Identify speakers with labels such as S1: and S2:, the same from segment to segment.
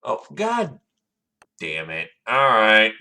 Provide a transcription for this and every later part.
S1: Oh, god damn it. Alright.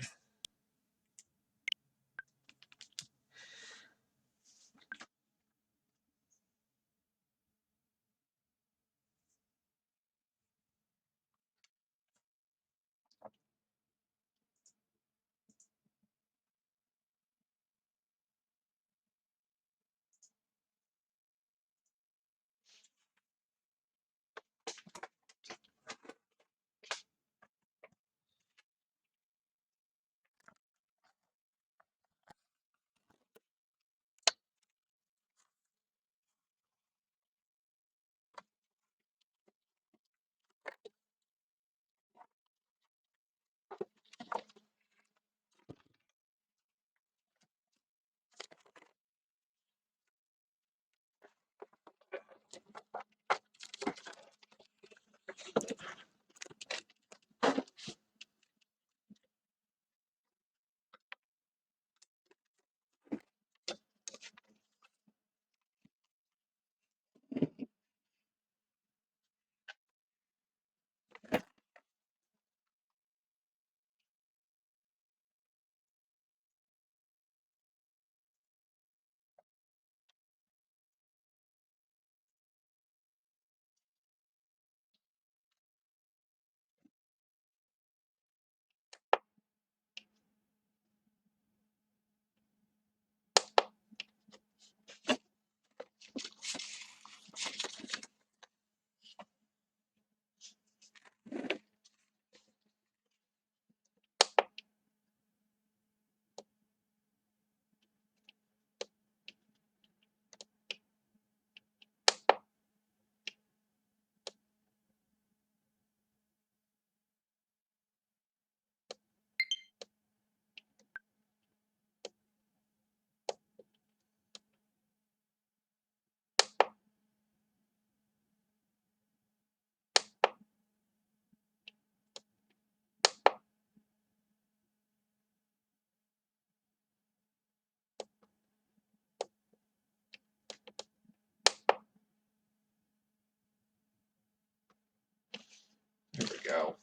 S1: Here we go.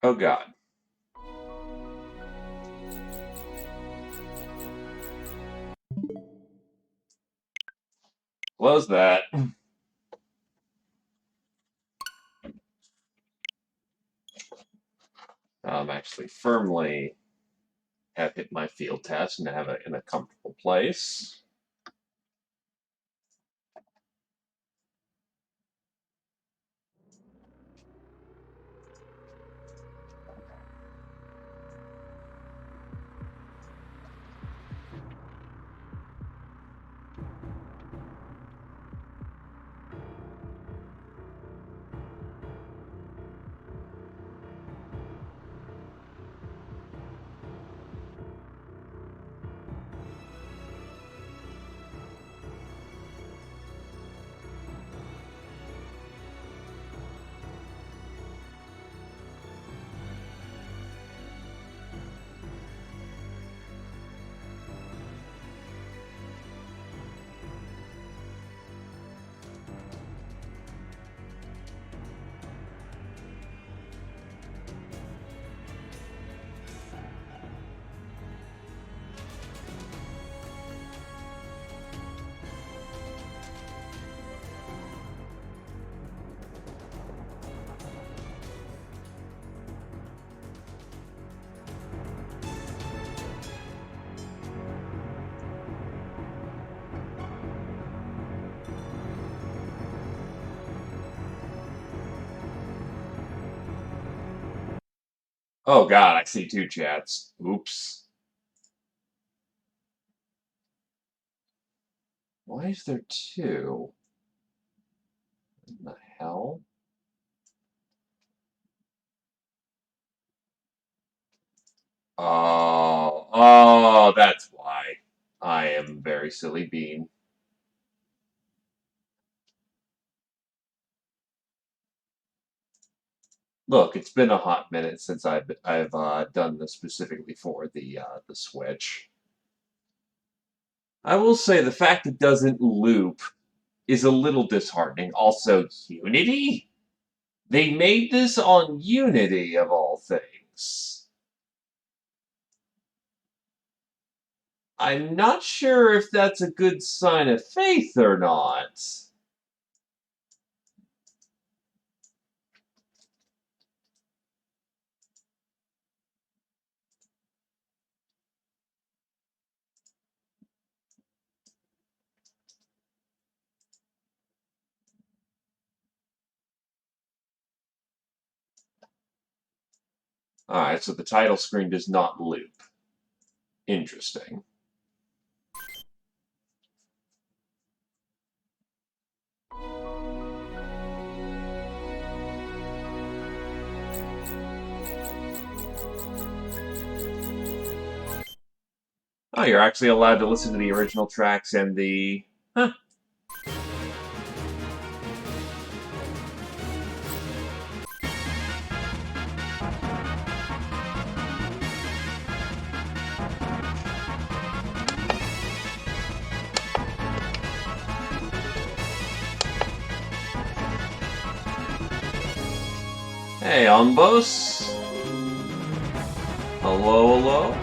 S1: Oh god. Close that. I'm actually firmly have hit my field test and have it in a comfortable place. Oh god, I see two chats. Oops. Why is there two? What the hell? Oh, that's why. I am very silly bean. Look, it's been a hot minute since I've done this specifically for the Switch. I will say the fact it doesn't loop is a little disheartening. Also, Unity? They made this on Unity, of all things. I'm not sure if that's a good sign of faith or not. Alright, so the title screen does not loop. Interesting. Oh, you're actually allowed to listen to the original tracks and the... Huh. Hey, Umbos. Hello, hello.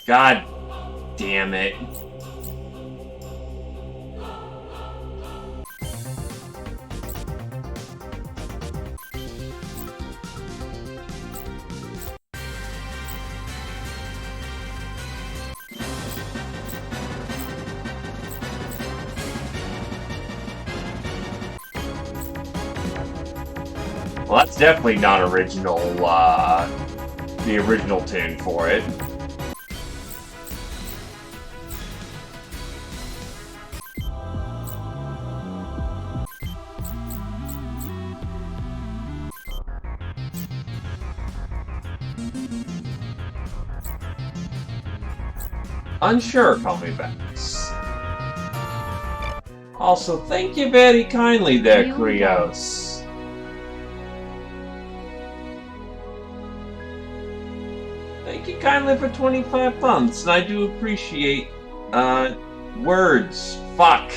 S1: God damn it. Well, that's definitely not original, the original tune for it. Unsure, call me back. Also, thank you very kindly there, Krios. Thank you kindly for 25 months, and I do appreciate, words. Fuck.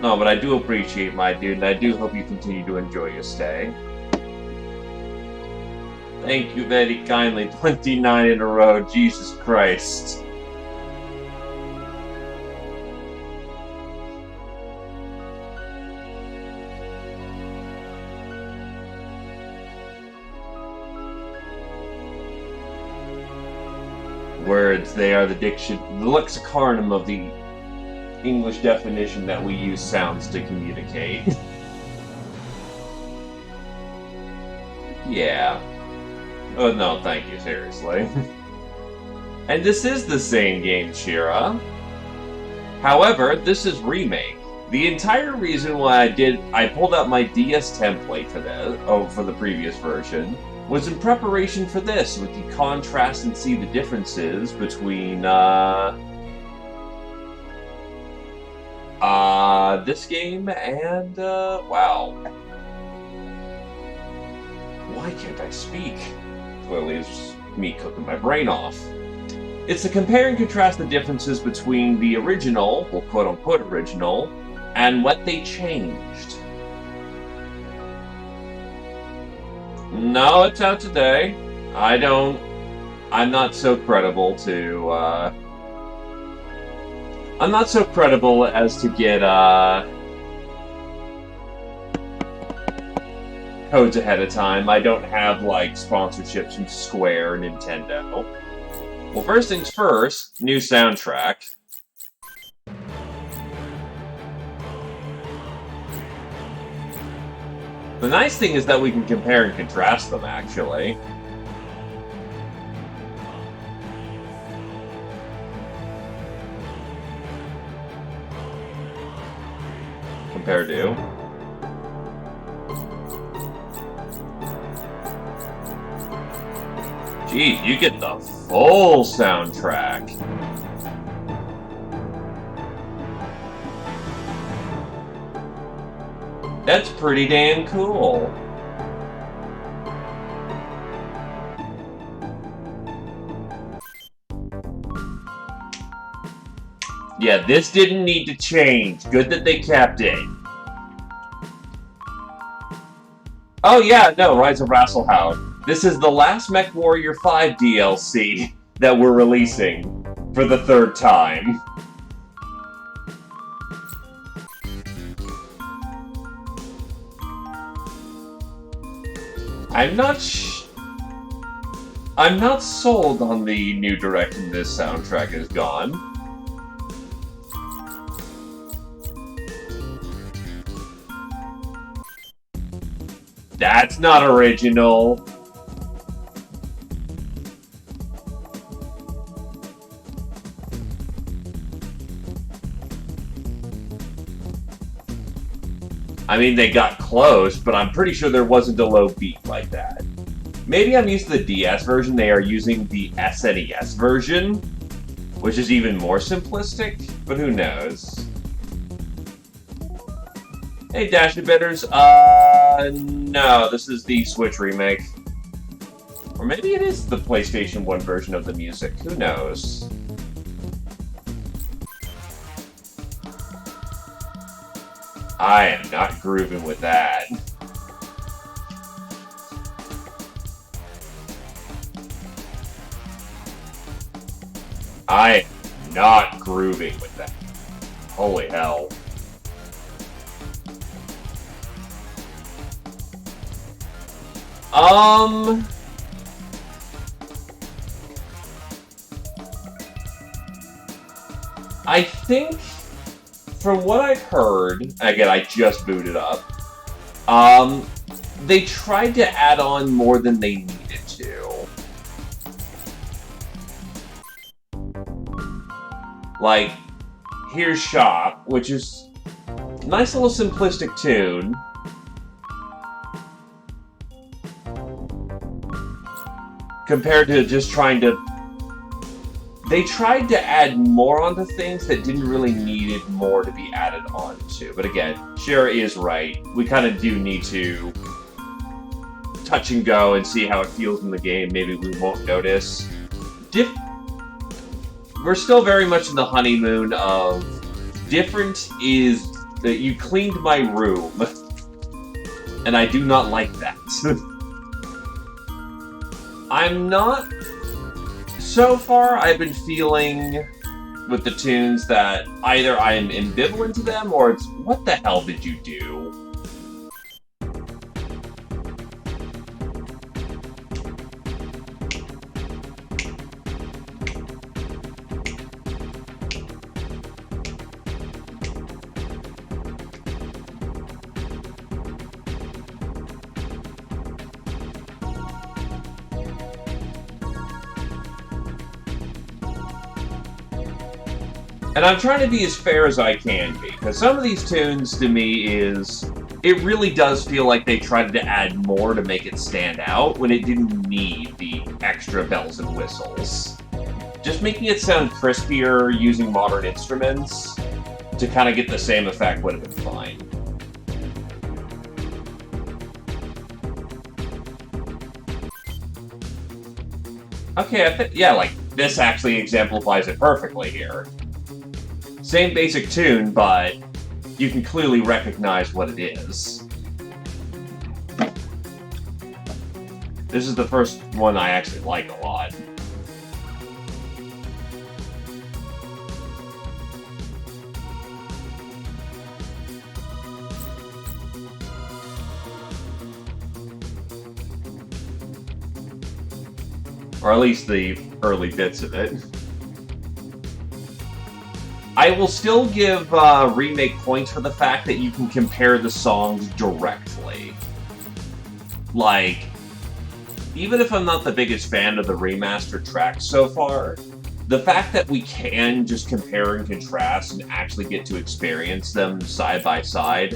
S1: No, but I do appreciate my dude, and I do hope you continue to enjoy your stay. Thank you very kindly. 29 in a row, Jesus Christ. Words, they are the lexiconum of the English definition that we use sounds to communicate. Yeah. Oh no, thank you, seriously. And this is the same game, Shira. However, this is Remake. The entire reason why I pulled out my DS template for the previous version, was in preparation for this, with the contrast and see the differences between, this game and, wow. Why can't I speak? Clearly it's me cooking my brain off. It's to compare and contrast the differences between the original, well, quote-unquote original, and what they changed. No, it's out today. I'm not so credible to, I'm not so credible as to get, codes ahead of time. I don't have, like, sponsorships from Square or Nintendo. Well, first things first, new soundtrack. The nice thing is that we can compare and contrast them, actually. Compared to... Geez, you get the full soundtrack. That's pretty damn cool. Yeah, this didn't need to change. Good that they kept it. Oh yeah, no, Rise of Rasselhound. This is the last MechWarrior 5 DLC that we're releasing for the third time. I'm not sold on the new direction this soundtrack has gone. That's not original. I mean, they got close, but I'm pretty sure there wasn't a low beat like that. Maybe I'm used to the DS version. They are using the SNES version, which is even more simplistic, but who knows? Hey, Dash Bitters. No, this is the Switch remake. Or maybe it is the PlayStation 1 version of the music. Who knows? I am not grooving with that. I am not grooving with that. Holy hell. I think, from what I've heard, again, I just booted up, they tried to add on more than they needed to. Like, here's Shop, which is a nice little simplistic tune. Compared to just trying to... They tried to add more onto things that didn't really need more to be added onto. But again, Shira is right. We kind of do need to touch and go and see how it feels in the game. Maybe we won't notice. We're still very much in the honeymoon of... Different is that you cleaned my room. And I do not like that. I'm not... So far, I've been feeling with the tunes that either I am ambivalent to them, or it's, what the hell did you do? And I'm trying to be as fair as I can be, because some of these tunes, to me, it really does feel like they tried to add more to make it stand out, when it didn't need the extra bells and whistles. Just making it sound crispier using modern instruments to kind of get the same effect would have been fine. Okay, yeah, like, this actually exemplifies it perfectly here. Same basic tune, but you can clearly recognize what it is. This is the first one I actually like a lot. Or at least the early bits of it. I will still give Remake points for the fact that you can compare the songs directly. Like, even if I'm not the biggest fan of the remastered tracks so far, the fact that we can just compare and contrast and actually get to experience them side by side,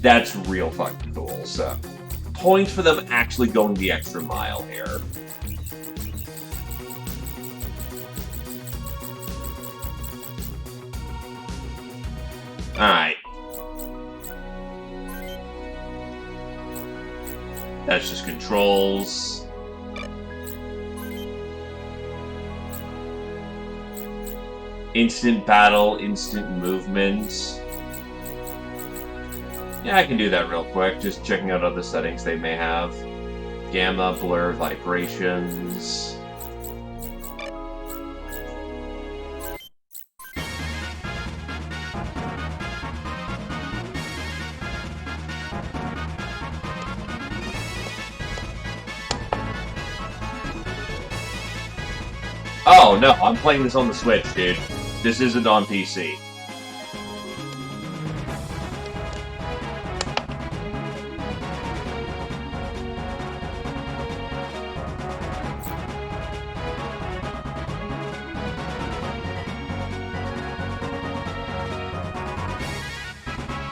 S1: that's real fucking cool. So, points for them actually going the extra mile here. Alright. That's just controls. Instant battle, instant movement. Yeah, I can do that real quick, just checking out other settings they may have. Gamma, blur, vibrations. Oh, no, I'm playing this on the Switch, dude. This isn't on PC.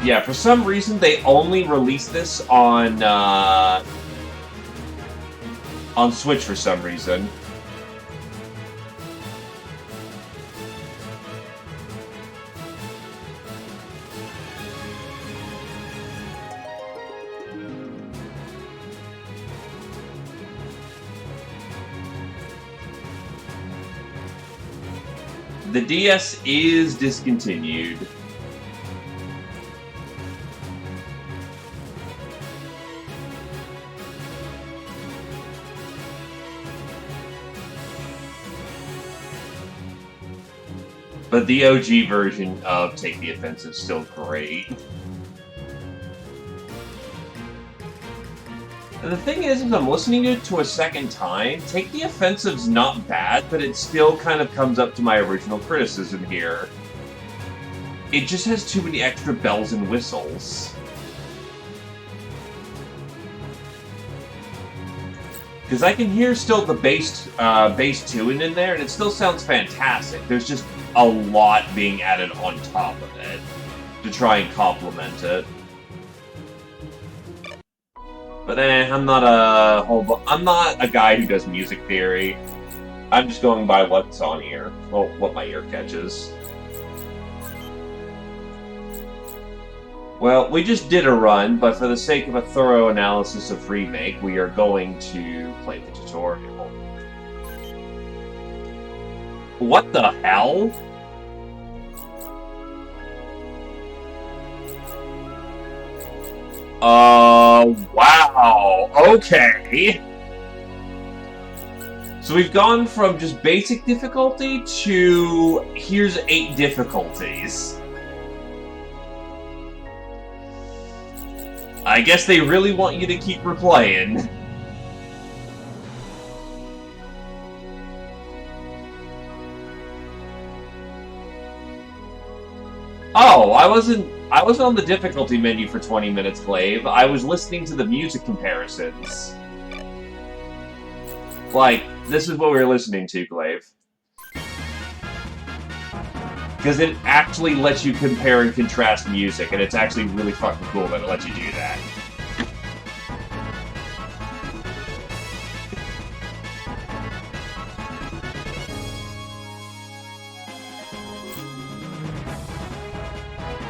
S1: Yeah, for some reason, they only released this on Switch for some reason. The DS is discontinued. But the OG version of Take the Offensive is still great. And the thing is, if I'm listening to it to a second time, Take the Offensive's not bad, but it still kind of comes up to my original criticism here. It just has too many extra bells and whistles. Because I can hear still the bass tuning in there, and it still sounds fantastic. There's just a lot being added on top of it to try and complement it. But I'm not a guy who does music theory. I'm just going by what's on ear, well, what my ear catches. Well, we just did a run, but for the sake of a thorough analysis of Remake, we are going to play the tutorial. What the hell? Wow, okay. So we've gone from just basic difficulty to here's 8 difficulties. I guess they really want you to keep replaying. Oh, I wasn't on the difficulty menu for 20 minutes, Clave. I was listening to the music comparisons. Like, this is what we were listening to, Clave. Because it actually lets you compare and contrast music, and it's actually really fucking cool that it lets you do that.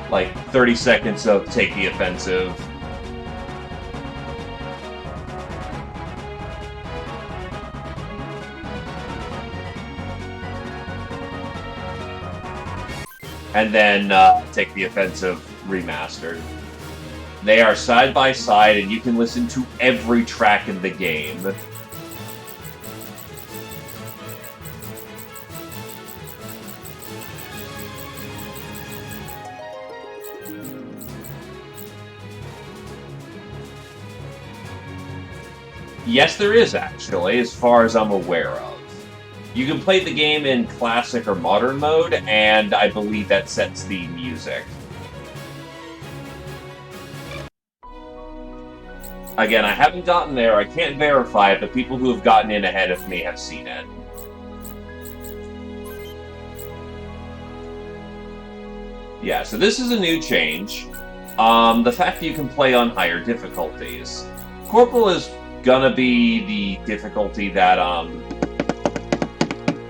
S1: Like, 30 seconds of Take the Offensive. And then Take the Offensive Remastered. They are side by side, and you can listen to every track in the game. Yes, there is, actually, as far as I'm aware of. You can play the game in classic or modern mode, and I believe that sets the music. Again, I haven't gotten there, I can't verify it, but people who have gotten in ahead of me have seen it. Yeah, so this is a new change. The fact that you can play on higher difficulties. Corporal is gonna be the difficulty that,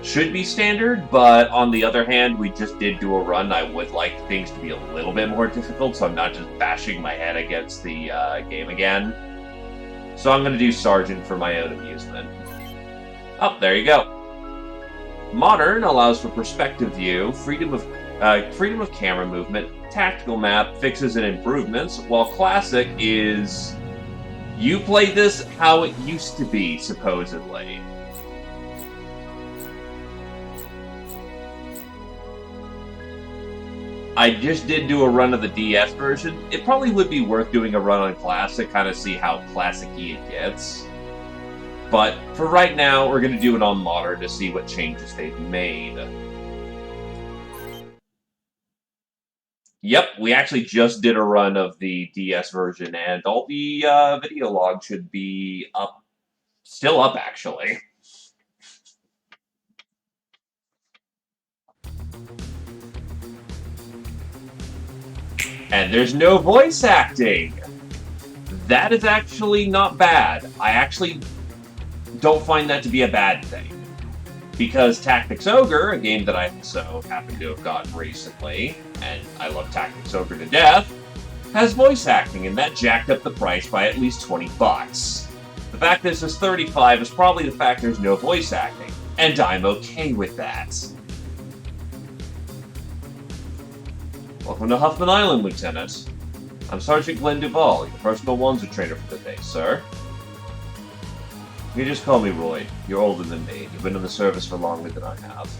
S1: should be standard, but on the other hand, we just did do a run. I would like things to be a little bit more difficult, so I'm not just bashing my head against the game again. So I'm gonna do Sergeant for my own amusement. Oh, there you go. Modern allows for perspective view, freedom of camera movement, tactical map, fixes and improvements, while Classic is... You play this how it used to be, supposedly. I just did do a run of the DS version. It probably would be worth doing a run on Classic, kind of see how classic-y it gets. But for right now, we're going to do it on Modern to see what changes they've made. Yep, we actually just did a run of the DS version, and all the video logs should be up. Still up, actually. And there's no voice acting! That is actually not bad. I actually don't find that to be a bad thing. Because Tactics Ogre, a game that I so happen to have gotten recently, and I love Tactics Ogre to death, has voice acting, and that jacked up the price by at least 20 bucks. The fact this is 35 is probably the fact there's no voice acting, and I'm okay with that. Welcome to Huffman Island, Lieutenant. I'm Sergeant Glenn Duvall, your personal Wanzer trainer for the day, sir. You can just call me Roy. You're older than me. You've been in the service for longer than I have.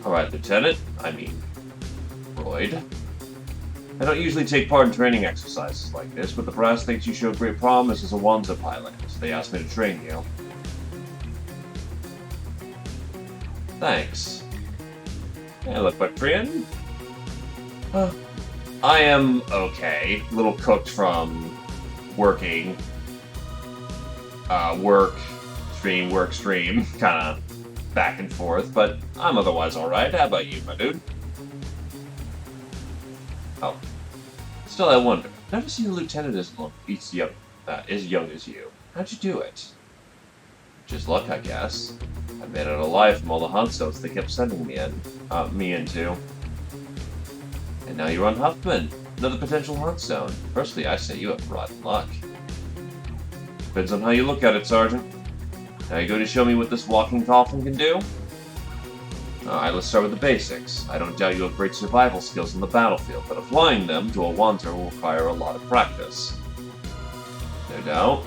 S1: Alright, Lieutenant. I mean, Royd. I don't usually take part in training exercises like this, but the brass thinks you show great promise as a Wanzer pilot, so they asked me to train you. Thanks. Hey, look, Bactrian. I am okay. A little cooked from working. Work, stream, kind of back and forth, but I'm otherwise alright. How about you, my dude? Oh. Still, I wonder. Never seen a lieutenant as young as you. How'd you do it? Just luck, I guess. I made it alive from all the hunt zones they kept sending me into. And now you're on Huffman, another potential hunt zone. Personally, I say you have rotten luck. Depends on how you look at it, Sergeant. Now you going to show me what this walking coffin can do? Alright, let's start with the basics. I don't doubt you have great survival skills on the battlefield, but applying them to a Wanzer will require a lot of practice. No doubt.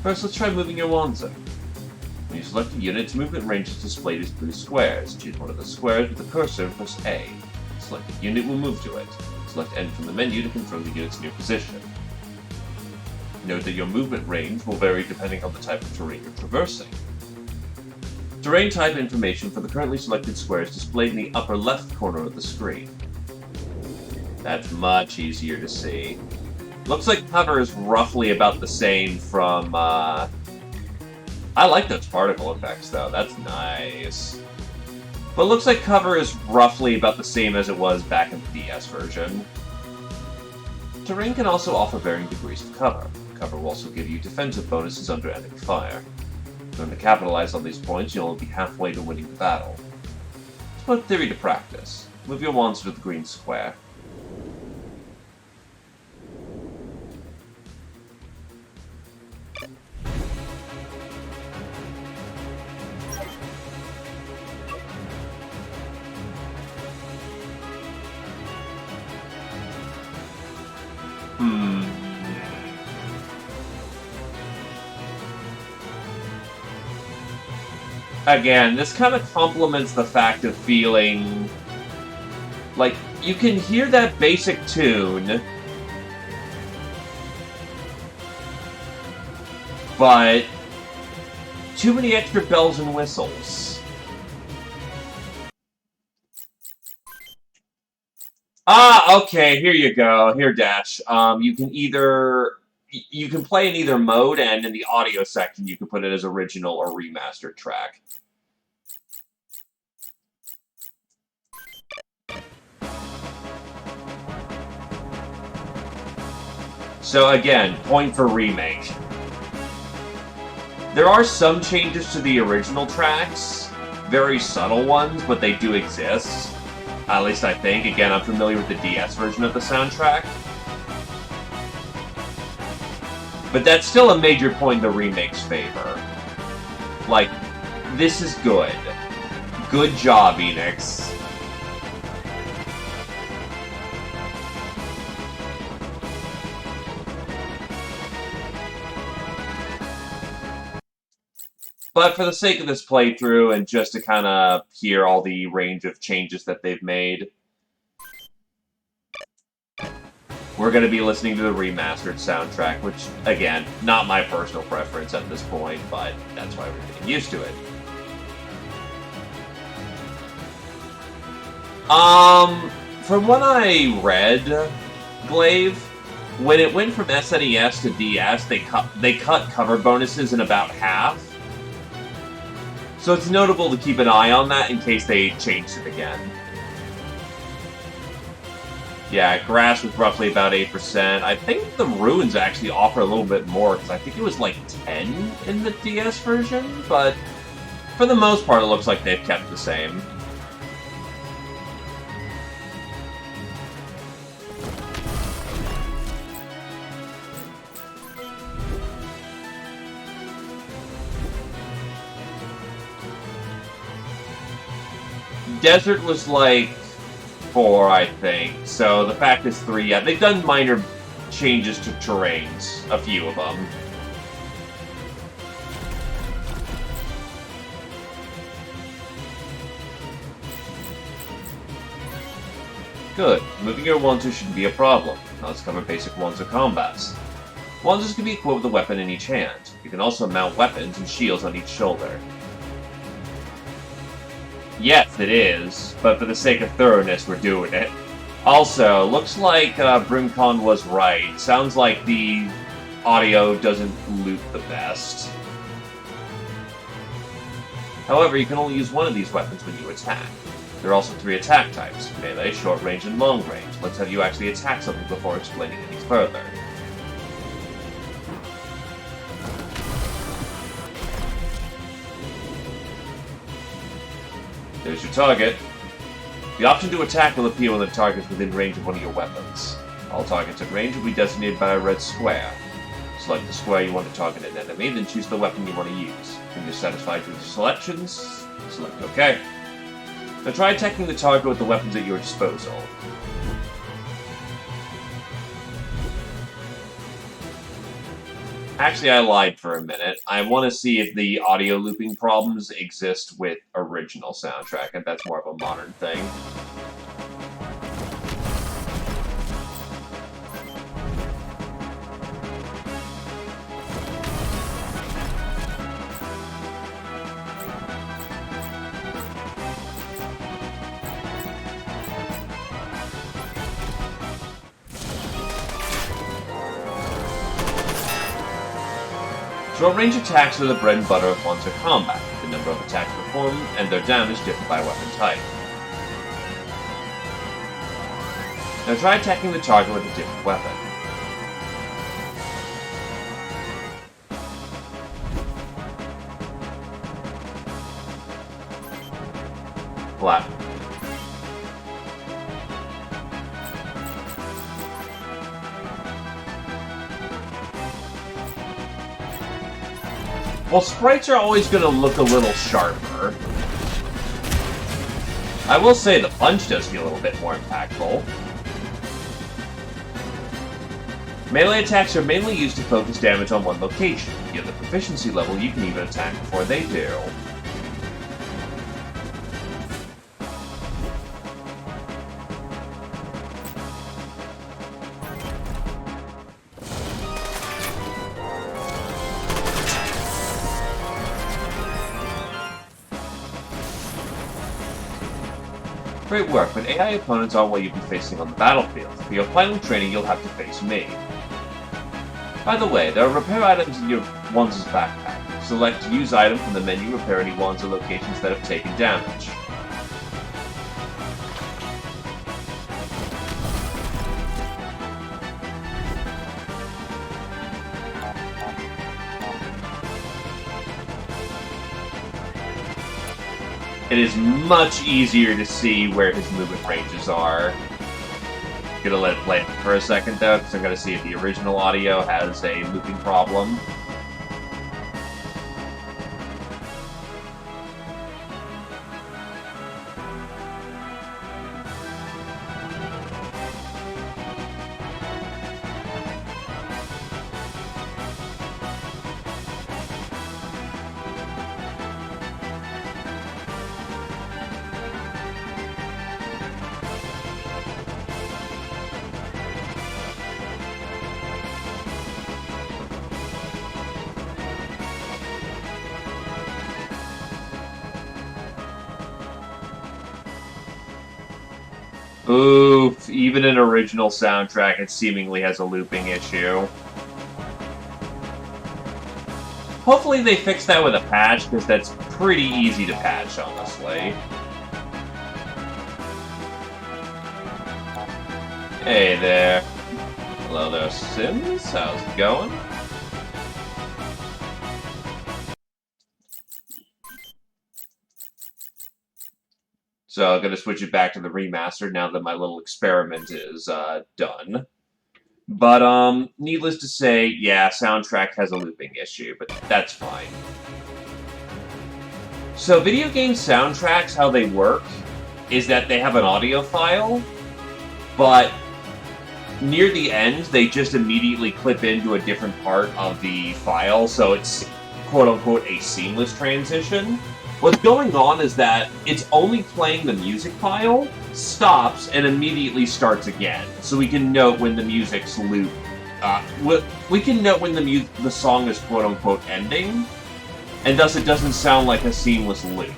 S1: First, let's try moving your Wanzer. When you select a unit, its movement range is displayed as 3 squares. Choose one of the squares with the cursor and press A. Selected unit will move to it. Select N from the menu to confirm the unit's new position. Note that your movement range will vary depending on the type of terrain you're traversing. Terrain type information for the currently selected square is displayed in the upper left corner of the screen. That's much easier to see. Looks like cover is roughly about the same from, I like those particle effects, though. That's nice. But looks like cover is roughly about the same as it was back in the DS version. Terrain can also offer varying degrees of cover. Cover will also give you defensive bonuses under enemy fire. Learn to capitalize on these points, you'll only be halfway to winning the battle. Let's put theory to practice. Move your wands to the green square. Again, this kind of complements the fact of feeling like you can hear that basic tune, but Too many extra bells and whistles. Ah, okay, here you go. Here, Dash. You can play in either mode, and in the audio section, you can put it as original or remastered track. So again, point for Remake. There are some changes to the original tracks, very subtle ones, but they do exist. At least I think. Again, I'm familiar with the DS version of the soundtrack. But that's still a major point in the remake's favor. Like, this is good. Good job, Enix. But for the sake of this playthrough, and just to kind of hear all the range of changes that they've made, we're going to be listening to the remastered soundtrack, which, again, not my personal preference at this point, but that's why we're getting used to it. From what I read, Glaive, when it went from SNES to DS, they cut cover bonuses in about half. So it's notable to keep an eye on that in case they changed it again. Yeah, Grass was roughly about 8%. I think the Ruins actually offer a little bit more, because I think it was like 10 in the DS version, but for the most part it looks like they've kept the same. Desert was like 4, I think. So the fact is 3. Yeah, they've done minor changes to terrains, a few of them. Good. Moving your Wanzu shouldn't be a problem. Now let's cover basic Wanzu combats. Wanzus can be equipped with a weapon in each hand. You can also mount weapons and shields on each shoulder. Yes, it is, but for the sake of thoroughness, we're doing it. Also, looks like Brimcon was right. Sounds like the audio doesn't loop the best. However, you can only use one of these weapons when you attack. There are also 3 attack types: melee, short range, and long range. Let's have you actually attack something before explaining any further. There's your target. The option to attack will appear when the target is within range of one of your weapons. All targets at range will be designated by a red square. Select the square you want to target an enemy, then choose the weapon you want to use. When you're satisfied with your selections, select OK. Now try attacking the target with the weapons at your disposal. Actually, I lied for a minute. I want to see if the audio looping problems exist with original soundtrack, and that's more of a modern thing. Short-range attacks are the bread and butter of Wanzu combat. The number of attacks performed and their damage differ by weapon type. Now try attacking the target with a different weapon. Flat. Well, sprites are always going to look a little sharper. I will say the punch does feel a little bit more impactful. Melee attacks are mainly used to focus damage on one location. If you have the proficiency level, you can even attack before they do. Great work, but AI opponents aren't what you'll be facing on the battlefield. For your final training, you'll have to face me. By the way, there are repair items in your Wanz's backpack. Select Use Item from the menu, repair any Wanza locations that have taken damage. It is much easier to see where his movement ranges are. Gonna let it play for a second though, because I'm gonna see if the original audio has a looping problem. Oof, even an original soundtrack, it seemingly has a looping issue. Hopefully they fix that with a patch, because that's pretty easy to patch, honestly. Hey there. Hello there, Sims. How's it going? So I'm going to switch it back to the remaster now that my little experiment is done. But, needless to say, yeah, soundtrack has a looping issue, but that's fine. So video game soundtracks, how they work, is that they have an audio file, but near the end, they just immediately clip into a different part of the file, so it's quote-unquote a seamless transition. What's going on is that it's only playing the music file, stops, and immediately starts again. So we can note when the music's loop. We can note when the song is quote-unquote ending, and thus it doesn't sound like a seamless loop.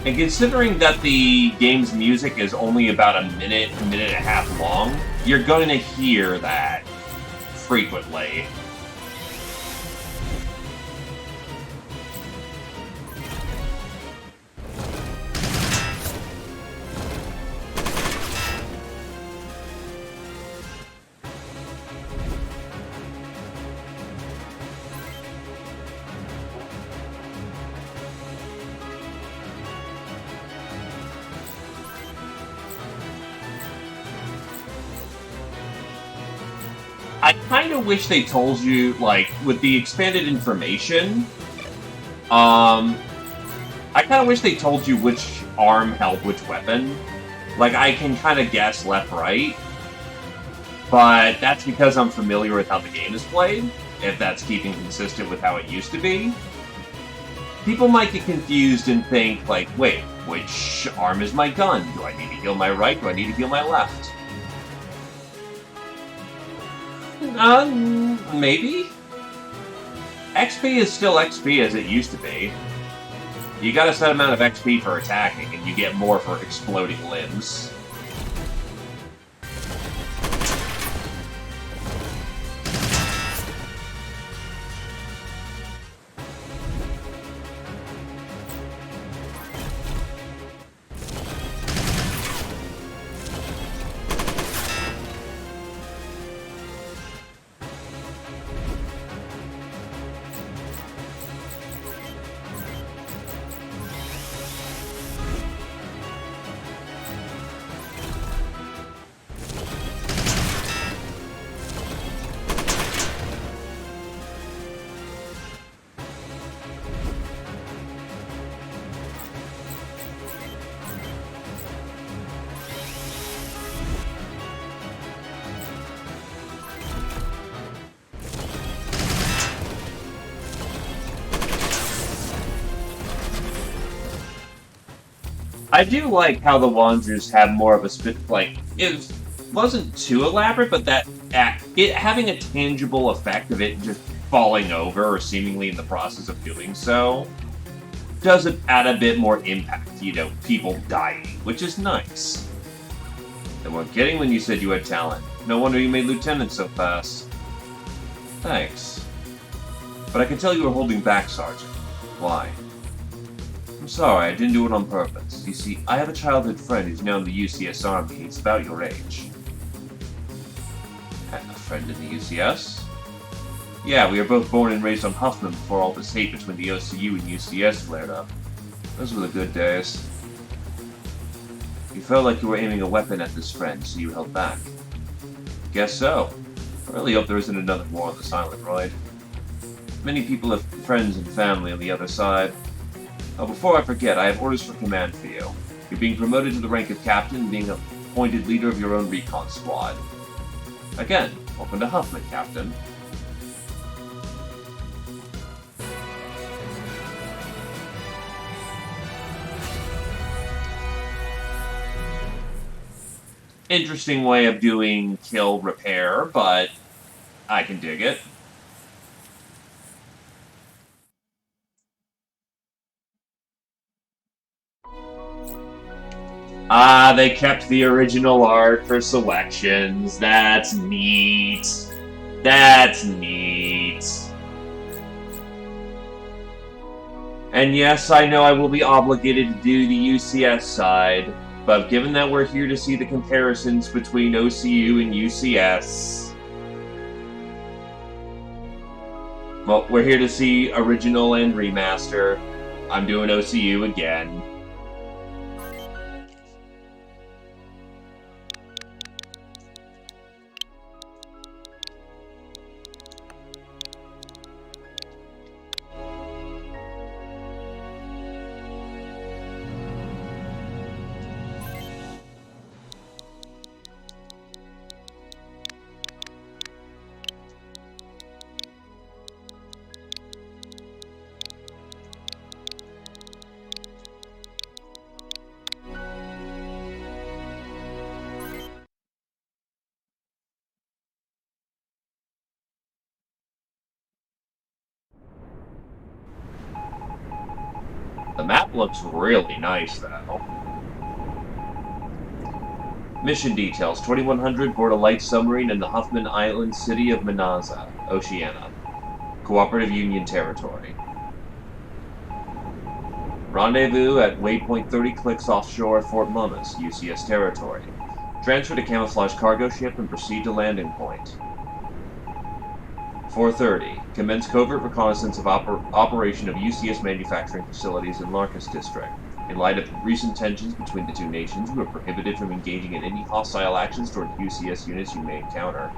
S1: And considering that the game's music is only about a minute and a half long, you're going to hear that frequently. I kind of wish they told you, like, with the expanded information, I kind of wish they told you which arm held which weapon. Like, I can kind of guess left-right, but that's because I'm familiar with how the game is played, if that's keeping consistent with how it used to be. People might get confused and think, like, wait, which arm is my gun? Do I need to heal my right? Do I need to heal my left? Maybe? XP is still XP as it used to be. You got a set amount of XP for attacking, and you get more for exploding limbs. I do like how the Wanderers have more of a like it wasn't too elaborate, but that it having a tangible effect of it just falling over or seemingly in the process of doing so does it add a bit more impact. You know, people dying, which is nice. They weren't kidding when you said you had talent. No wonder you made lieutenant so fast. Thanks. But I can tell you were holding back, Sergeant. Why? I'm sorry, I didn't do it on purpose. You see, I have a childhood friend who's now in the UCS Army. He's about your age. A friend in the UCS? Yeah, we were both born and raised on Huffman before all this hate between the OCU and UCS flared up. Those were the good days. You felt like you were aiming a weapon at this friend, so you held back. Guess so. I really hope there isn't another war on this island, Royd. Many people have friends and family on the other side. Oh, before I forget, I have orders for command for you. You're being promoted to the rank of captain and being appointed leader of your own recon squad. Again, welcome to Huffman, Captain. Interesting way of doing kill repair, but I can dig it. Ah, they kept the original art for selections. That's neat. That's neat. And yes, I know I will be obligated to do the UCS side, but given that we're here to see the comparisons between OCU and UCS, well, we're here to see original and remaster. I'm doing OCU again. The map looks really nice, though. Mission details: 2100 board a light submarine in the Huffman Island city of Minaza, Oceania. Cooperative Union territory. Rendezvous at waypoint 30 clicks offshore Fort Monmouth, UCS territory. Transfer to camouflage cargo ship and proceed to landing point. 4:30. Commence covert reconnaissance of operation of UCS manufacturing facilities in Larkus District. In light of recent tensions between the two nations, you are prohibited from engaging in any hostile actions toward UCS units you may encounter.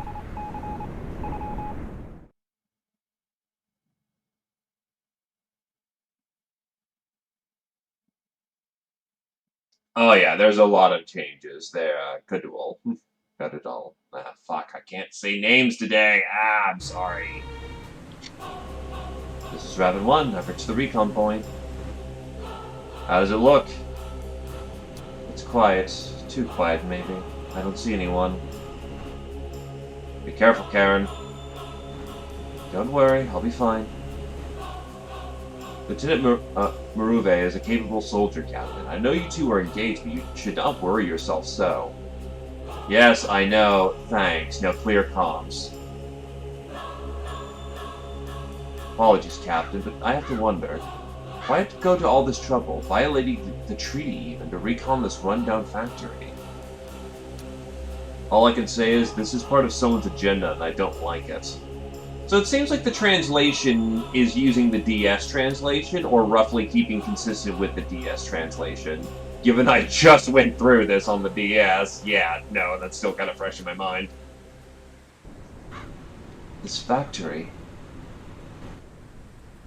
S1: Oh yeah, there's a lot of changes there. Kadul. Kadul. Ah, fuck, I can't say names today. Ah, I'm sorry. This is Raven 1. I've reached the recon point. How does it look? It's quiet. Too quiet, maybe. I don't see anyone. Be careful, Karen. Don't worry, I'll be fine. Lieutenant Maruve is a capable soldier, Captain. I know you two are engaged, but you should not worry yourself so. Yes, I know. Thanks. Now clear comms. Apologies, Captain, but I have to wonder. Why have to go to all this trouble, violating the treaty even, to recon this rundown factory? All I can say is, this is part of someone's agenda, and I don't like it. So it seems like the translation is using the DS translation, or roughly keeping consistent with the DS translation. Given I just went through this on the DS, yeah, no, that's still kind of fresh in my mind. This factory...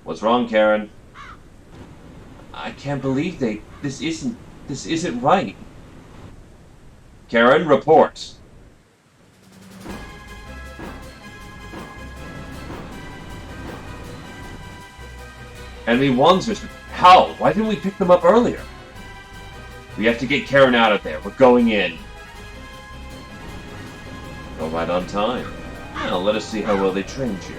S1: What's wrong, Karen? I can't believe this isn't right. Karen, report. Enemy Wanzers. How? Why didn't we pick them up earlier? We have to get Karen out of there. We're going in. All right on time. Now, let us see how well they trained you.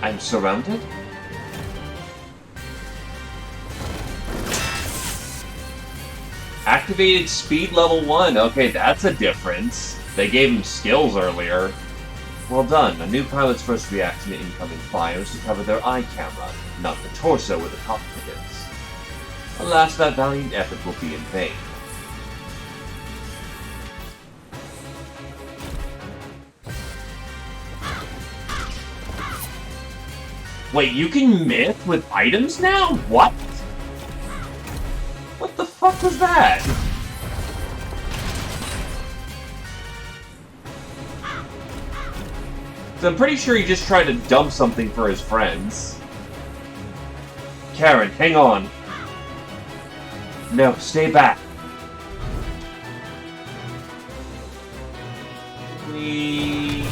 S1: I'm surrounded? Activated speed level 1. Okay, that's a difference. They gave him skills earlier. Well done. A new pilot's first reaction to incoming fire is to cover their eye camera, not the torso where the cockpit is. Alas, that valiant effort will be in vain. Wait, you can myth with items now? What? What the fuck was that? So I'm pretty sure he just tried to dump something for his friends. Karen, hang on. No, stay back. We...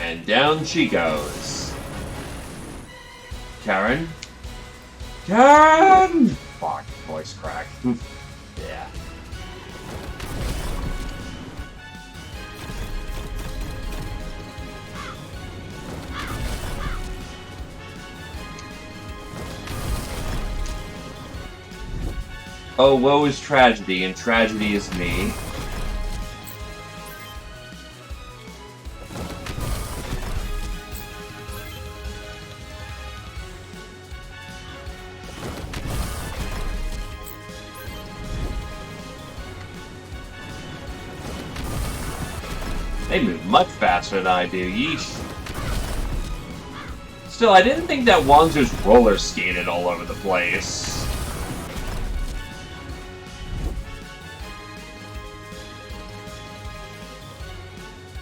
S1: And down she goes. Karen? Karen! Fuck, voice crack. Yeah. Oh, woe is tragedy, and tragedy is me. They move much faster than I do, yeesh. Still, I didn't think that Juan just roller skated all over the place.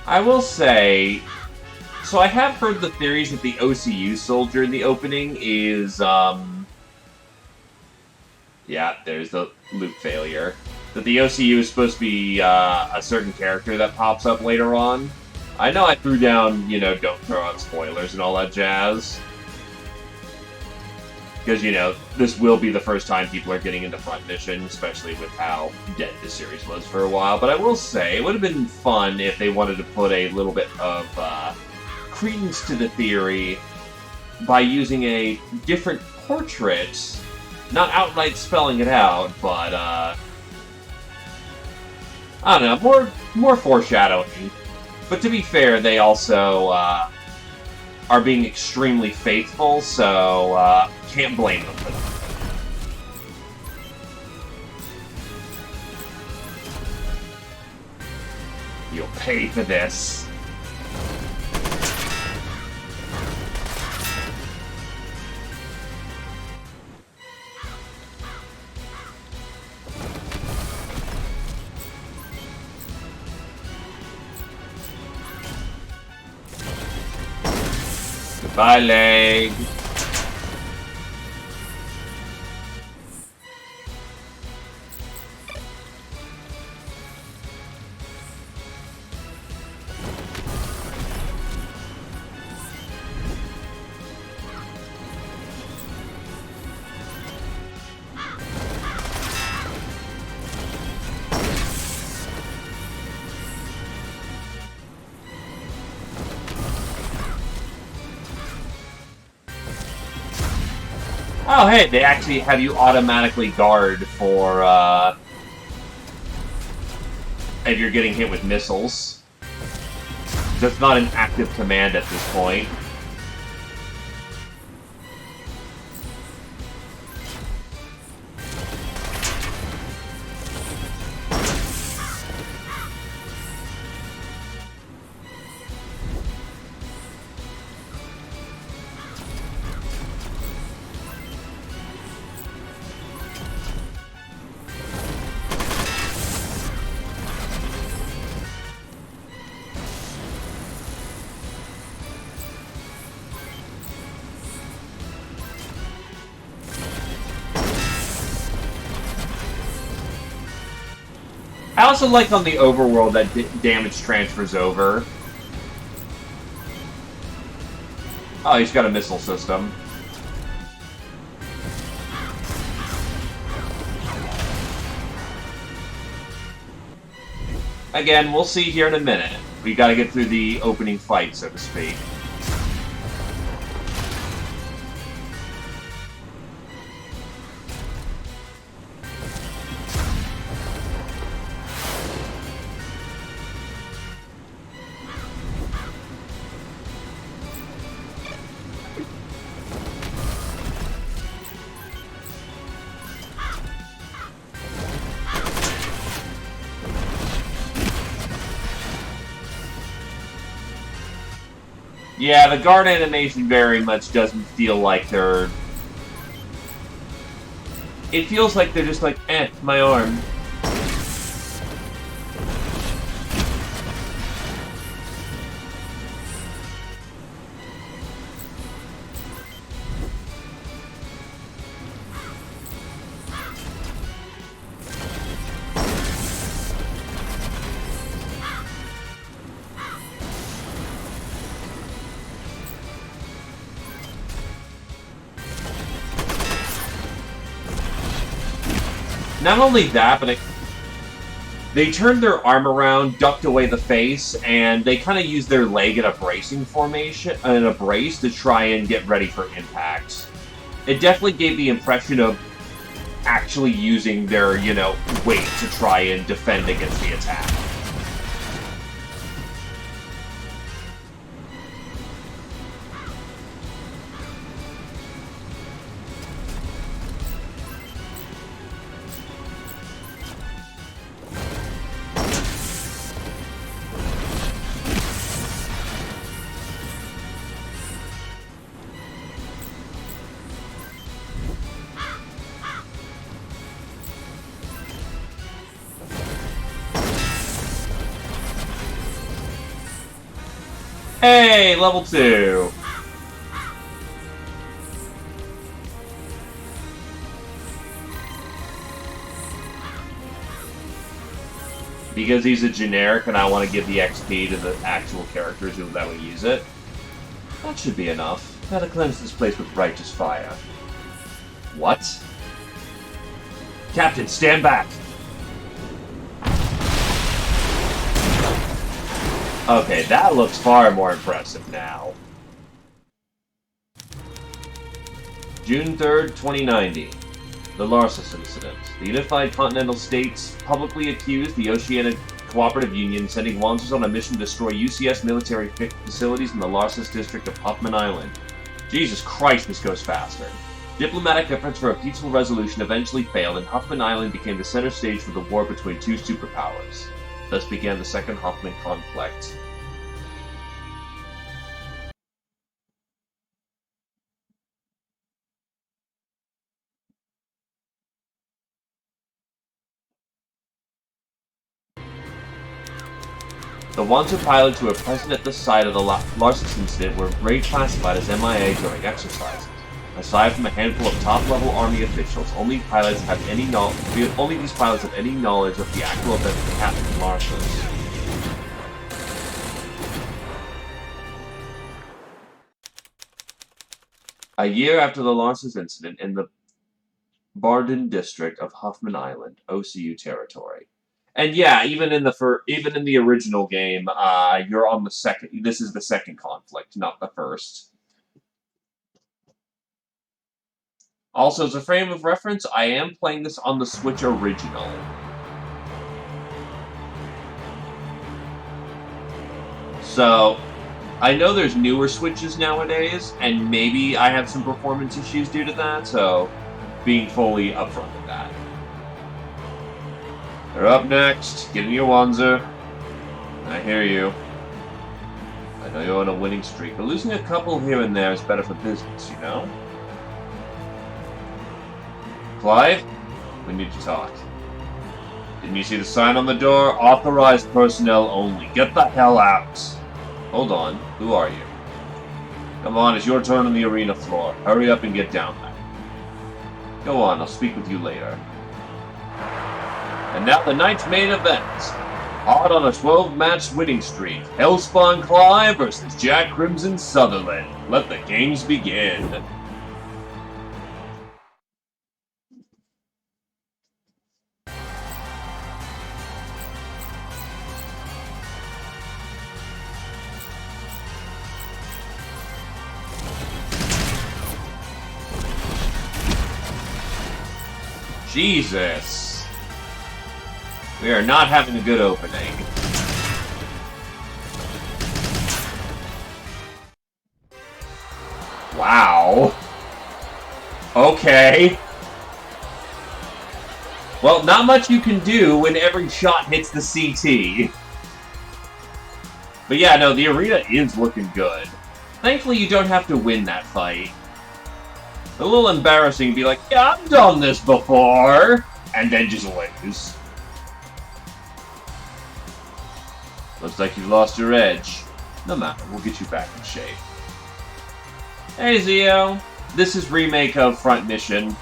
S1: I will say, so I have heard the theories that the OCU soldier in the opening is, yeah, there's the loop failure. That the OCU is supposed to be a certain character that pops up later on. I know I threw down, you know, don't throw out spoilers and all that jazz. Because, you know, this will be the first time people are getting into front mission, especially with how dead this series was for a while. But I will say, it would have been fun if they wanted to put a little bit of credence to the theory by using a different portrait. Not outright spelling it out, but, I don't know, more foreshadowing. But to be fair, they also are being extremely faithful, so can't blame them for that. You'll pay for this. Bye, leg. Oh, hey, they actually have you automatically guard for, if you're getting hit with missiles. That's not an active command at this point. also like on the overworld that damage transfers over. Oh, he's got a missile system. Again, we'll see here in a minute. We gotta get through the opening fight, so to speak. Yeah, the guard animation very much doesn't feel like they're... It feels like they're just like, my arm. Not only that, but they turned their arm around, ducked away the face, and they kind of used their leg in a bracing formation, in a brace, to try and get ready for impact. It definitely gave the impression of actually using their, weight to try and defend against the attack. Hey, level 2! Because he's a generic and I want to give the XP to the actual characters that will use it. That should be enough. Gotta cleanse this place with righteous fire. What? Captain, stand back! Okay, that looks far more impressive now. June 3rd, 2090. The Larsis Incident. The Unified Continental States publicly accused the Oceanic Cooperative Union, sending launchers on a mission to destroy UCS military facilities in the Larsis district of Huffman Island. Jesus Christ, this goes faster. Diplomatic efforts for a peaceful resolution eventually failed, and Huffman Island became the center stage for the war between two superpowers. Thus began the Second Huffman Conflict. The wanted pilots who were present at the site of the Larsis incident were reclassified as MIA during exercises. Aside from a handful of top-level Army officials, only these pilots have any knowledge of the actual event that happened in Larsis. A year after the Larsis incident, in the Barden district of Huffman Island, OCU territory. And yeah, even in the original game, you're on the second. This is the second conflict, not the first. Also, as a frame of reference, I am playing this on the Switch original. So, I know there's newer Switches nowadays, and maybe I have some performance issues due to that, so being fully upfront with that. They're up next. Get in your Wanzer. I hear you. I know you're on a winning streak, but losing a couple here and there is better for business, you know? Clive, we need to talk. Didn't you see the sign on the door? Authorized personnel only. Get the hell out. Hold on. Who are you? Come on, it's your turn on the arena floor. Hurry up and get down there. Go on, I'll speak with you later. And now the night's main event. Hard on a 12-match winning streak, Hellspawn Clive versus Jack Crimson Sutherland. Let the games begin. Jesus. We are not having a good opening. Wow. Okay. Well, not much you can do when every shot hits the CT. But yeah, no, the arena is looking good. Thankfully, you don't have to win that fight. A little embarrassing to be like, yeah, I've done this before, and then just lose. Looks like you've lost your edge. No matter, we'll get you back in shape. Hey, Zio. This is Remake of Front Mission.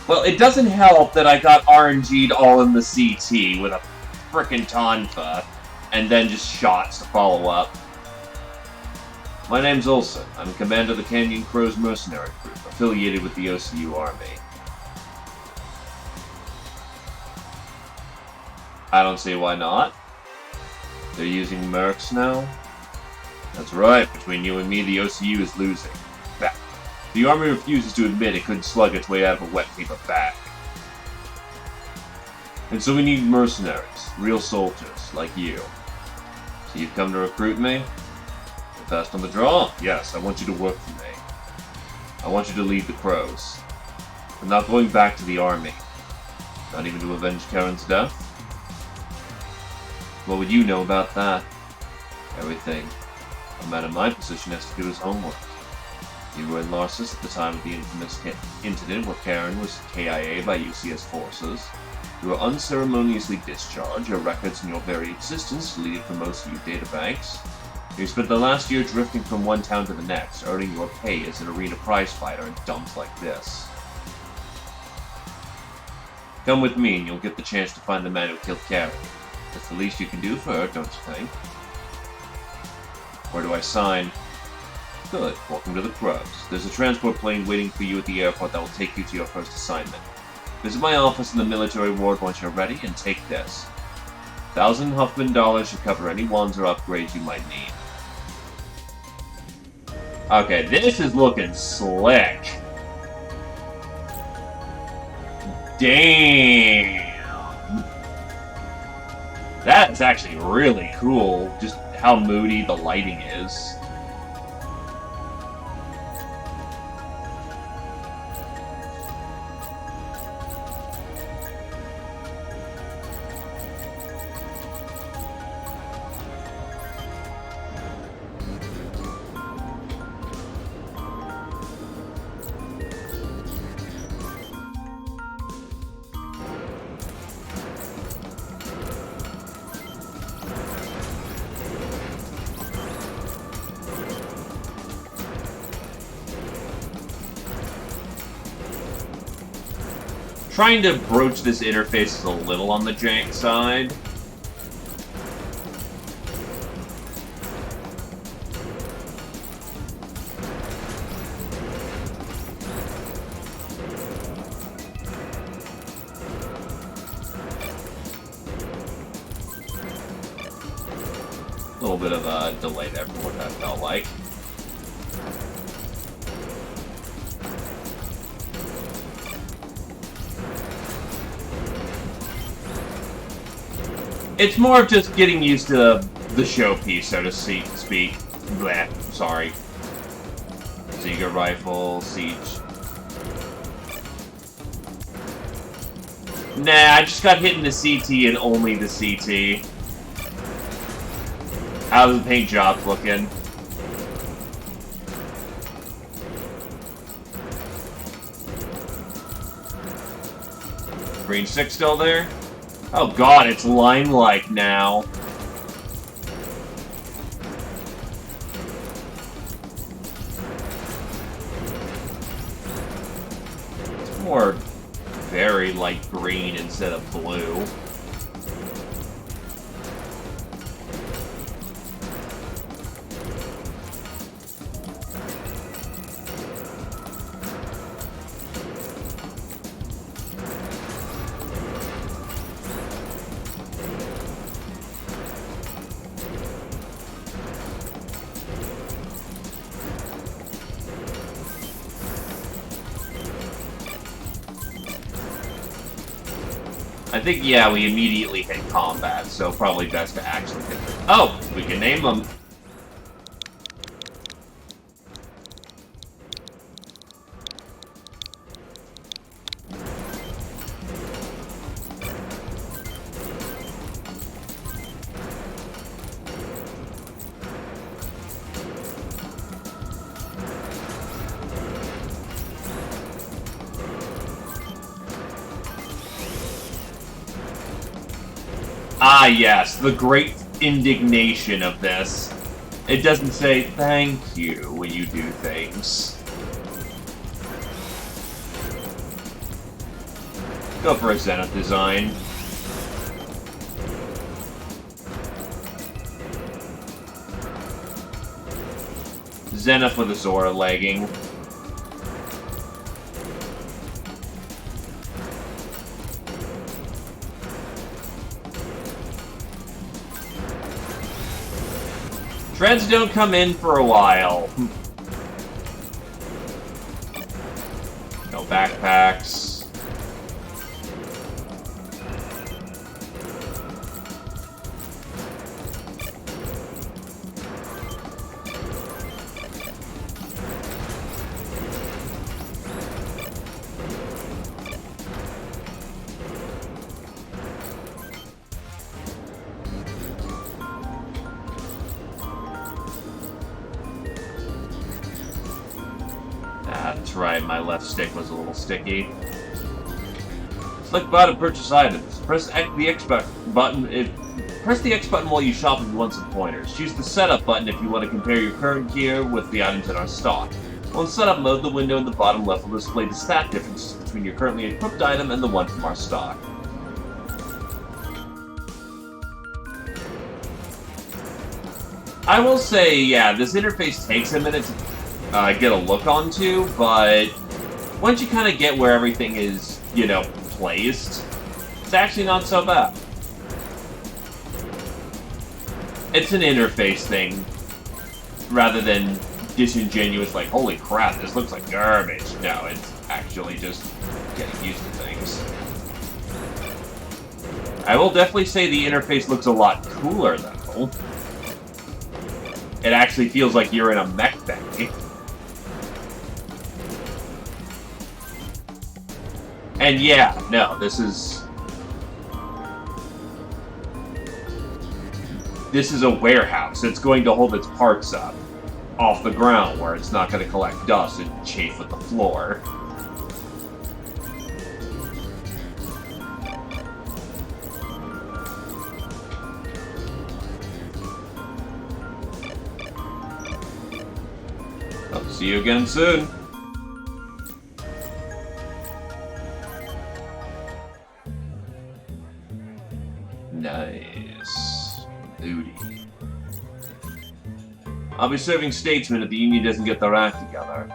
S1: Well, it doesn't help that I got RNG'd all in the CT with a frickin' Tonfa, and then just shots to follow up. My name's Olson. I'm commander of the Canyon Crows Mercenary Group, affiliated with the OCU Army. I don't see why not. They're using mercs now? That's right, between you and me, the OCU is losing. The Army refuses to admit it couldn't slug its way out of a wet paper bag. And so we need mercenaries, real soldiers, like you. So you've come to recruit me? Fast on the draw? Yes, I want you to work for me. I want you to lead the Crows. I'm not going back to the Army. Not even to avenge Karen's death? What would you know about that? Everything. A man in my position has to do his homework. You were in Larsis at the time of the infamous incident where Karen was KIA by UCS forces. You were unceremoniously discharged, your records and your very existence deleted from most of your databanks. You spent the last year drifting from one town to the next, earning your pay as an arena prize fighter in dumps like this. Come with me and you'll get the chance to find the man who killed Karen. That's the least you can do for her, don't you think? Where do I sign? Good. Welcome to the Crows. There's a transport plane waiting for you at the airport that will take you to your first assignment. Visit my office in the military ward once you're ready, and take this. $1,000 Huffman dollars should cover any wands or upgrades you might need. Okay, this is looking slick. Damn. That's actually really cool, just how moody the lighting is. Trying to broach this interface is a little on the jank side. A little bit of a delay there for what that felt like. It's more of just getting used to the showpiece, so to speak. Bleh, sorry. Seeger rifle, siege. Nah, I just got hit in the CT and only the CT. How's the paint job looking? Green 6 still there? Oh god, it's line-like now. It's more very light green instead of blue. I think, yeah, we immediately hit combat, so probably best to actually hit them. Oh! We can name them. Ah, yes, the great indignation of this. It doesn't say thank you when you do things. Go for a Zenith design. Zenith with a Zora legging. Treads don't come in for a while. No backpacks. That's right, my left stick was a little sticky. Select button to purchase items. Press the X button. Press the X button while you shop if you want some pointers. Choose the setup button if you want to compare your current gear with the items in our stock. While in setup mode, the window in the bottom left will display the stat differences between your currently equipped item and the one from our stock. I will say, yeah, this interface takes a minute to get a look onto, but once you kind of get where everything is, you know, placed, it's actually not so bad. It's an interface thing, rather than disingenuous, like, holy crap, this looks like garbage. No, it's actually just getting used to things. I will definitely say the interface looks a lot cooler, though. It actually feels like you're in a mech bay. And yeah, no, this is a warehouse. It's going to hold its parts up off the ground where it's not going to collect dust and chafe with the floor. I'll see you again soon. Nice. Booty. I'll be serving statesmen if the Union doesn't get their act together.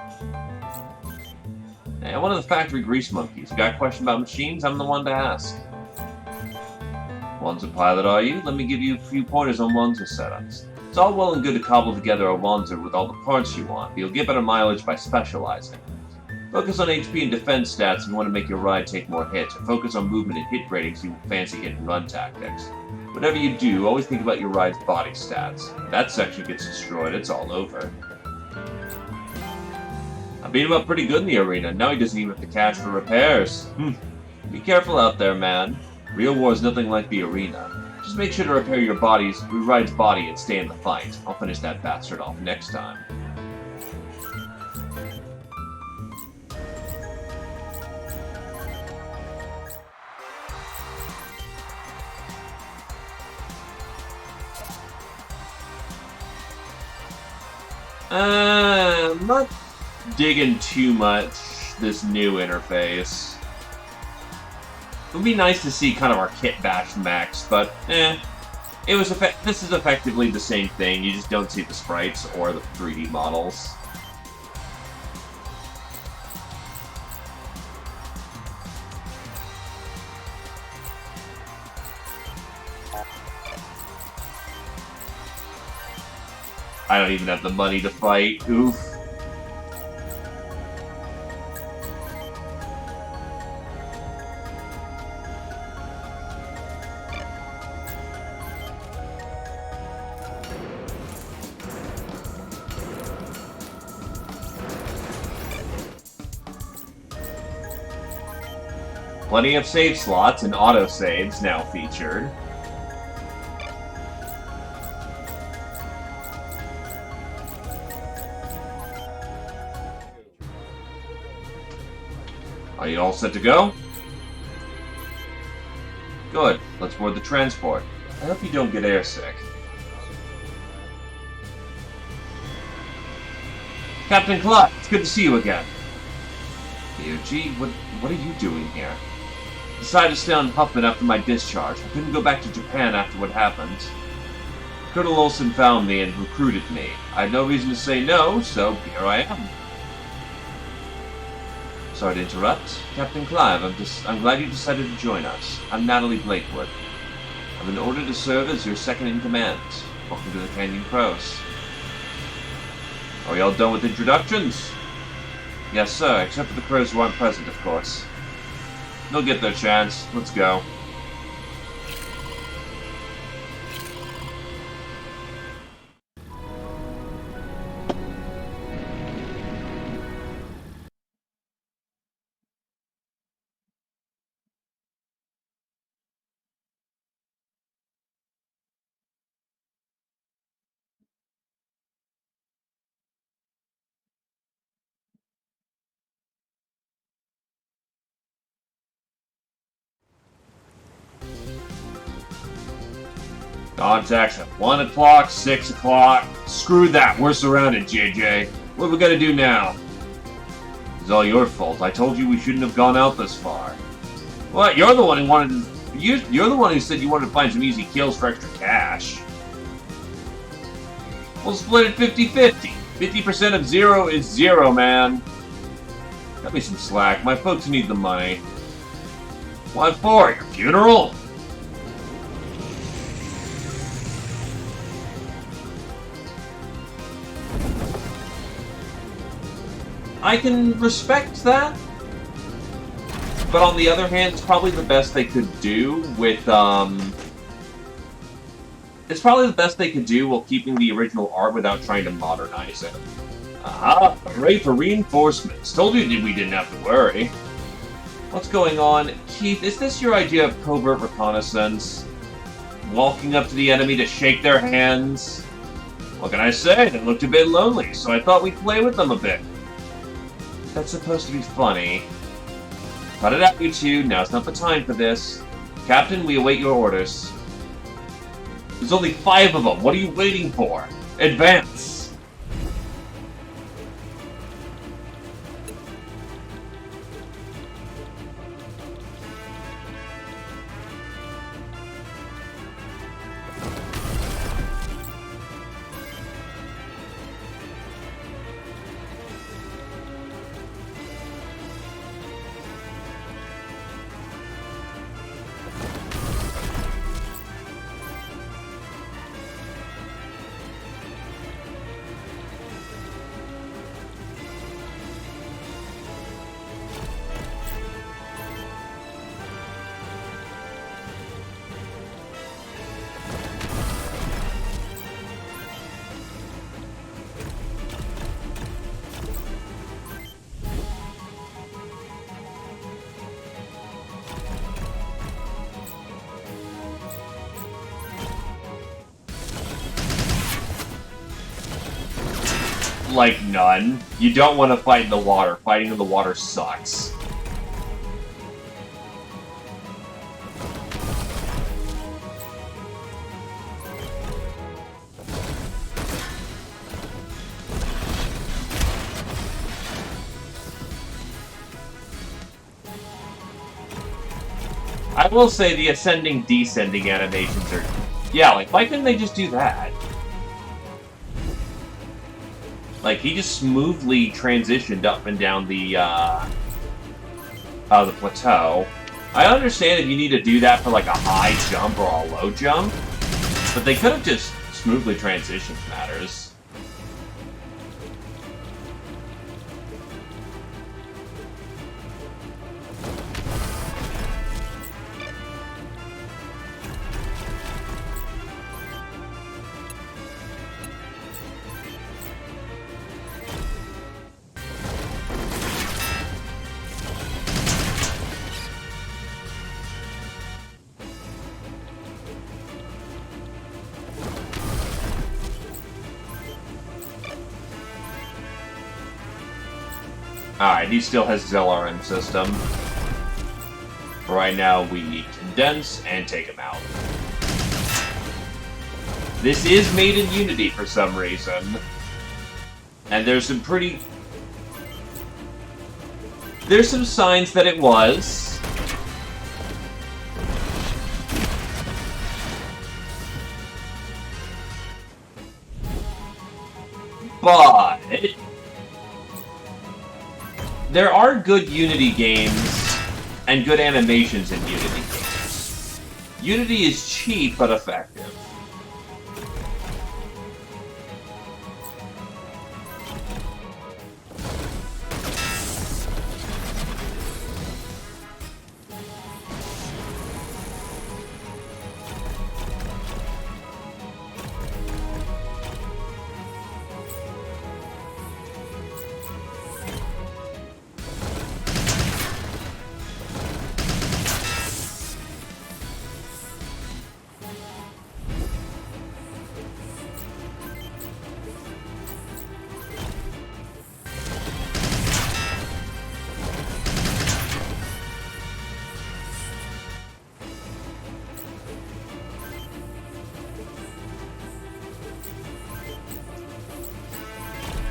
S1: Hey, one of the factory grease monkeys. You got a question about machines? I'm the one to ask. Wanzer pilot, are you? Let me give you a few pointers on Wanzer setups. It's all well and good to cobble together a Wanzer with all the parts you want, but you'll get better mileage by specializing. Focus on HP and defense stats if you want to make your ride take more hits, and focus on movement and hit ratings if you fancy hit and run tactics. Whatever you do, always think about your ride's body stats. If that section gets destroyed, it's all over. I beat him up pretty good in the arena, now he doesn't even have the cash for repairs. Be careful out there, man. Real war is nothing like the arena. Just make sure to repair your ride's body and stay in the fight. I'll finish that bastard off next time. I'm not digging too much this new interface. It would be nice to see kind of our kit bash max, but it was this is effectively the same thing. You just don't see the sprites or the 3D models. I don't even have the money to fight. Oof. Plenty of save slots and autosaves now featured. Are you all set to go? Good. Let's board the transport. I hope you don't get airsick. Captain Clark, it's good to see you again. Ryuji, what are you doing here? Decided to stay on Huffman after my discharge. I couldn't go back to Japan after what happened. Colonel Olsen found me and recruited me. I had no reason to say no, so here I am. Sorry to interrupt. Captain Clive, I'm glad you decided to join us. I'm Natalie Blakewood. I've been ordered to serve as your second-in-command. Welcome to the Canyon Crows. Are we all done with introductions? Yes, sir, except for the crows who aren't present, of course. They'll get their chance. Let's go. Contacts at 1 o'clock, 6 o'clock. Screw that, we're surrounded, JJ. What are we gonna do now? It's all your fault. I told you we shouldn't have gone out this far. What? You're the one who wanted to... You're the one who said you wanted to find some easy kills for extra cash. We'll split it 50-50. 50% of 0 is 0, man. Cut me some slack. My folks need the money. What for? Your funeral? I can respect that, but on the other hand, it's probably the best they could do with, it's probably the best they could do while keeping the original art without trying to modernize it. Aha! Hooray for reinforcements! Told you we didn't have to worry. What's going on? Keith, is this your idea of covert reconnaissance? Walking up to the enemy to shake their hands? What can I say? They looked a bit lonely, so I thought we'd play with them a bit. That's supposed to be funny. Cut it out, you two. Now's not the time for this. Captain, we await your orders. There's only 5 of them. What are you waiting for? Advance! Like none. You don't want to fight in the water. Fighting in the water sucks. will say the ascending, descending animations are... Yeah, like, why couldn't they just do that? Like, he just smoothly transitioned up and down the plateau. I understand if you need to do that for, like, a high jump or a low jump, but they could have just smoothly transitioned matters. Alright, he still has his LRM system. Right now, we condense and take him out. This is made in Unity for some reason. And there's some pretty... There's some signs that it was. But... there are good Unity games and good animations in Unity games. Unity is cheap but effective.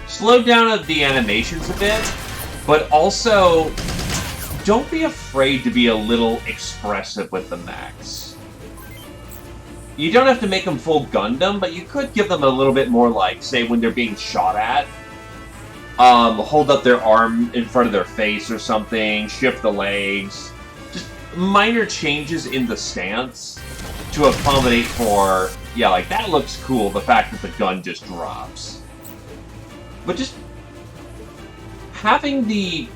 S1: Slow down the animations a bit, but also don't be afraid to be a little expressive with the mechs. You don't have to make them full Gundam, but you could give them a little bit more, like, say, when they're being shot at. Hold up their arm in front of their face or something, shift the legs. Just minor changes in the stance to accommodate for, yeah, like, that looks cool, the fact that the gun just drops. But just having the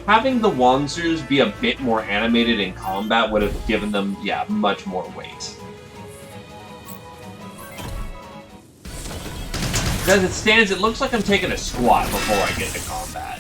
S1: Wanzers be a bit more animated in combat would have given them, yeah, much more weight. As it stands, it looks like I'm taking a squat before I get to combat.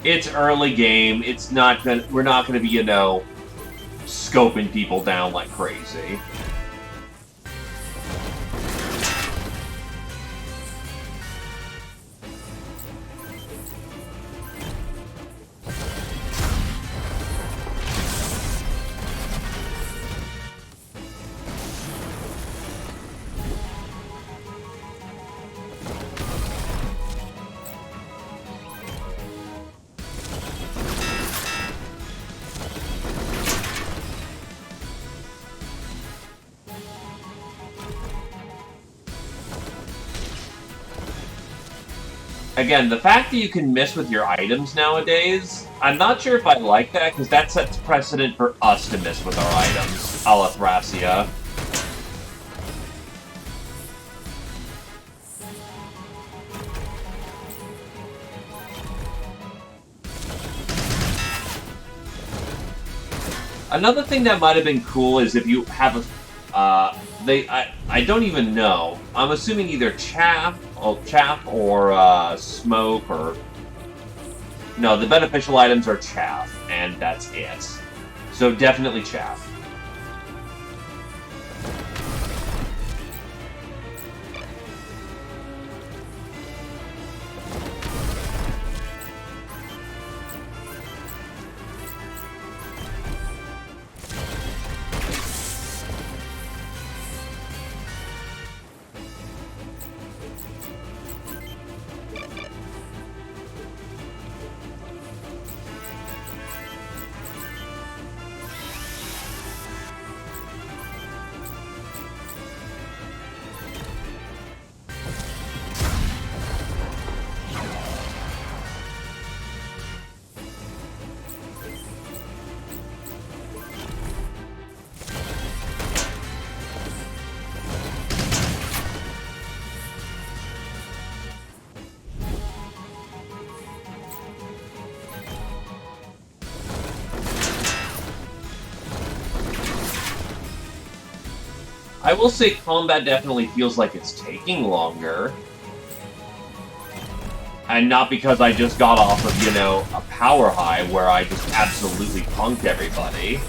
S1: It's early game. It's not gonna. We're not gonna be, you know, scoping people down like crazy. Again, the fact that you can miss with your items nowadays, I'm not sure if I like that, because that sets precedent for us to miss with our items, a la Thracia. Another thing that might have been cool is if you have I don't even know. I'm assuming either chaff or smoke or no. The beneficial items are chaff, and that's it. So definitely chaff. I will say combat definitely feels like it's taking longer. And not because I just got off of, you know, a power high where I just absolutely punked everybody.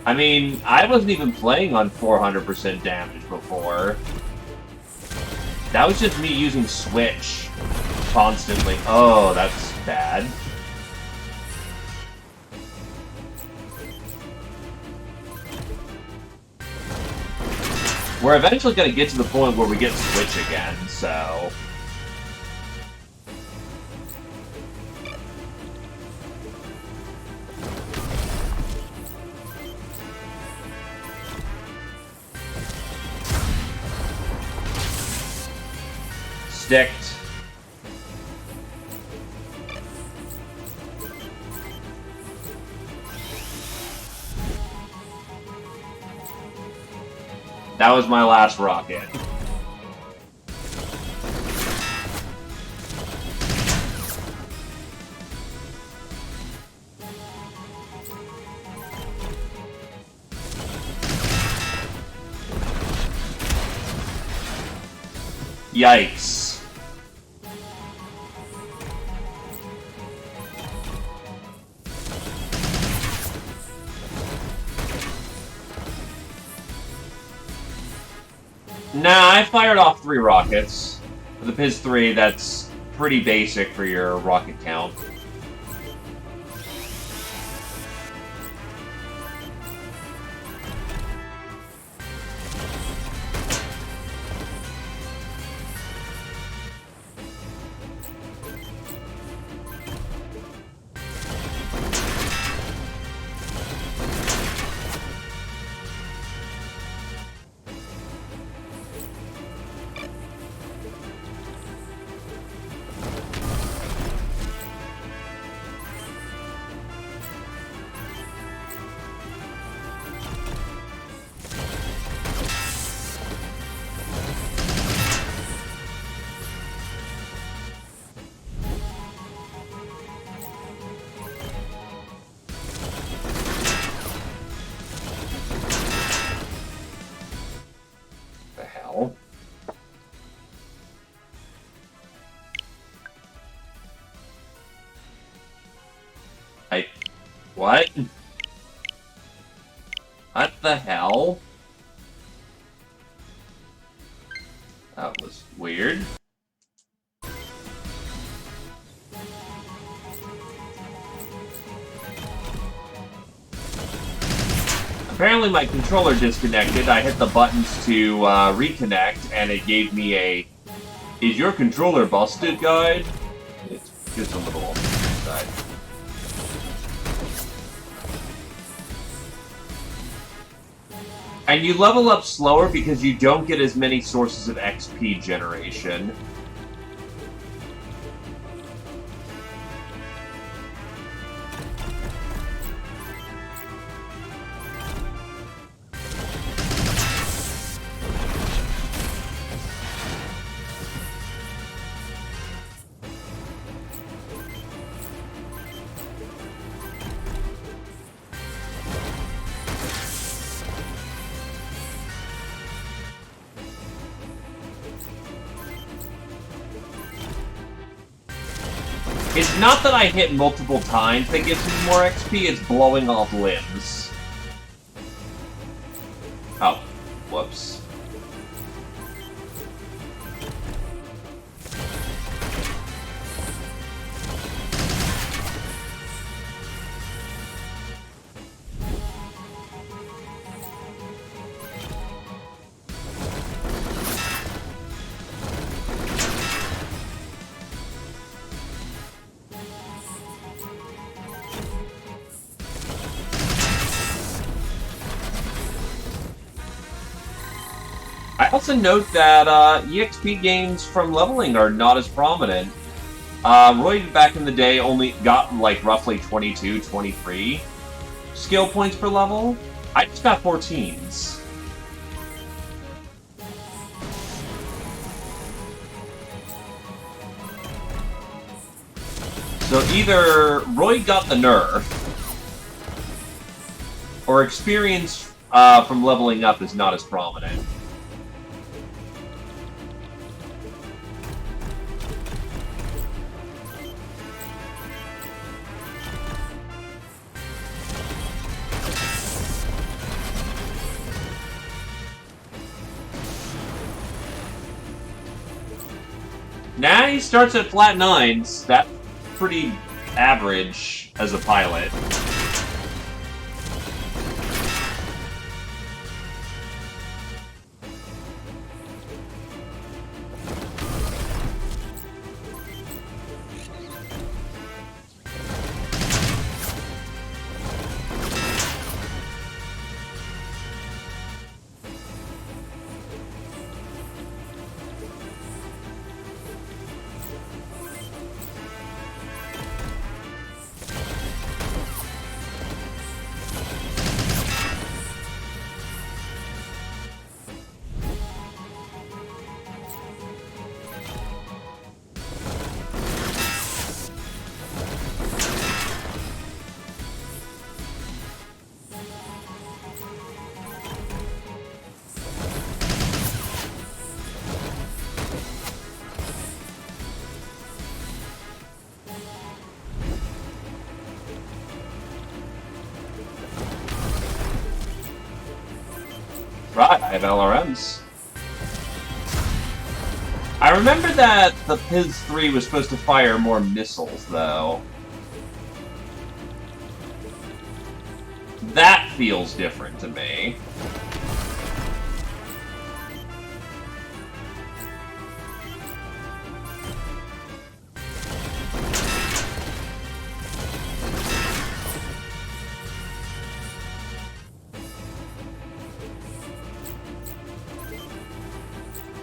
S1: I mean, I wasn't even playing on 400% damage before. That was just me using Switch constantly. Oh, that's bad. We're eventually going to get to the point where we get Switch again, so... Sticked. That was my last rocket. Yikes. Nah, I fired off 3 rockets. For the Piz 3, that's pretty basic for your rocket count. What? What the hell? That was weird. Apparently my controller disconnected. I hit the buttons to reconnect, and it gave me a "Is your controller busted?" guide. It's just a little on the side. And you level up slower because you don't get as many sources of XP generation. It's not that I hit multiple times that gives me more XP, it's blowing off limbs. Oh, whoops. I also note that EXP gains from leveling are not as prominent. Roy back in the day only got like roughly 22, 23 skill points per level. I just got 14s. So either Roy got the nerf, or experience from leveling up is not as prominent. Nah, he starts at flat 9s. That's pretty average as a pilot. Right, I have LRMs. I remember that the PIZ 3 was supposed to fire more missiles, though. That feels different to me.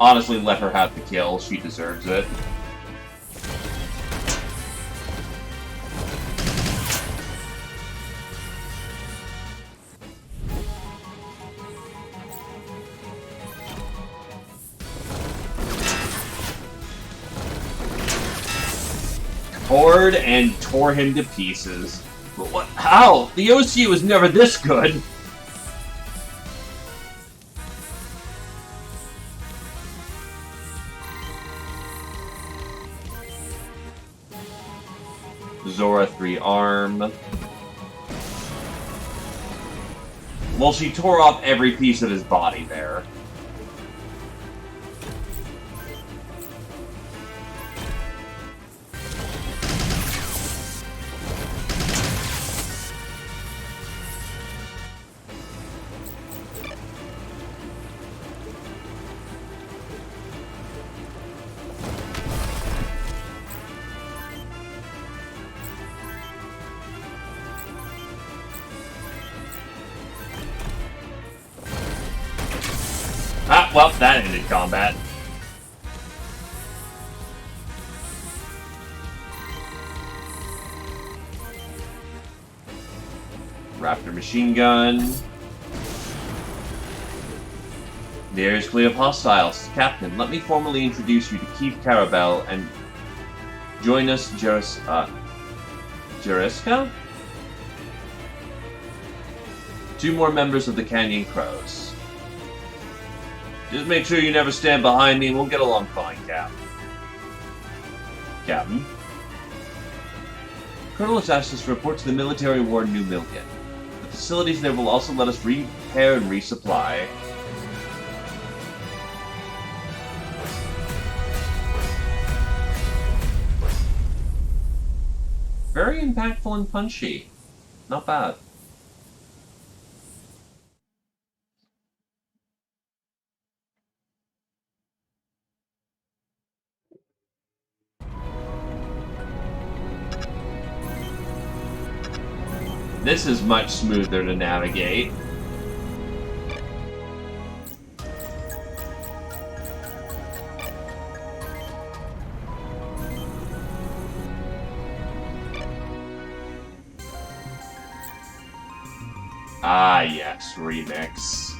S1: Honestly, let her have the kill. She deserves it. Poured and tore him to pieces. But what? How? The OC was never this good. Zora 3 arm. Well, she tore off every piece of his body there. well, that ended combat. Raptor machine gun. The area is clear of hostiles. Captain, let me formally introduce you to Keith Carabel and join us, Jeriska? 2 more members of the Canyon Crows. Just make sure you never stand behind me and we'll get along fine, Captain. Colonel has asked us to report to the military ward in New Milken. The facilities there will also let us repair and resupply. Very impactful and punchy. Not bad. This is much smoother to navigate. Ah, yes, Remix.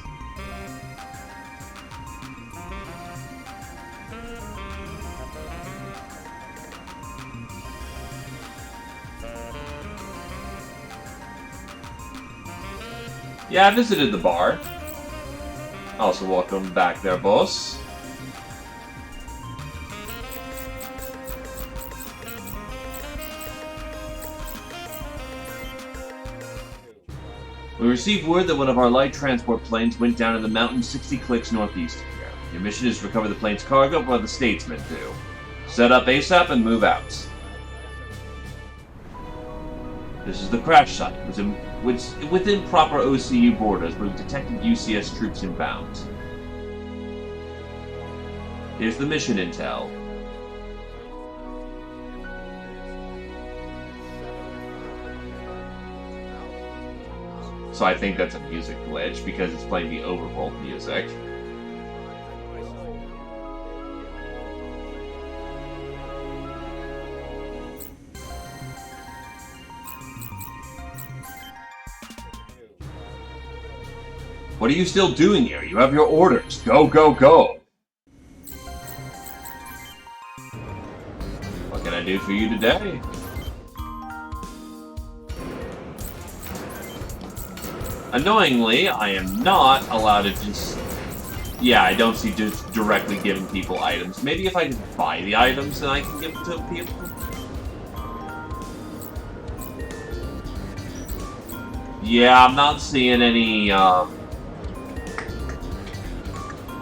S1: Yeah, I visited the bar. Also, welcome back there, boss. We received word that one of our light transport planes went down in the mountains 60 clicks northeast of here. Your mission is to recover the plane's cargo while the statesmen do. Set up ASAP and move out. This is the crash site, within proper OCU borders, where we detected UCS troops inbound. Here's the mission intel. So I think that's a music glitch, because it's playing the Overvolt music. What are you still doing here? You have your orders. Go, go, go! What can I do for you today? Annoyingly, I am not allowed to just... Yeah, I don't see just directly giving people items. Maybe if I just buy the items, then I can give them to people. Yeah, I'm not seeing any,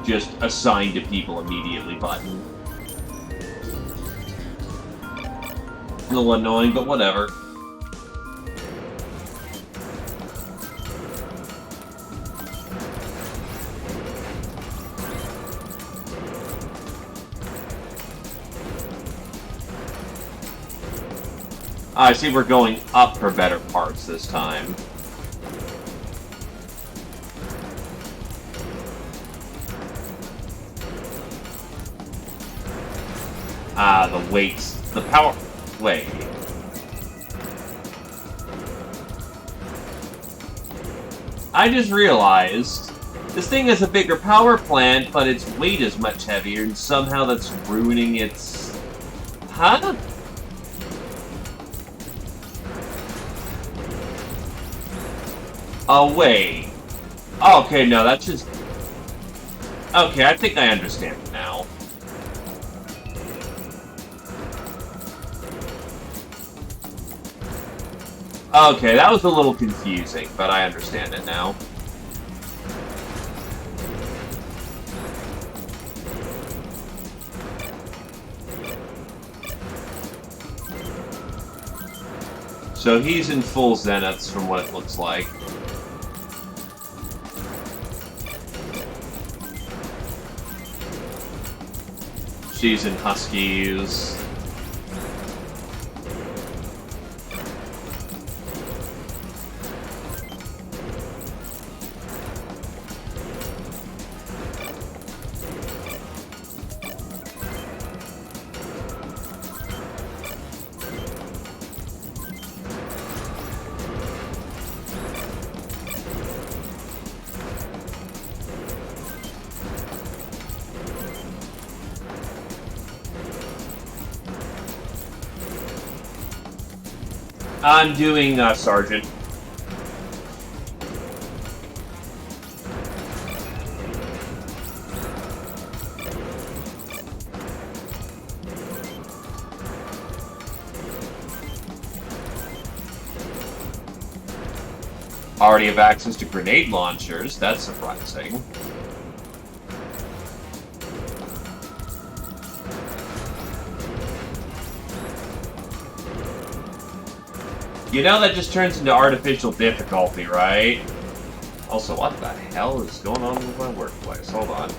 S1: just assigned to people immediately button. A little annoying, but whatever. I see we're going up for better parts this time. Ah, the weights. The power... Wait. I just realized this thing has a bigger power plant, but its weight is much heavier, and somehow that's ruining its... Huh? Oh, wait. Oh, okay, no, that's just... Okay, I think I understand it now. Okay, that was a little confusing, but I understand it now. So he's in full zeniths from what it looks like. She's in Huskies. I'm doing Sergeant. Already have access to grenade launchers. That's surprising. You know that just turns into artificial difficulty, right? Also, what the hell is going on with my workplace? Hold on.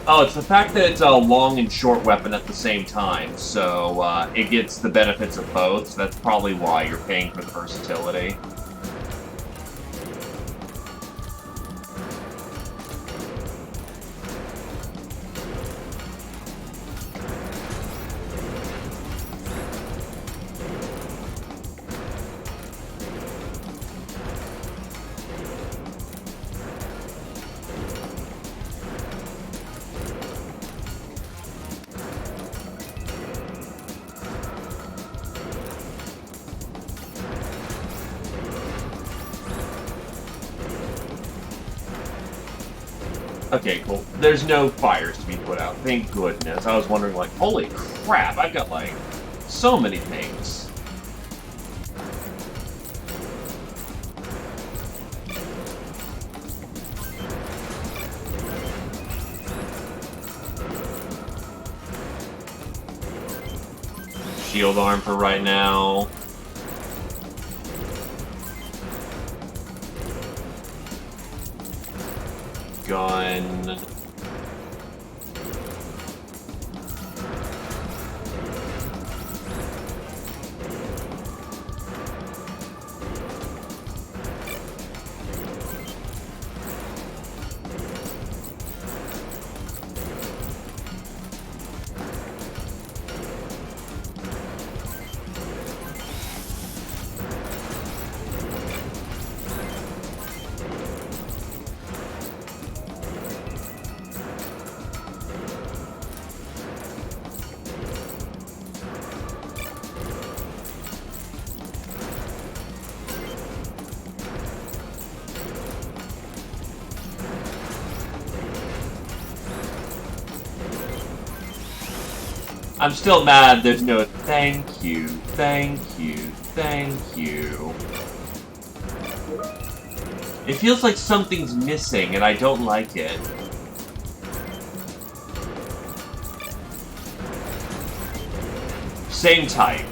S1: Oh, it's the fact that it's a long and short weapon at the same time, so it gets the benefits of both, so that's probably why you're paying for the versatility. Okay, cool. There's no fires to be put out. Thank goodness. I was wondering, like, holy crap, I've got, like, so many things. Shield arm for right now. Gun. I'm still mad there's no thank you, thank you, thank you. It feels like something's missing and I don't like it. Same type.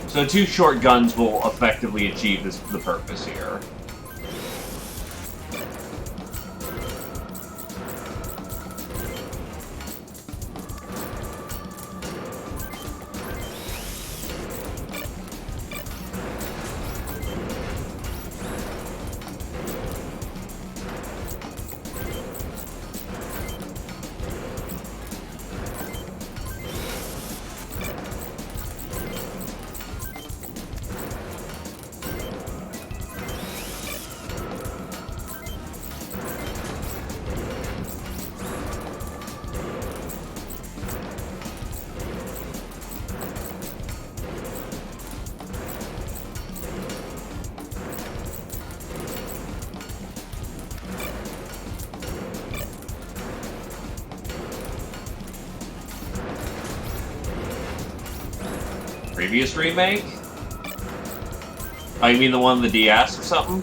S1: So 2 short guns will effectively achieve the purpose here. Previous remake? Oh, you mean the one on the DS or something?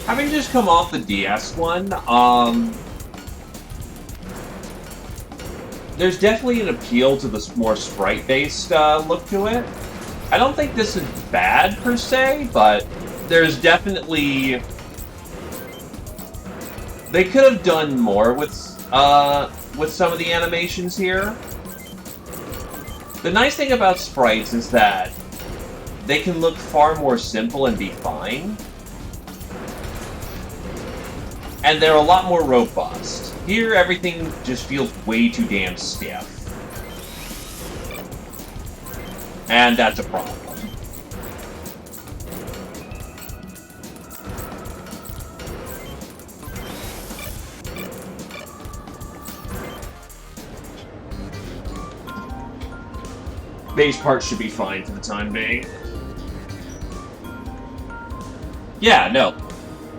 S1: Having just come off the DS one, there's definitely an appeal to this more sprite-based look to it. I don't think this is bad per se, but there's definitely... They could have done more with some of the animations here. The nice thing about sprites is that they can look far more simple and be fine. And they're a lot more robust. Here, everything just feels way too damn stiff. And that's a problem. Base parts should be fine for the time being. Yeah, no.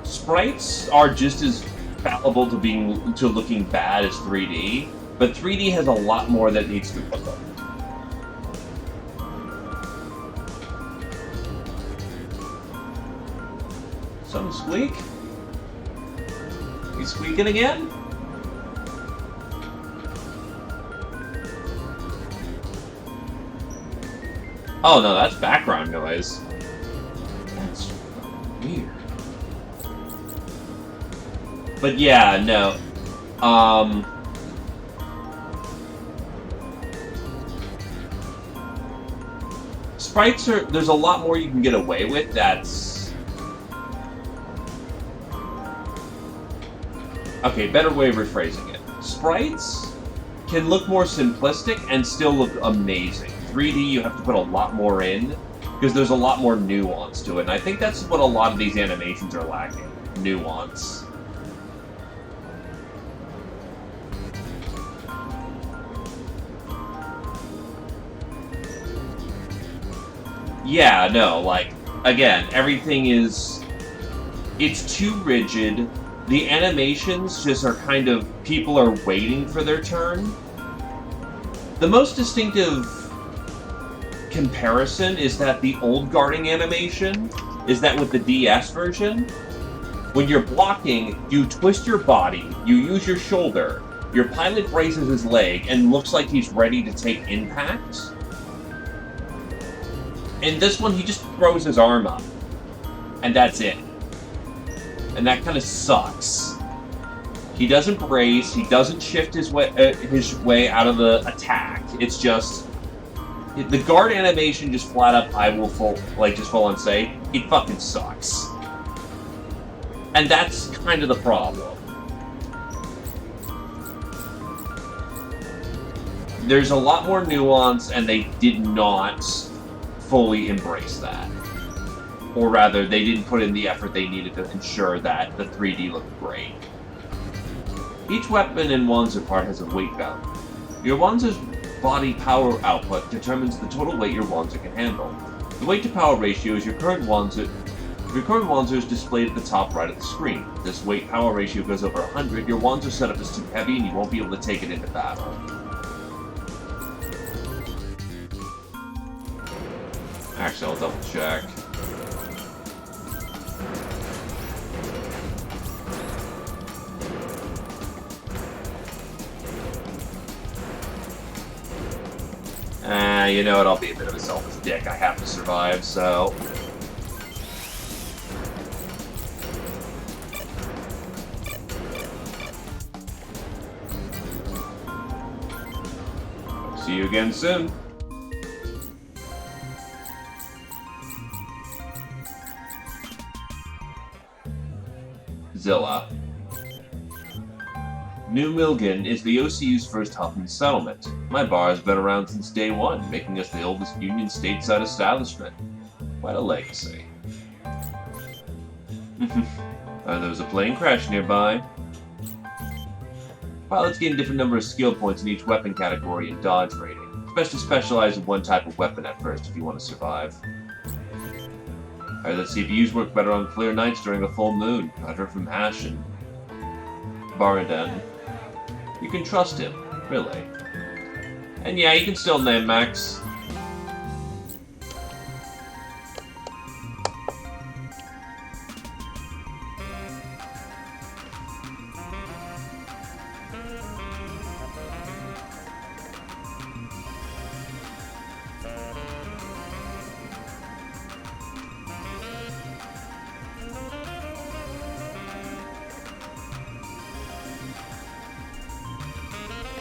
S1: Sprites are just as fallible to looking bad as 3D, but 3D has a lot more that needs to be put up. Some squeak? You squeaking again? Oh no, that's background noise. That's weird. But yeah, no. Sprites are... There's a lot more you can get away with that's... Okay, better way of rephrasing it. Sprites can look more simplistic and still look amazing. 3D, you have to put a lot more in, because there's a lot more nuance to it, and I think that's what a lot of these animations are lacking. Nuance. Yeah, no, like, again, everything is... It's too rigid. The animations just are kind of... People are waiting for their turn. The most distinctive comparison is that the old guarding animation is that with the DS version, when you're blocking, you twist your body, you use your shoulder, your pilot braces his leg, and looks like he's ready to take impact. In this one, he just throws his arm up, and that's it. And that kind of sucks. He doesn't brace, he doesn't shift his way out of the attack. It's just... The guard animation just flat up, I will just full on say, it fucking sucks. And that's kind of the problem. There's a lot more nuance, and they did not fully embrace that. Or rather, they didn't put in the effort they needed to ensure that the 3D looked great. Each weapon in Wanzer part has a weight value. Your Wanzer's body power output determines the total weight your Wanzer can handle. The weight to power ratio is your current Wanzer is displayed at the top right of the screen. If this weight power ratio goes over 100, your Wanzer setup is too heavy and you won't be able to take it into battle. Actually, I'll double check. You know what, I'll be a bit of a selfish dick. I have to survive, so... See you again soon. Zilla. New Milgen is the OCU's first hub and settlement. My bar has been around since day one, making us the oldest Union stateside establishment. Quite a legacy. There was a plane crash nearby. Pilots gain a different number of skill points in each weapon category and dodge rating. It's best to specialize in one type of weapon at first if you want to survive. I heard that CPUs work better on clear nights during a full moon. I heard from Ash and Baradan. You can trust him, really. And yeah, you can still name Max.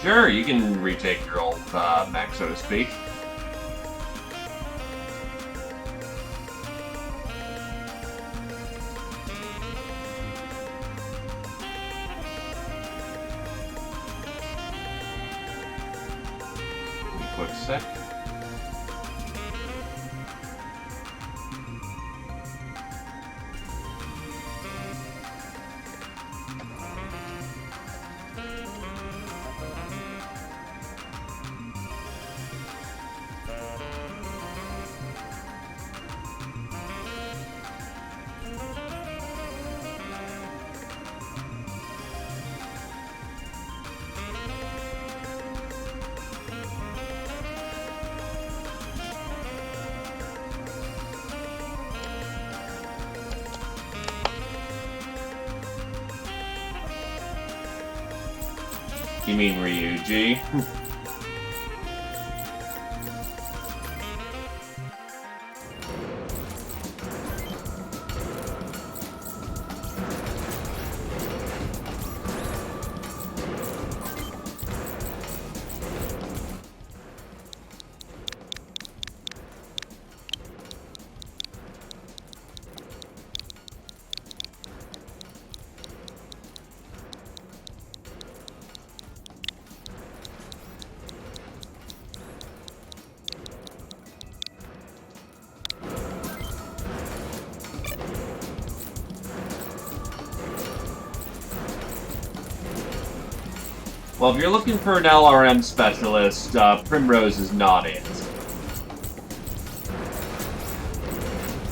S1: Sure, you can retake your old mech, so to speak. Quick sec. You mean Ryuji? Well, if you're looking for an LRM specialist, Primrose is not it.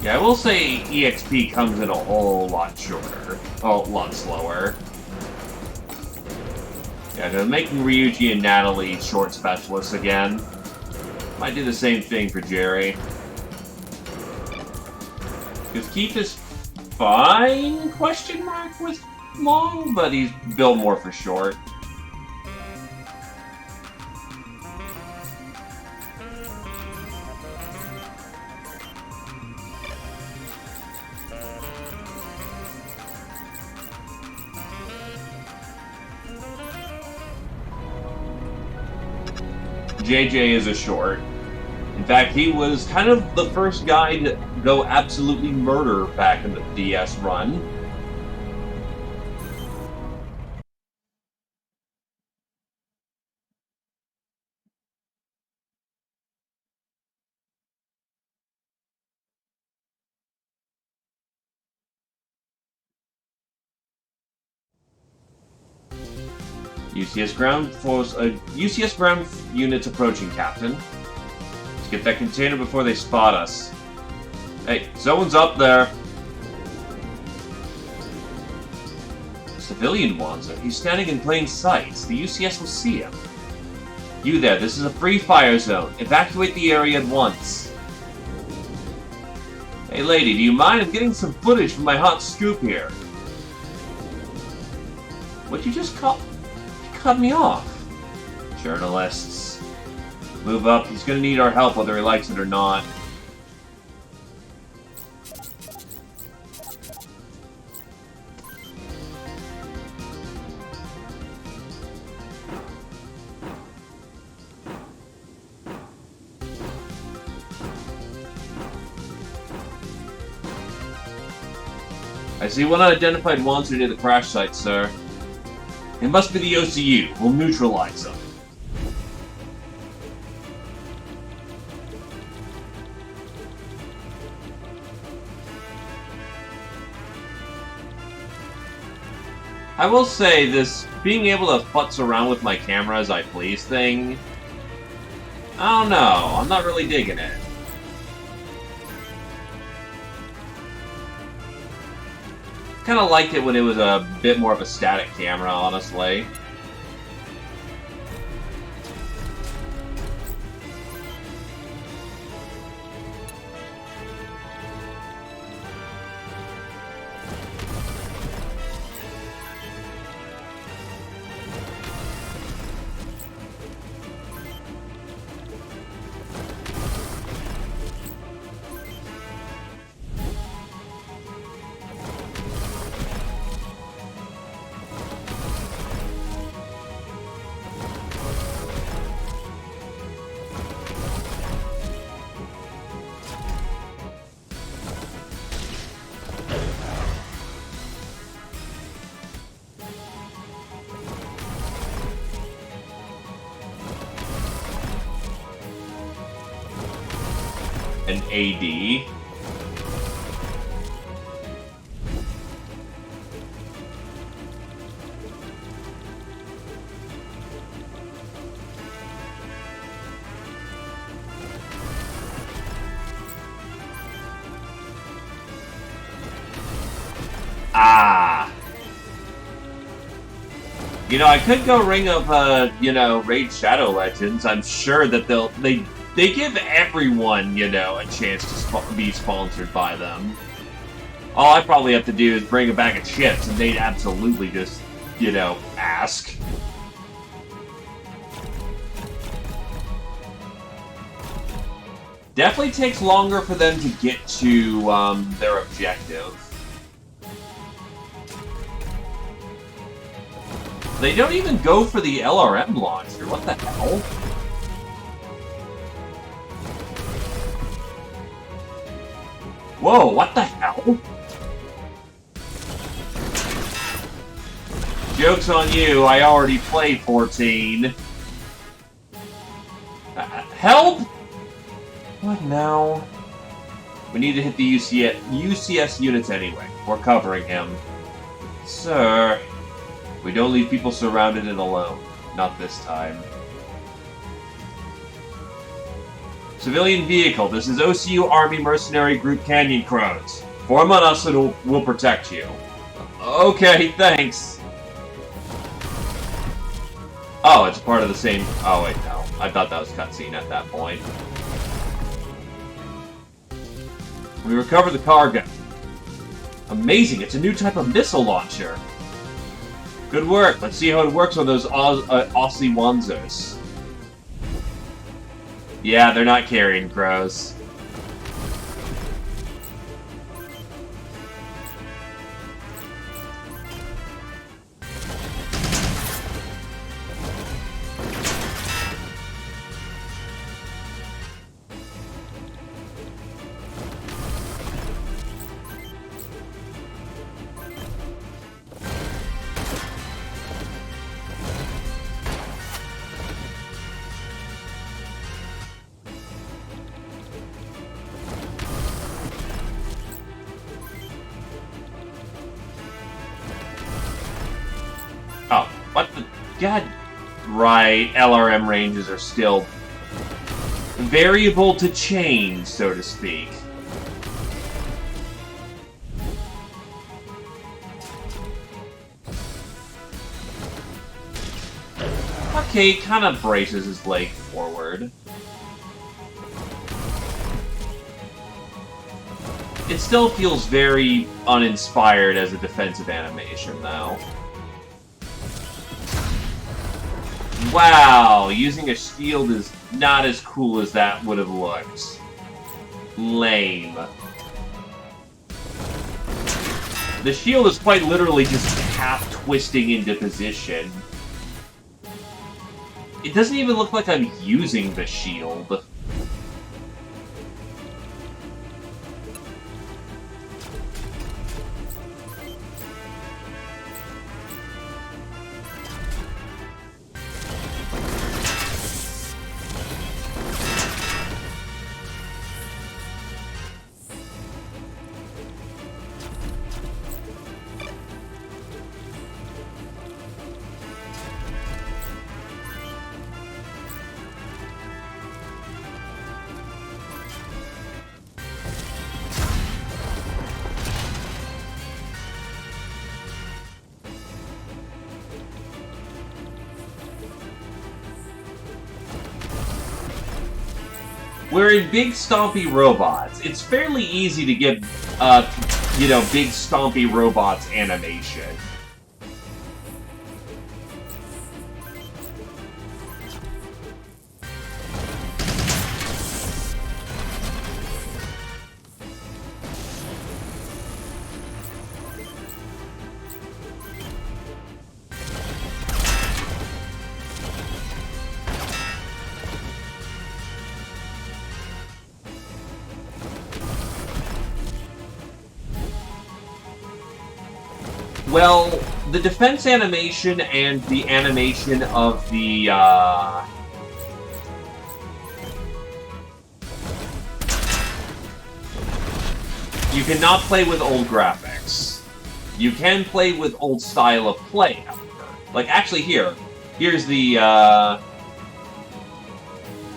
S1: Yeah, I will say EXP comes in a whole lot shorter. A lot slower. Yeah, they're making Ryuji and Natalie short specialists again. Might do the same thing for Jerry. Because Keith is fine, question mark, with long, but he's built more for short. JJ is a short. In fact, he was kind of the first guy to go absolutely murder back in the DS run. UCS ground units approaching, Captain. Let's get that container before they spot us. Hey, someone's up there. Civilian Wanzer. He's standing in plain sight. The UCS will see him. You there, this is a free fire zone. Evacuate the area at once. Hey lady, do you mind? I'm getting some footage from my hot scoop here. What'd you just call? You cut me off. Journalists. Move up, he's gonna need our help whether he likes it or not. I see one unidentified monster near the crash site, sir. It must be the OCU. We'll neutralize them. I will say, this being able to futz around with my camera as I please thing, I don't know, I'm not really digging it. Kind of liked it when it was a bit more of a static camera, honestly. An AD. Ah. You know, I could go Ring of, Raid Shadow Legends. I'm sure that they give everyone, a chance to be sponsored by them. All I probably have to do is bring a bag of chips, and they'd absolutely just, ask. Definitely takes longer for them to get to, their objective. They don't even go for the LRM launcher. What the hell? Whoa, what the hell? Joke's on you, I already played 14. Help! What now? We need to hit the UCS units anyway. We're covering him. Sir, we don't leave people surrounded and alone. Not this time. Civilian vehicle. This is OCU Army Mercenary Group Canyon Crows. Form on us and we'll protect you. Okay, thanks. Oh, it's part of the same... Oh, wait, no. I thought that was cutscene at that point. We recovered the cargo. Amazing, it's a new type of missile launcher. Good work. Let's see how it works on those Aussie Wanzers. Yeah, they're not carrying crows. Oh, what the... God... Right, LRM ranges are still variable to change, so to speak. Okay, he kind of braces his leg forward. It still feels very uninspired as a defensive animation, though. Wow, using a shield is not as cool as that would have looked. Lame. The shield is quite literally just half twisting into position. It doesn't even look like I'm using the shield. We're in Big Stompy Robots. It's fairly easy to get, Big Stompy Robots animation. Well, the defense animation and the animation of the, You cannot play with old graphics. You can play with old style of play, however. Like, actually, here's the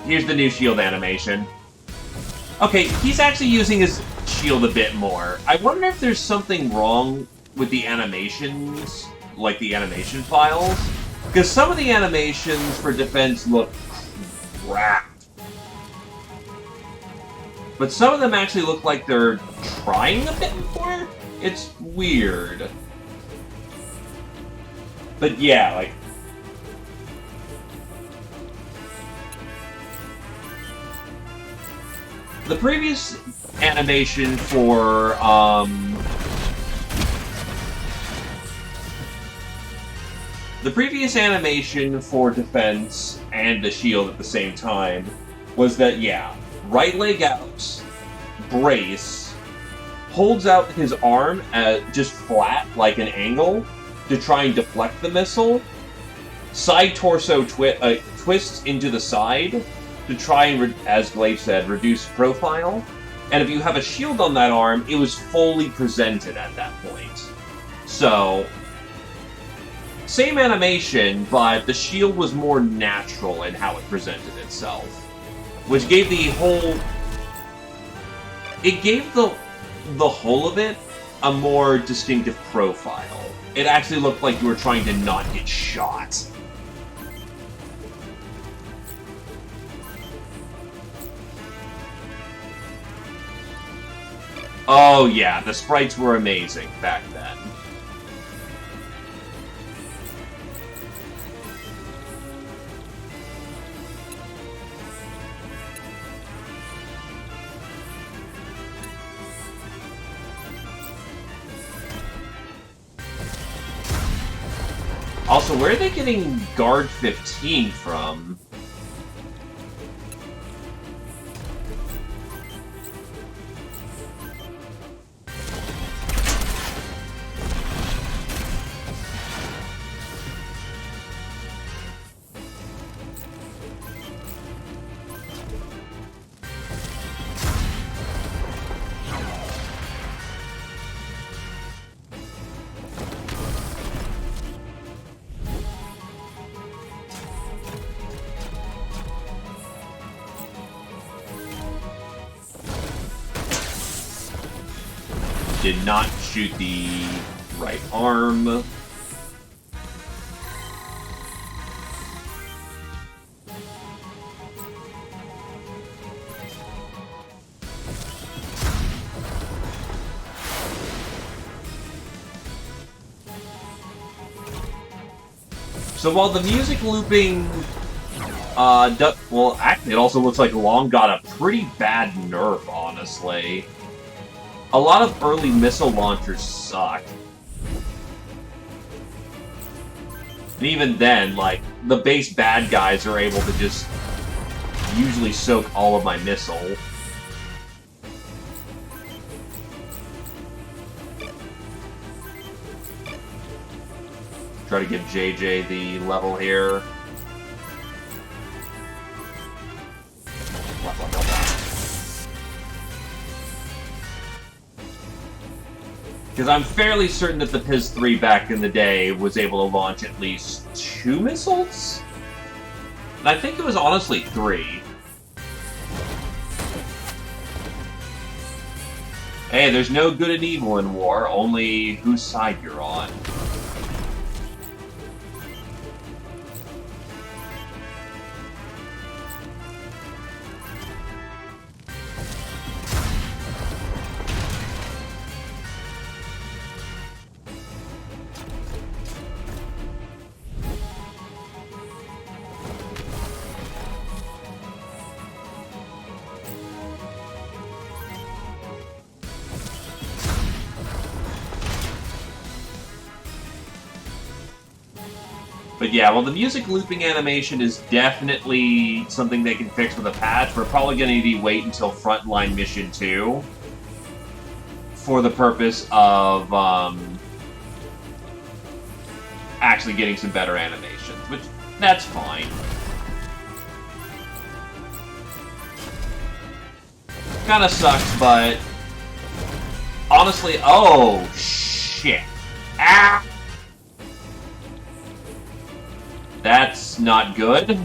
S1: new shield animation. Okay, he's actually using his shield a bit more. I wonder if there's something wrong with the animations, like the animation files, because some of the animations for defense look crap. But some of them actually look like they're trying a bit more. It's weird. But yeah, like... The previous animation for, The previous animation for defense and the shield at the same time was that, yeah, right leg out, brace, holds out his arm just flat, like an angle, to try and deflect the missile. Side torso twists into the side to try and, as Glaive said, reduce profile. And if you have a shield on that arm, it was fully presented at that point. So, same animation, but the shield was more natural in how it presented itself. Which gave the whole... It gave the whole of it a more distinctive profile. It actually looked like you were trying to not get shot. Oh yeah, the sprites were amazing back then. Also, where are they getting Guard 15 from? Did not shoot the right arm. So while the music looping, well, actually, it also looks like Long got a pretty bad nerf, honestly. A lot of early missile launchers suck. And even then, like, the base bad guys are able to just usually soak all of my missile. Try to give JJ the level here. Because I'm fairly certain that the PIS-3 back in the day was able to launch at least 2 missiles? And I think it was honestly 3. Hey, there's no good and evil in war, only whose side you're on. But yeah, well, the music looping animation is definitely something they can fix with a patch. We're probably going to need to wait until Frontline Mission 2 for the purpose of actually getting some better animations, which, that's fine. Kinda sucks, but Honestly, oh, shit. Ah! That's not good.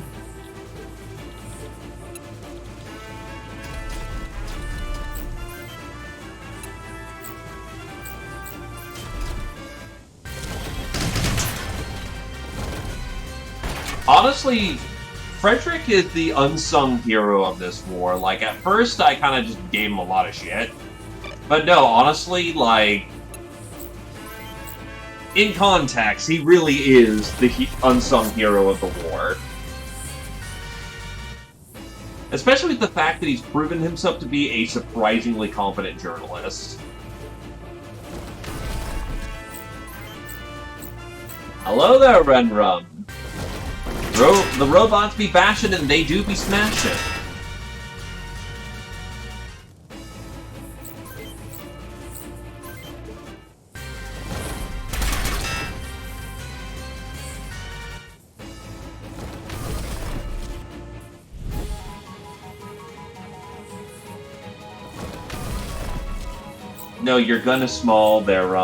S1: Honestly, Frederick is the unsung hero of this war. Like, at first, I kind of just gave him a lot of shit. But no, honestly, like, in context, he really is the unsung hero of the war. Especially with the fact that he's proven himself to be a surprisingly competent journalist. Hello there, Renrum. The robots be bashing and they do be smashing. No, you're gonna small there,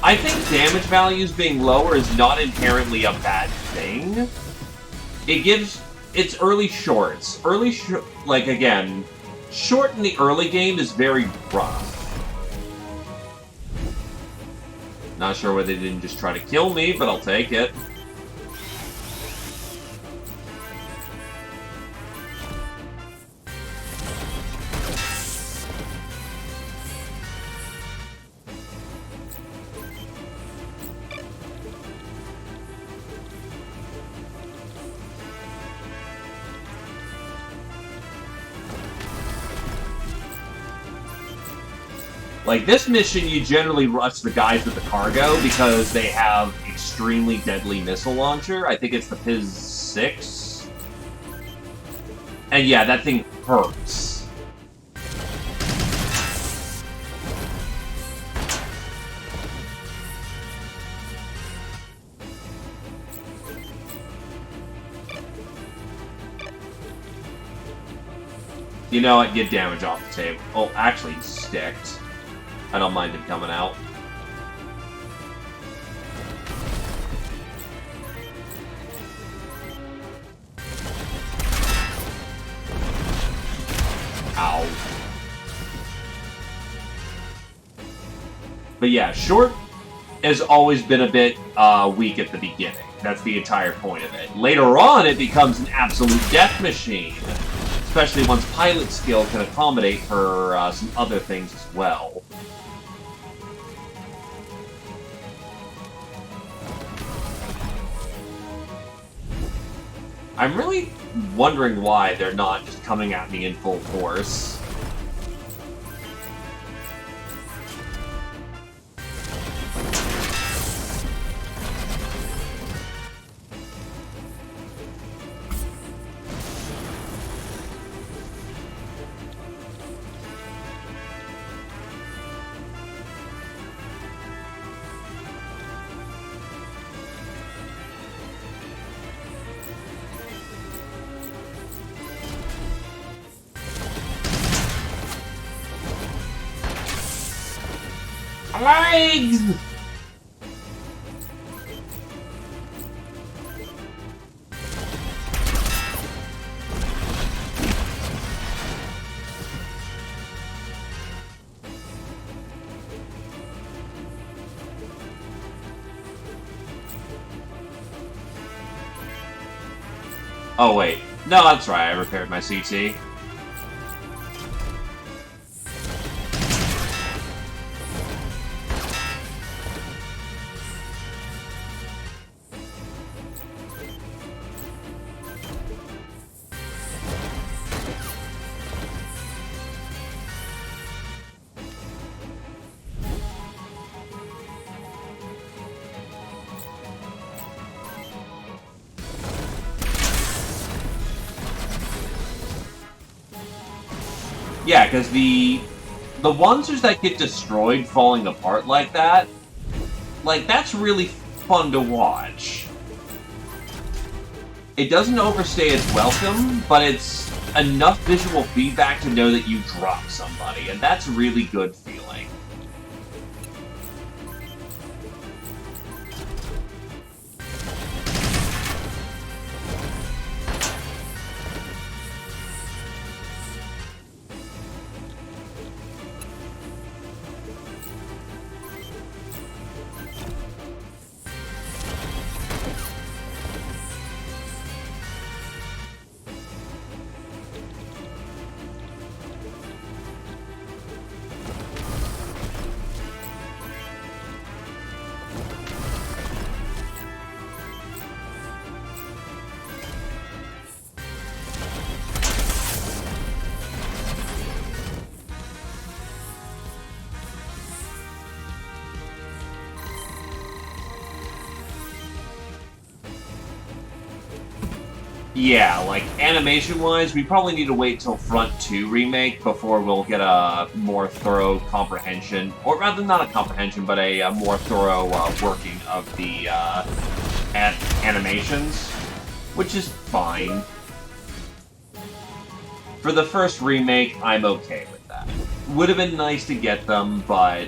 S1: I think damage values being lower is not inherently a bad thing. It gives... It's early shorts. Like, again, short in the early game is very rough. Not sure why they didn't just try to kill me, but I'll take it. Like, this mission, you generally rush the guys with the cargo because they have extremely deadly missile launcher. I think it's the PIZ-6. And yeah, that thing hurts. You know what? Get damage off the table. Oh, actually, he's sticked. I don't mind him coming out. Ow. But yeah, short has always been a bit weak at the beginning. That's the entire point of it. Later on, it becomes an absolute death machine. Especially once pilot skill can accommodate for some other things as well. I'm really wondering why they're not just coming at me in full force. Legs! Oh wait, no, that's right, I repaired my CT. Yeah, because the ones that get destroyed falling apart like that's really fun to watch. It doesn't overstay its welcome, but it's enough visual feedback to know that you dropped somebody, and that's a really good feeling. Yeah, like, animation-wise, we probably need to wait till Front 2 Remake before we'll get a more thorough comprehension, or rather not a comprehension, but a more thorough working of the animations, which is fine. For the first Remake, I'm okay with that. Would have been nice to get them, but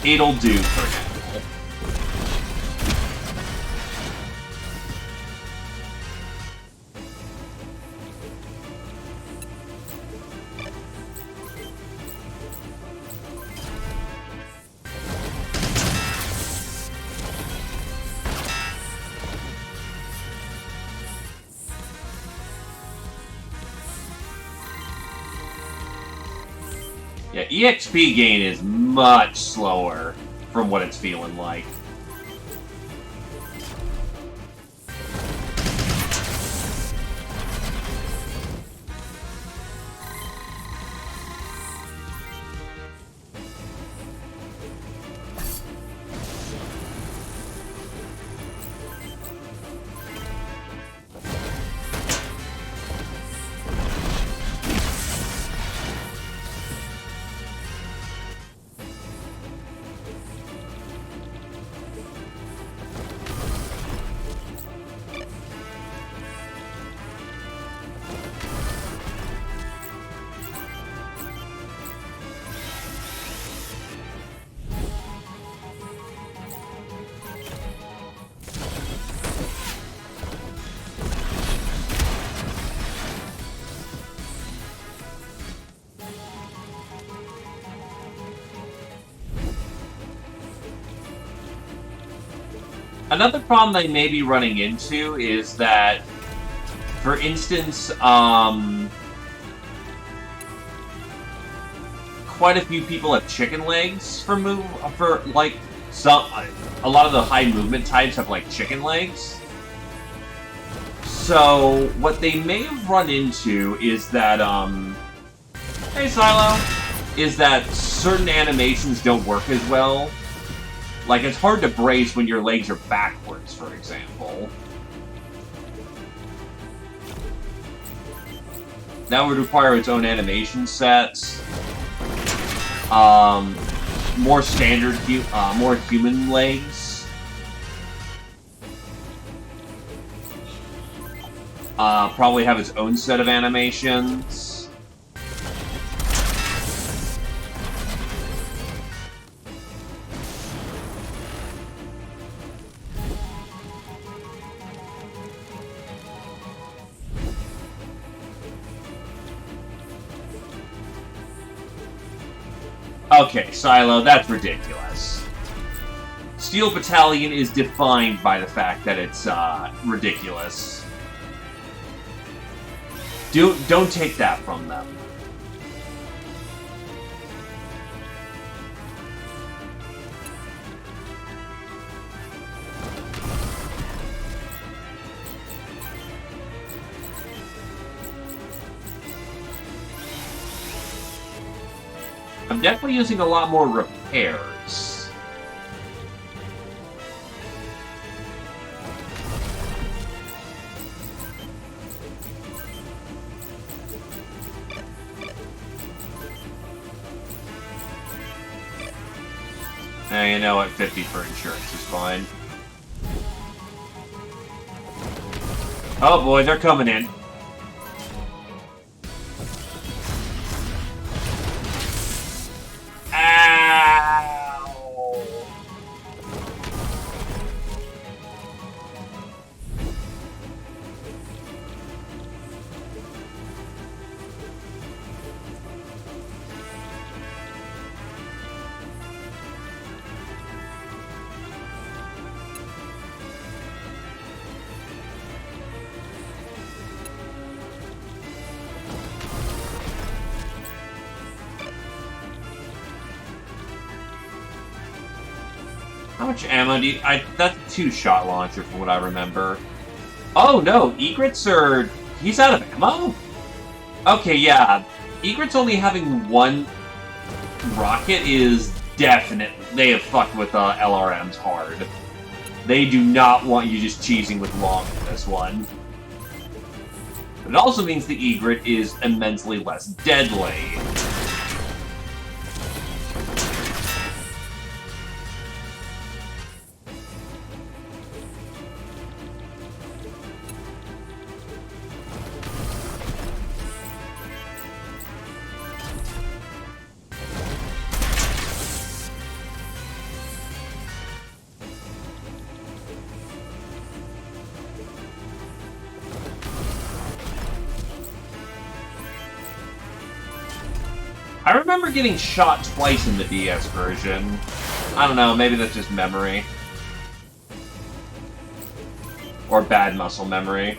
S1: it'll do for now. Yeah, EXP gain is much slower from what it's feeling like. Another problem they may be running into is that, for instance, quite a few people have chicken legs for like a lot of the high movement types have like chicken legs. So what they may have run into is that hey Silo, is that certain animations don't work as well. Like, it's hard to brace when your legs are backwards, for example. That would require its own animation sets. More standard, more human legs. Probably have its own set of animations. Okay, Silo, that's ridiculous. Steel Battalion is defined by the fact that it's, ridiculous. Don't take that from them. I'm definitely using a lot more repairs. You know what, 50 for insurance is fine. Oh boy, they're coming in. Ow! How much ammo do you... that's a two-shot launcher from what I remember. Oh no, Egrets are... He's out of ammo? Okay, yeah. Egrets only having one rocket is definite. They have fucked with LRMs hard. They do not want you just cheesing with long in this one. It also means the Egret is immensely less deadly. I remember getting shot twice in the DS version. I don't know, maybe that's just memory. Or bad muscle memory.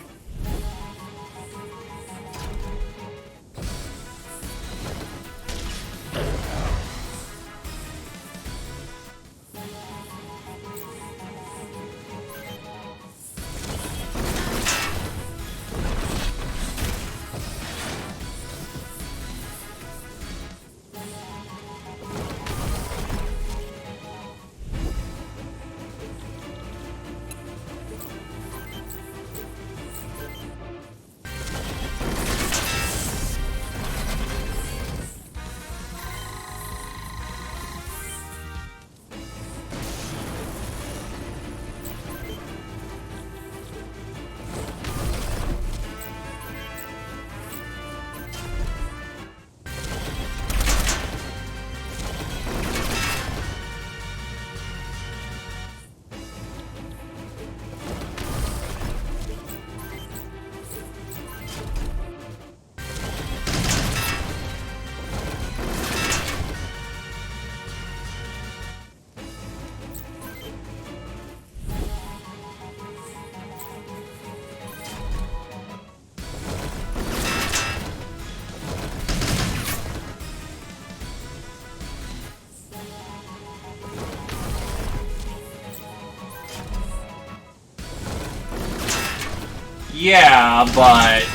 S1: Yeah, but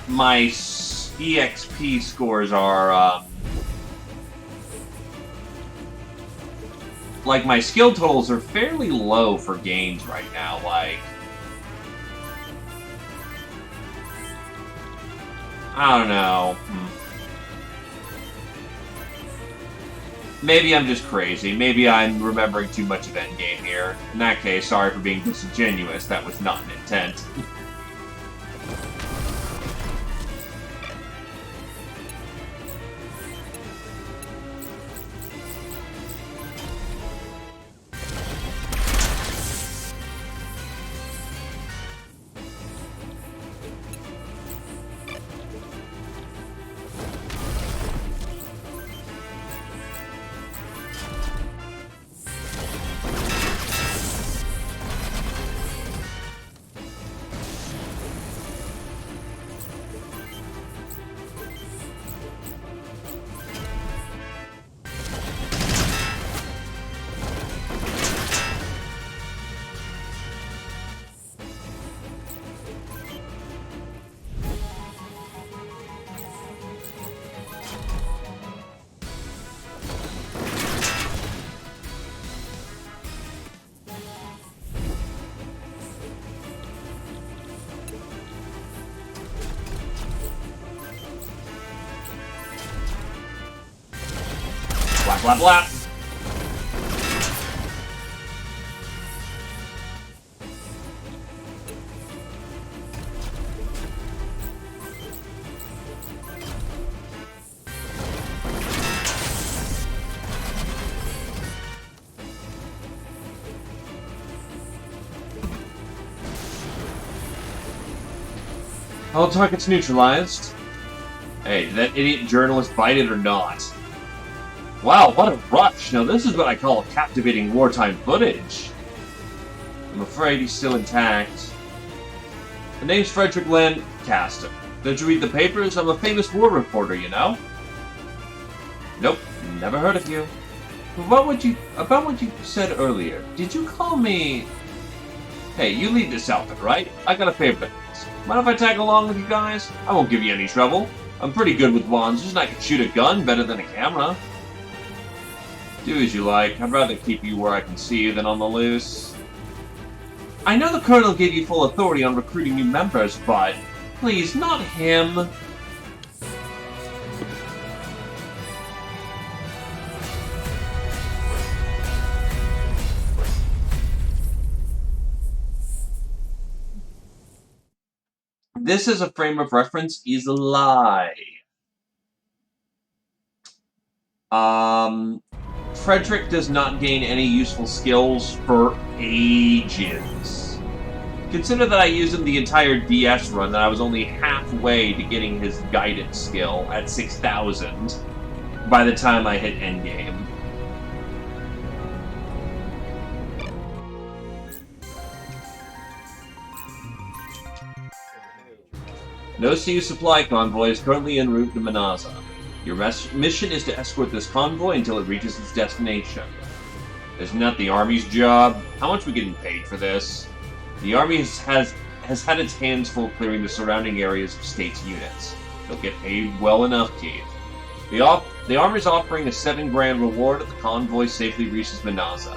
S1: my EXP scores are, like, my skill totals are fairly low for games right now, like... I don't know. Maybe I'm just crazy. Maybe I'm remembering too much of Endgame here. In that case, sorry for being disingenuous. That was not an intent. Blap, blap, blap. All targets neutralized. Hey, did that idiot journalist bite it or not? Wow, what a rush! Now this is what I call captivating wartime footage. I'm afraid he's still intact. The name's Frederick Lancaster. Did you read the papers? I'm a famous war reporter, you know? Nope, never heard of you. About what you said earlier, did you call me... Hey, you lead this outfit, right? I got a favor to ask. Mind if I tag along with you guys? I won't give you any trouble. I'm pretty good with wands, and I can shoot a gun better than a camera. Do as you like. I'd rather keep you where I can see you than on the loose. I know the Colonel gave you full authority on recruiting new members, but... Please, not him. This as a frame of reference is a lie. Frederick does not gain any useful skills for ages. Consider that I used him the entire DS run, that I was only halfway to getting his guidance skill at 6,000 by the time I hit endgame. No CU supply convoy is currently en route to Manaza. Your mission is to escort this convoy until it reaches its destination. Isn't that the Army's job? How much are we getting paid for this? The Army has had its hands full clearing the surrounding areas of state's units. They'll get paid well enough, Keith. The Army's offering a 7 grand reward if the convoy safely reaches Manaza.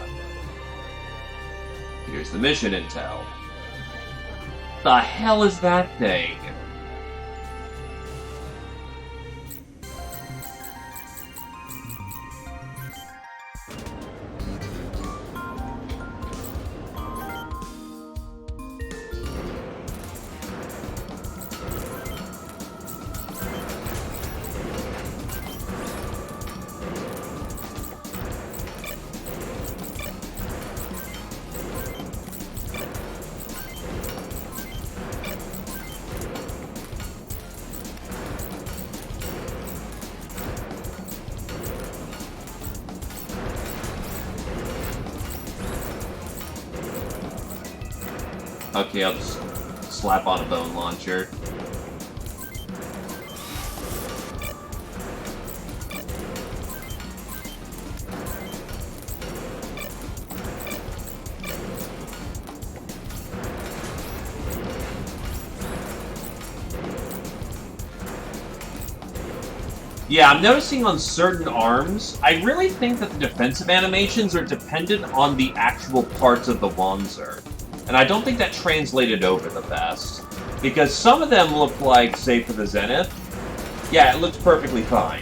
S1: Here's the mission intel. The hell is that thing? Okay, I'll just slap on a bone launcher. Yeah, I'm noticing on certain arms, I really think that the defensive animations are dependent on the actual parts of the Wanzer. And I don't think that translated over the best. Because some of them look like, say, for the Zenith, yeah, it looks perfectly fine.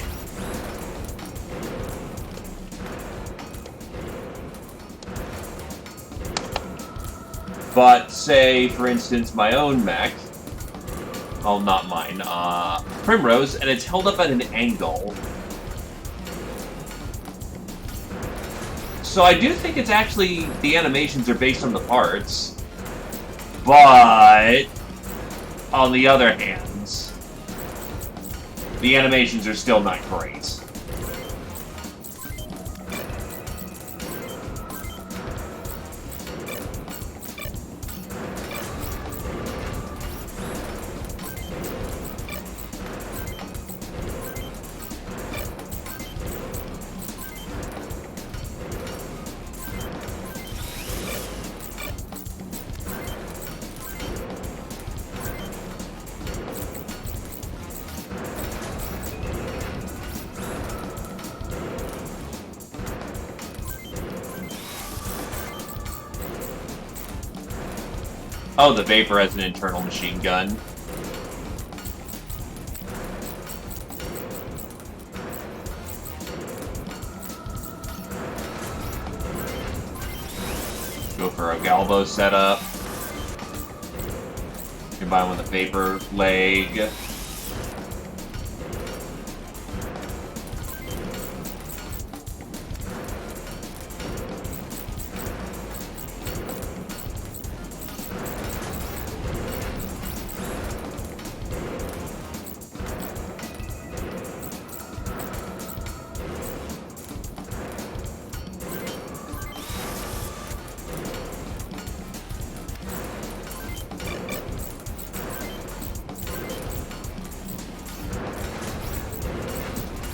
S1: But, say, for instance, my own mech, oh, not mine, Primrose, and it's held up at an angle. So I do think it's actually, the animations are based on the parts. But, on the other hand, the animations are still not great. Oh, the Vapor has an internal machine gun. Go for a Galvo setup. Combine with a Vapor leg.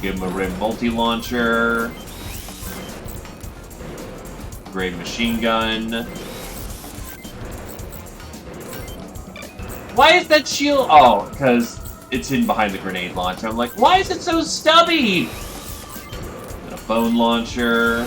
S1: give him a Rim multi-launcher. Great machine gun. Why is that shield? Oh, because it's hidden behind the grenade launcher. I'm like, why is it so stubby? And a bone launcher.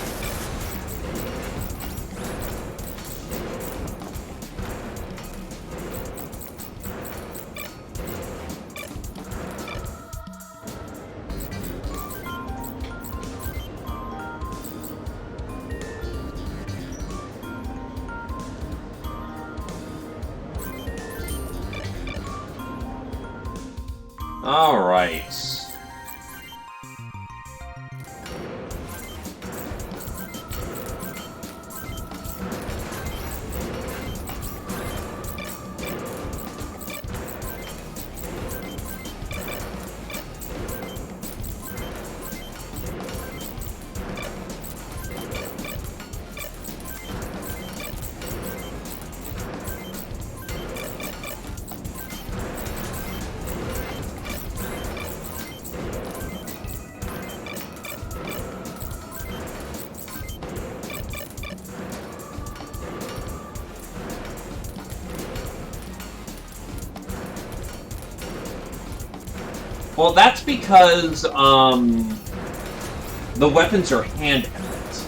S1: All right. Well, that's because, the weapons are handheld.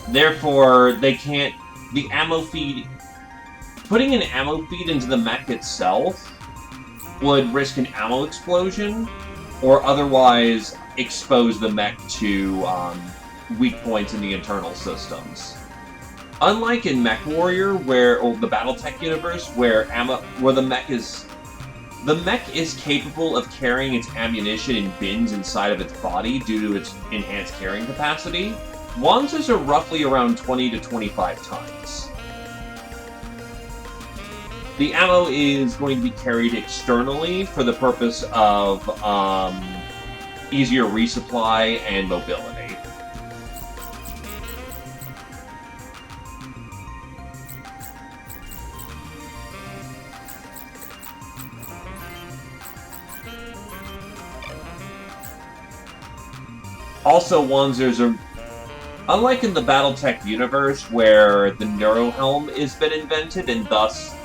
S1: Therefore, they can't... The ammo feed... Putting an ammo feed into the mech itself would risk an ammo explosion, or otherwise expose the mech to, weak points in the internal systems. Unlike in Mech Warrior, or the BattleTech universe, where the mech is... The mech is capable of carrying its ammunition in bins inside of its body due to its enhanced carrying capacity. Wanzers are roughly around 20 to 25 tons. The ammo is going to be carried externally for the purpose of easier resupply and mobility. Also, Wanzers are... Unlike in the BattleTech universe, where the Neurohelm has been invented, and thus...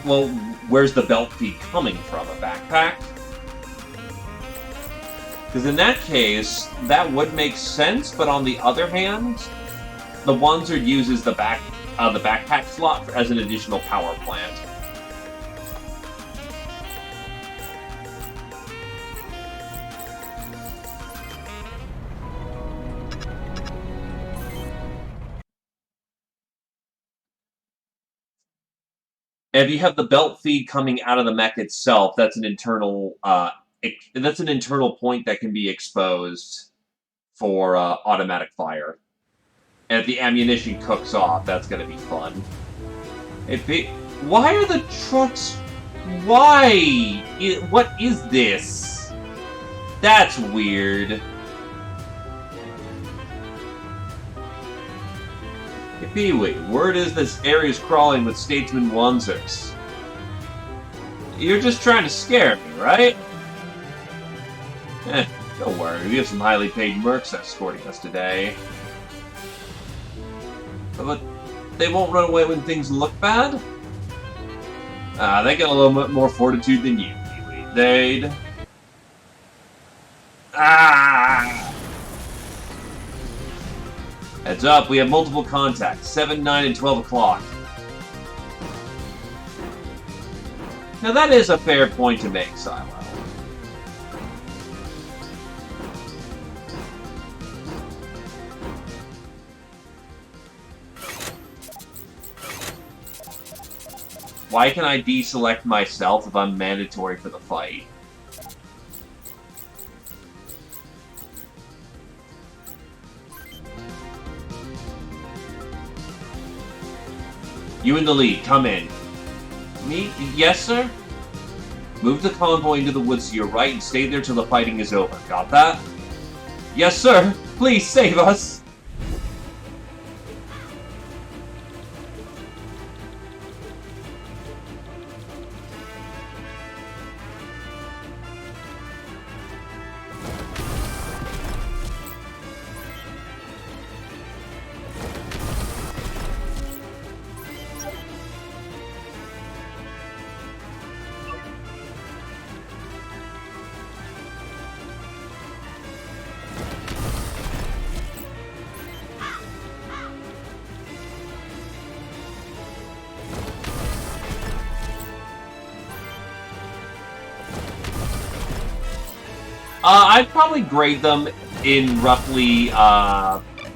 S1: Well, where's the belt feed coming from? A backpack? Because in that case, that would make sense, but on the other hand, the Wanzer uses the backpack slot as an additional power plant. If you have the belt feed coming out of the mech itself, that's an internal point that can be exposed for automatic fire. And if the ammunition cooks off, that's going to be fun. Why are the trucks... Why? What is this? That's weird. Pee-wee, word is this area's crawling with statesman Wanzers. You're just trying to scare me, right? Don't worry, we have some highly paid mercs escorting us today. But they won't run away when things look bad? They got a little bit more fortitude than you, Pee-wee. They'd... Heads up, we have multiple contacts. 7, 9, and 12 o'clock. Now that is a fair point to make, Silo. Why can I deselect myself if I'm mandatory for the fight? You in the lead, come in. Me? Yes, sir? Move the convoy into the woods to your right and stay there till the fighting is over. Got that? Yes, sir! Please save us! I'd probably grade them in roughly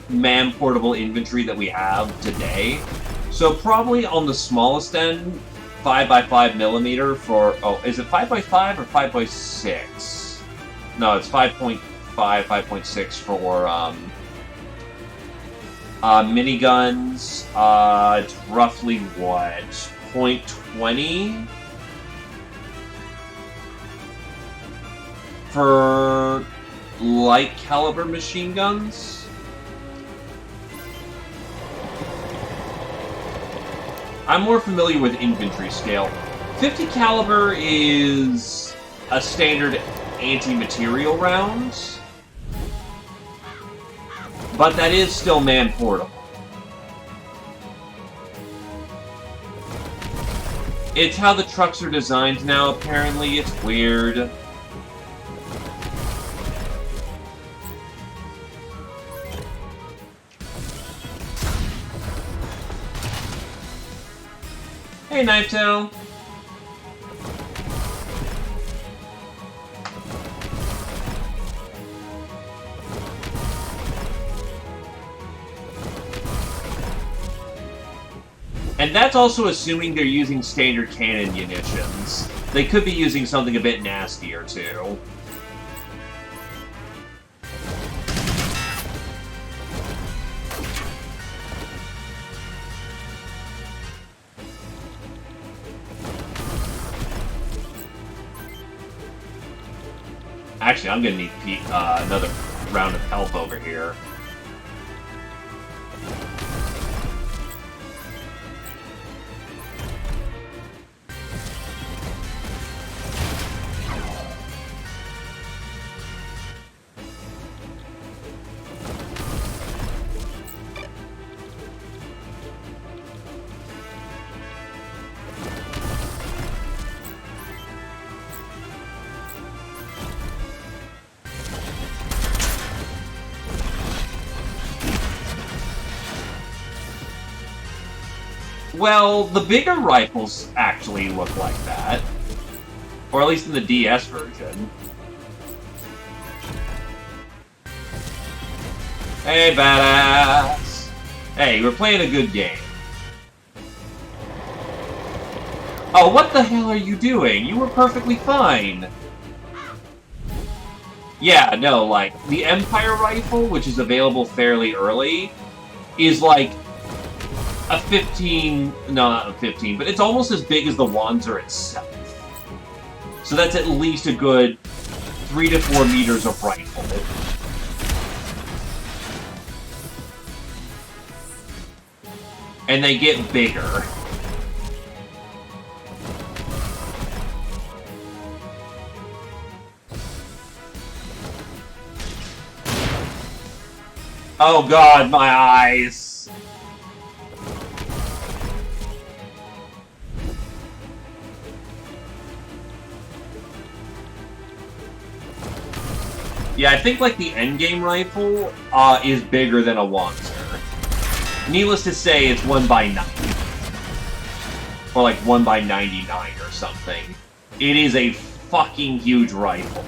S1: man-portable inventory that we have today. So probably on the smallest end, 5 by 5 millimeter for... Oh, is it 5 by 5 or 5 by 6? No, it's 5.5, 5.6 for miniguns. It's roughly what? .20 for light caliber machine guns. I'm more familiar with infantry scale. 50 caliber is a standard anti-material round, but that is still man-portable. It's how the trucks are designed now, apparently. It's weird. Hey, Knifetail. And that's also assuming they're using standard cannon munitions. They could be using something a bit nastier, too. Actually, I'm gonna need another round of health over here. Well, the bigger rifles actually look like that. Or at least in the DS version. Hey, badass! Hey, we're playing a good game. Oh, what the hell are you doing? You were perfectly fine! Yeah, no, like, the Empire rifle, which is available fairly early, is like a 15... No, not a 15, but it's almost as big as the Wanzer itself. So that's at least a good 3 to 4 meters of rifle. And they get bigger. Oh god, my eyes! Yeah, I think, like, the endgame rifle is bigger than a Wanzer. Needless to say, it's 1 by 9. Or, like, 1 by 99 or something. It is a fucking huge rifle.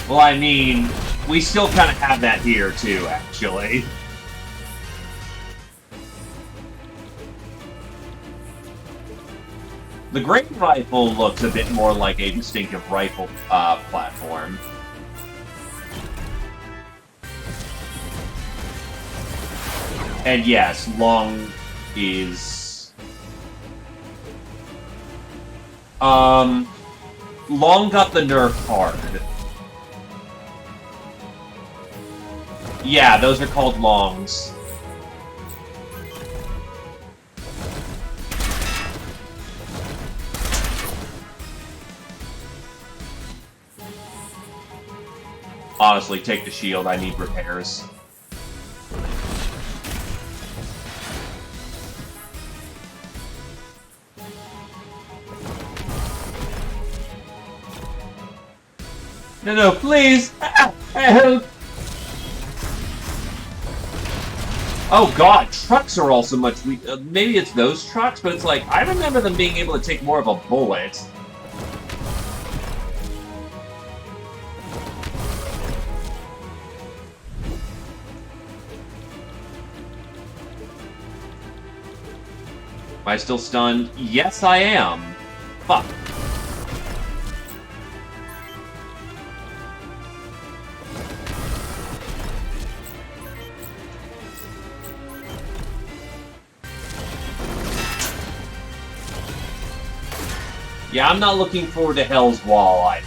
S1: Well, I mean, we still kind of have that here, too, actually. The Great Rifle looks a bit more like a distinctive rifle platform. And yes, Long is... Long got the nerf hard. Yeah, those are called Longs. Honestly, take the shield. I need repairs. No, no, please! Help! Oh god, trucks are also much weak. Maybe it's those trucks, but it's like, I remember them being able to take more of a bullet. Am I still stunned? Yes, I am. Fuck. Yeah, I'm not looking forward to Hell's Wall either.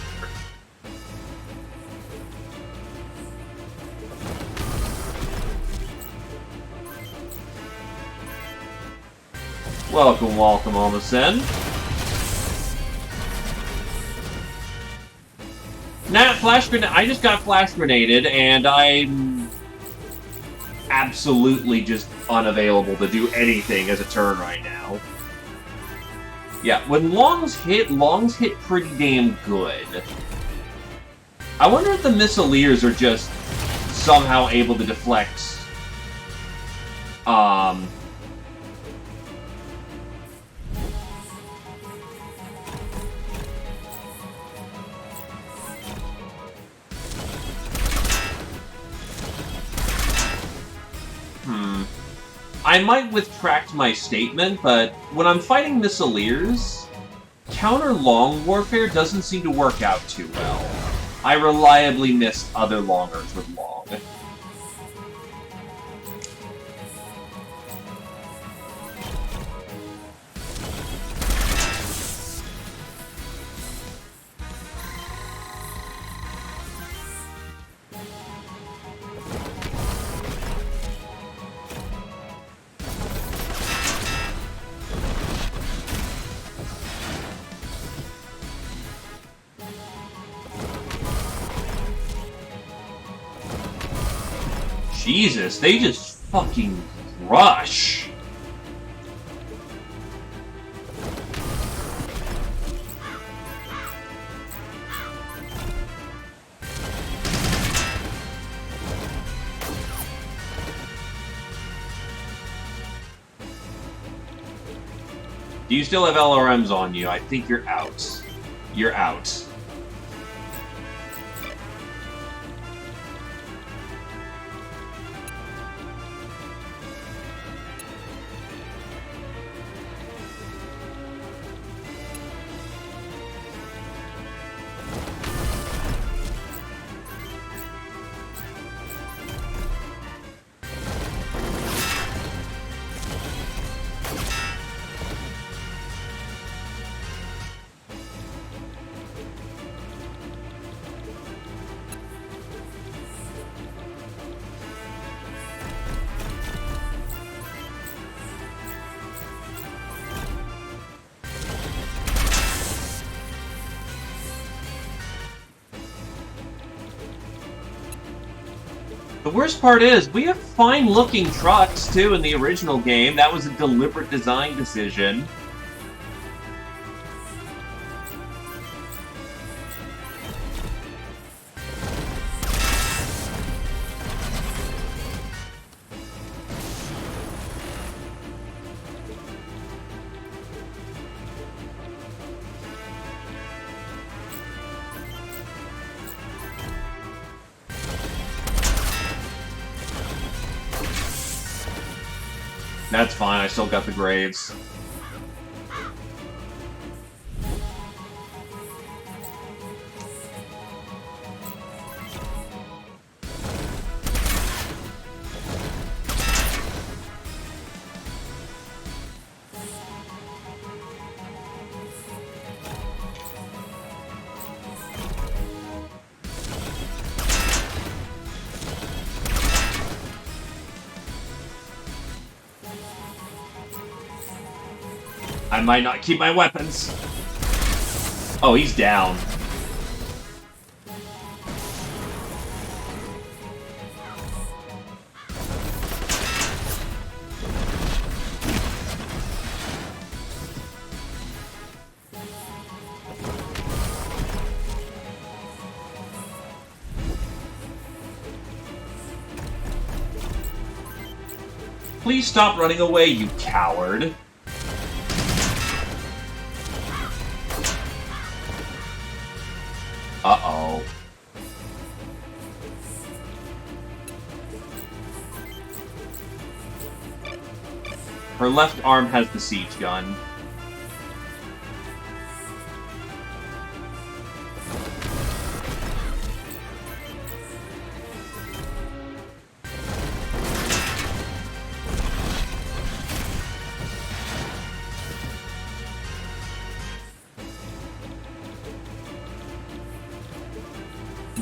S1: Welcome, welcome on this end. Nah, flash grenade. I just got flash grenaded, and I'm absolutely just unavailable to do anything as a turn right now. Yeah, when longs hit pretty damn good. I wonder if the missileers are just somehow able to deflect. I might retract my statement, but when I'm fighting missileers, counter-long warfare doesn't seem to work out too well. I reliably missed other longers with long. Jesus, they just fucking rush. Do you still have LRMs on you? I think you're out. You're out. The worst part is, we have fine-looking trucks, too, in the original game. That was a deliberate design decision. That's fine, I still got the grades. I might not keep my weapons. Oh, he's down. Please stop running away, you coward. Uh-oh. Her left arm has the siege gun.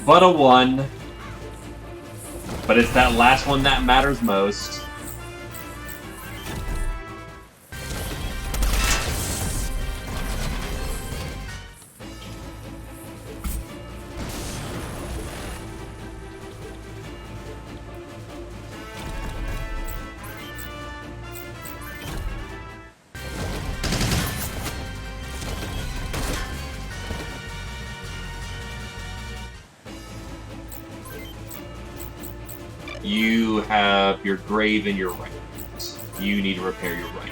S1: But a 1. But it's that last one that matters most. You have your grave in your right. You need to repair your right.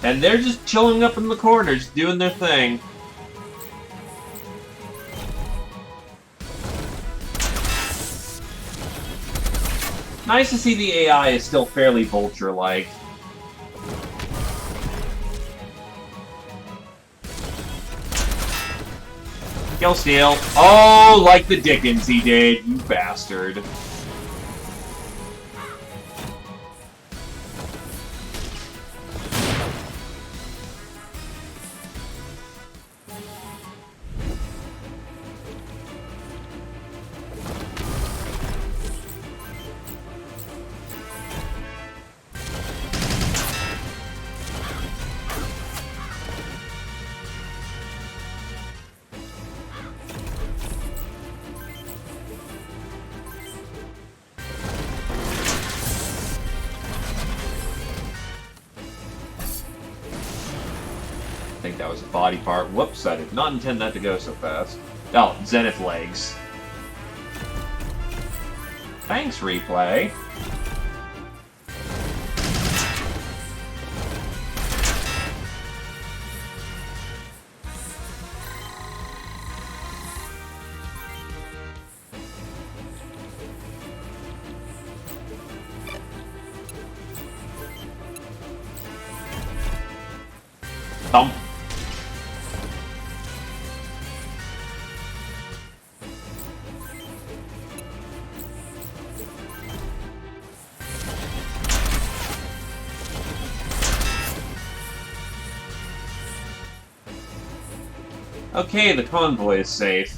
S1: And they're just chilling up in the corners, doing their thing. Nice to see the AI is still fairly Vulture-like. Kill steal. Oh, like the Dickens he did, you bastard. I think that was a body part. Whoops, I did not intend that to go so fast. Oh, Zenith legs. Thanks, replay. Thump. Okay, the convoy is safe.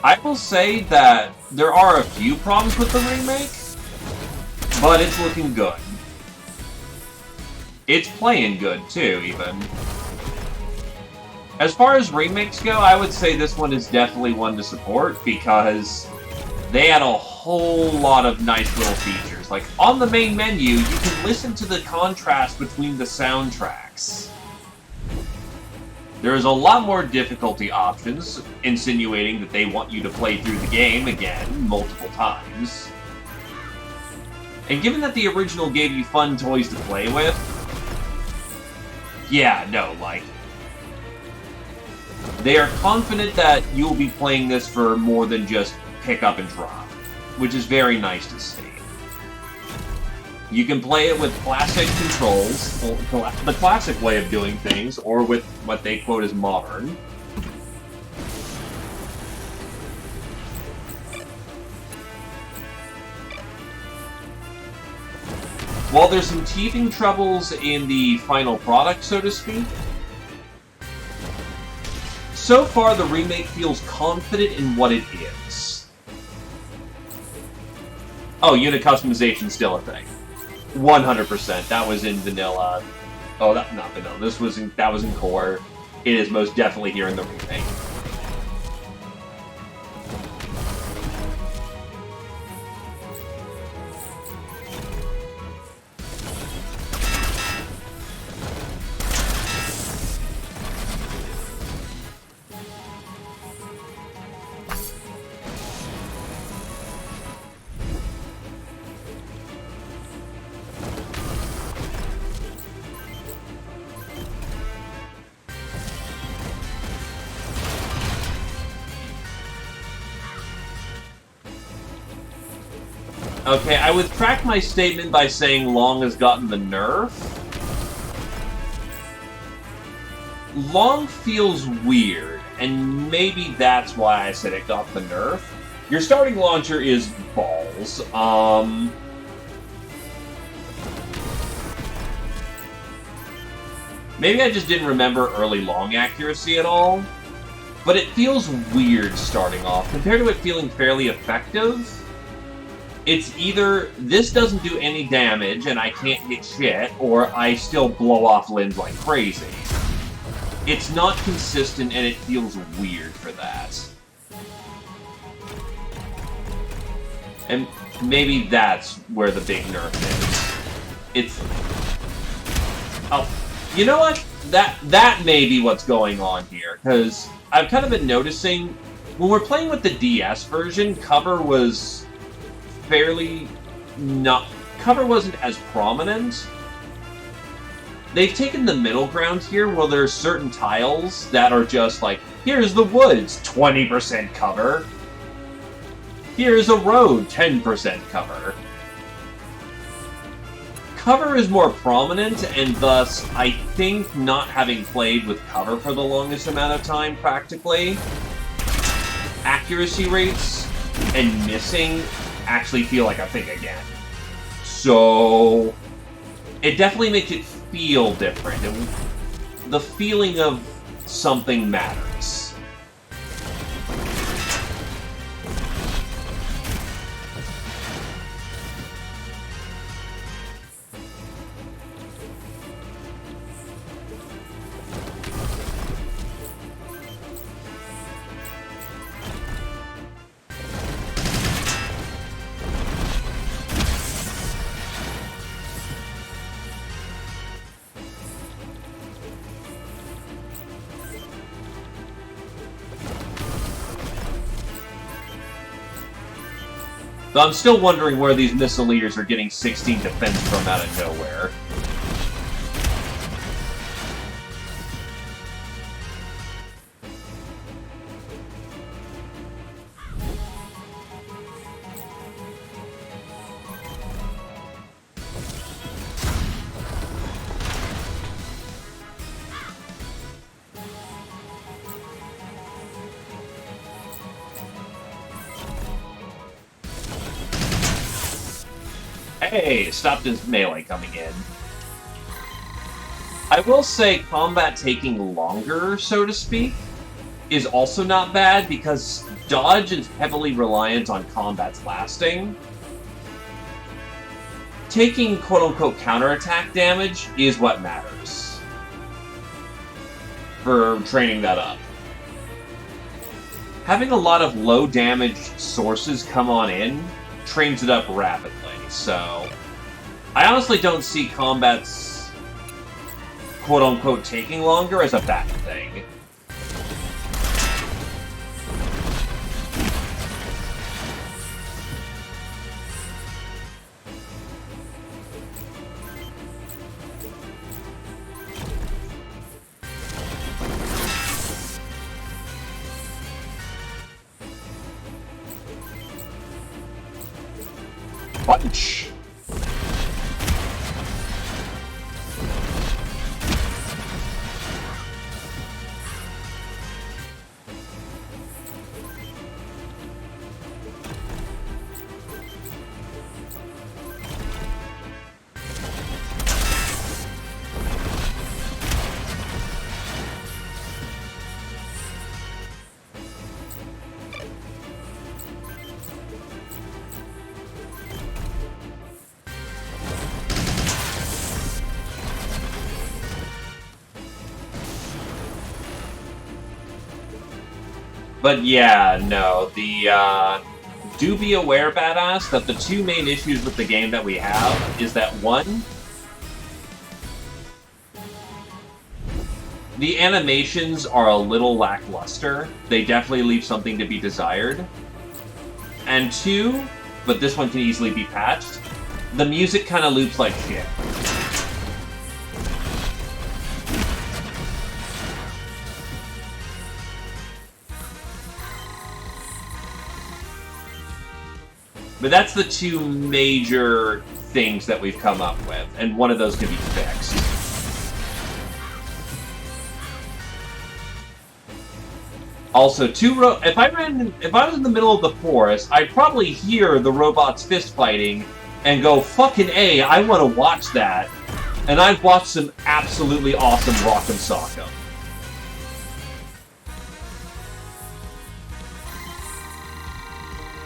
S1: I will say that there are a few problems with the remake, but it's looking good. It's playing good, too, even. As far as remakes go, I would say this one is definitely one to support, because they had a whole lot of nice little features. Like, on the main menu, you can listen to the contrast between the soundtracks. There is a lot more difficulty options, insinuating that they want you to play through the game again multiple times. And given that the original gave you fun toys to play with, yeah, no, like, they are confident that you'll be playing this for more than just pick up and drop, which is very nice to see. You can play it with classic controls, the classic way of doing things, or with what they quote as modern. While there's some teething troubles in the final product, so to speak, so far the remake feels confident in what it is. Oh, unit customization still a thing. 100%. That was in vanilla. Oh, not vanilla. That was in core. It is most definitely here in the remake. Okay, I would track my statement by saying Long has gotten the nerf. Long feels weird, and maybe that's why I said it got the nerf. Your starting launcher is balls. Maybe I just didn't remember early Long accuracy at all, but it feels weird starting off. Compared to it feeling fairly effective, it's either this doesn't do any damage and I can't hit shit, or I still blow off limbs like crazy. It's not consistent and it feels weird for that. And maybe that's where the big nerf is. It's... Oh, you know what? That may be what's going on here, because I've kind of been noticing, when we're playing with the DS version, cover was fairly not... Cover wasn't as prominent. They've taken the middle ground here, where there's certain tiles that are just like, here's the woods, 20% cover. Here's a road, 10% cover. Cover is more prominent, and thus, I think not having played with cover for the longest amount of time, practically, accuracy rates and missing actually feel like a thing again. So, it definitely makes it feel different, and the feeling of something matters. But I'm still wondering where these missileers are getting 16 defense from out of nowhere. Hey, stopped his melee coming in. I will say combat taking longer, so to speak, is also not bad, because dodge is heavily reliant on combat's lasting. Taking quote-unquote counterattack damage is what matters for training that up. Having a lot of low damage sources come on in trains it up rapidly. So, I honestly don't see combat's quote-unquote taking longer as a bad thing. Punch! But yeah, no, do be aware, badass, that the two main issues with the game that we have is that one, the animations are a little lackluster. They definitely leave something to be desired. And two, but this one can easily be patched, the music kind of loops like shit. But that's the two major things that we've come up with, and one of those can be fixed. Also, if I was in the middle of the forest, I'd probably hear the robots fist fighting and go, fucking A, I want to watch that. And I've watched some absolutely awesome Rock'em Sock'em.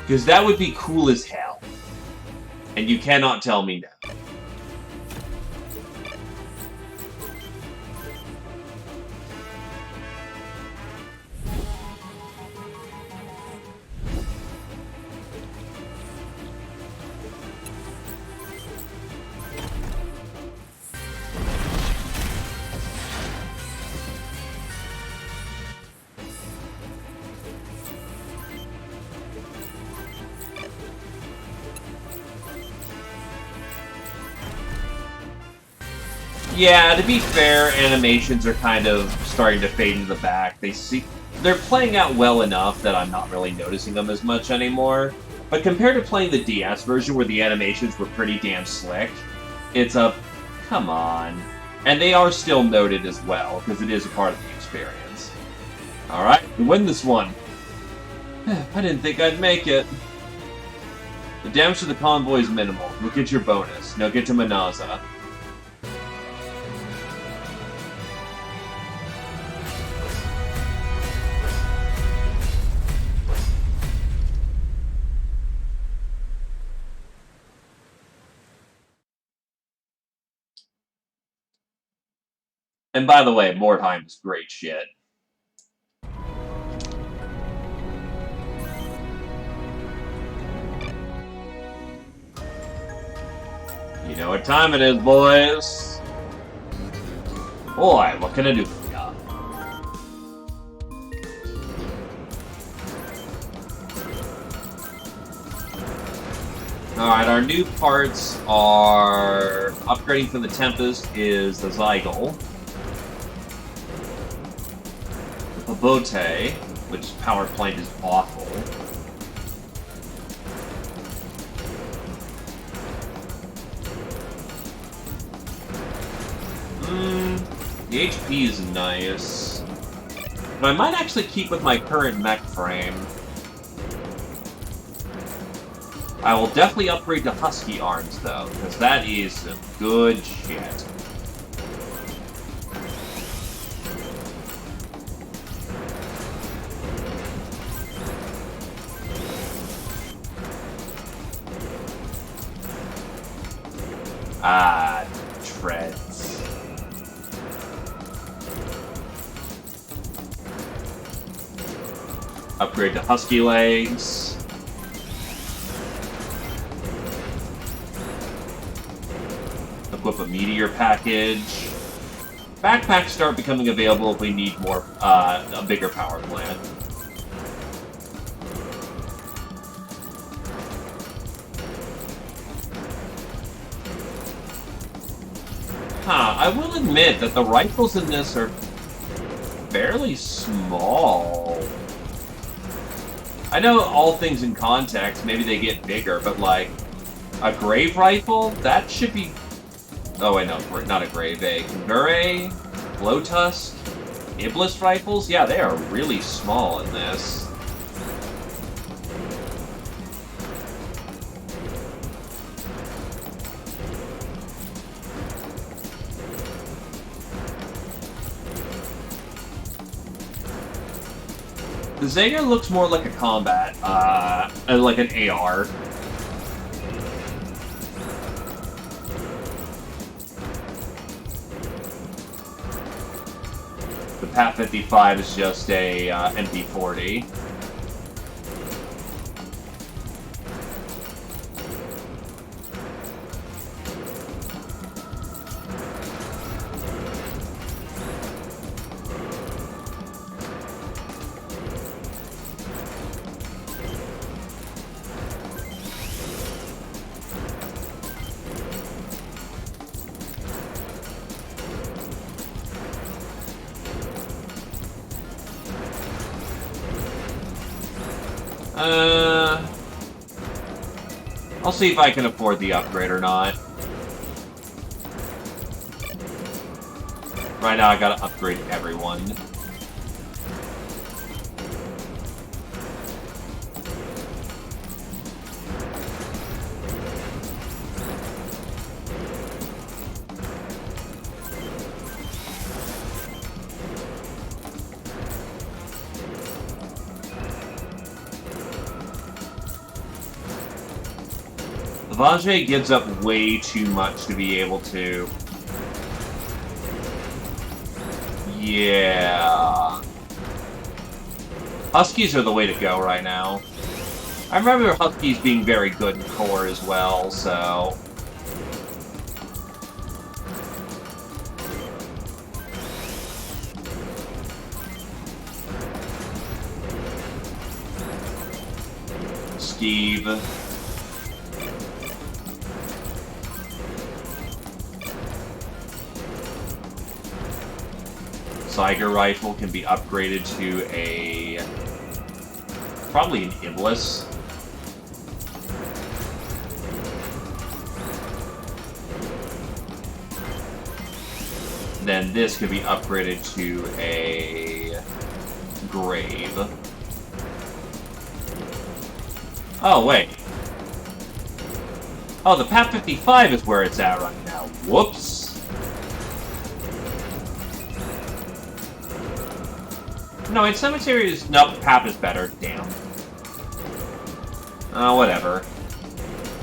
S1: Because that would be cool as hell. And you cannot tell me no. Yeah, to be fair, animations are kind of starting to fade into the back. They're playing out well enough that I'm not really noticing them as much anymore. But compared to playing the DS version where the animations were pretty damn slick, it's a come on. And they are still noted as well, because it is a part of the experience. Alright, we win this one. I didn't think I'd make it. The damage to the convoy is minimal. Look at your bonus. Now get to Manaza. And by the way, Mordheim is great shit. You know what time it is, boys. Boy, what can I do for ya? Alright, our new parts are... Upgrading from the Tempest is the Zygle. The Pabote, which power plant is awful. The HP is nice. But I might actually keep with my current mech frame. I will definitely upgrade to Husky Arms, though, because that is some good shit. Ah, treads. Upgrade to Husky Legs. Equip a Meteor package. Backpacks start becoming available if we need more, a bigger power plant. I will admit that the rifles in this are fairly small. I know all things in context, maybe they get bigger, but like, a Grave Rifle? That should be... Oh wait, no, not a Grave, a Kangure, Blowtusk, Iblis Rifles? Yeah, they are really small in this. The Zager looks more like a combat, like an AR. The Pat 55 is just a MP40. I'll see if I can afford the upgrade or not. Right now, I gotta upgrade everyone. Vajay gives up way too much to be able to... Yeah... Huskies are the way to go right now. I remember Huskies being very good in core as well, so... Steve... Saiger rifle can be upgraded to a... probably an Iblis. Then this could be upgraded to a... Grave. Oh, wait. Oh, the PAP 55 is where it's at right now. Whoops. No, its cemetery is... Nope, PAP is better. Damn. Whatever.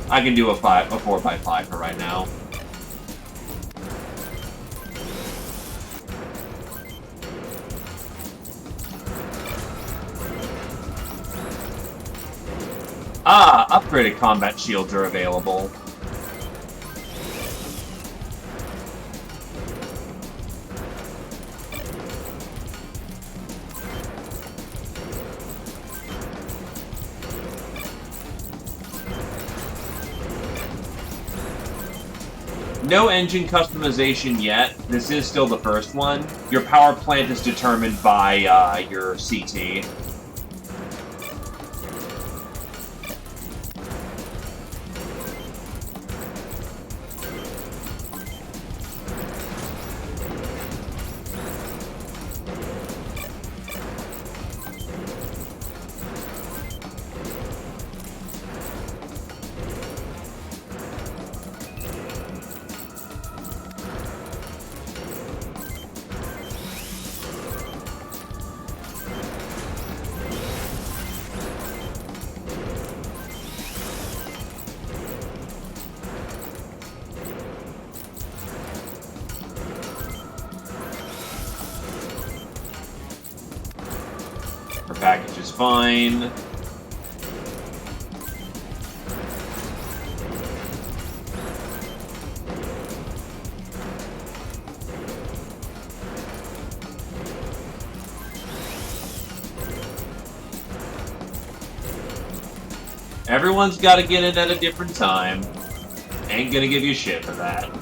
S1: I can do a 4x5 for right now. Upgraded combat shields are available. No engine customization yet. This is still the first one. Your power plant is determined by your CT. Package is fine. Everyone's got to get in at a different time. Ain't gonna give you shit for that.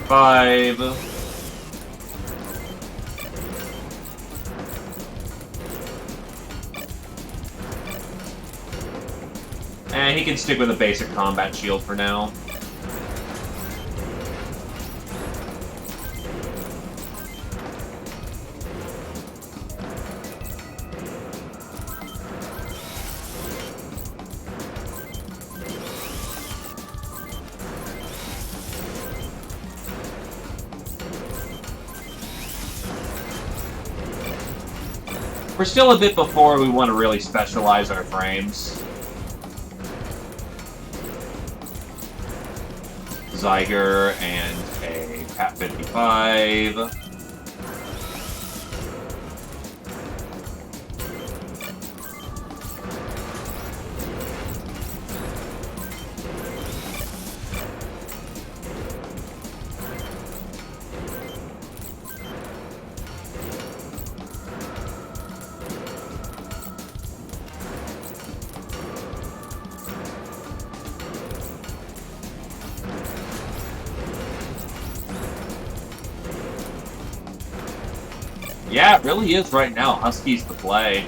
S1: Five. And he can stick with a basic combat shield for now. We're still a bit before we want to really specialize our frames. Zyger and a Pat 55. Yeah, it really is right now. Husky's the play.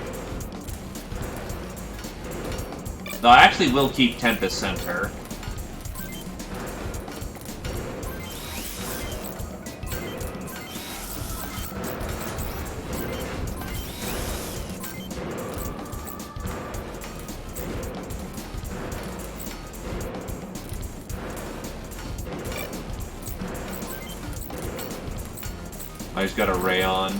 S1: Though I actually will keep Tempest Center. I just got a Rayon.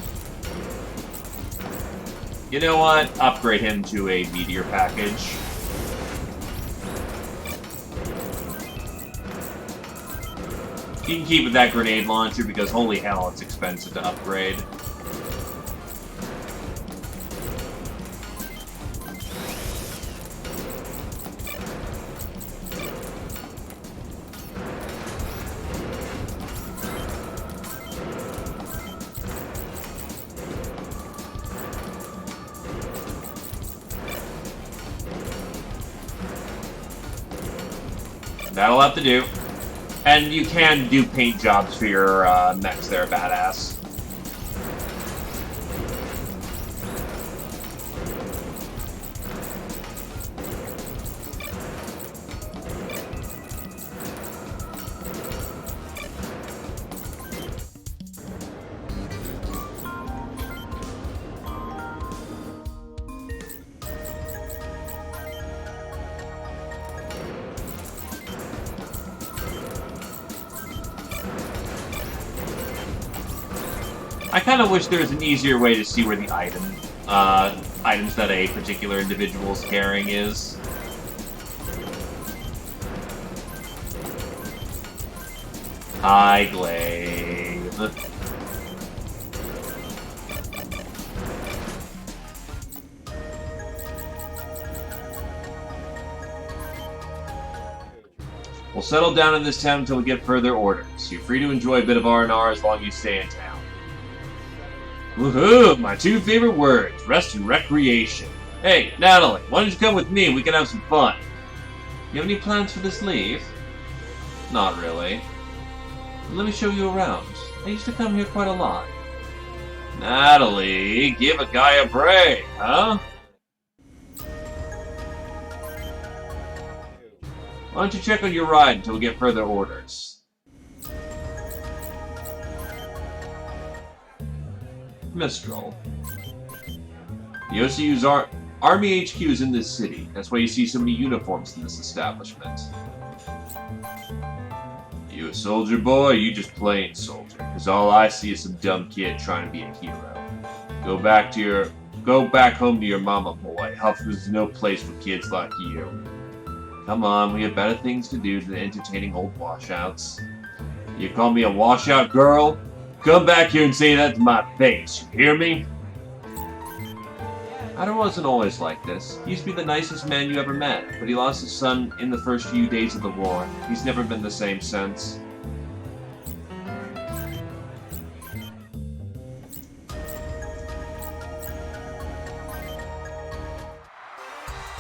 S1: You know what? Upgrade him to a meteor package. You can keep with that grenade launcher because holy hell, it's expensive to upgrade. That'll have to do. And you can do paint jobs for your mechs there, badass. I kind of wish there was an easier way to see where the items that a particular individual is carrying is. High glaive. We'll settle down in this town until we get further orders. You're free to enjoy a bit of R&R as long as you stay in town. Woohoo! My two favorite words, rest and recreation. Hey, Natalie, why don't you come with me and we can have some fun? You have any plans for this leave? Not really. Let me show you around. I used to come here quite a lot. Natalie, give a guy a break, huh? Why don't you check on your ride until we get further orders? Mistral. The OCU's Army HQ is in this city. That's why you see so many uniforms in this establishment. You a soldier boy, or you just plain soldier? Because all I see is some dumb kid trying to be a hero. Go back home to your mama, boy. Huffman's no place for kids like you. Come on, we have better things to do than entertaining old washouts. You call me a washout girl? Come back here and say that to my face, you hear me? I wasn't always like this. He used to be the nicest man you ever met, but he lost his son in the first few days of the war. He's never been the same since.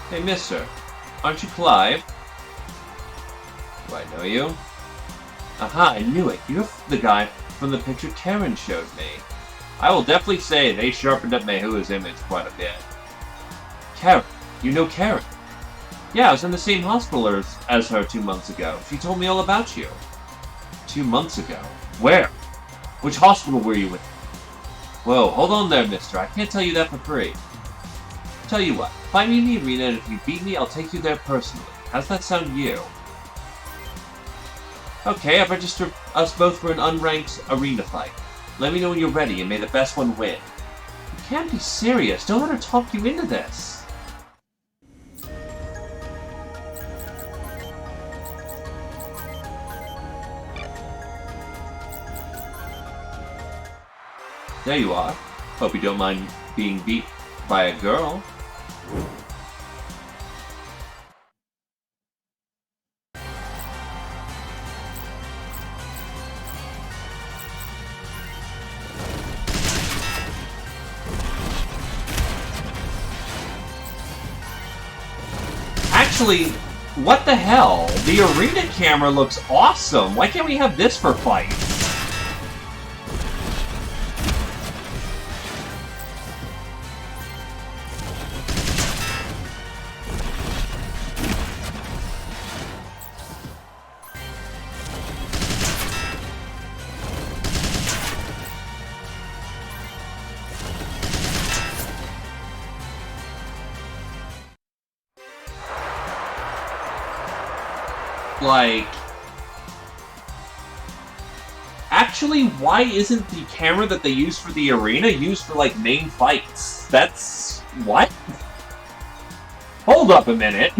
S1: Hey, mister. Aren't you Clive? Do I know you? Aha, I knew it. You're the guy from the picture Karen showed me. I will definitely say they sharpened up Mehua's image quite a bit. Karen? You know Karen? Yeah, I was in the same hospital as her 2 months ago. She told me all about you. 2 months ago? Where? Which hospital were you in? Whoa, hold on there, mister. I can't tell you that for free. Tell you what, find me in the arena and if you beat me, I'll take you there personally. How's that sound to you? Okay, I've registered us both for an unranked arena fight. Let me know when you're ready and may the best one win. can't be serious. Don't let her talk you into this. There you are. Hope you don't mind being beat by a girl. Actually, what the hell? The arena camera looks awesome. Why can't we have this for fights? Like, actually, why isn't the camera that they use for the arena used for, like, main fights? That's... what? Hold up a minute.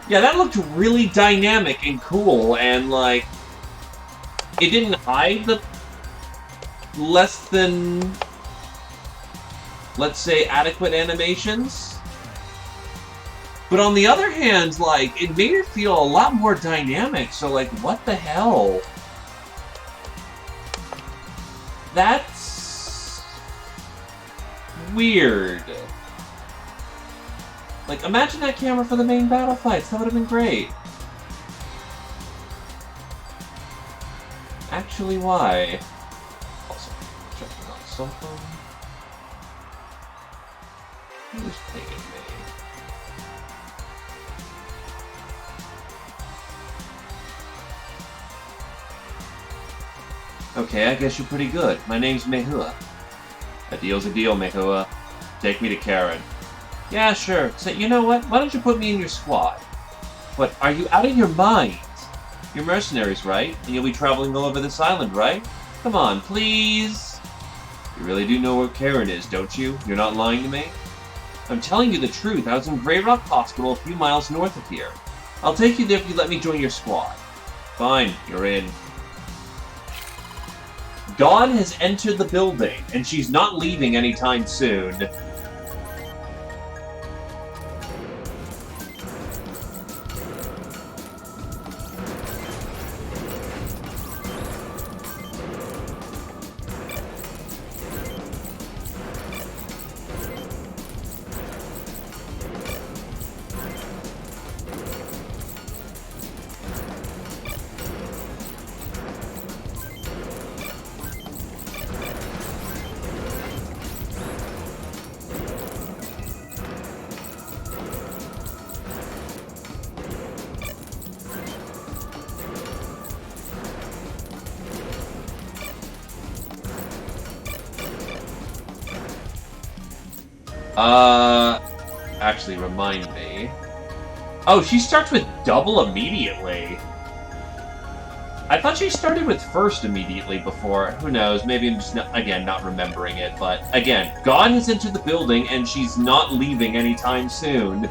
S1: Yeah, that looked really dynamic and cool, and, like, it didn't hide the less than, let's say, adequate animations. But on the other hand, like, it made it feel a lot more dynamic, so, like, what the hell? That's... weird. Like, imagine that camera for the main battle fights, that would have been great. Actually, why? Also, checking on something. Who's pinging me? Okay, I guess you're pretty good. My name's Mehua. A deal's a deal, Mehua. Take me to Karen. Yeah, sure. So, you know what? Why don't you put me in your squad? What, are you out of your mind? You're mercenaries, right? And you'll be traveling all over this island, right? Come on, please. You really do know where Karen is, don't you? You're not lying to me? I'm telling you the truth. I was in Grey Rock Hospital a few miles north of here. I'll take you there if you let me join your squad. Fine, you're in. Dawn has entered the building, and she's not leaving anytime soon. Actually, remind me. Oh, she starts with double immediately. I thought she started with first immediately before. Who knows? Maybe I'm just, again, not remembering it. But, again, God has entered the building, and she's not leaving anytime soon.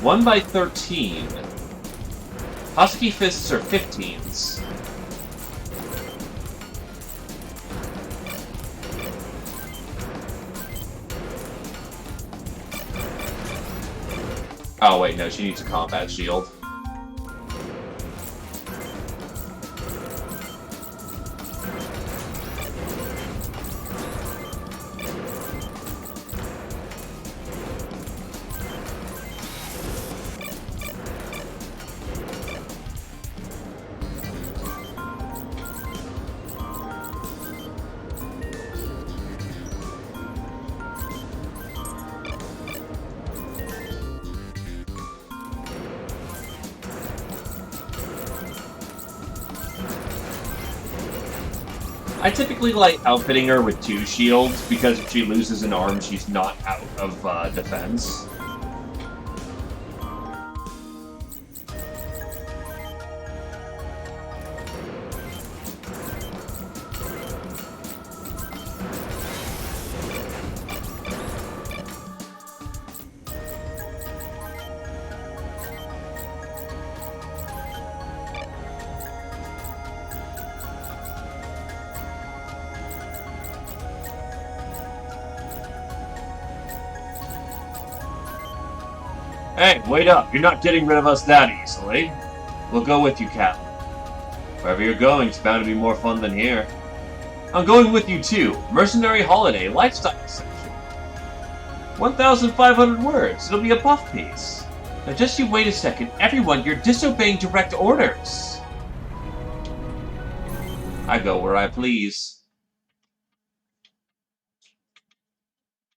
S1: One by 13. Husky fists are 15s. Oh wait, no, she needs a combat shield. I typically like outfitting her with 2 shields, because if she loses an arm, she's not out of defense. Hey, wait up. You're not getting rid of us that easily. We'll go with you, Captain. Wherever you're going, it's bound to be more fun than here. I'm going with you too. Mercenary holiday, lifestyle section. 1,500 words. It'll be a buff piece. Now just you wait a second. Everyone, you're disobeying direct orders. I go where I please.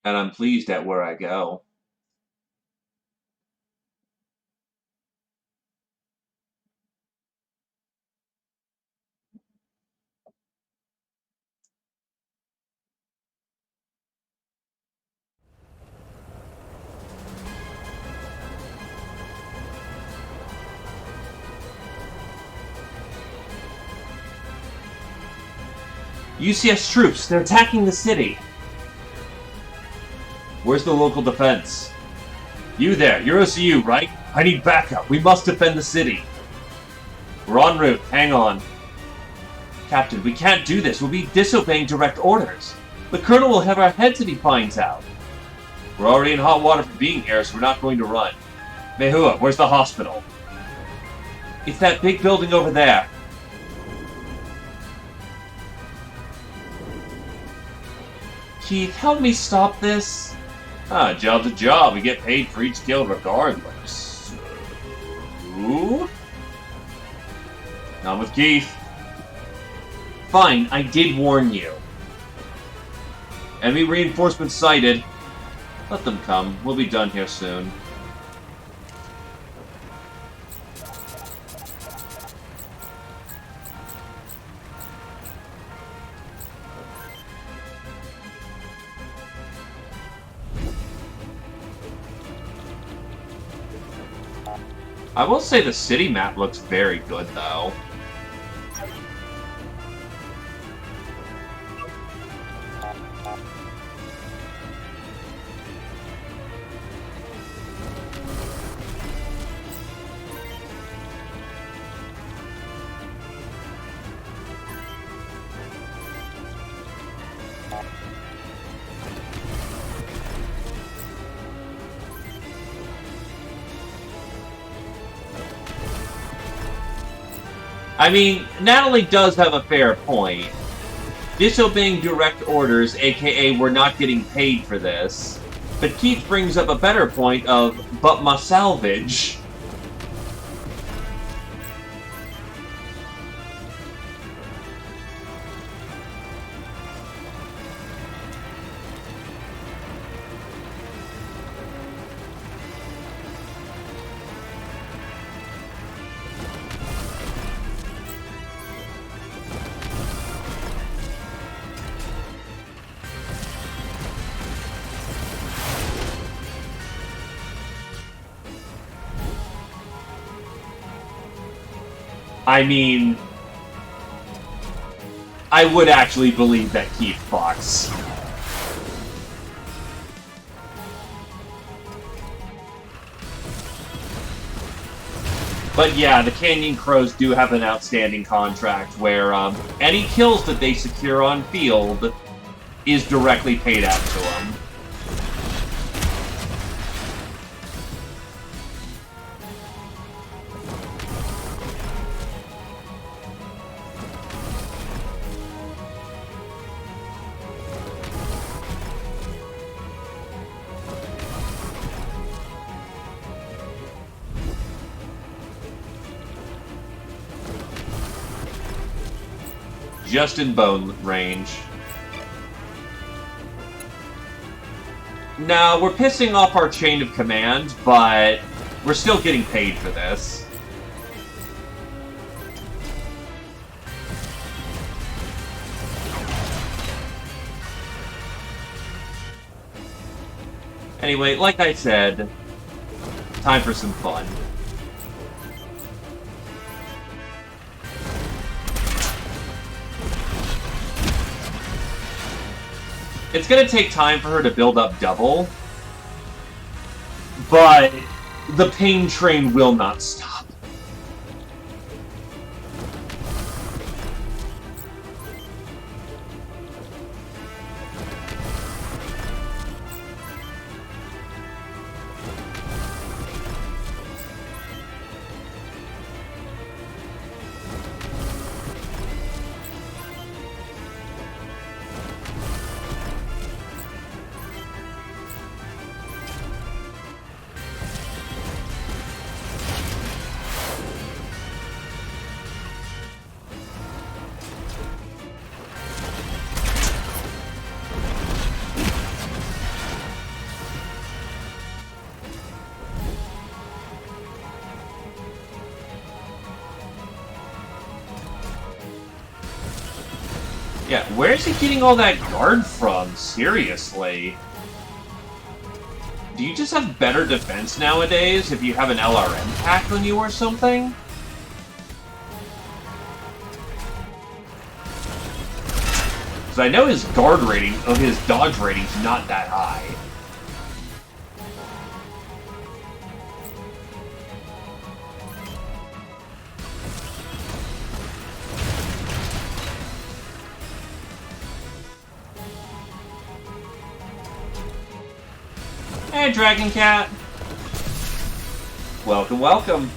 S1: And I'm pleased at where I go. UCS troops, they're attacking the city. Where's the local defense? You there, you're OCU, right? I need backup. We must defend the city. We're en route. Hang on. Captain, we can't do this. We'll be disobeying direct orders. The Colonel will have our heads if he finds out. We're already in hot water for being here, so we're not going to run. Mehua, where's the hospital? It's that big building over there. Keith, help me stop this. Job's a job. We get paid for each kill regardless. So... Not with Keith. Fine, I did warn you. Enemy reinforcements sighted. Let them come. We'll be done here soon. I will say the city map looks very good, though. I mean, Natalie does have a fair point. Disobeying direct orders, aka we're not getting paid for this. But Keith brings up a better point of, but my salvage. I mean, I would actually believe that Keith Fox. But yeah, the Canyon Crows do have an outstanding contract where any kills that they secure on field is directly paid out to them. Just in bone range. Now, we're pissing off our chain of command, but we're still getting paid for this. Anyway, like I said, time for some fun. It's gonna take time for her to build up double, but the pain train will not stop. Yeah, where's he getting all that guard from? Seriously. Do you just have better defense nowadays if you have an LRM pack on you or something? Because I know his guard rating, his dodge rating's not that high. Hey, Dragon Cat. Welcome, welcome.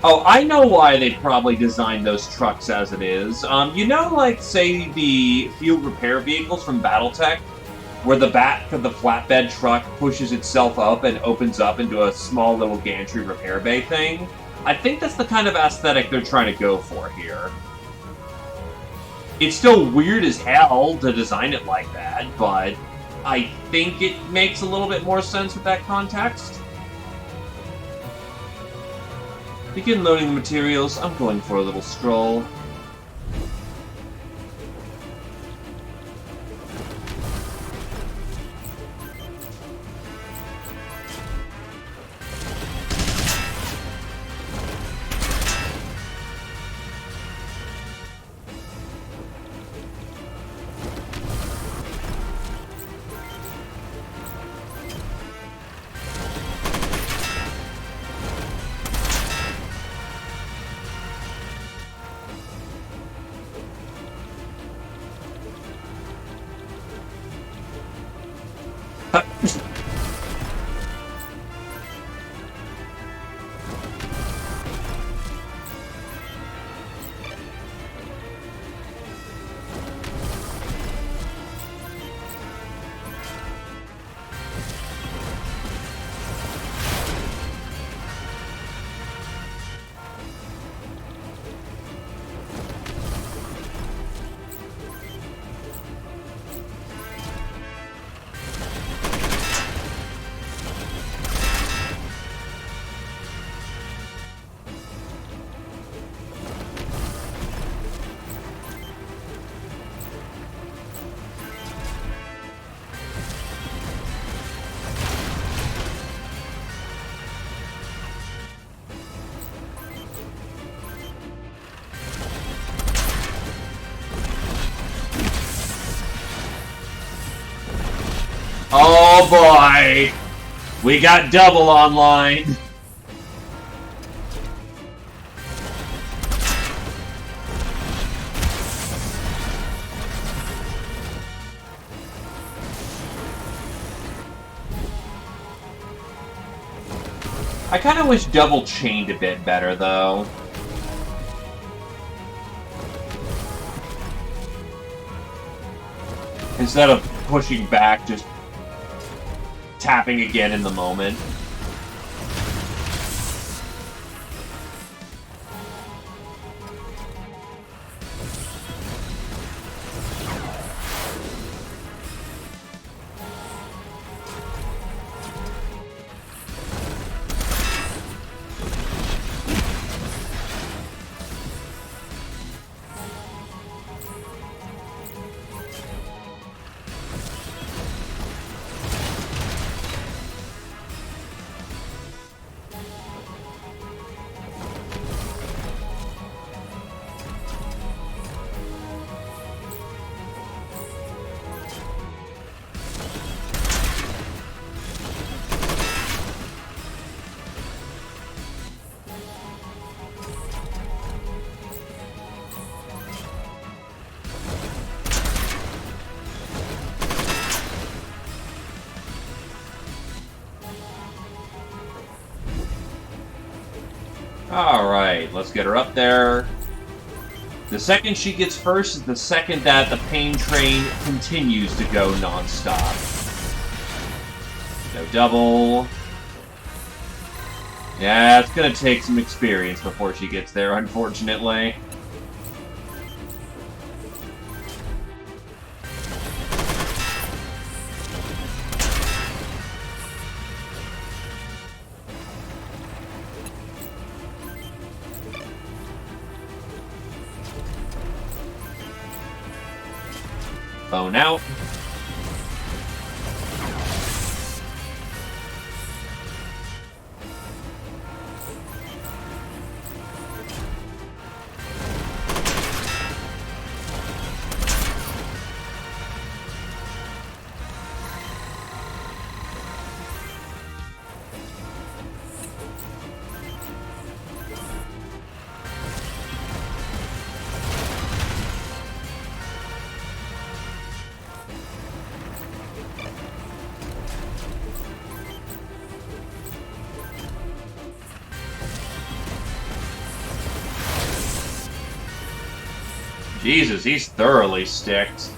S1: Oh, I know why they probably designed those trucks as it is. You know, like, say, the field repair vehicles from BattleTech, where the back of the flatbed truck pushes itself up and opens up into a small little gantry repair bay thing? I think that's the kind of aesthetic they're trying to go for here. It's still weird as hell to design it like that, but I think it makes a little bit more sense with that context. Begin loading the materials. I'm going for a little stroll. Oh boy! We got double online! I kinda wish double chained a bit better, though. Instead of pushing back, just tapping again in the moment. Alright, let's get her up there. The second she gets first is the second that the pain train continues to go non-stop. No double. Yeah, it's gonna take some experience before she gets there, unfortunately. Bone out. Jesus, he's thoroughly sticked.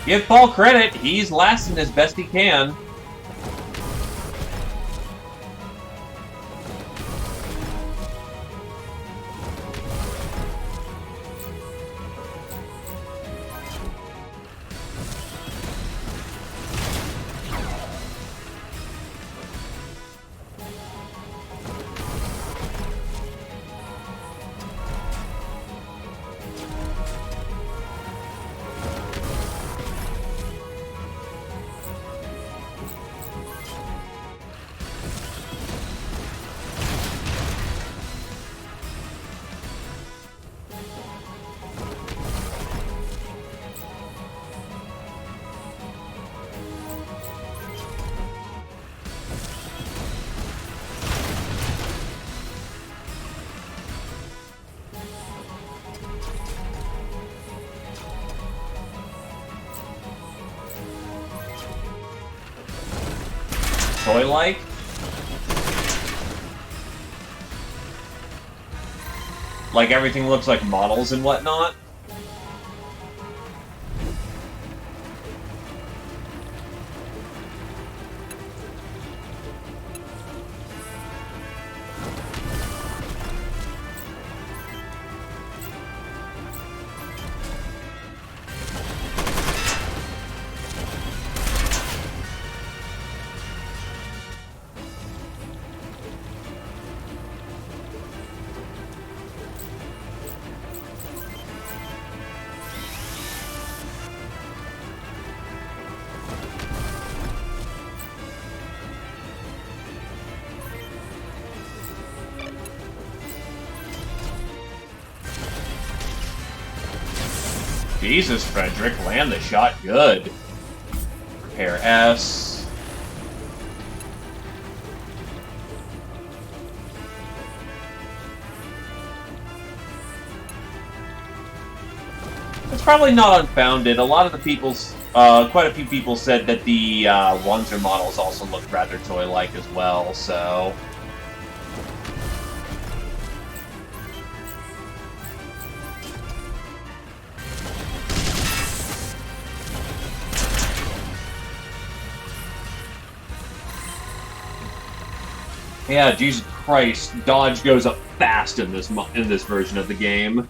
S1: Give Paul credit, he's lasting as best he can. Toy-like? Like everything looks like models and whatnot? Jesus, Frederick, land the shot good. Repair S. It's probably not unfounded. A lot of the quite a few people said that the Wanzer models also look rather toy-like as well, so... Yeah, Jesus Christ, dodge goes up fast in this version of the game.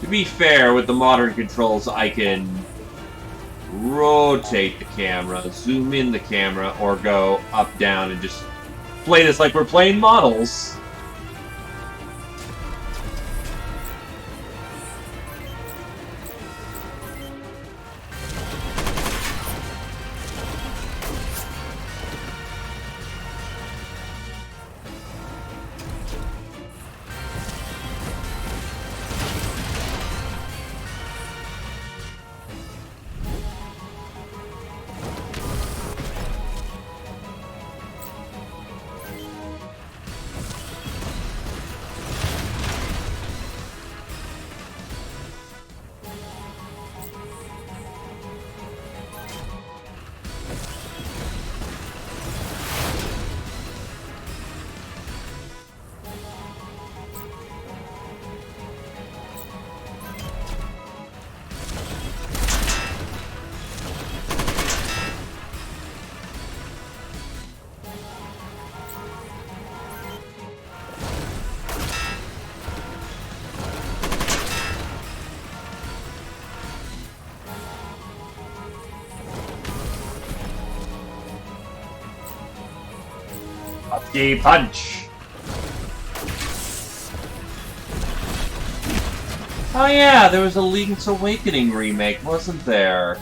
S1: To be fair, with the modern controls, I can rotate the camera, zoom in the camera, or go up, down, and just play this like we're playing models. Monkey punch! Oh yeah, there was a Link's Awakening remake, wasn't there?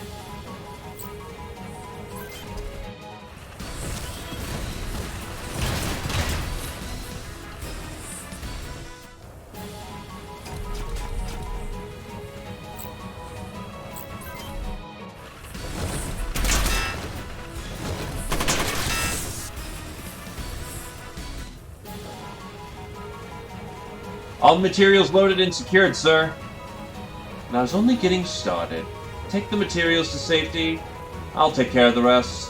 S1: All materials loaded and secured, sir. And I was only getting started. Take the materials to safety. I'll take care of the rest.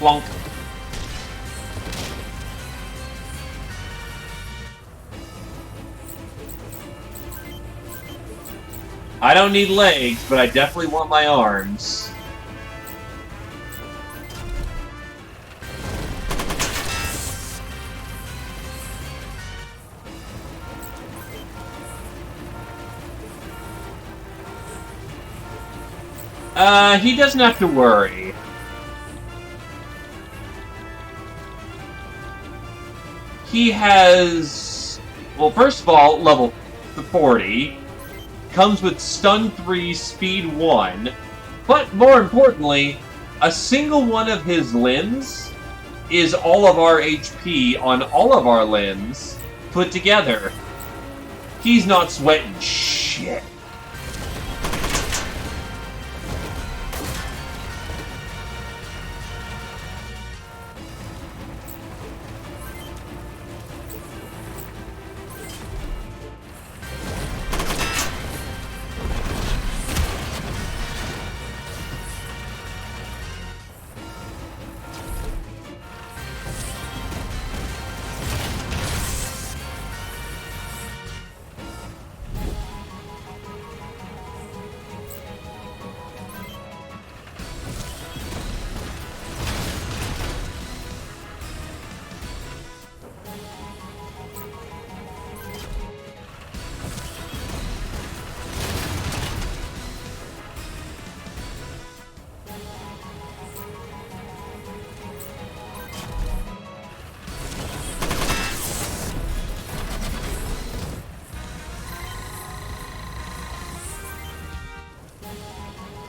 S1: Plonk. I don't need legs, but I definitely want my arms. He doesn't have to worry. He has, well, first of all, level 40, comes with Stun 3, Speed 1, but more importantly, a single one of his limbs is all of our HP on all of our limbs put together. He's not sweating shit.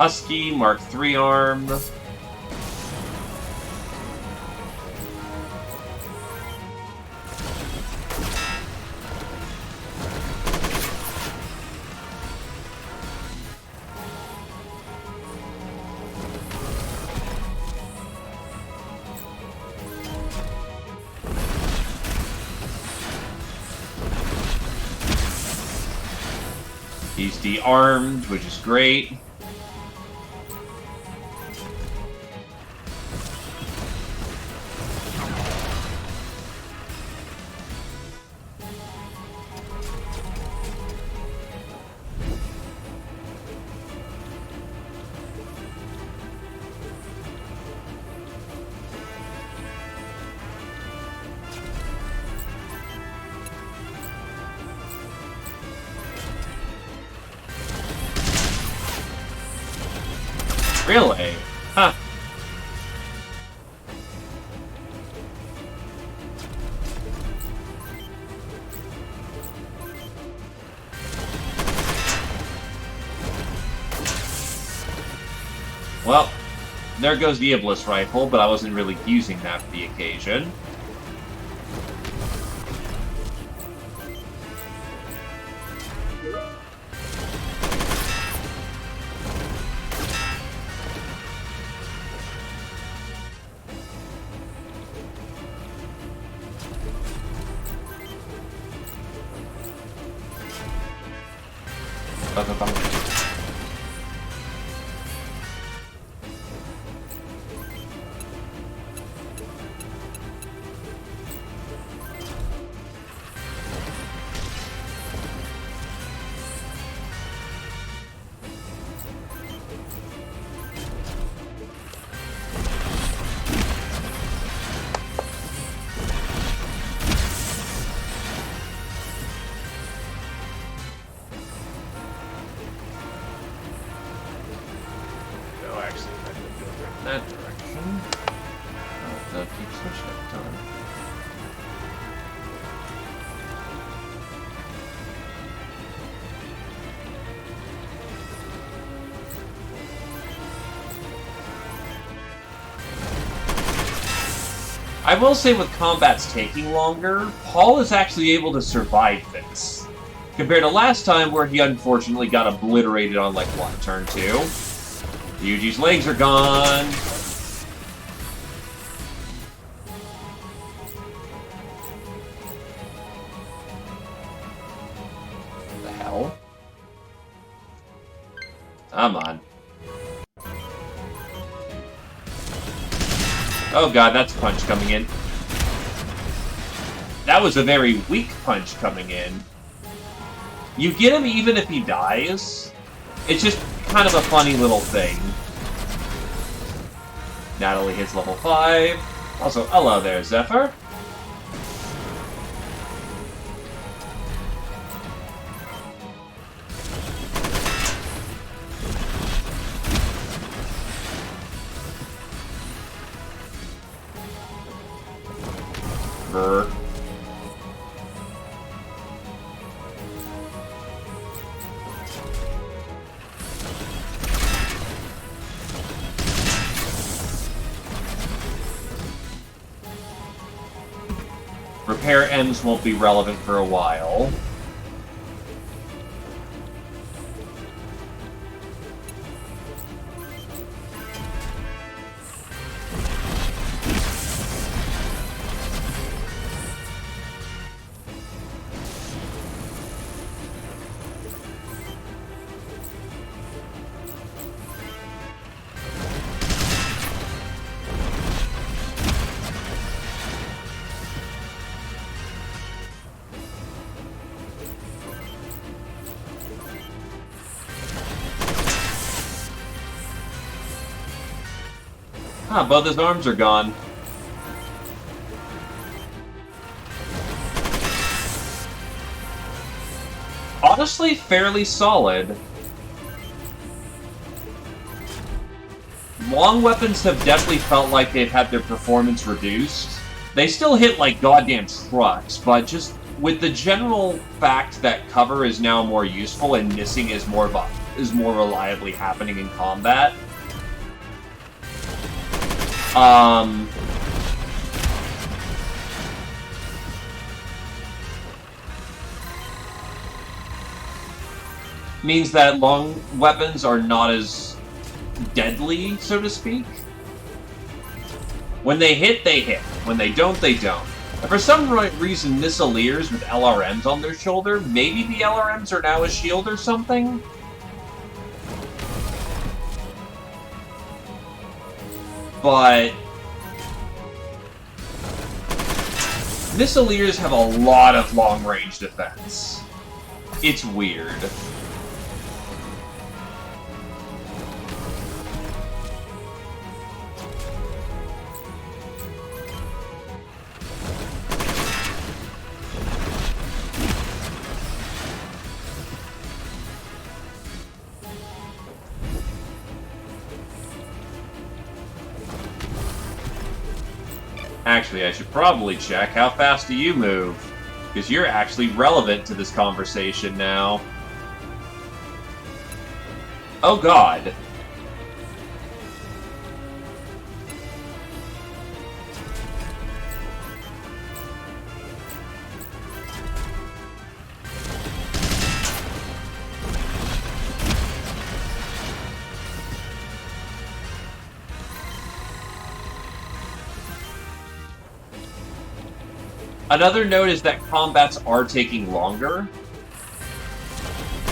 S1: Husky, Mark III arm. He's de-armed, which is great. Really? Huh. Well, there goes the Iblis rifle, but I wasn't really using that for the occasion. That direction. Oh, the keep switch that time. I will say with combats taking longer, Paul is actually able to survive this. Compared to last time where he unfortunately got obliterated on like, what, turn 2? Yuji's legs are gone. What the hell? Come on. Oh god, that's a punch coming in. That was a very weak punch coming in. You get him even if he dies. It's just kind of a funny little thing. Natalie hits level 5. Also, hello there, Zephyr. Brr. Repair M's won't be relevant for a while. Ah, both his arms are gone. Honestly, fairly solid. Long weapons have definitely felt like they've had their performance reduced. They still hit like goddamn trucks, but just with the general fact that cover is now more useful and missing is more reliably happening in combat. Means that long weapons are not as deadly, so to speak. When they hit, they hit. When they don't, they don't. And for some reason, missileers with LRMs on their shoulder, maybe the LRMs are now a shield or something? But missileers have a lot of long-range defense. It's weird. Actually, I should probably check how fast do you move, because you're actually relevant to this conversation now. Oh god. Another note is that combats are taking longer,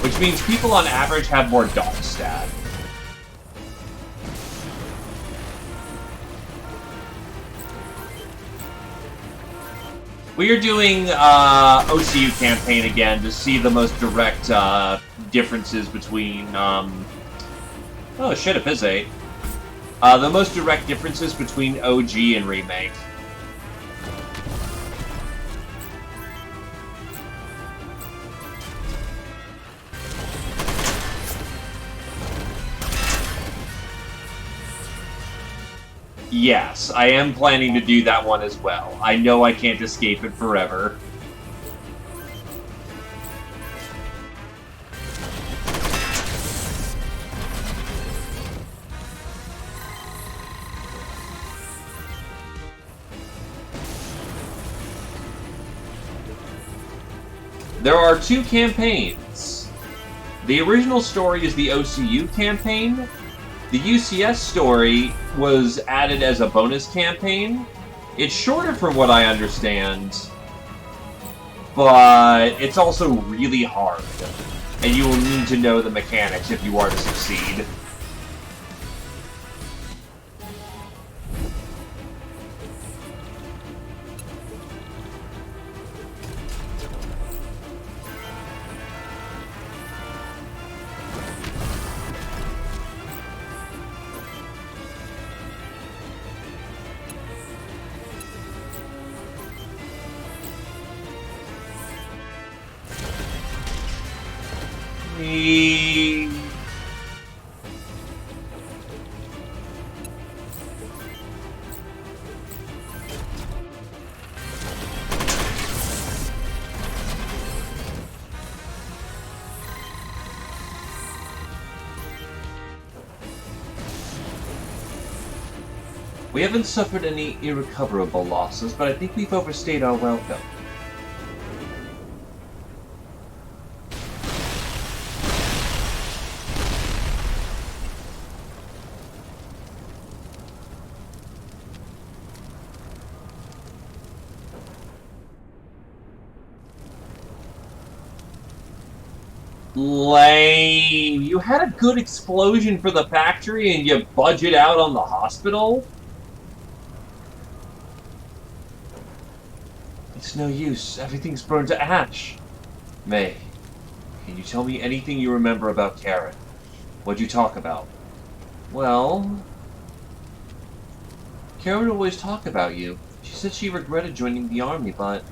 S1: which which means people on average have more dog stat. We are doing OCU campaign again to see the most direct differences between... oh shit, it is 8. The most direct differences between OG and Remake. Yes, I am planning to do that one as well. I know I can't escape it forever. There are 2 campaigns. The original story is the OCU campaign. The UCS story was added as a bonus campaign. It's shorter from what I understand, but it's also really hard, and you will need to know the mechanics if you are to succeed. We haven't suffered any irrecoverable losses, but I think we've overstayed our welcome. Lame. You had a good explosion for the factory and you budget out on the hospital? It's no use. Everything's burned to ash. May, can you tell me anything you remember about Karen? What'd you talk about? Well... Karen would always talk about you. She said she regretted joining the army, but...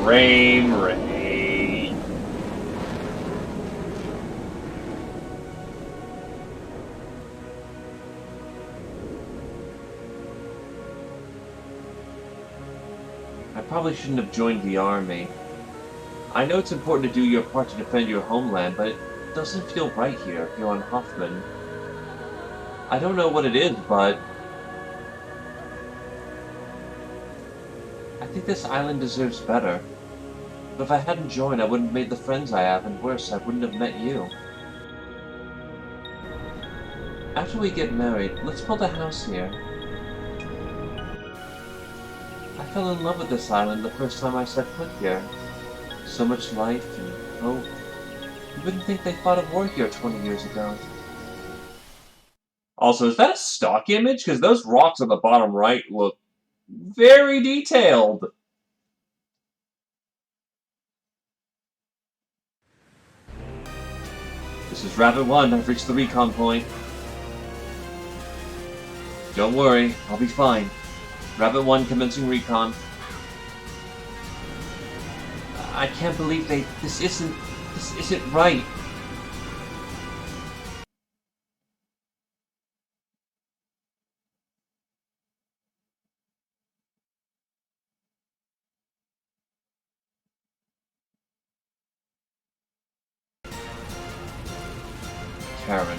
S1: Frame rate. I probably shouldn't have joined the army. I know it's important to do your part to defend your homeland, but it doesn't feel right here on Hoffman. I don't know what it is, but... I think this island deserves better. But if I hadn't joined, I wouldn't have made the friends I have, and worse, I wouldn't have met you. After we get married, let's build a house here. I fell in love with this island the first time I set foot here. So much life and hope. You wouldn't think they fought a war here 20 years ago. Also, is that a stock image? Because those rocks on the bottom right look very detailed. This is Rabbit 1. I've reached the recon point. Don't worry, I'll be fine. Rabbit 1 commencing recon. I can't believe this isn't right. Karen.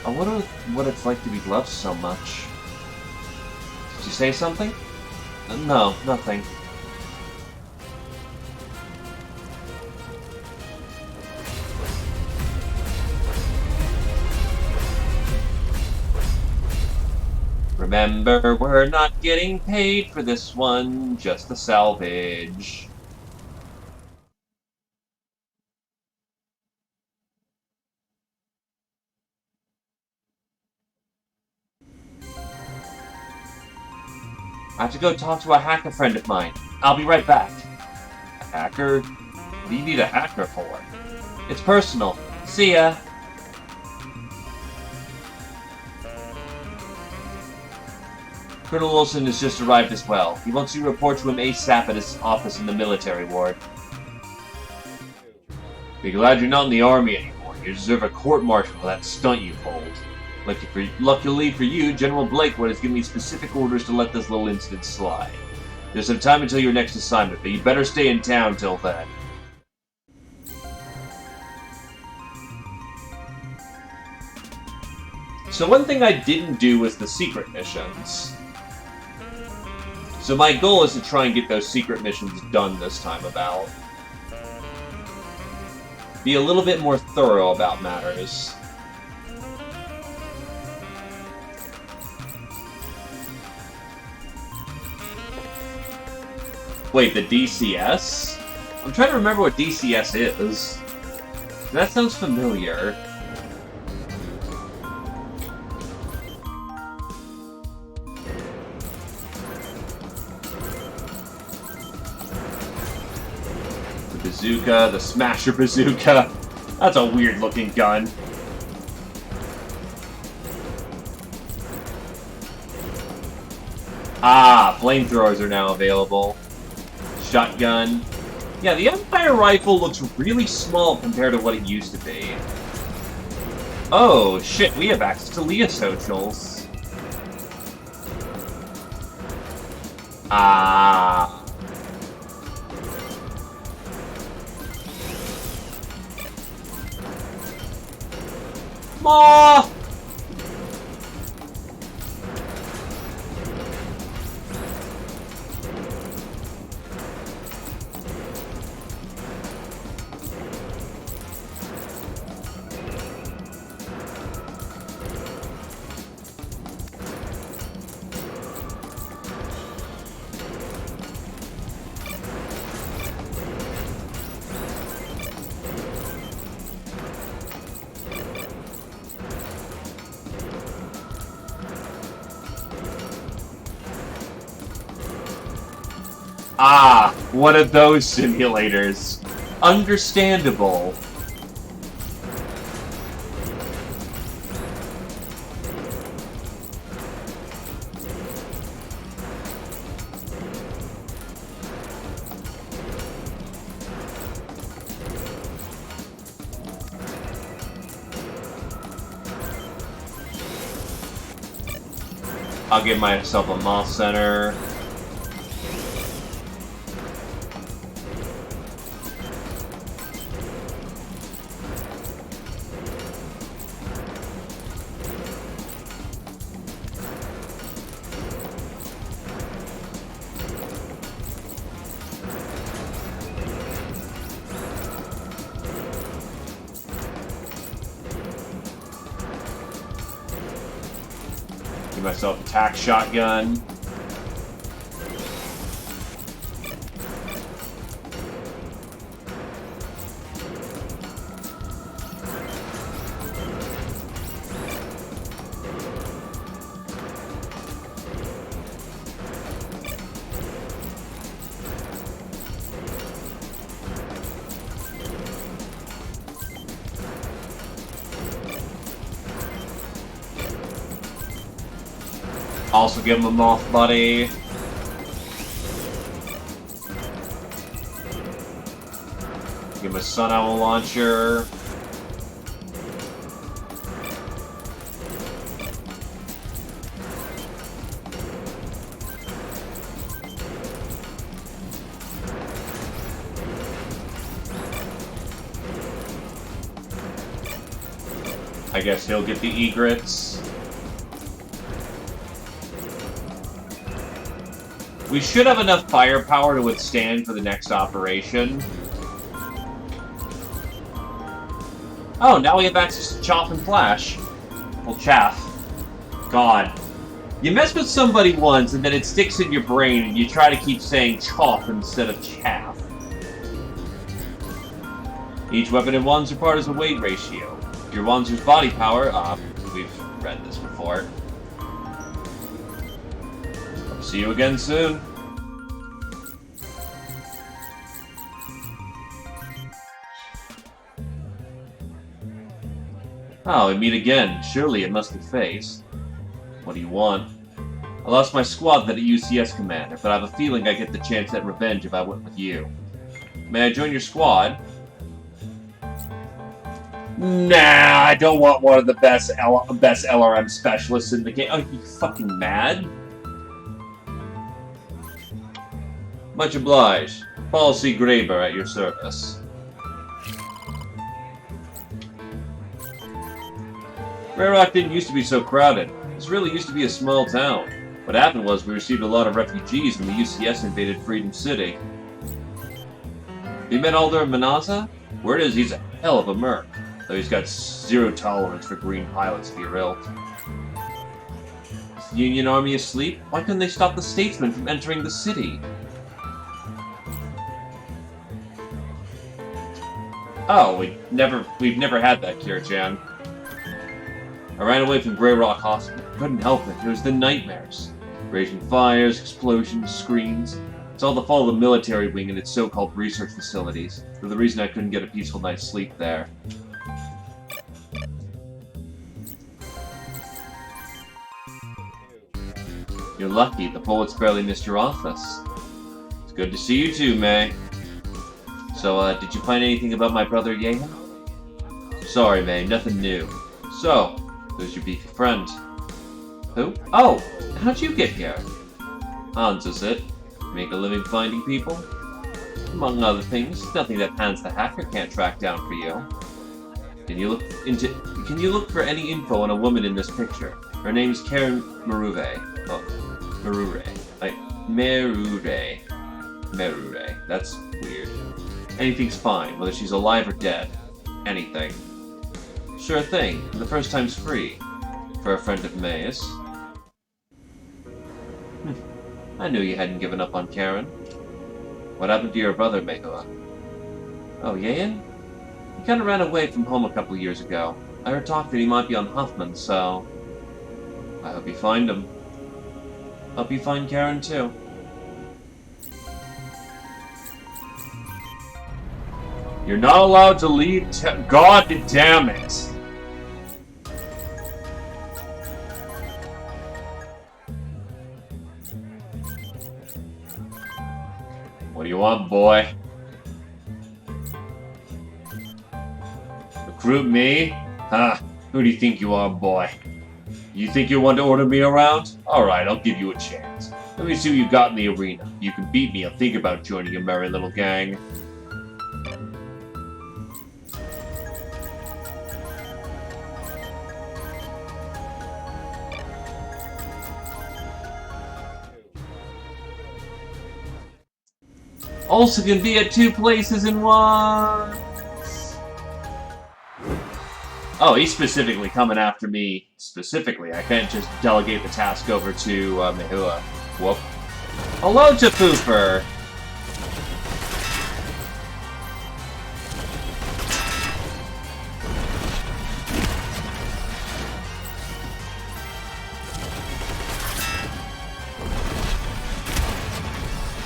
S1: I wonder what it's like to be loved so much. Did you say something? No, nothing. Remember, we're not getting paid for this one, just the salvage. I have to go talk to a hacker friend of mine. I'll be right back. A hacker? What do you need a hacker for? It's personal. See ya. Colonel Wilson has just arrived as well. He wants you to report to him ASAP at his office in the military ward. Be glad you're not in the army anymore. You deserve a court-martial for that stunt you pulled. Luckily for you, General Blakewood has given me specific orders to let this little incident slide. There's some time until your next assignment, but you better stay in town till then. So one thing I didn't do was the secret missions. So my goal is to try and get those secret missions done this time about. Be a little bit more thorough about matters. Wait, the DCS? I'm trying to remember what DCS is. That sounds familiar. The bazooka, the smasher bazooka. That's a weird looking gun. Ah, flamethrowers are now available. Shotgun. Yeah, the Empire rifle looks really small compared to what it used to be. Oh, shit, we have access to Leah socials. Ah. Moth! Ah, one of those simulators. Understandable. I'll give myself a moth center. Give myself a tac shotgun. Also give him a moth buddy. Give him a sun owl launcher. I guess he'll get the egrets. We should have enough firepower to withstand for the next operation. Oh, now we have access to Chaff and Flash. Well, Chaff. God. You mess with somebody once, and then it sticks in your brain, and you try to keep saying choff instead of chaff. Each weapon in Wanzer part is a weight ratio. Your Wanzer's body power, we've read this before. See you again soon. Oh, we meet again. Surely it must be fate. What do you want? I lost my squad that at UCS commander, but I have a feeling I get the chance at revenge if I went with you. May I join your squad? Nah, I don't want one of the best LRM specialists in the game. Oh, you fucking mad? Much obliged. Policy Graber at your service. Rare Rock didn't used to be so crowded. This really used to be a small town. What happened was we received a lot of refugees when the UCS invaded Freedom City. You met Alder Manaza? Word is he's a hell of a merc, though he's got zero tolerance for green pilots if you're ill. Is the Union Army asleep? Why couldn't they stop the statesmen from entering the city? Oh, we've never had that, Kira-chan. I ran away from Grey Rock Hospital. Couldn't help it. It was the nightmares. Raging fires, explosions, screams. It's all the fault of the military wing and its so-called research facilities. For the reason I couldn't get a peaceful night's sleep there. You're lucky. The bullets barely missed your office. It's good to see you too, May. So, did you find anything about my brother Yehan? Sorry, May. Nothing new. So, who's your beefy friend? Who? Oh! How'd you get here? Hans, is it? Make a living finding people? Among other things, nothing that Hans the Hacker can't track down for you. Can you look for any info on a woman in this picture? Her name's Karen Marure. Oh, Marure. Marure. That's weird. Anything's fine, whether she's alive or dead. Anything. Sure thing. The first time's free. For a friend of May's. I knew you hadn't given up on Karen. What happened to your brother, Mehua? Oh, Yehan? He kinda ran away from home a couple years ago. I heard talk that he might be on Huffman, so... I hope you find him. Hope you find Karen, too. You're not allowed to leave God damn it! What do you want, boy? Recruit me? Huh? Who do you think you are, boy? You think you want to order me around? Alright, I'll give you a chance. Let me see what you got in the arena. If you can beat me, I'll think about joining your merry little gang. Also can be at two places in one. Oh, he's specifically coming after me. Specifically, I can't just delegate the task over to Mehua. Whoop. Hello, Tapooper!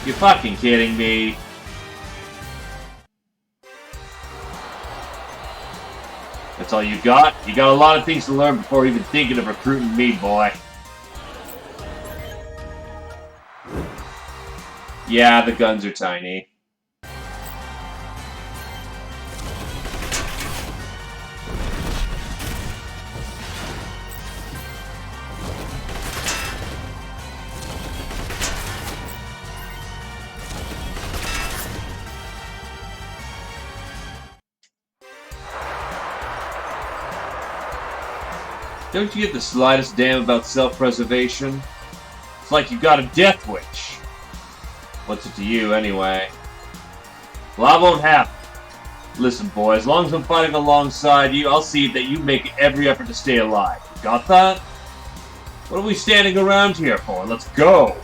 S1: You fucking kidding me? That's all you got? You got a lot of things to learn before even thinking of recruiting me, boy. Yeah, the guns are tiny. Don't you get the slightest damn about self-preservation? It's like you got a death wish. What's it to you, anyway? Well, I won't happen. Listen, boy, as long as I'm fighting alongside you, I'll see that you make every effort to stay alive. Got that? What are we standing around here for? Let's go!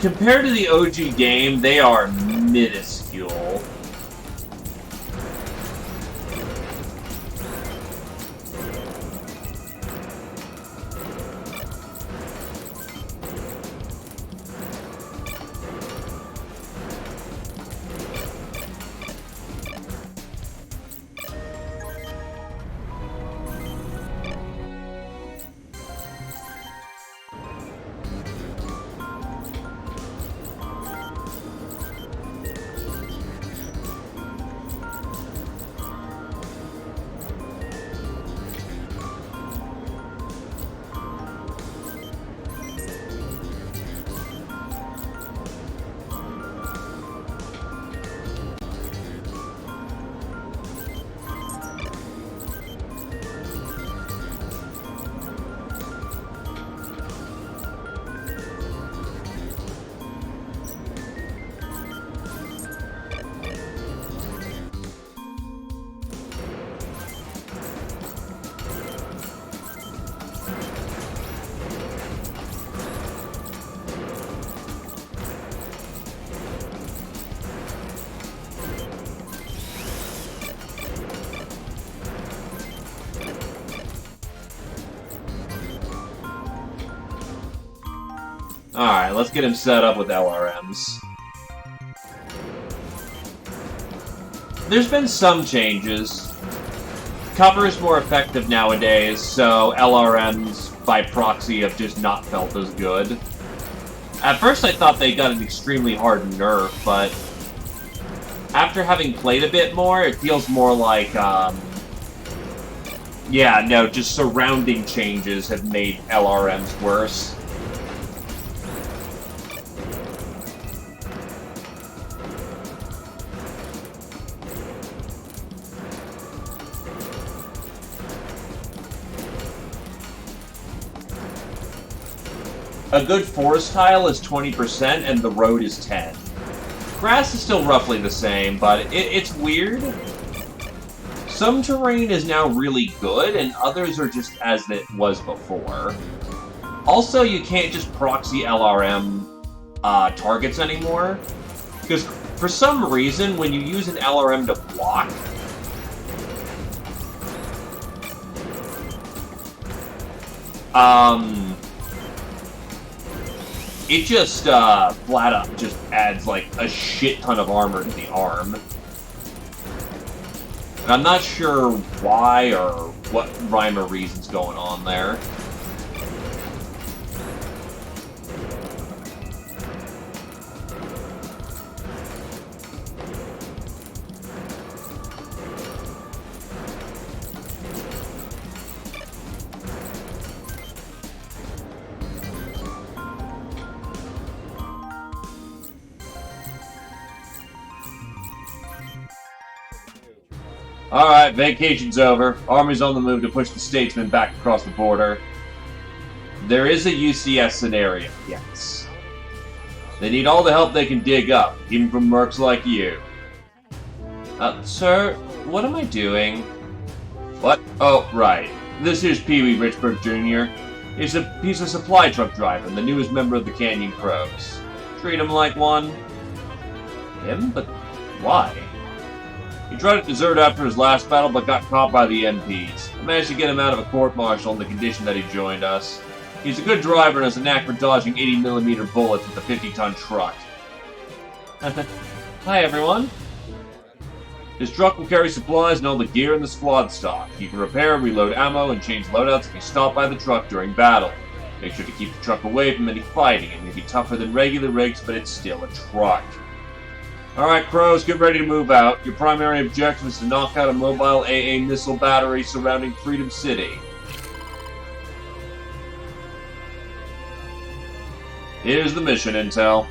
S1: Compared to the OG game, they are minuscule. Alright, let's get him set up with LRMs. There's been some changes. Cover is more effective nowadays, so LRMs by proxy have just not felt as good. At first I thought they got an extremely hard nerf, but after having played a bit more, it feels more like, yeah, no, just surrounding changes have made LRMs worse. A good forest tile is 20% and the road is 10. Grass is still roughly the same, but it's weird. Some terrain is now really good, and others are just as it was before. Also, you can't just proxy LRM targets anymore, because for some reason, when you use an LRM to block, it just, flat up just adds, like, a shit ton of armor to the arm. And I'm not sure why or what rhyme or reason's going on there. Alright, vacation's over. Army's on the move to push the statesmen back across the border. There is a UCS scenario, yes. They need all the help they can dig up, even from mercs like you. Sir, what am I doing? What? Oh, right. This here's Pee Wee Richburg Jr. He's a supply truck driver and the newest member of the Canyon Crows. Treat him like one. Him? But why? He tried to desert after his last battle, but got caught by the MPs. I managed to get him out of a court-martial on the condition that he joined us. He's a good driver and has a knack for dodging 80mm bullets with a 50-ton truck. Hi, everyone. His truck will carry supplies and all the gear in the squad stock. He can repair, reload ammo, and change loadouts if he's stopped by the truck during battle. Make sure to keep the truck away from any fighting. It may be tougher than regular rigs, but it's still a truck. Alright, Crows, get ready to move out. Your primary objective is to knock out a mobile AA missile battery surrounding Freedom City. Here's the mission intel.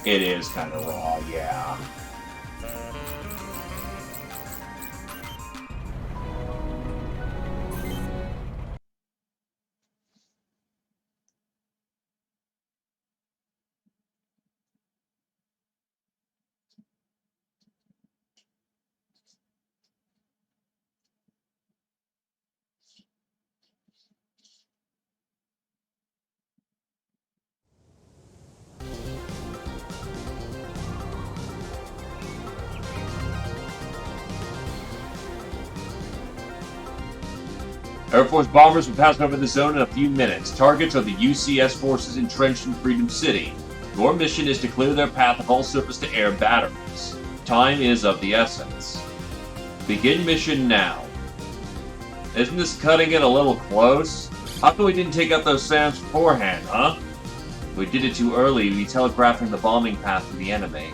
S1: It is kind of raw, yeah. Air Force bombers will pass over the zone in a few minutes. Targets are the UCS forces entrenched in Freedom City. Your mission is to clear their path of all surface-to-air batteries. Time is of the essence. Begin mission now. Isn't this cutting it a little close? How come we didn't take out those SAMs beforehand, huh? If we did it too early, we'd be telegraphing the bombing path to the enemy.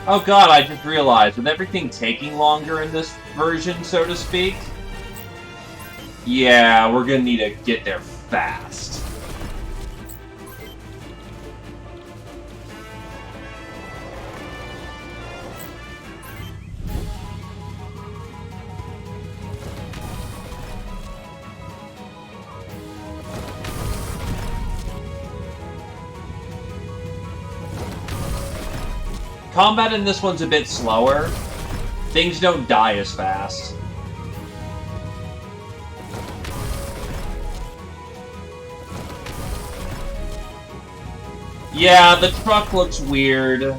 S1: Oh god, I just realized, with everything taking longer in this version, so to speak, yeah, we're gonna need to get there fast. Combat in this one's a bit slower. Things don't die as fast. Yeah, the truck looks weird,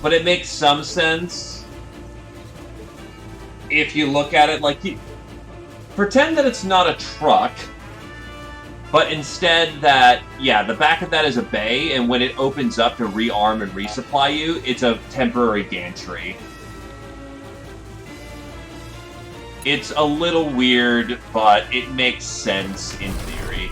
S1: but it makes some sense. If you look at it like pretend that it's not a truck, but instead that, yeah, the back of that is a bay, and when it opens up to rearm and resupply you, it's a temporary gantry. It's a little weird, but it makes sense in theory.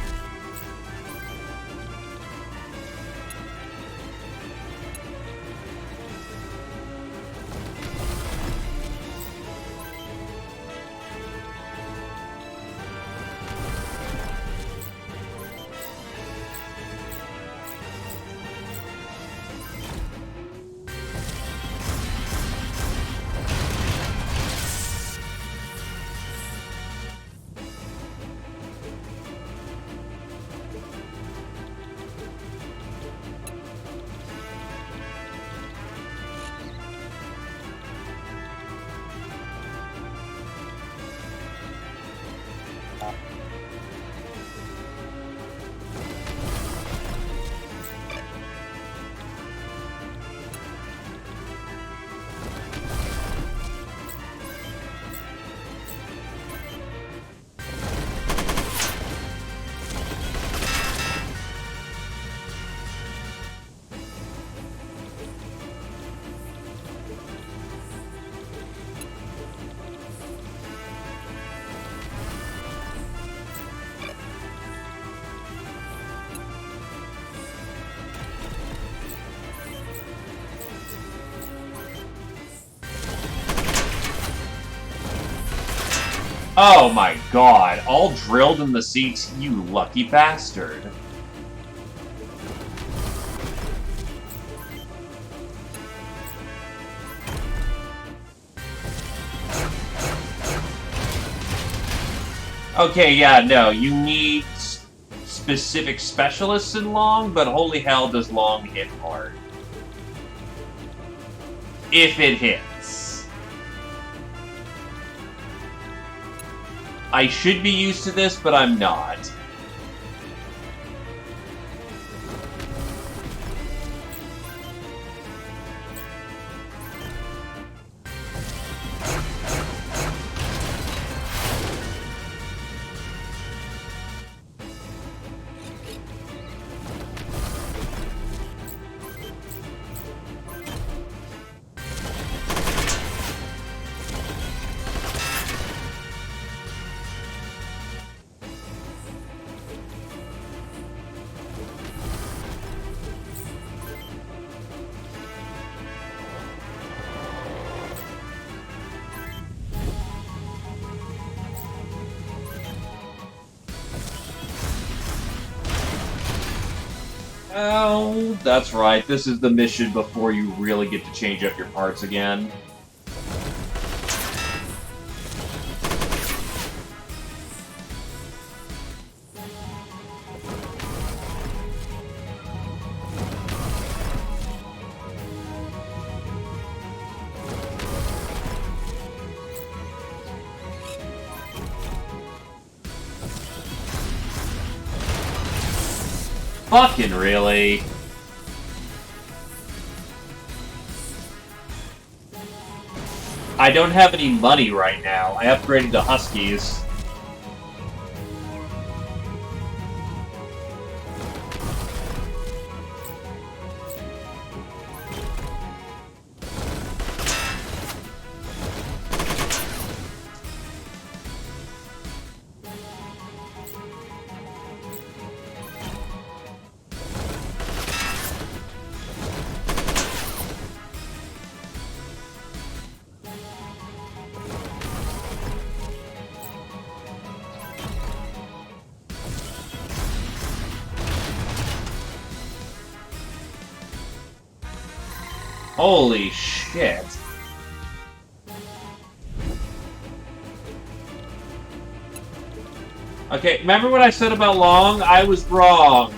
S1: Oh my god, all drilled in the seats, you lucky bastard. Okay, yeah, no, you need specific specialists in long, but holy hell does long hit hard. If it hits. I should be used to this, but I'm not. Oh, that's right. This is the mission before you really get to change up your parts again. Fucking really? I don't have any money right now. I upgraded to Huskies. Holy shit. Okay, remember what I said about long? I was wrong.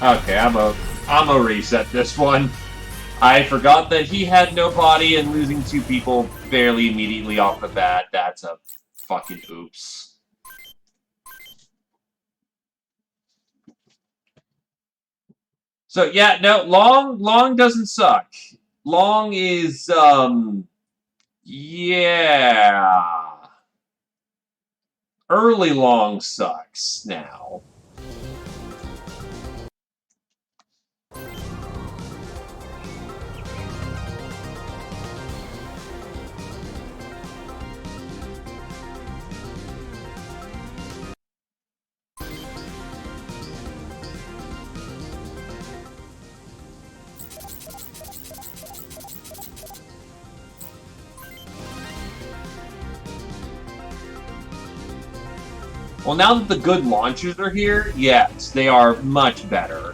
S1: Okay, I'm a reset this one. I forgot that he had no body, and losing two people fairly immediately off the bat, that's a fucking oops. So yeah, no, long doesn't suck. Long is yeah. Early long sucks now. Well, now that the good launchers are here, yes, they are much better.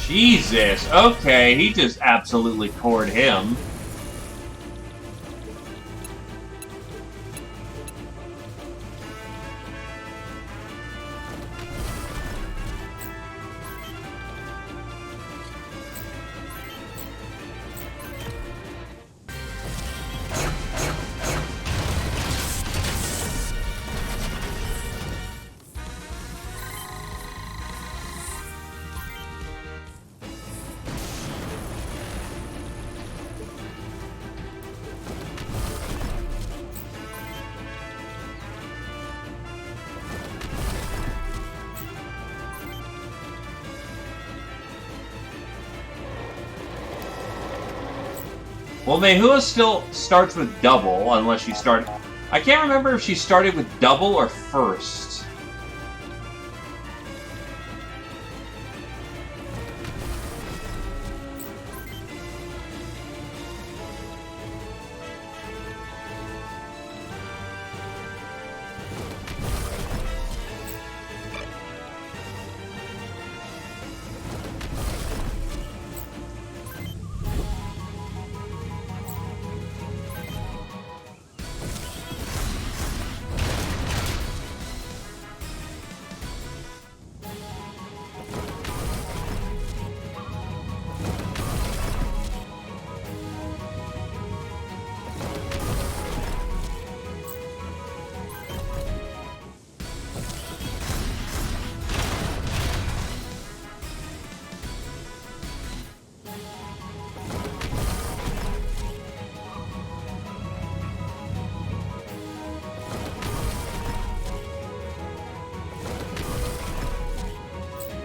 S1: Jesus, okay, he just absolutely cored him. Well, Mehua still starts with double, unless she started... I can't remember if she started with double or first.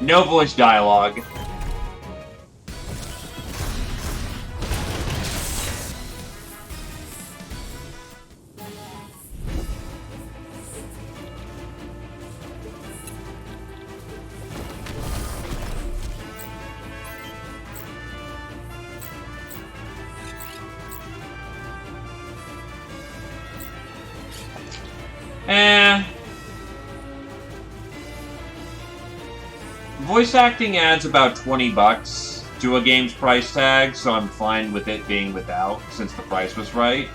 S1: No voice dialogue. Voice acting adds about $20 to a game's price tag, so I'm fine with it being without, since the price was right.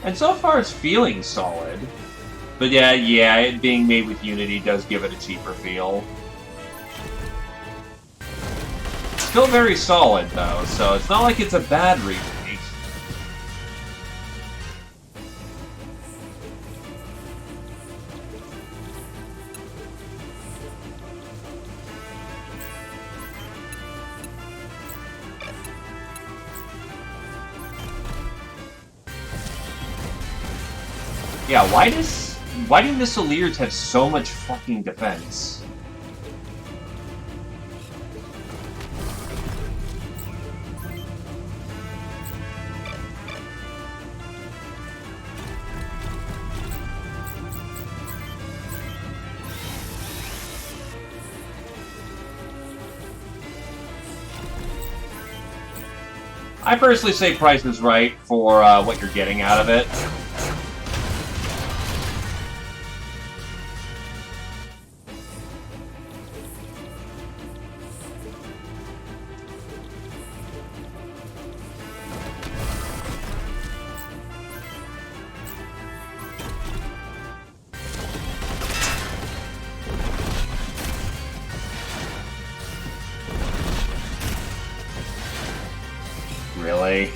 S1: And so far it's feeling solid. But yeah, it being made with Unity does give it a cheaper feel. Still very solid, though, so it's not like it's a bad remake. Yeah, why do Missileers have so much fucking defense? I personally say price is right for what you're getting out of it. Really?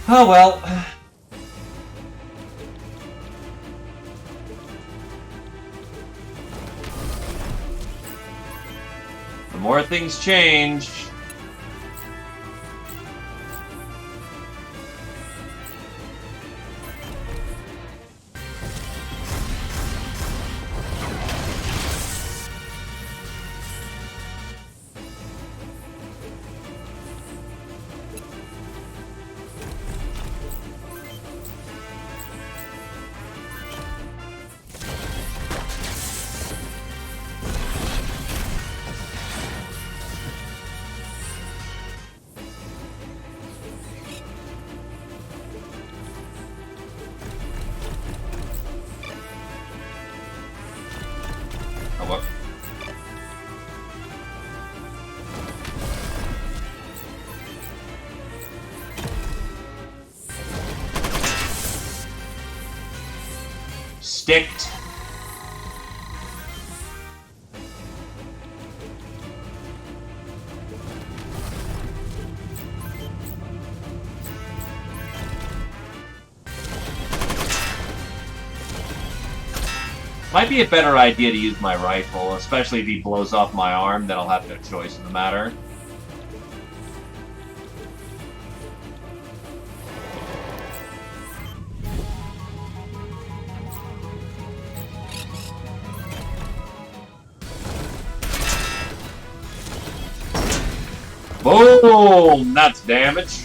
S1: Oh well. The more things change. Sticked. Might be a better idea to use my rifle, especially if he blows off my arm, then I'll have no choice in the matter. Boom! That's damage.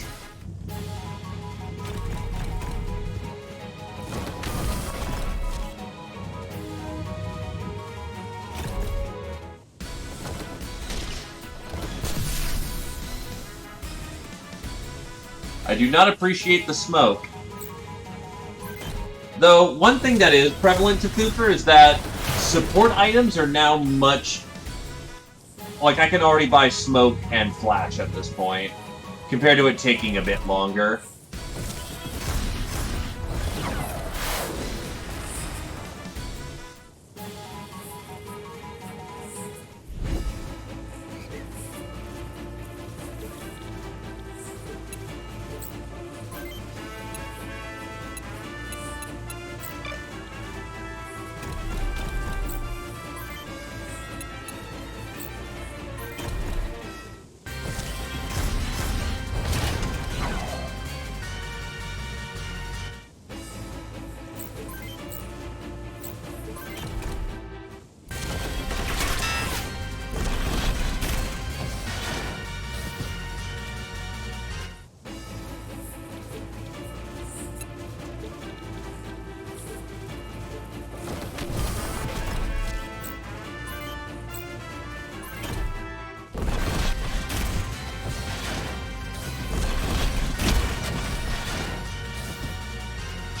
S1: I do not appreciate the smoke. Though, one thing that is prevalent to Cooper is that support items are now much... Like, I can already buy smoke and flash at this point, compared to it taking a bit longer.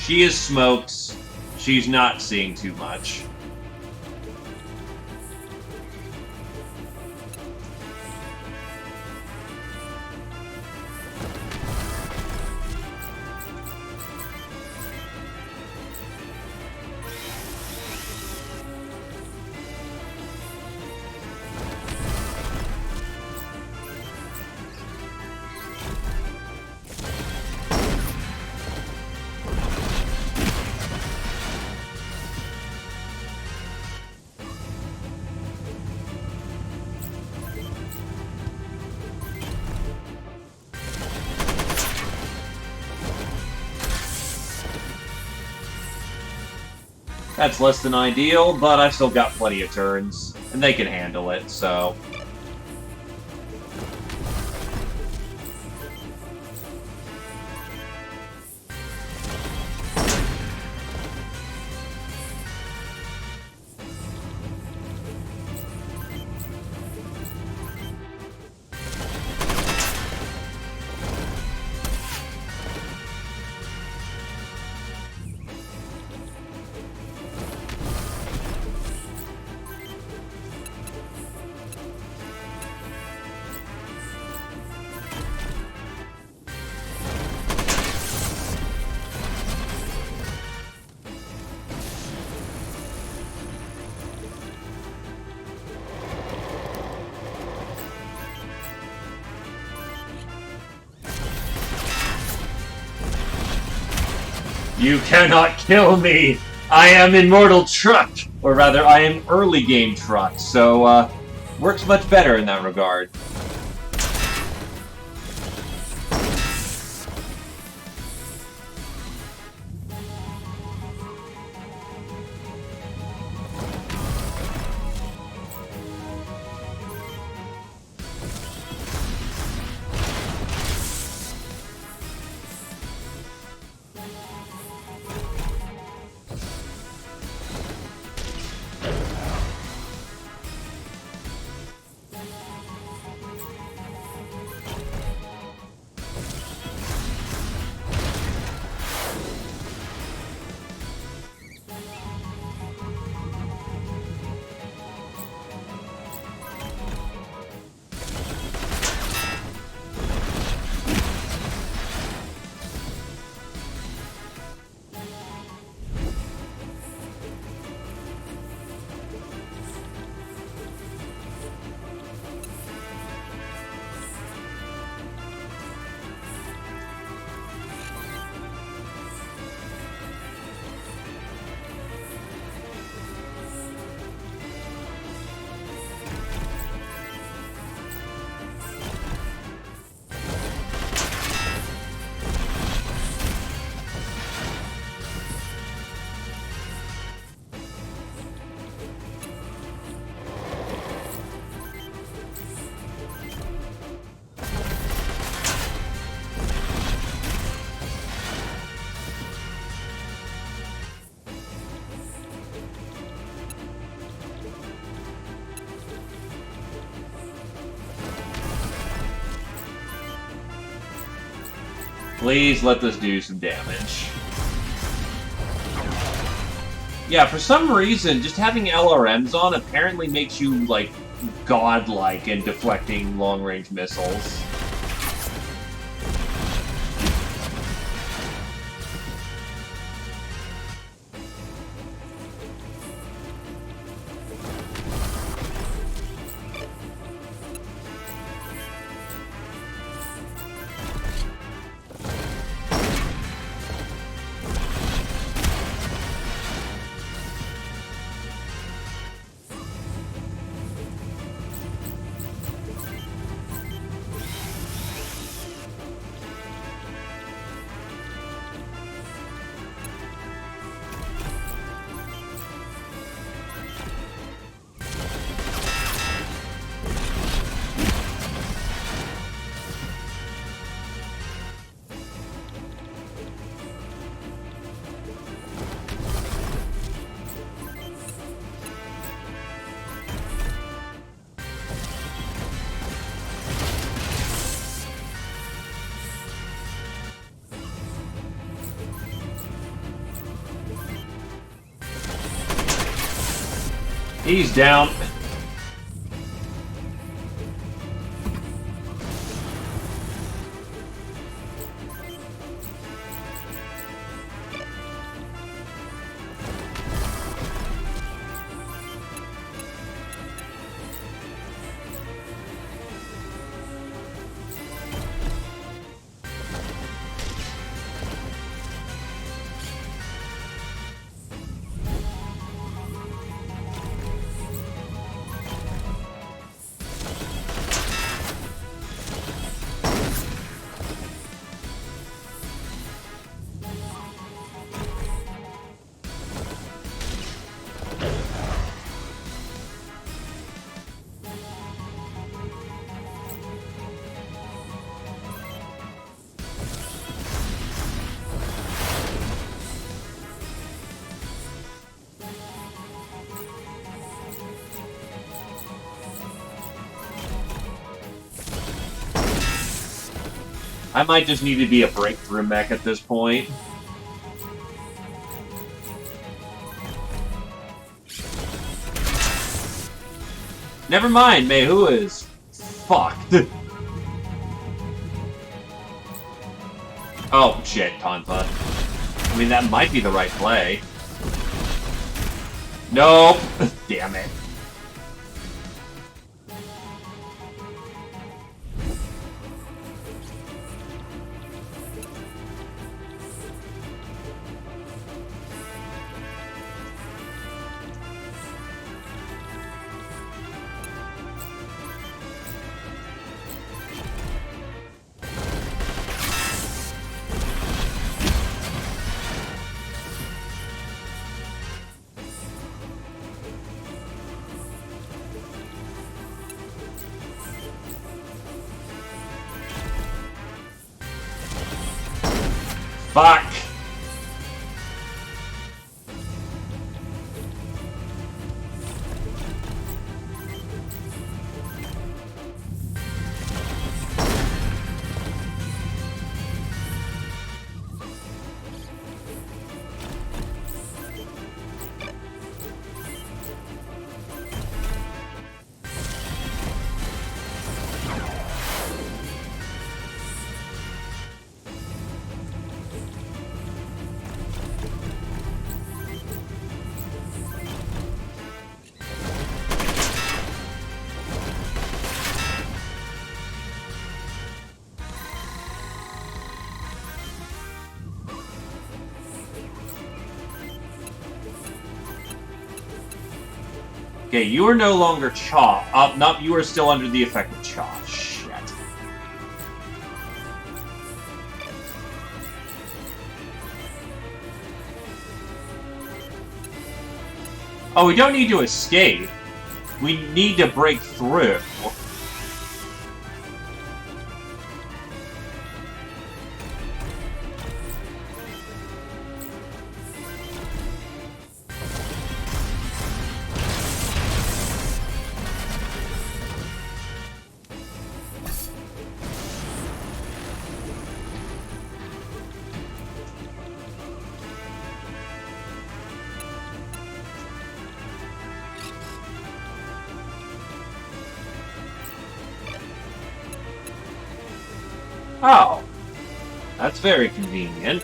S1: She is smoked. She's not seeing too much. That's less than ideal, but I've still got plenty of turns, and they can handle it, so... You cannot kill me! I am Immortal Truck! Or rather, I am early game Truck, so, works much better in that regard. Please let this do some damage. Yeah, for some reason, just having LRMs on apparently makes you, like, godlike in deflecting long-range missiles. He's down. I might just need to be a breakthrough mech at this point. Never mind, Mehu is fucked. Oh, shit, Tonfa. I mean, that might be the right play. Nope. Damn it. Fuck! Okay, you are no longer Chaw. No, you are still under the effect of Chaw. Shit. Oh, we don't need to escape. We need to break through. Oh, that's very convenient.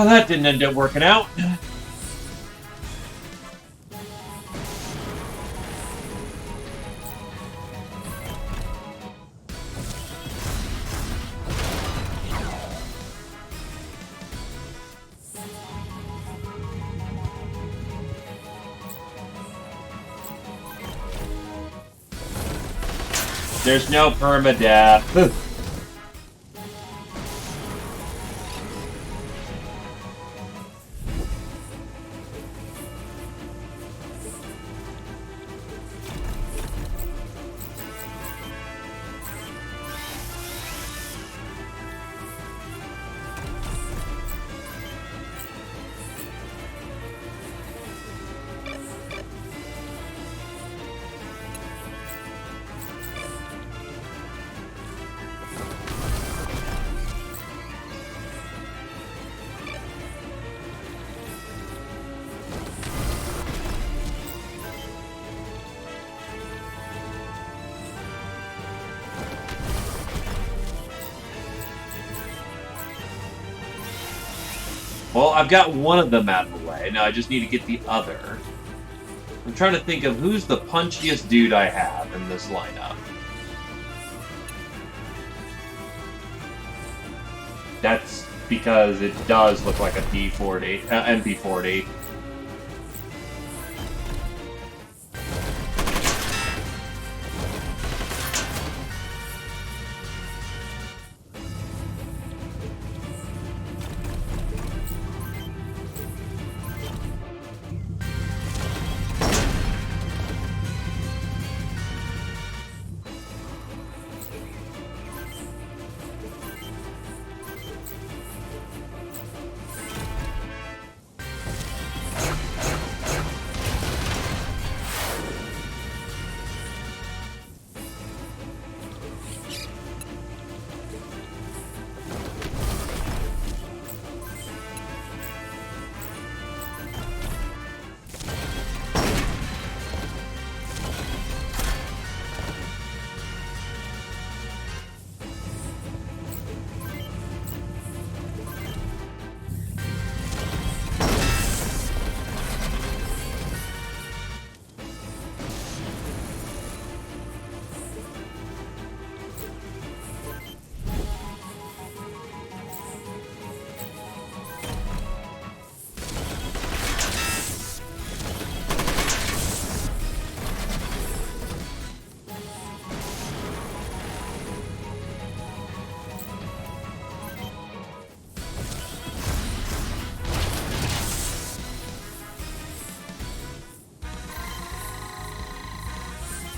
S1: That didn't end up working out. There's no permadeath. Well, I've got one of them out of the way. Now I just need to get the other. I'm trying to think of who's the punchiest dude I have in this lineup. That's because it does look like a P40, MP40.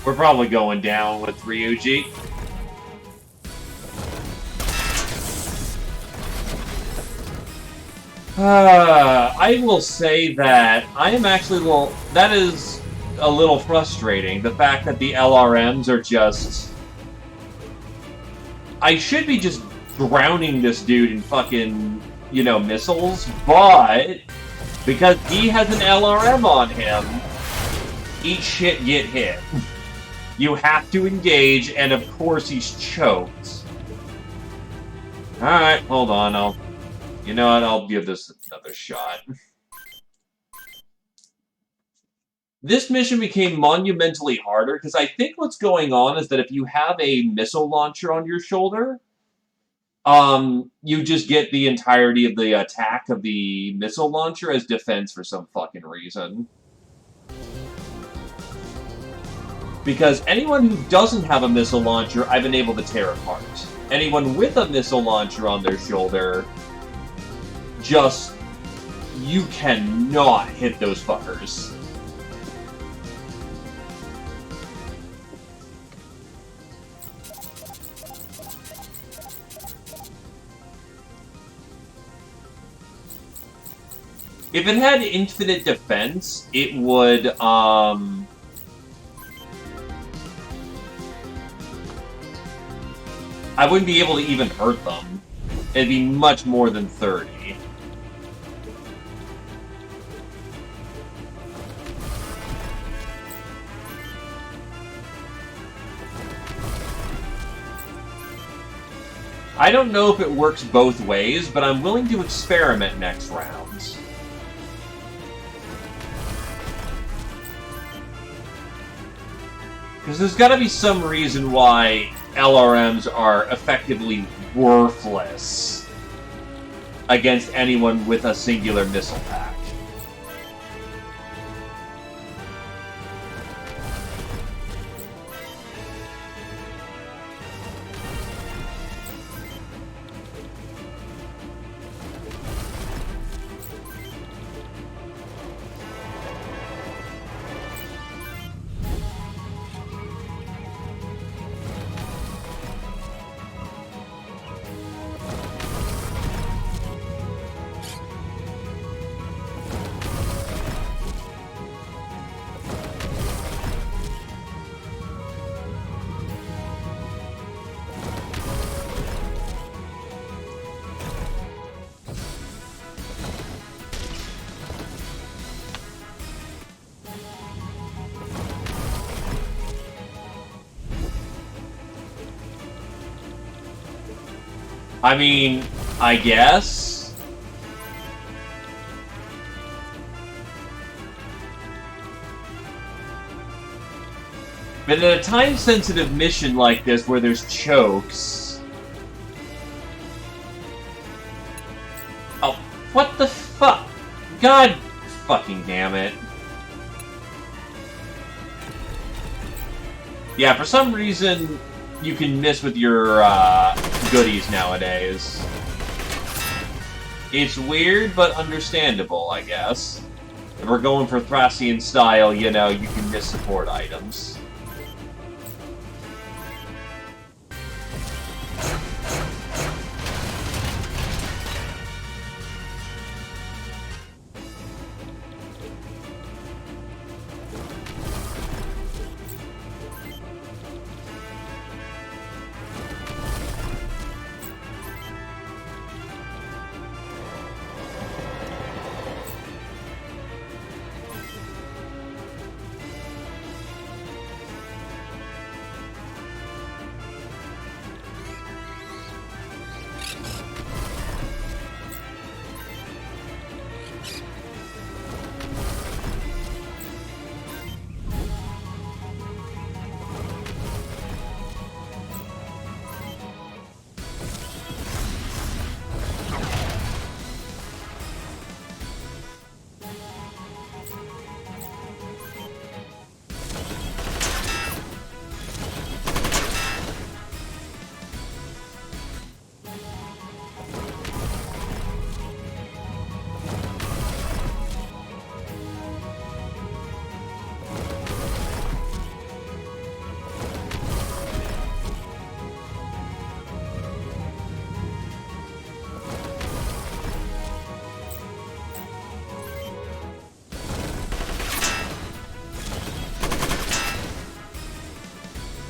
S1: We're probably going down with Ryuji. I will say that I am actually a little... That is a little frustrating. The fact that the LRMs are just... I should be just drowning this dude in fucking, you know, missiles, but because he has an LRM on him, eat shit, get hit. You have to engage, and of course he's choked. Alright, hold on, you know what, I'll give this another shot. This mission became monumentally harder, because I think what's going on is that if you have a missile launcher on your shoulder, You just get the entirety of the attack of the missile launcher as defense for some fucking reason. Because anyone who doesn't have a missile launcher, I've been able to tear apart. Anyone with a missile launcher on their shoulder, just... you cannot hit those fuckers. If it had infinite defense, it would, I wouldn't be able to even hurt them. It'd be much more than 30. I don't know if it works both ways, but I'm willing to experiment next round. Because there's got to be some reason why LRMs are effectively worthless against anyone with a singular missile pack. I mean, I guess. But in a time-sensitive mission like this where there's chokes... Oh, what the fuck? God fucking damn it. Yeah, for some reason, you can miss with your, goodies nowadays. It's weird, but understandable, I guess. If we're going for Thracian style, you know, you can miss support items.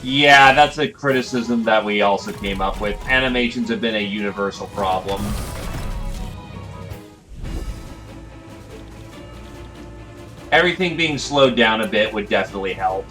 S1: Yeah, that's a criticism that we also came up with. Animations have been a universal problem. Everything being slowed down a bit would definitely help.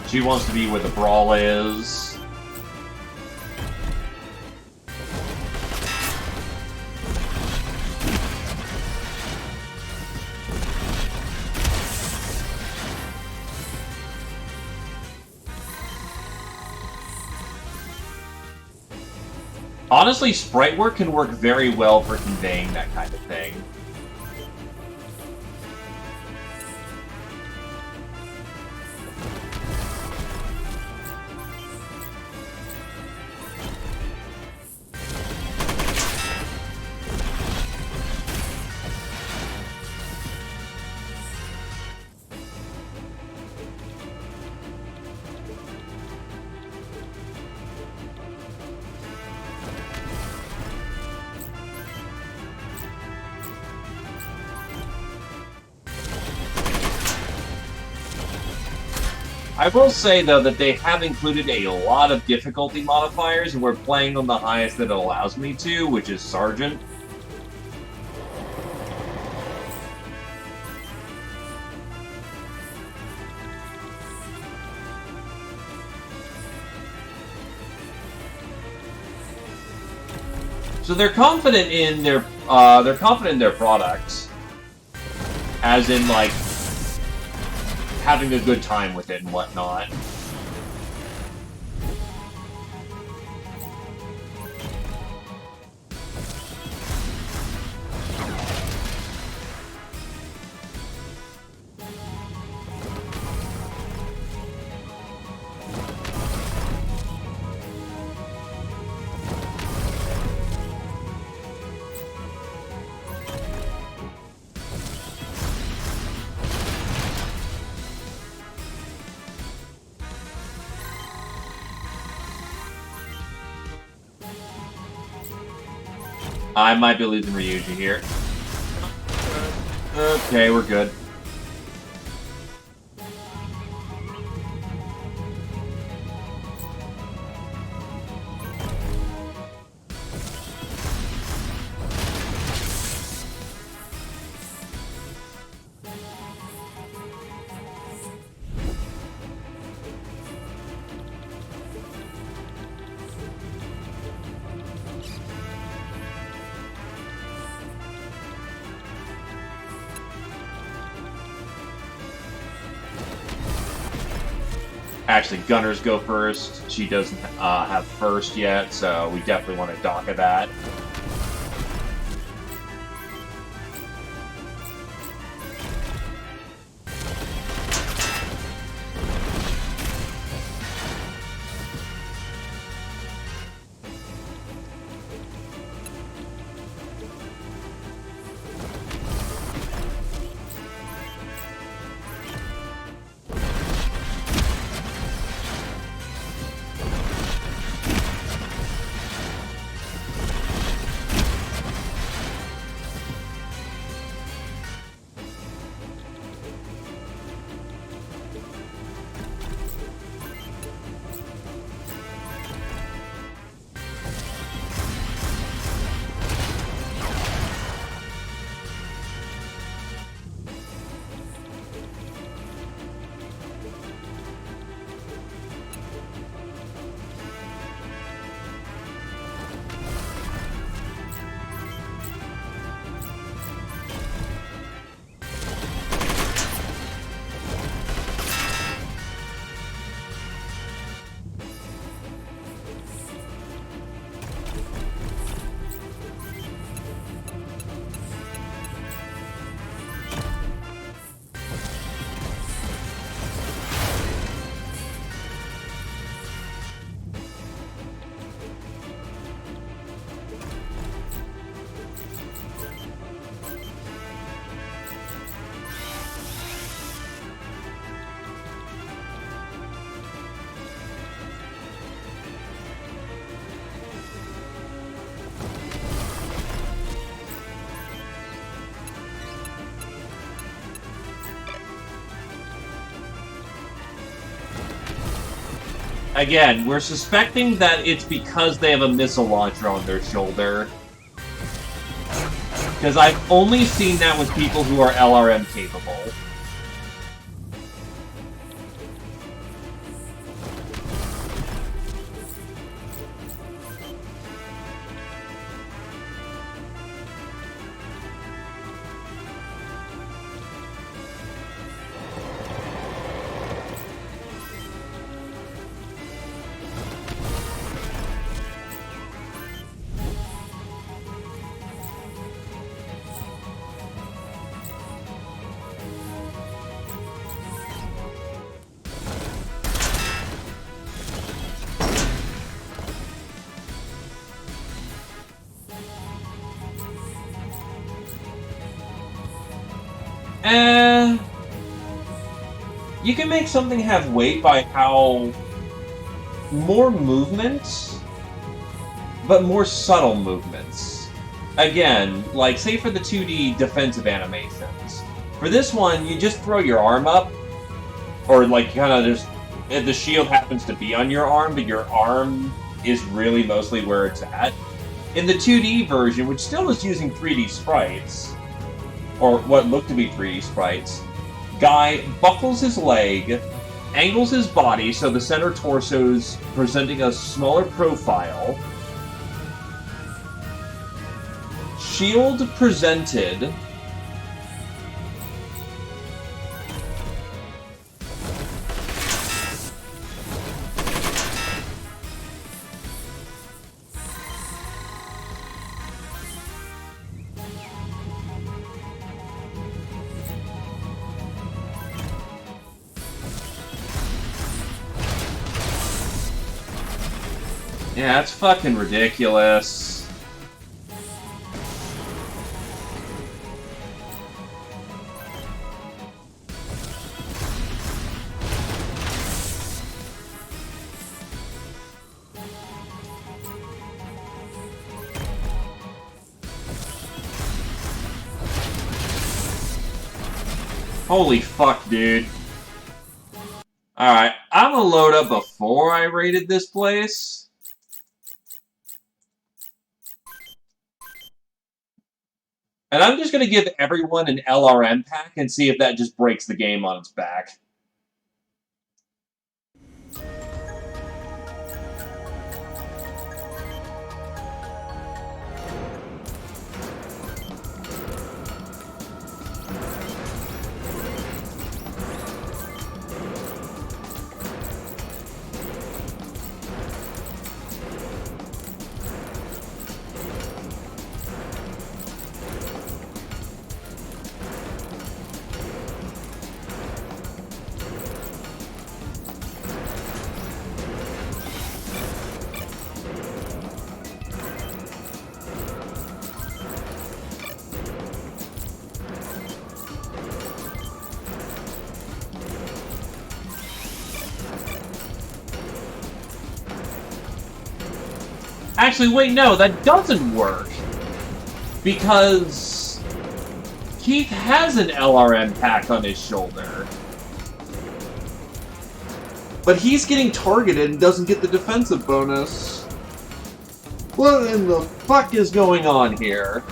S1: She wants to be where the brawl is. Honestly, sprite work can work very well for conveying that kind of thing. I will say, though, that they have included a lot of difficulty modifiers, and we're playing on the highest that it allows me to, which is Sergeant. So they're confident in their products, as in like having a good time with it and whatnot. I might be losing Ryuji here. Okay, we're good. Actually, Gunners go first. She doesn't have first yet, so we definitely want to dock of that. Again, we're suspecting that it's because they have a missile launcher on their shoulder. Because I've only seen that with people who are LRM capable. Eh, you can make something have weight by how more movement, but more subtle movements. Again, like say for the 2D defensive animations. For this one, you just throw your arm up, or like kind of just the shield happens to be on your arm, but your arm is really mostly where it's at. In the 2D version, which still is using 3D sprites, or what look to be 3D sprites, Guy buckles his leg, angles his body so the center torso's presenting a smaller profile, shield presented. Yeah, it's fucking ridiculous. Holy fuck, dude. Alright, I'm gonna load up before I raided this place. And I'm just gonna give everyone an LRM pack and see if that just breaks the game on its back. Actually, wait, no, that doesn't work. Because Keith has an LRM pack on his shoulder. But he's getting targeted and doesn't get the defensive bonus. What in the fuck is going on here?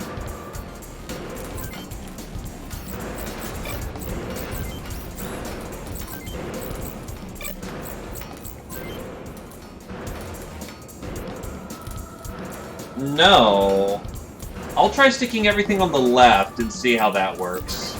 S1: No. I'll try sticking everything on the left and see how that works.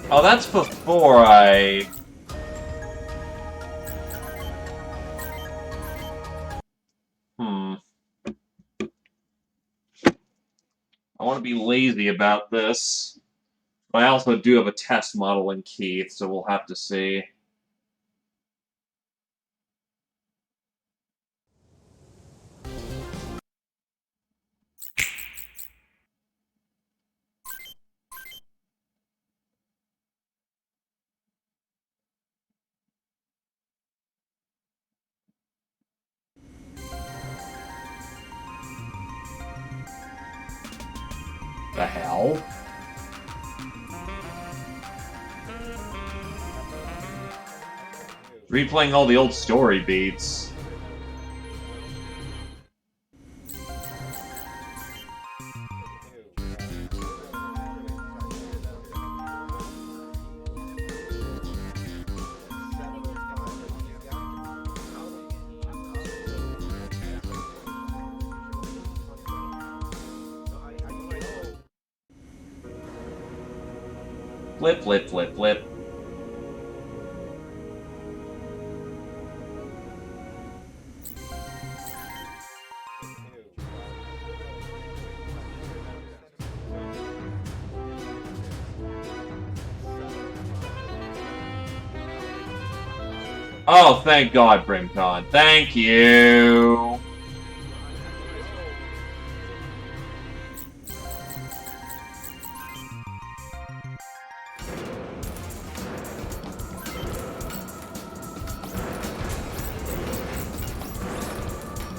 S1: Oh, that's before I... I want to be lazy about this. I also do have a test model in Keith, so we'll have to see. The hell? Replaying all the old story beats. Flip, flip, flip, flip. Oh, thank God, Brimcon. Thank you.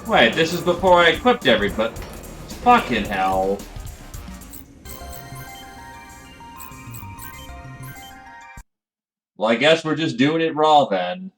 S1: Wait, this is before I equipped everybody. Fucking hell. Well, I guess we're just doing it raw then.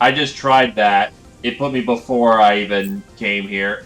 S1: I just tried that. It put me before I even came here.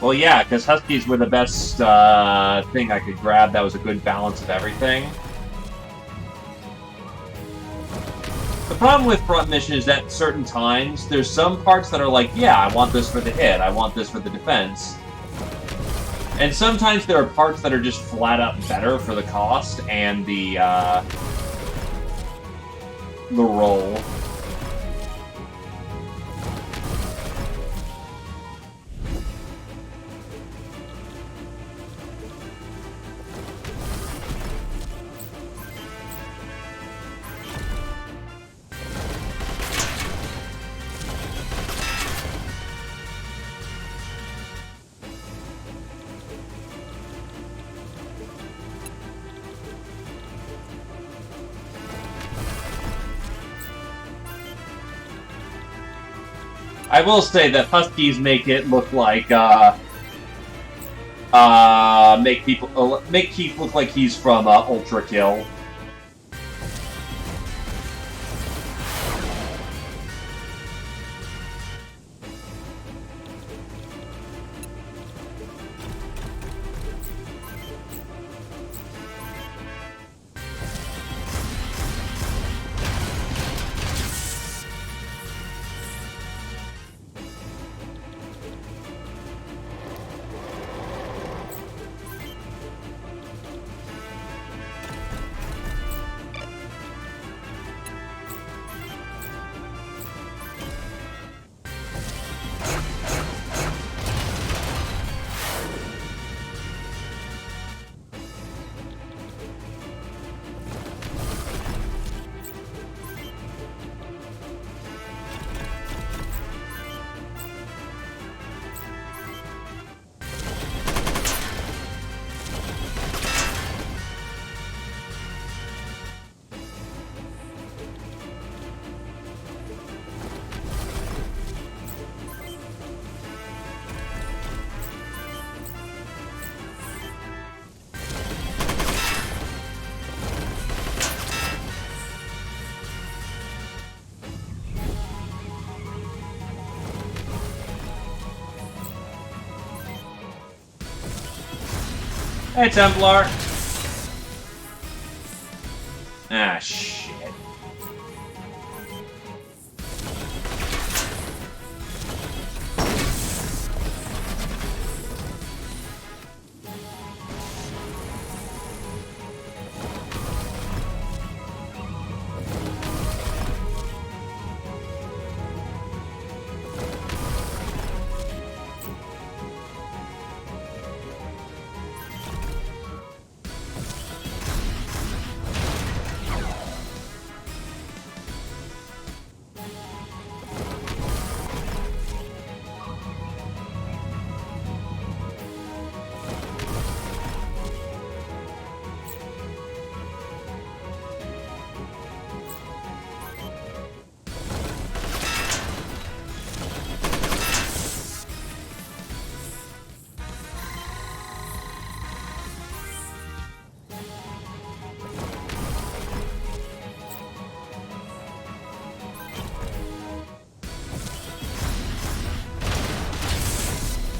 S1: Well, yeah, because Huskies were the best thing I could grab that was a good balance of everything. The problem with front mission is that certain times, there's some parts that are like, yeah, I want this for the hit, I want this for the defense. And sometimes there are parts that are just flat out better for the cost and the roll. I will say that Huskies make it look like, make Keith look like he's from, Ultra Kill. Hey, Templar! Ah, shit.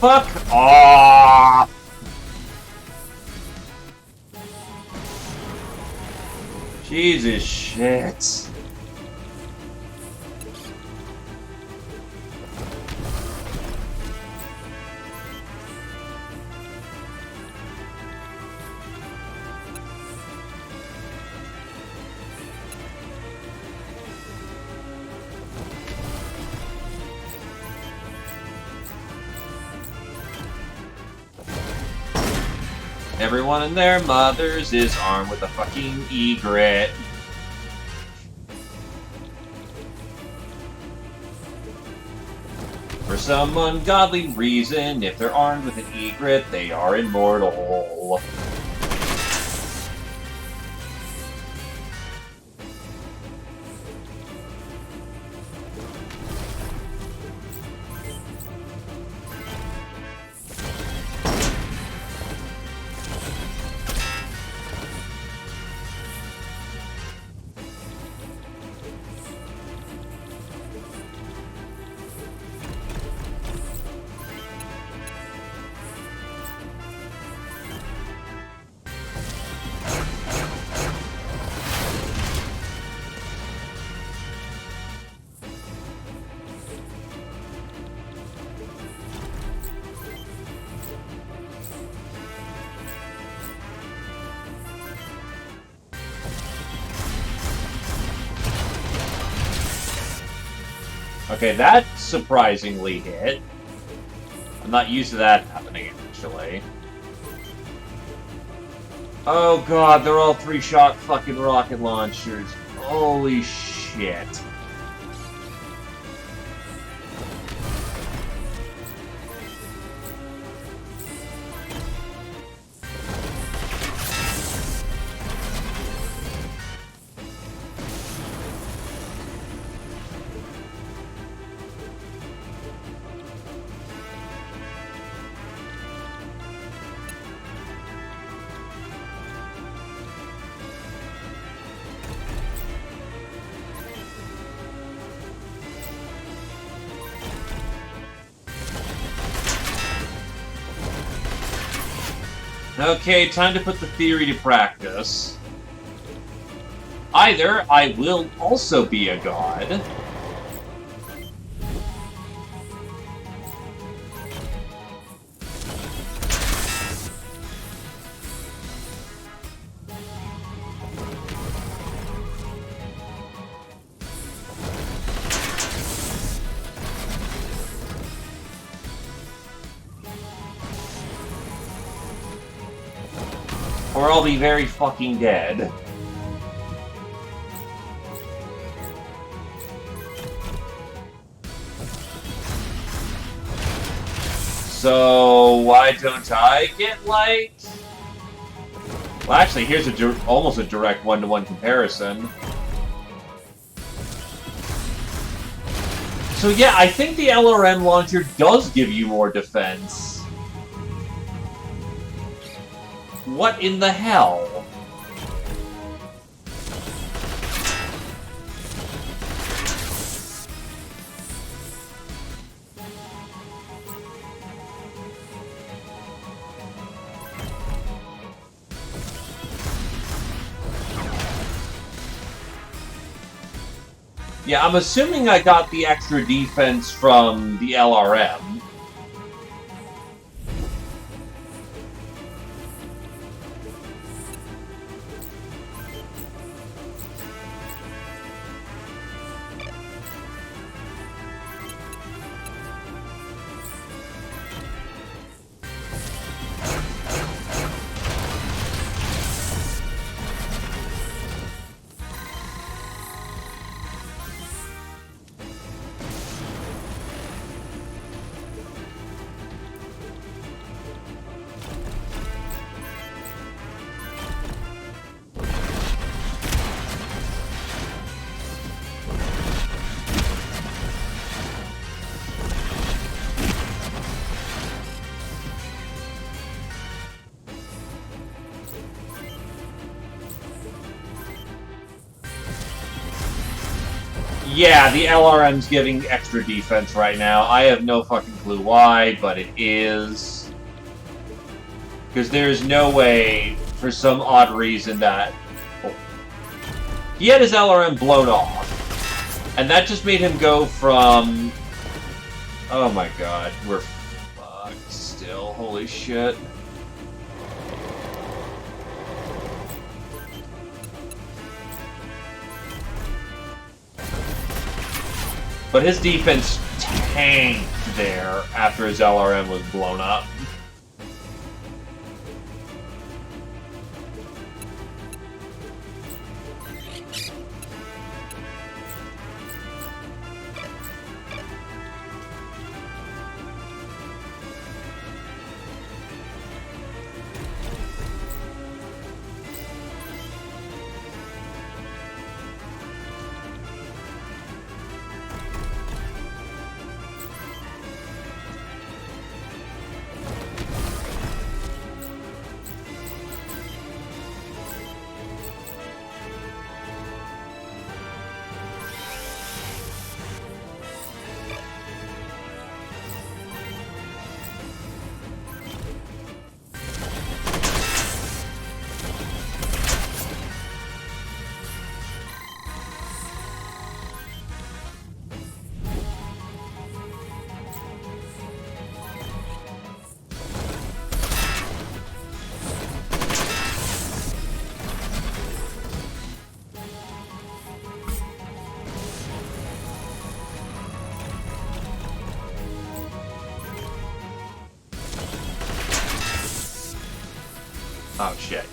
S1: Fuck off! Jesus shit. Everyone and their mothers is armed with a fucking egret. For some ungodly reason, if they're armed with an egret, they are immortal. Okay, that surprisingly hit. I'm not used to that happening, actually. Oh god, they're all three-shot fucking rocket launchers. Holy shit. Okay, time to put the theory to practice. Either I will also be a god, or I'll be very fucking dead. So why don't I get like? Well, actually, here's almost a direct one-to-one comparison. So yeah, I think the LRM launcher does give you more defense. What in the hell? Yeah, I'm assuming I got the extra defense from the LRM. Yeah, the LRM's giving extra defense right now. I have no fucking clue why, but it is. Because there's no way, for some odd reason, that... Oh. He had his LRM blown off. And that just made him go from... Oh my god, we're fucked still. Holy shit. But his defense tanked there after his LRM was blown up. Oh, shit.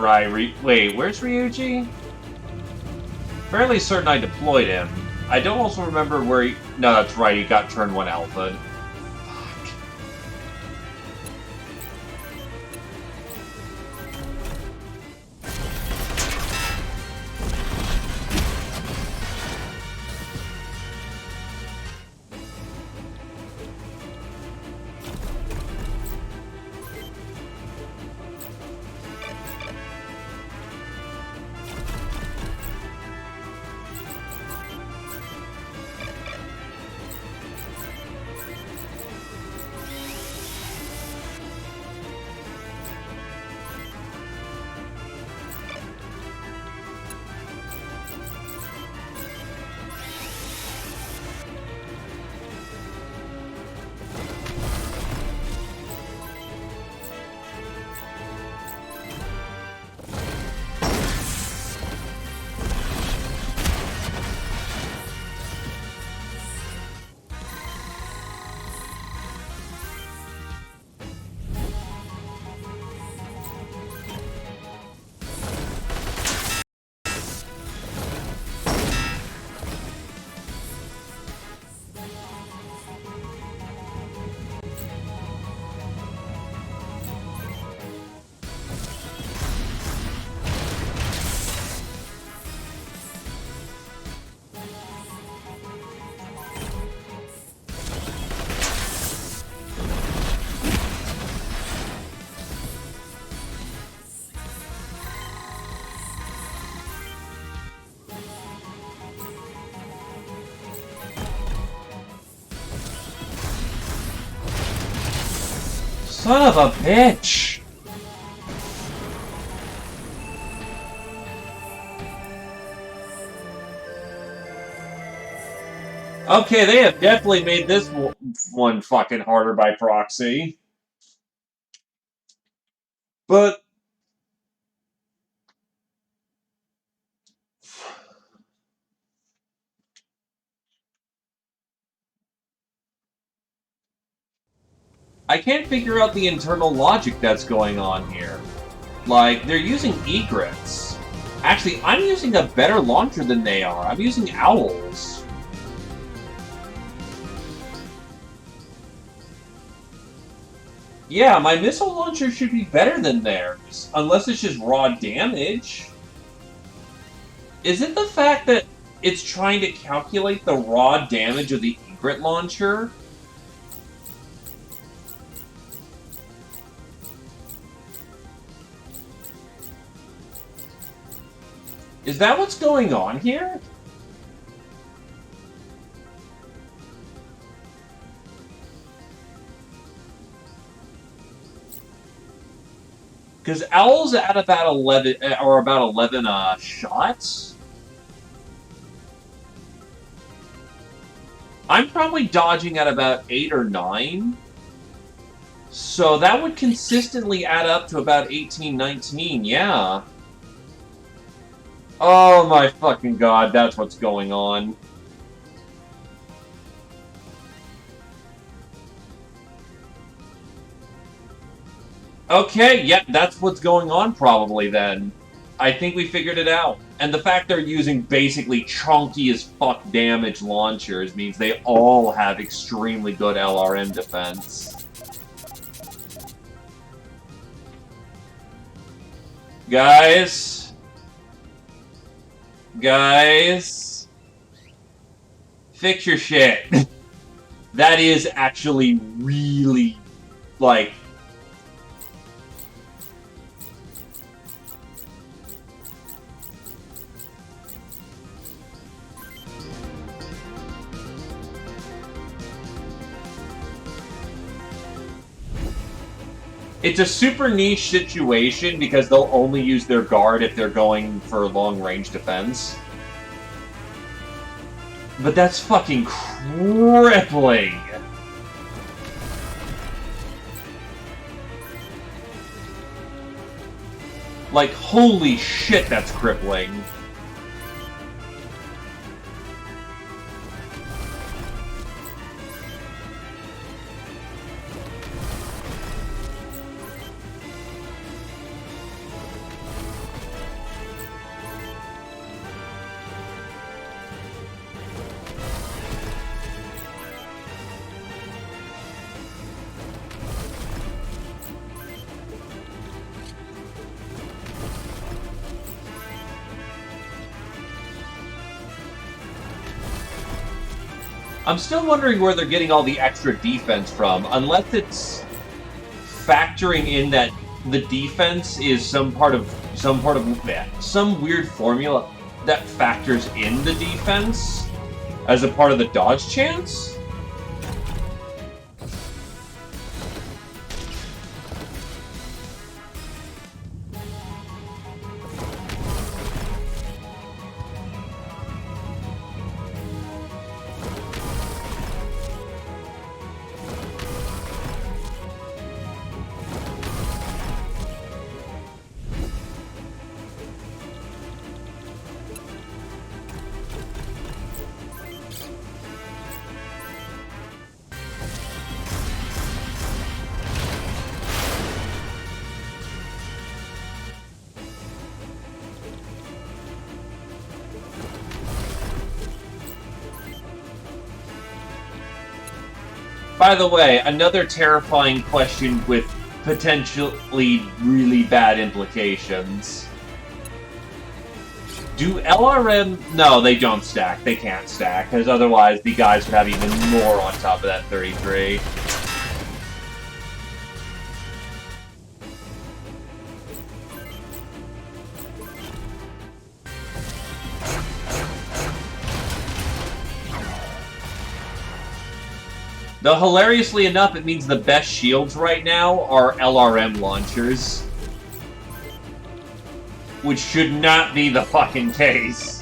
S1: Right, wait, where's Ryuji? Fairly certain I deployed him. I don't also remember where he... No, that's right, he got turn 1 alpha. Fuck. Son of a bitch! Okay, they have definitely made this one fucking harder by proxy. But... I can't figure out the internal logic that's going on here. Like, they're using egrets. Actually, I'm using a better launcher than they are. I'm using owls. Yeah, my missile launcher should be better than theirs. Unless it's just raw damage. Is it the fact that it's trying to calculate the raw damage of the egret launcher? Is that what's going on here? Because Owl's at about 11, or about 11 shots. I'm probably dodging at about 8 or 9. So that would consistently add up to about 18, 19, yeah. Oh my fucking god, that's what's going on. Okay, yeah, that's what's going on probably then. I think we figured it out. And the fact they're using basically chunky as fuck damage launchers means they all have extremely good LRM defense. Guys, fix your shit. That is actually really, like... It's a super niche situation because they'll only use their guard if they're going for long-range defense. But that's fucking crippling! Like, holy shit, that's crippling. I'm still wondering where they're getting all the extra defense from, unless it's factoring in that the defense is some weird formula that factors in the defense as a part of the dodge chance. By the way, another terrifying question with potentially really bad implications. Do LRM... No, they don't stack. They can't stack, because otherwise the guys would have even more on top of that 33. Though, hilariously enough, it means the best shields right now are LRM launchers. Which should not be the fucking case.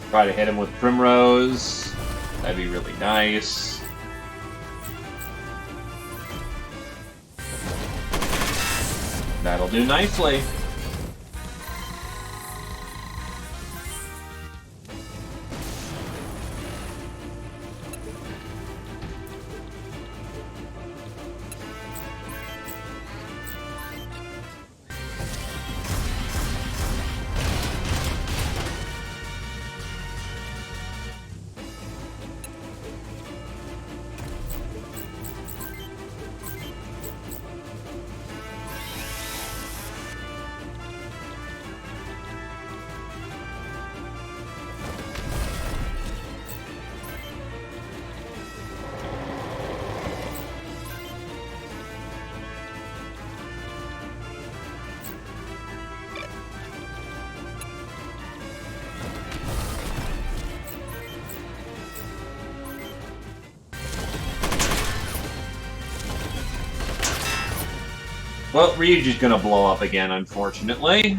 S1: Try to hit him with Primrose. That'd be really nice. That'll do nicely. Well, Ryuji's gonna blow up again, unfortunately.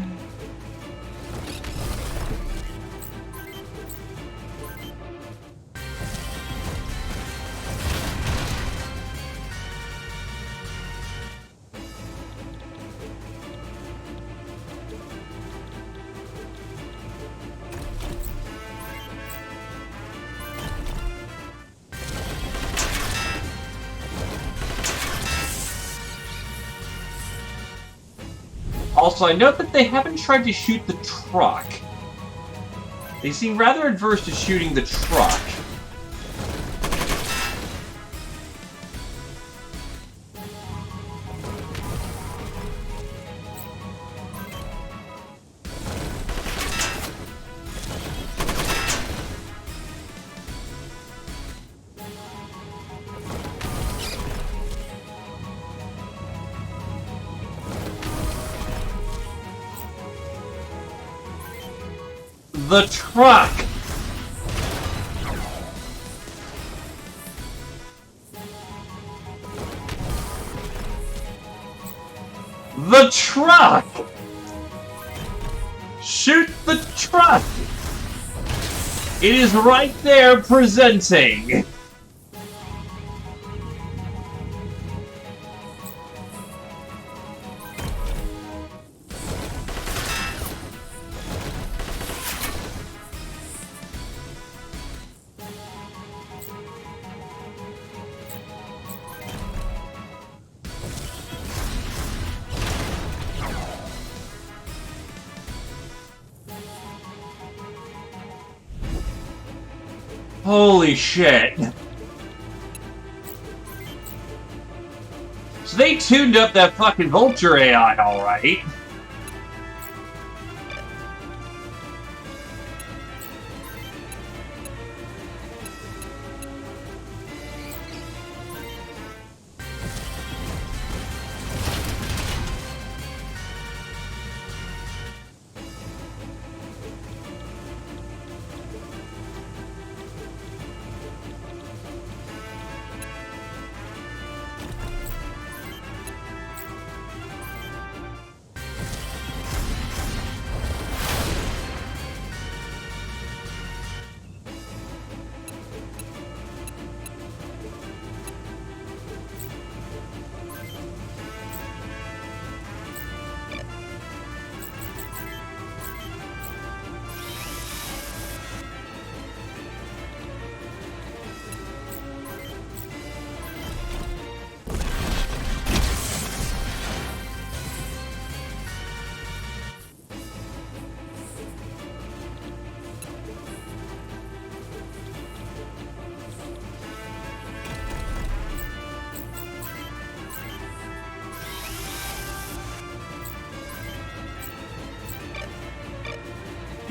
S1: Also, I note that they haven't tried to shoot the truck. They seem rather adverse to shooting the truck. The truck! The truck! Shoot the truck! It is right there presenting! Holy shit. So they tuned up that fucking Vulture AI, alright.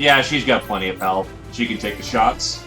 S1: Yeah, she's got plenty of health. She can take the shots.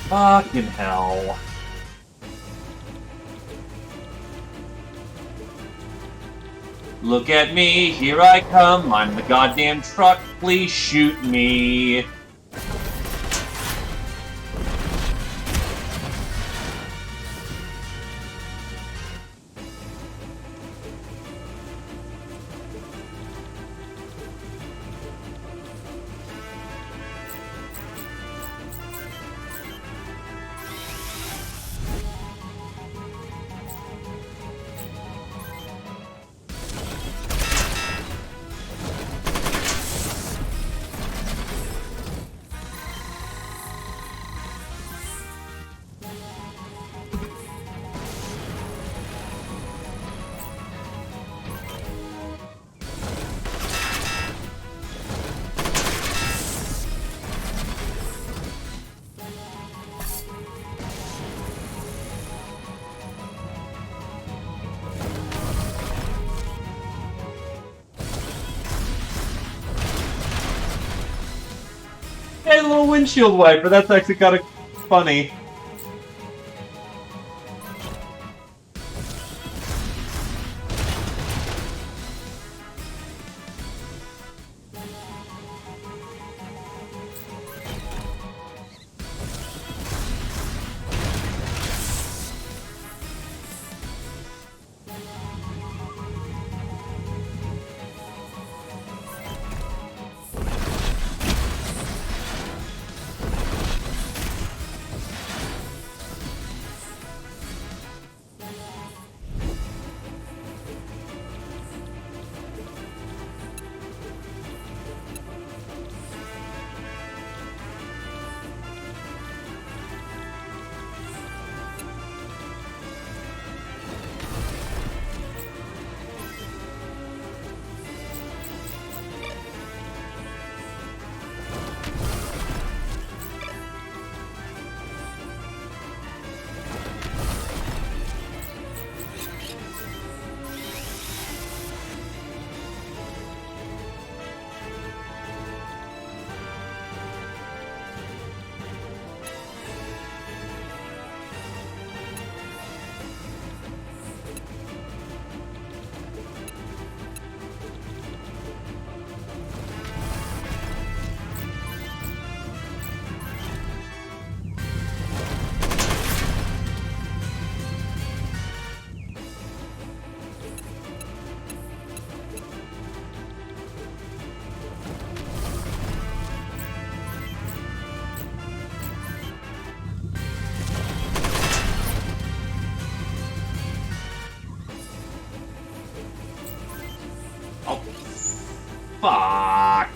S1: Fucking hell. Look at me, here I come, I'm the goddamn truck, please shoot me. little windshield wiper. That's actually kind of funny. Oh, fuck.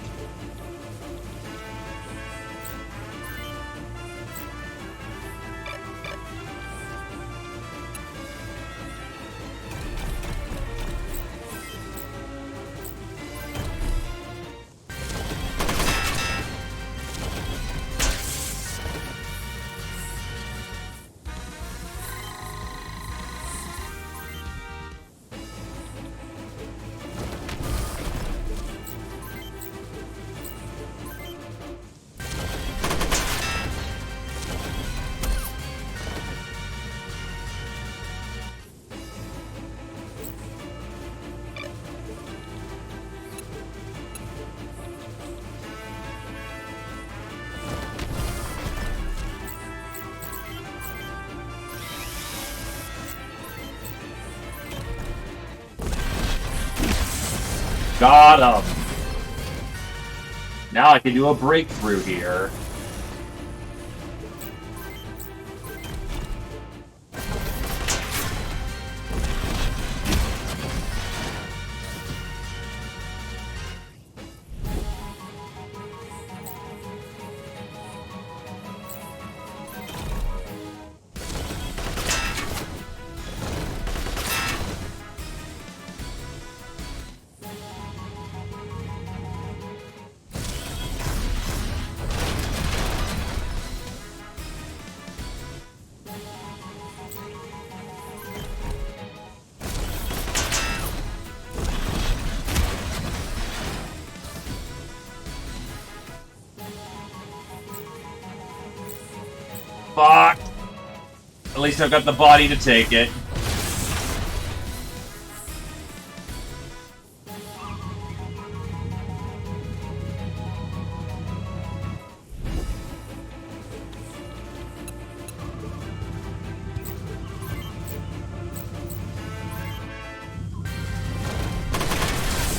S1: Got him! Now I can do a breakthrough here. Fuck! At least I've got the body to take it.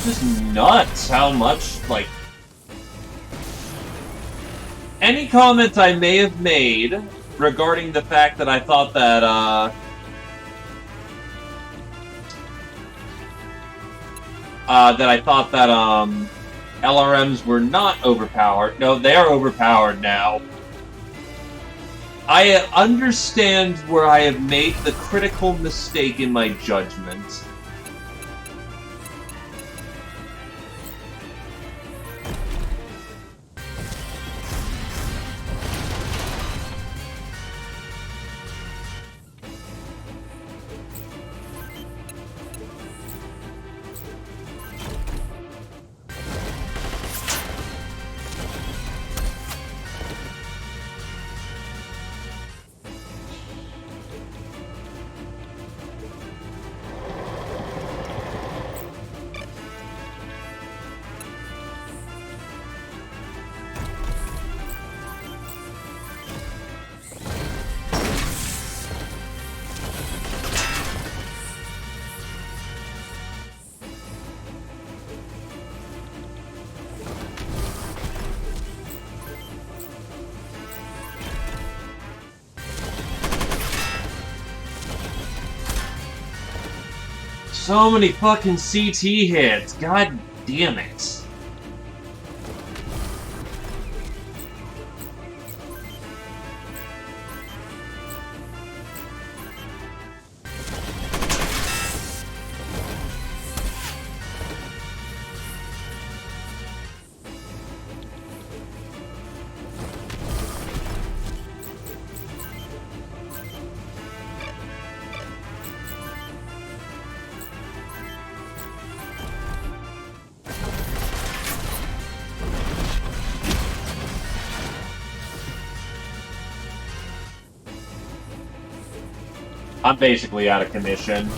S1: Just nuts how much, like... Any comment I may have made regarding the fact that I thought that, LRMs were not overpowered. No, they are overpowered now. I understand where I have made the critical mistake in my judgment. So many fucking CT hits. God damn it. I'm basically out of commission.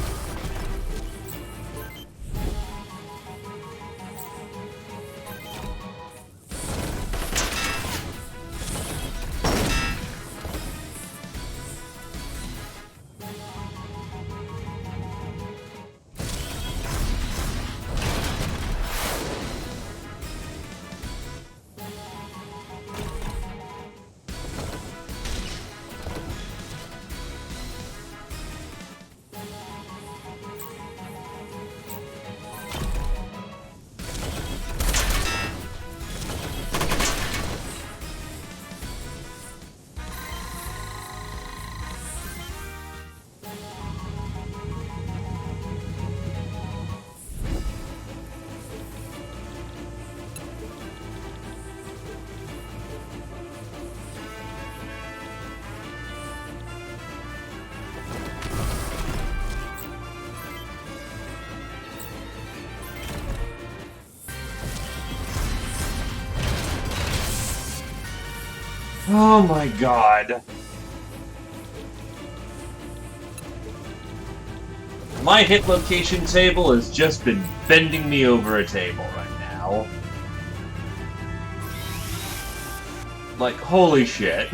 S1: Oh my god. My hit location table has just been bending me over a table right now. Like, holy shit.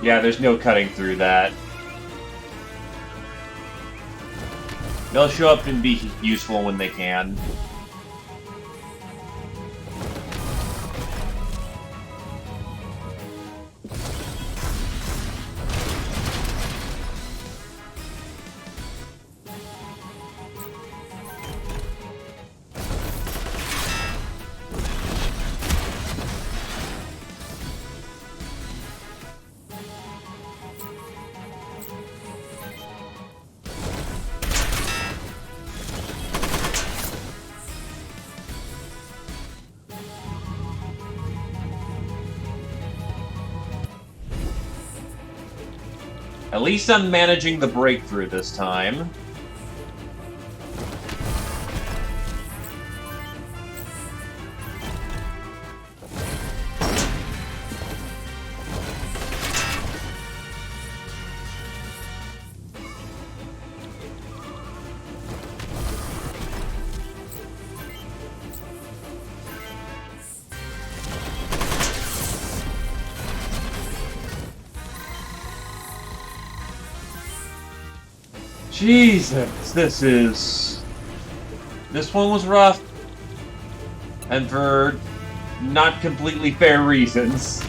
S1: Yeah, there's no cutting through that. They'll show up and be useful when they can. At least I'm managing the breakthrough this time. Jesus, this one was rough. And for not completely fair reasons.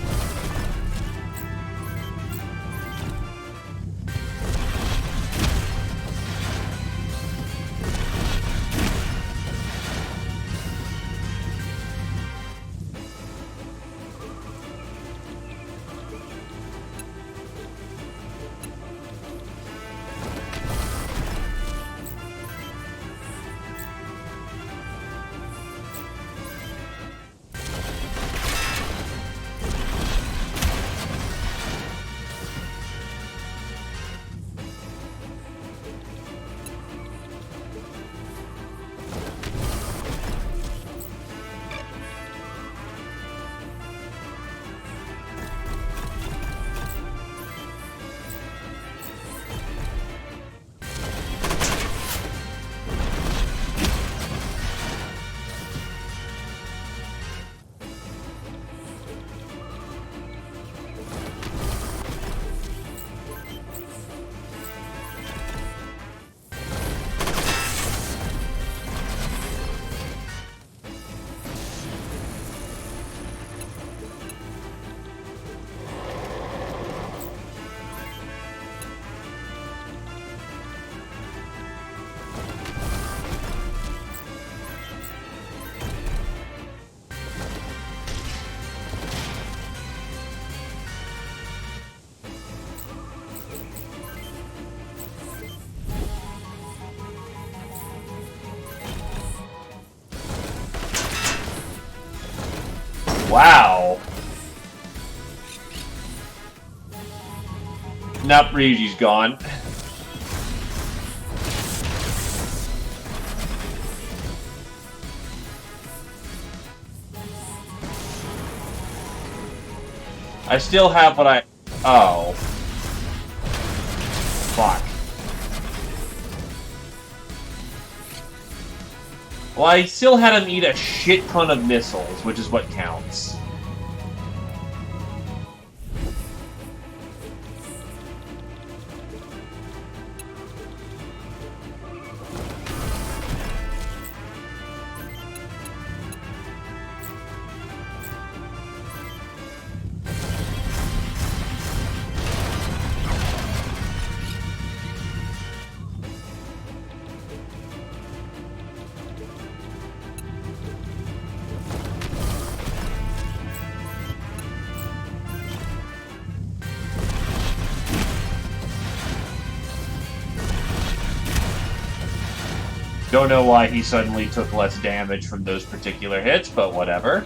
S1: Wow. Nope, Ryuji's gone. I still have what I... Oh. Fuck. Well, I still had him eat a shit ton of missiles, which is what counts. Don't know why he suddenly took less damage from those particular hits, but whatever.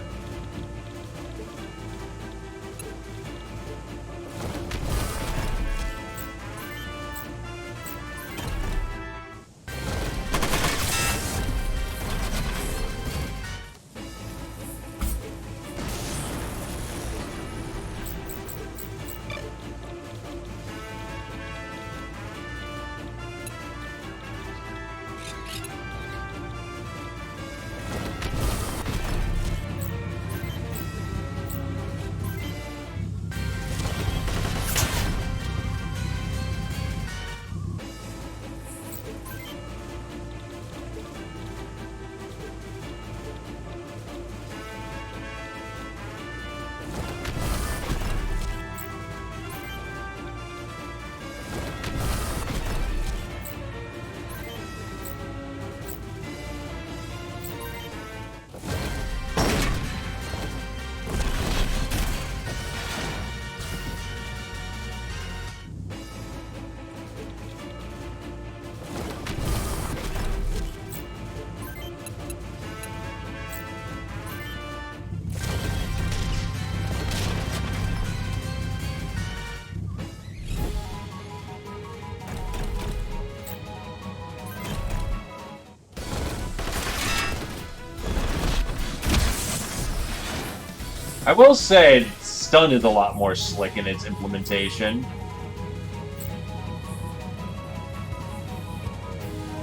S1: I will say, stun is a lot more slick in its implementation.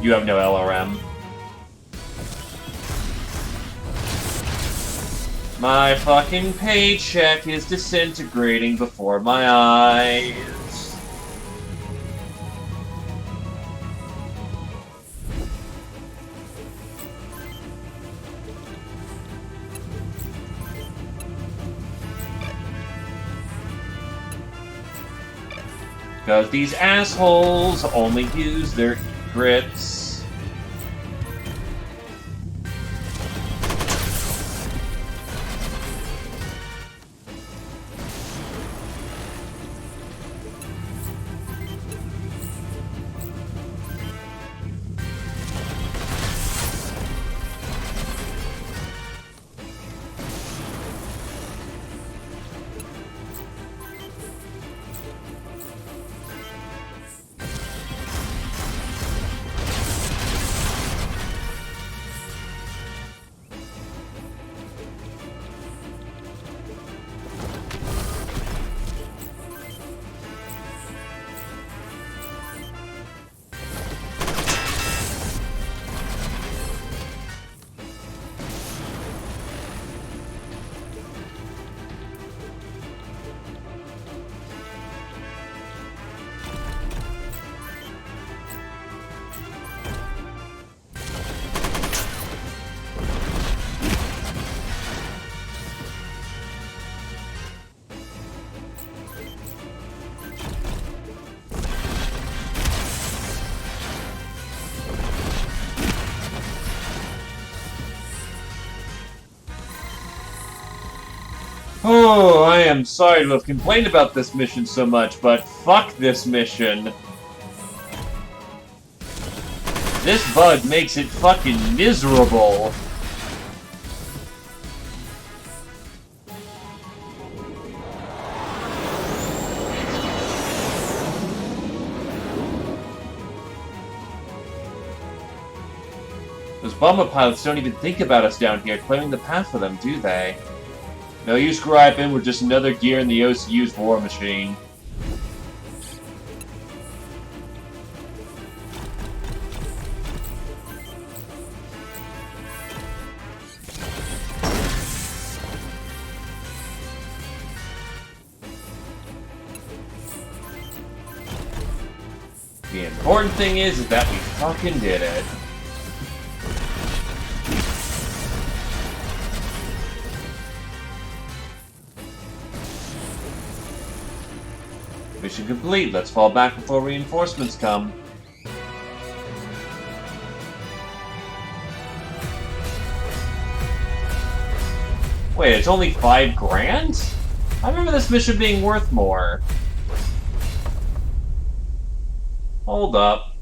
S1: You have no LRM. My fucking paycheck is disintegrating before my eyes. Because these assholes only use their grits. Oh, I am sorry to have complained about this mission so much, but fuck this mission. This bug makes it fucking miserable. Those bomber pilots don't even think about us down here, clearing the path for them, do they? No use griping, we're just another gear in the OCU's war machine. The important thing is that we fucking did it. Mission complete. Let's fall back before reinforcements come. Wait, it's only $5 grand? I remember this mission being worth more. Hold up.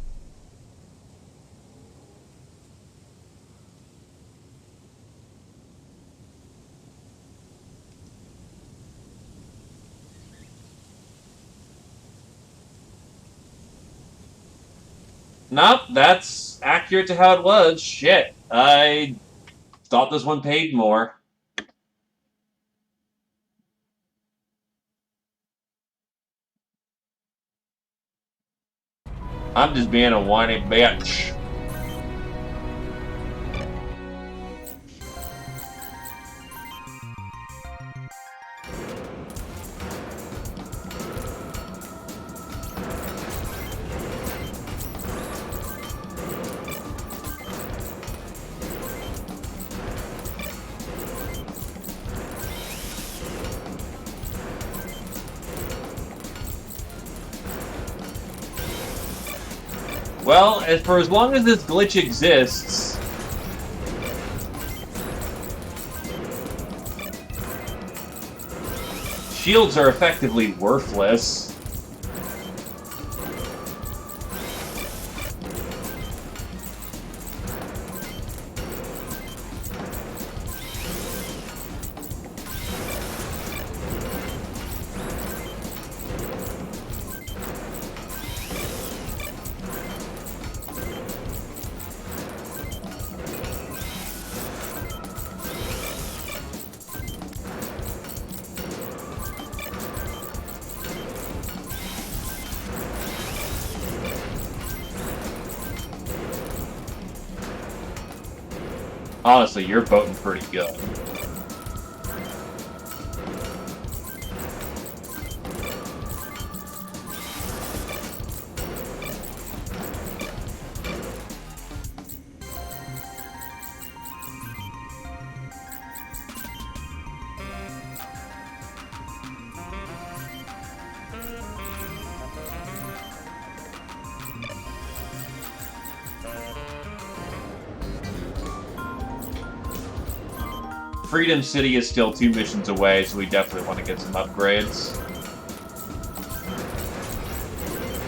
S1: Nope, that's accurate to how it was. Shit. I thought this one paid more. I'm just being a whiny bitch. Well, for as long as this glitch exists, shields are effectively worthless. Honestly, you're voting pretty good. Freedom City is still 2 missions away, so we definitely want to get some upgrades.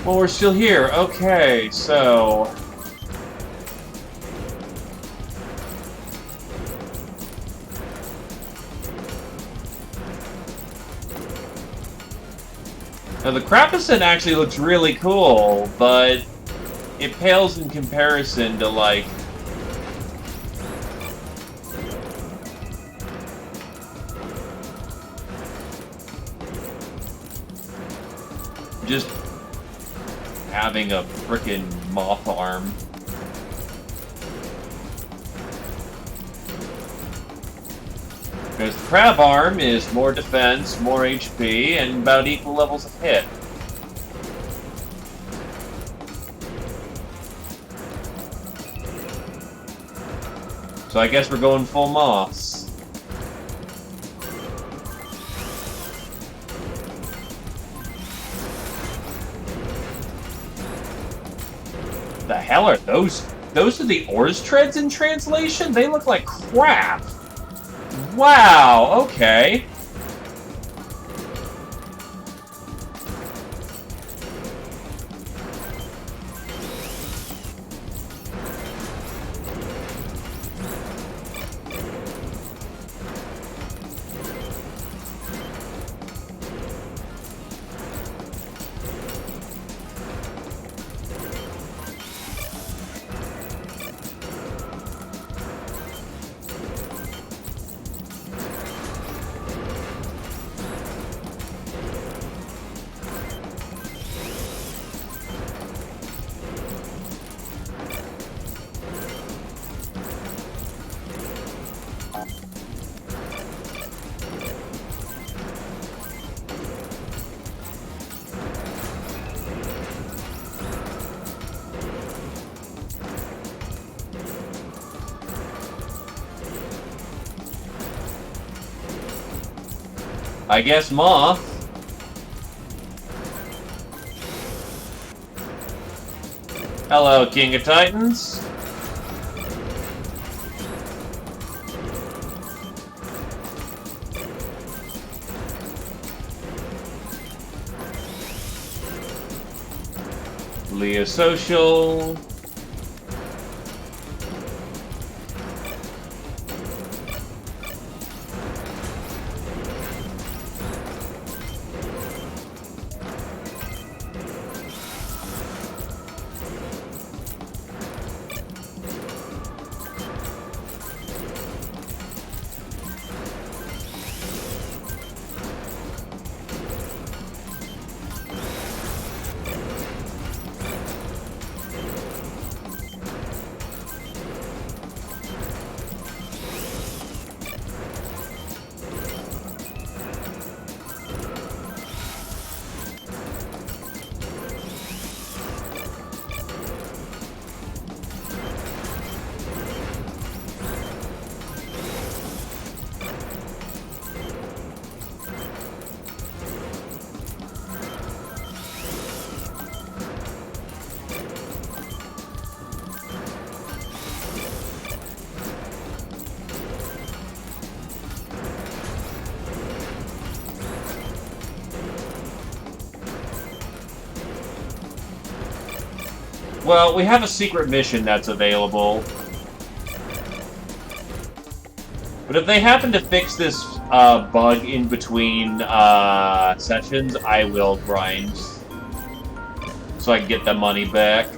S1: Well, we're still here. Okay, so... Now, the Crapacin actually looks really cool, but it pales in comparison to, like... just having a frickin' moth arm. Because the crab arm is more defense, more HP, and about equal levels of hit. So I guess we're going full moths. The hell are those? Those are the ores treads in translation? They look like crap. Wow, okay. I guess moth. Hello, King of Titans. Leah Social. Well, we have a secret mission that's available. But if they happen to fix this bug in between sessions, I will grind. So I can get the money back.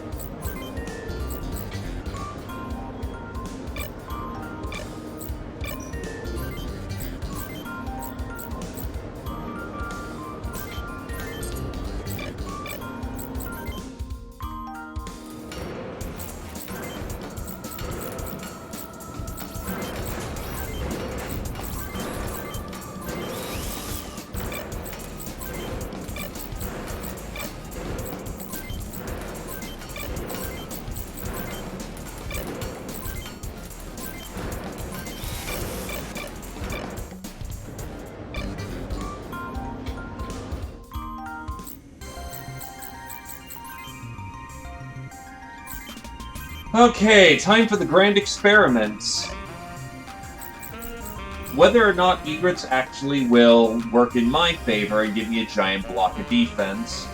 S1: Okay, time for the grand experiments. whether or not egrets actually will work in my favor and give me a giant block of defense.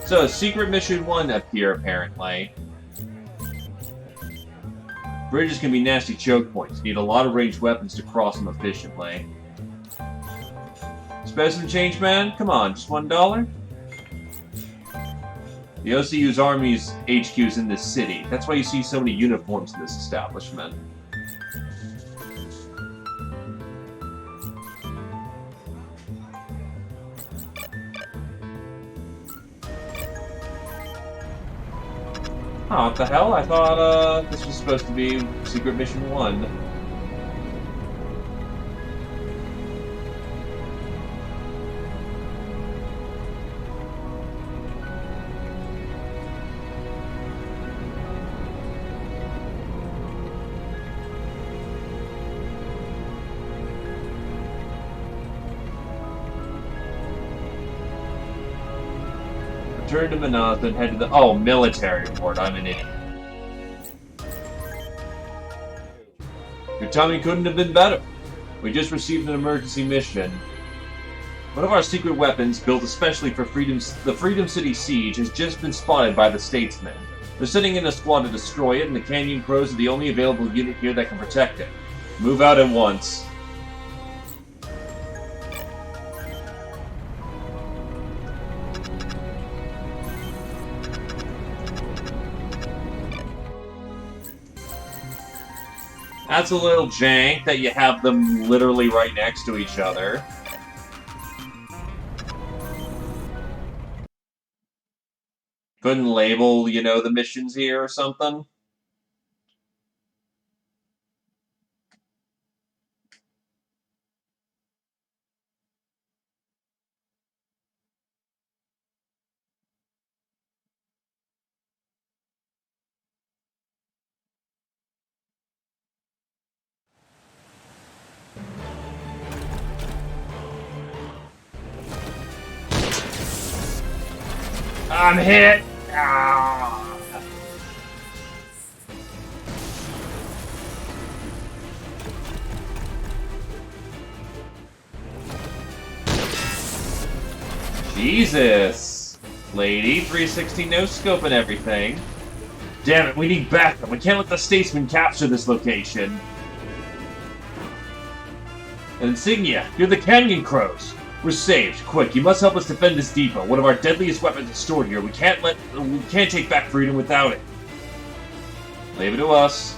S1: So, secret mission 1 up here, apparently. Bridges can be nasty choke points. Need a lot of ranged weapons to cross them efficiently. Specimen change, man? Come on, just $1? The OCU's army's HQ is in this city. That's why you see so many uniforms in this establishment. Oh, what the hell? I thought this was supposed to be Secret Mission 1. Return to Manaz, then head to the... Oh, military report. I'm an idiot. Your timing couldn't have been better. We just received an emergency mission. One of our secret weapons, built especially for the Freedom City siege, has just been spotted by the Statesmen. They're sending in a squad to destroy it, and the Canyon Crows are the only available unit here that can protect it. Move out at once. That's a little jank that you have them literally right next to each other. Couldn't label, you know, the missions here or something? I'm hit! Ah. Jesus! Lady, 360 no scope and everything. Damn it, we need backup. We can't let the Statesmen capture this location. Insignia, you're the Canyon Crows. We're saved. Quick, you must help us defend this depot. One of our deadliest weapons is stored here. We can't take back freedom without it. Leave it to us.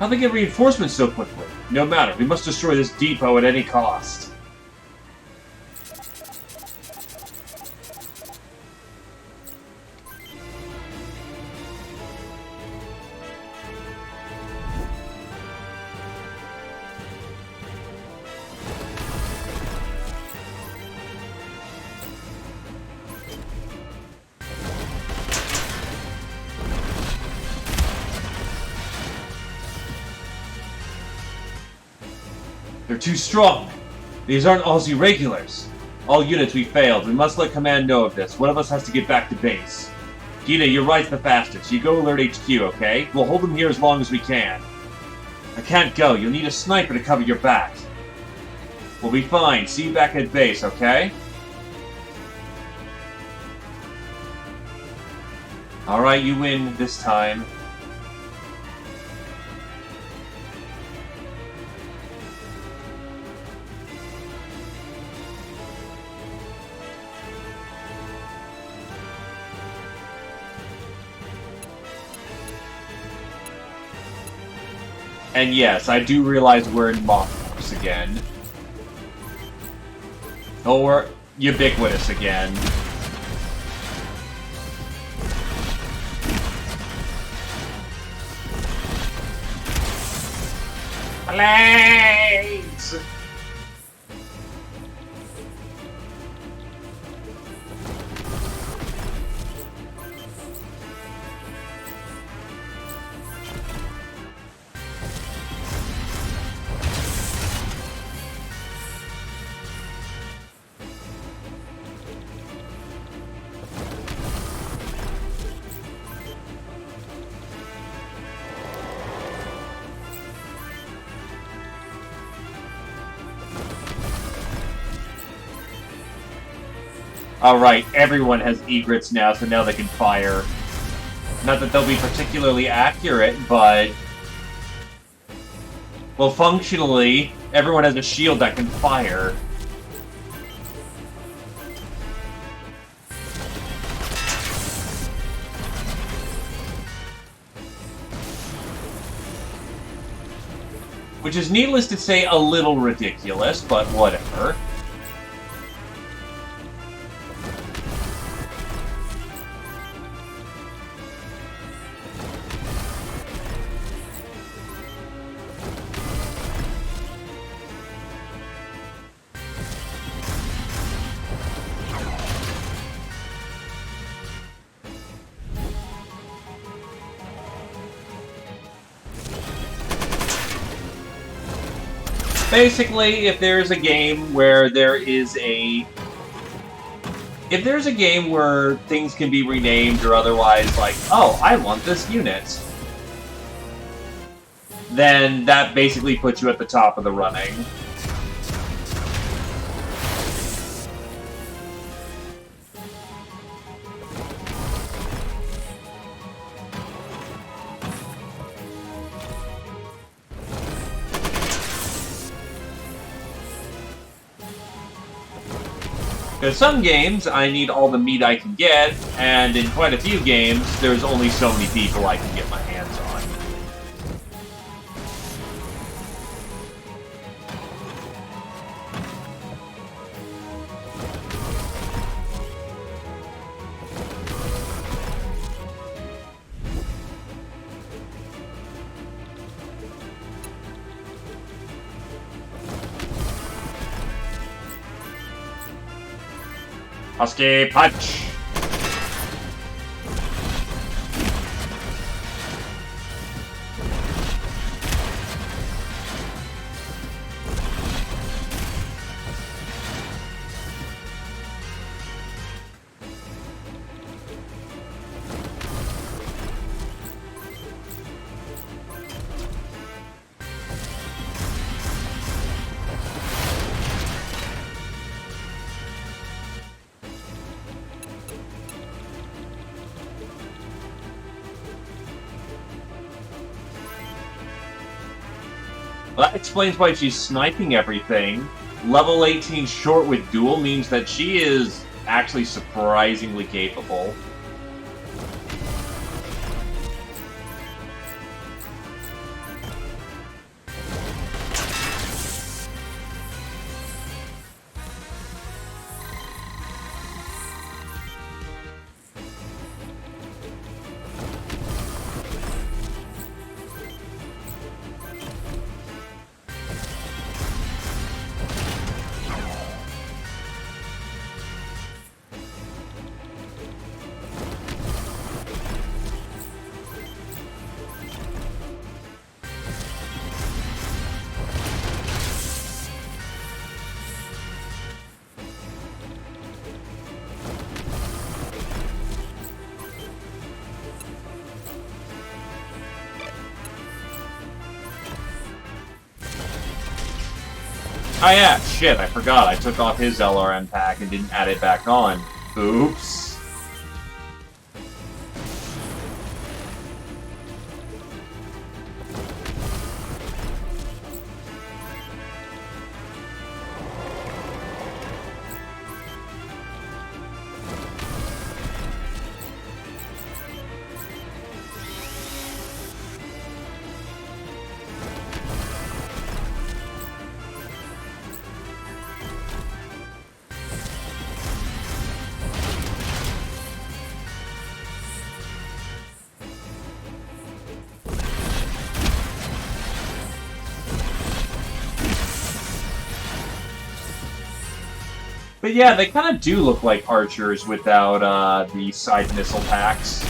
S1: How'd they get reinforcements so quickly? No matter, we must destroy this depot at any cost. They're too strong. These aren't Aussie regulars. All units, we failed. We must let command know of this. One of us has to get back to base. Gina, your right's the fastest. You go alert HQ, okay? We'll hold them here as long as we can. I can't go. You'll need a sniper to cover your back. We'll be fine. See you back at base, okay? Alright, you win this time. And yes, I do realize we're in mock force again. Oh, we're ubiquitous again. Blades! Alright, everyone has egrets now, so now they can fire. Not that they'll be particularly accurate, but... Well, functionally, everyone has a shield that can fire. Which is, needless to say, a little ridiculous, but whatever. Basically, if there's a game where if there's a game where things can be renamed or otherwise, like, oh, I want this unit, then that basically puts you at the top of the running. Because some games, I need all the meat I can get, and in quite a few games, there's only so many people I can get my hands on. Husky Punch! Well, that explains why she's sniping everything. Level 18 short with duel means that she is actually surprisingly capable. Oh yeah, shit, I forgot. I took off his LRM pack and didn't add it back on. Oops. But yeah, they kind of do look like archers without the side missile packs.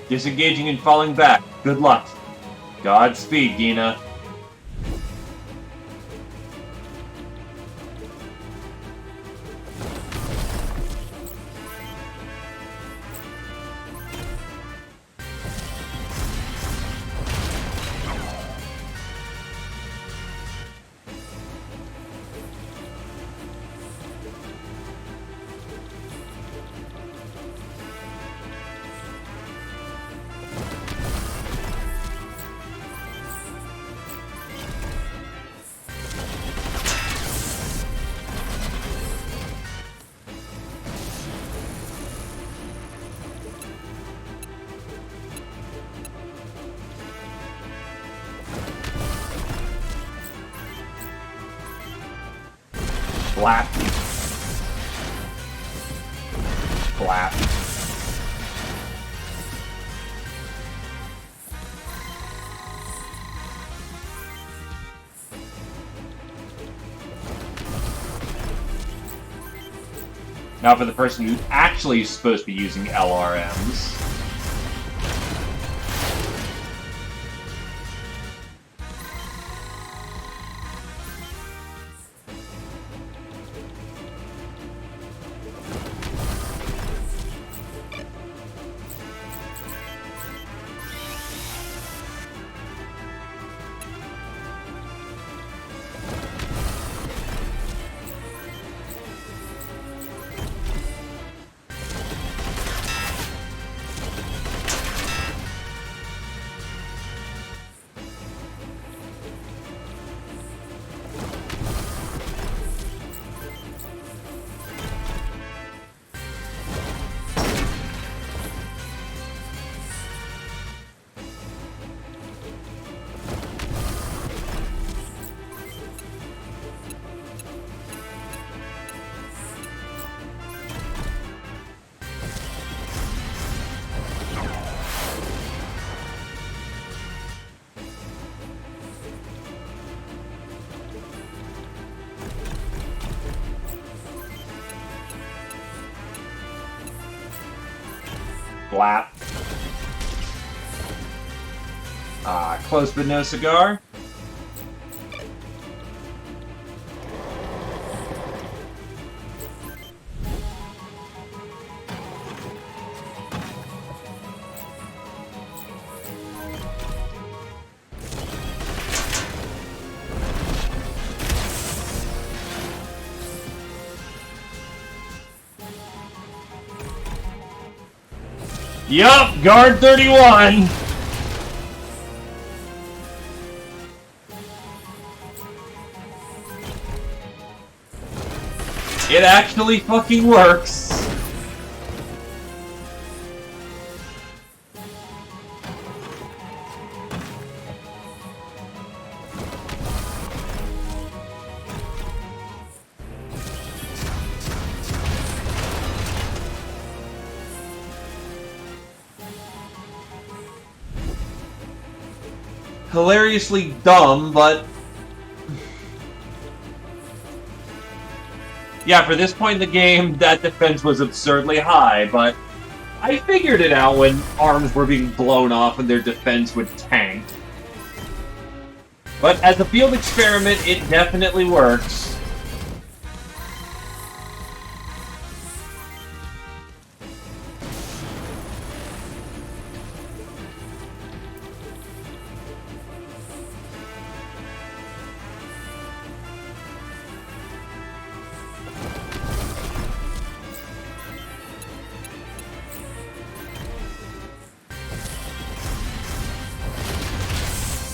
S1: Disengaging and falling back. Good luck. Godspeed, Gina. Flap. Flap. Now for the person who actually is supposed to be using LRMs. Flap. Close but no cigar. Yup, guard 31! It actually fucking works! Hilariously dumb, but... yeah, for this point in the game, that defense was absurdly high, but... I figured it out when arms were being blown off and their defense would tank. But as a field experiment, it definitely works.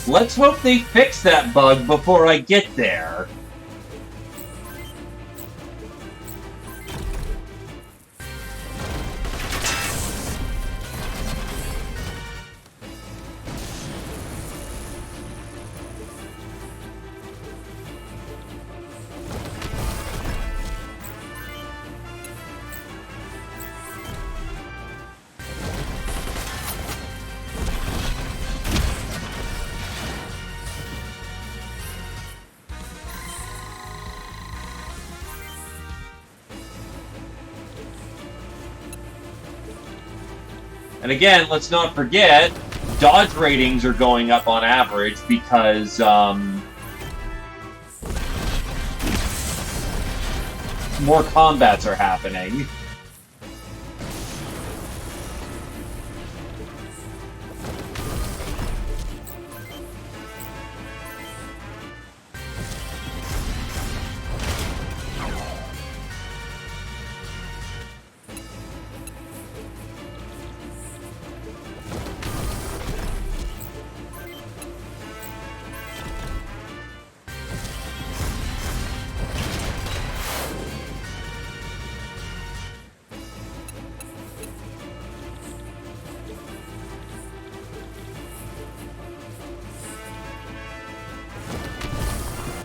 S1: Let's hope they fix that bug before I get there. And again, let's not forget, dodge ratings are going up on average because, more combats are happening.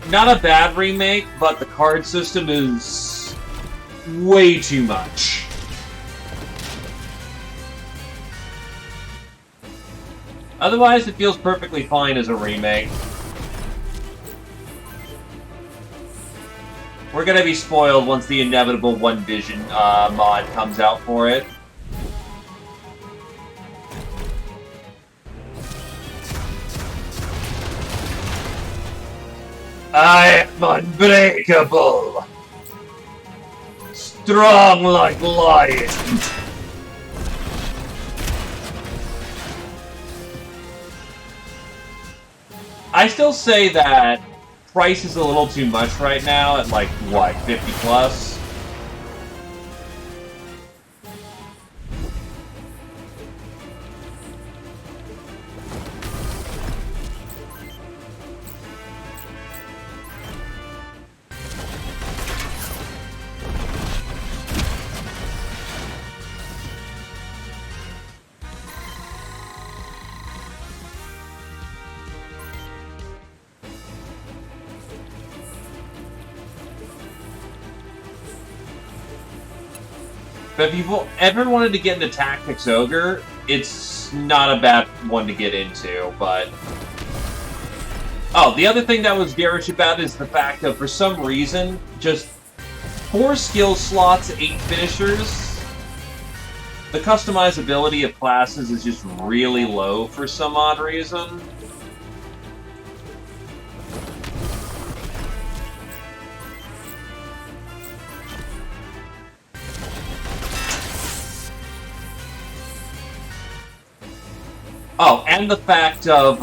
S1: Not a bad remake, but the card system is way too much. Otherwise, it feels perfectly fine as a remake. We're gonna be spoiled once the inevitable One Vision mod comes out for it. I am unbreakable! Strong like lions! I still say that price is a little too much right now at like, what, 50 plus? But if you've ever wanted to get into Tactics Ogre, it's not a bad one to get into, but... Oh, the other thing that was garish about is the fact that for some reason, just 4 skill slots, 8 finishers, the customizability of classes is just really low for some odd reason. Oh, and the fact of,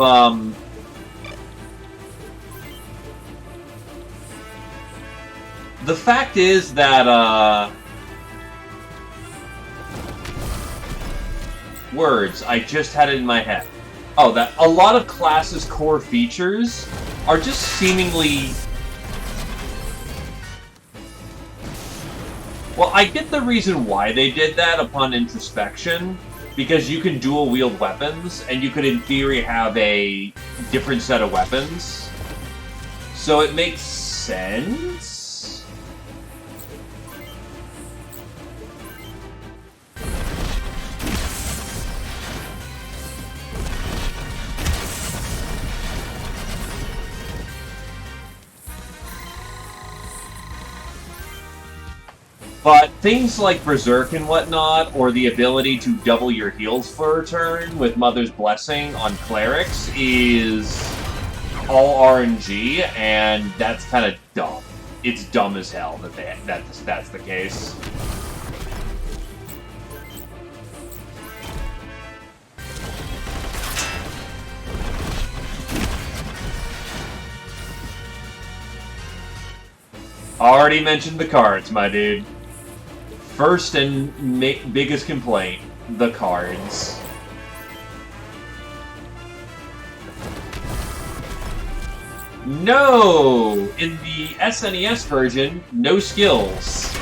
S1: the fact is that, words, I just had it in my head. Oh, that a lot of classes' core features are just seemingly... Well, I get the reason why they did that upon introspection, because you can dual-wield weapons, and you could, in theory, have a different set of weapons. So it makes sense? But things like Berserk and whatnot, or the ability to double your heals for a turn with Mother's Blessing on clerics, is all RNG, and that's kind of dumb. It's dumb as hell that that's the case. Already mentioned the cards, my dude. First and biggest complaint, the cards. No! In the SNES version, no skills.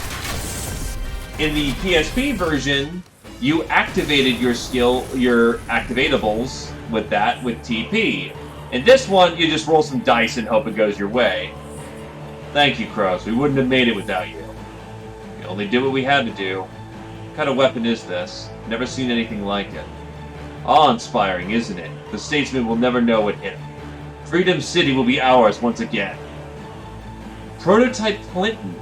S1: In the PSP version, you activated your activatables with TP. In this one, you just roll some dice and hope it goes your way. Thank you, Cross. We wouldn't have made it without you. We only did what we had to do. What kind of weapon is this? Never seen anything like it. Awe-inspiring, isn't it? The statesman will never know what hit him. Freedom City will be ours once again. Prototype Clinton.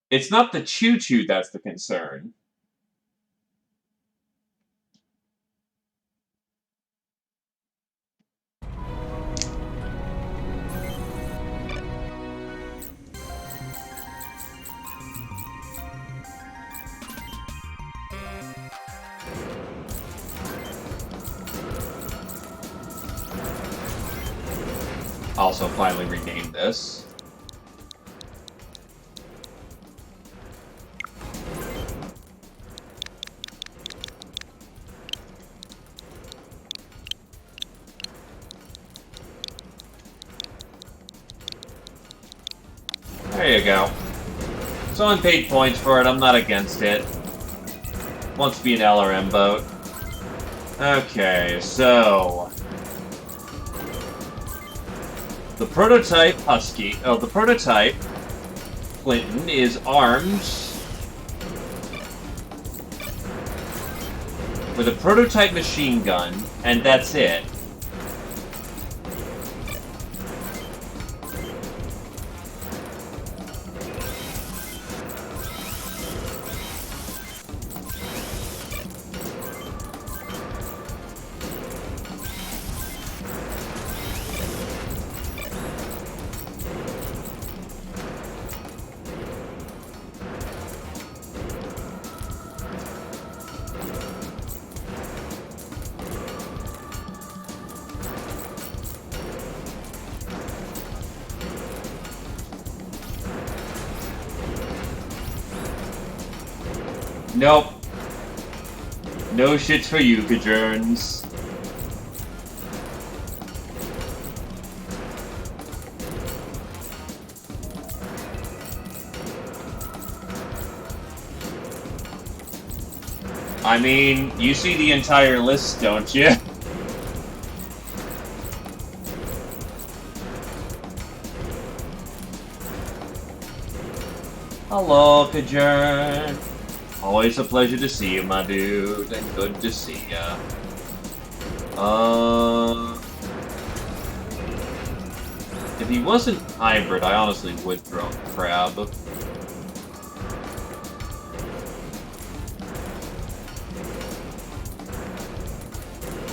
S1: It's not the choo-choo that's the concern. Also, finally renamed this. There you go. Someone paid points for it, I'm not against it. Wants to be an LRM boat. Okay, so... the prototype the prototype Clinton is armed with a prototype machine gun, and that's it. Nope. No shits for you, Kajerns. I mean, you see the entire list, don't you? Hello, Kajern. Always a pleasure to see you, my dude, and good to see ya. If he wasn't hybrid, I honestly would throw Crab.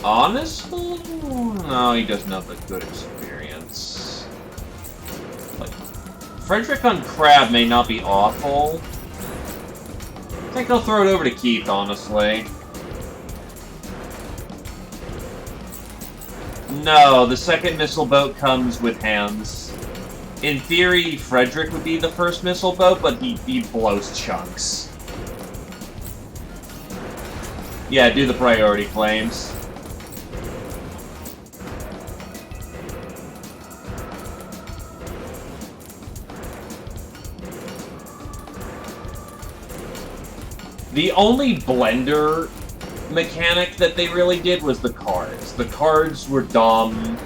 S1: Honestly? No, he doesn't have a good experience. Like, Frederick on Crab may not be awful. I think I'll throw it over to Keith, honestly. No, the second missile boat comes with hands. In theory, Frederick would be the first missile boat, but he blows chunks. Yeah, do the priority claims. The only blender mechanic that they really did was the cards. The cards were dumb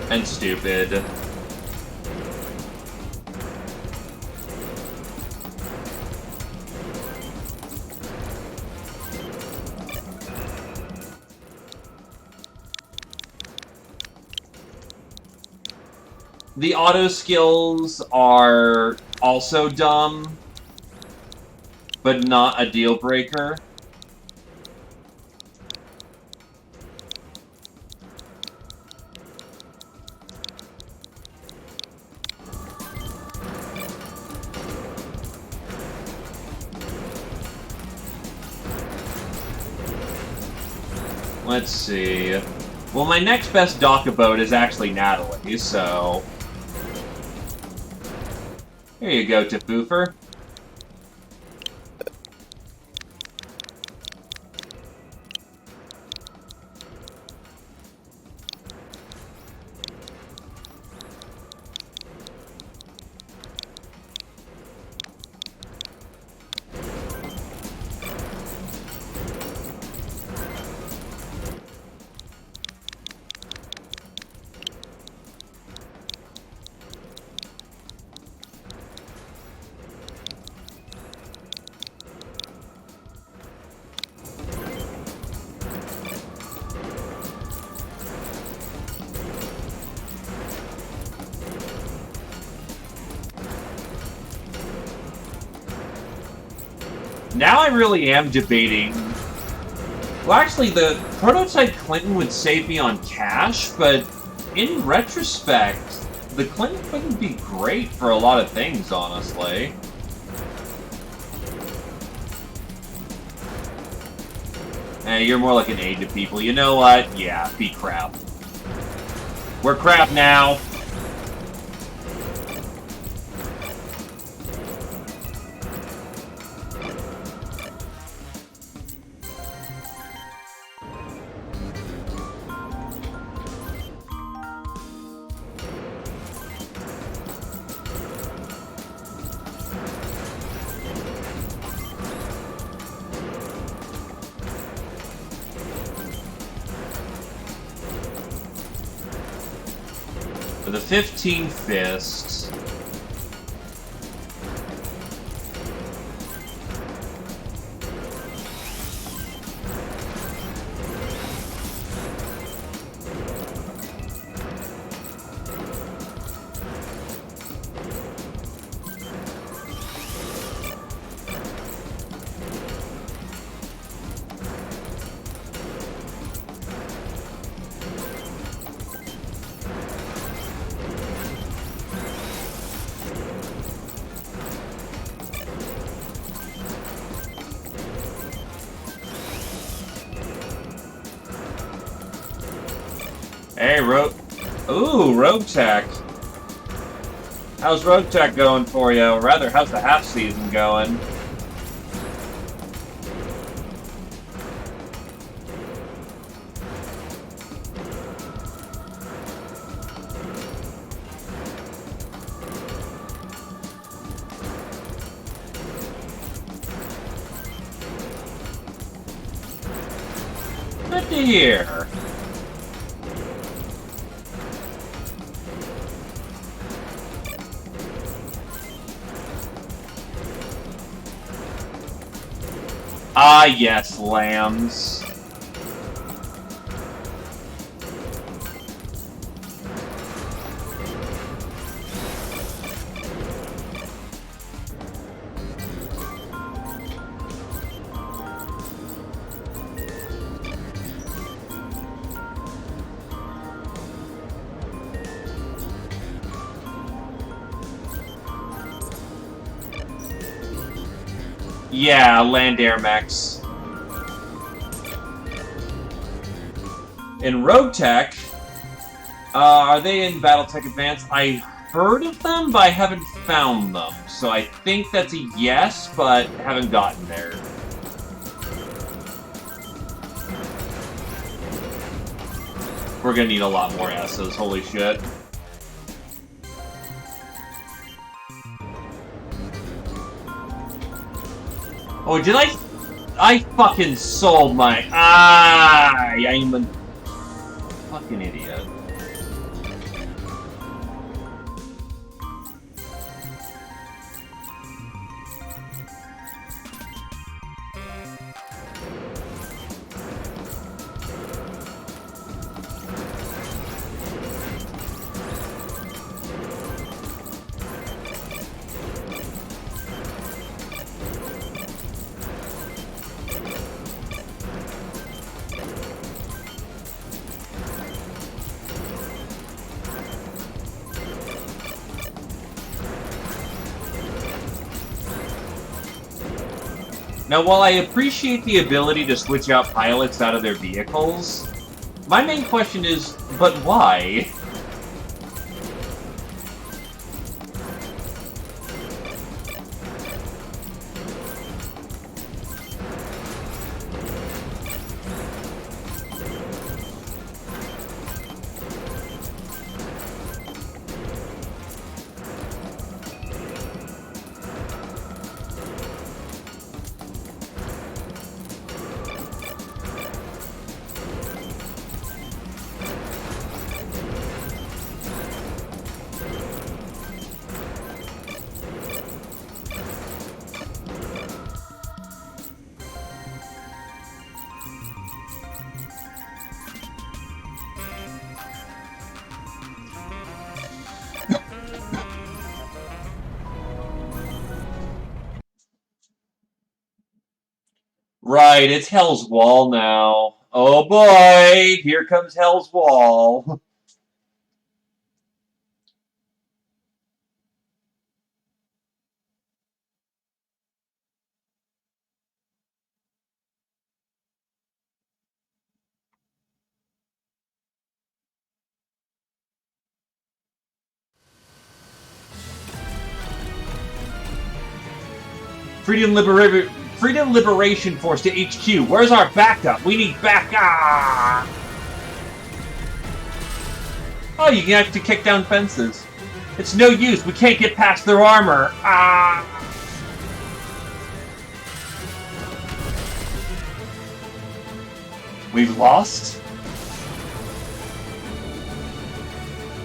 S1: and stupid. The auto skills are also dumb, but not a deal breaker. Let's see. Well, my next best Daka boat is actually Natalie, so... Here you go, Tafoofer. Now I really am debating. Well, actually, the prototype Clinton would save me on cash, but in retrospect, the Clinton wouldn't be great for a lot of things, honestly. You're more like an aid to people. You know what? Yeah, be crap. We're crap now. For the 15 fists. Hey, Rogue Tech. How's Rogue Tech going for you? Or rather, how's the half season going? Good to hear. Ah, yes, lambs. Yeah, land air mechs. In Rogue Tech, are they in Battletech Advanced? I heard of them, but I haven't found them. So I think that's a yes, but haven't gotten there. We're gonna need a lot more S's, holy shit. Oh, did I fucking sold my... I'm a fucking idiot. Now, while I appreciate the ability to switch out pilots out of their vehicles, my main question is, but why? Right, it's Hell's Wall now. Oh boy, here comes Hell's Wall. Freedom Liberation Force to HQ. Where's our backup? We need backup. Oh, you have to kick down fences. It's no use. We can't get past their armor. Ah. We've lost?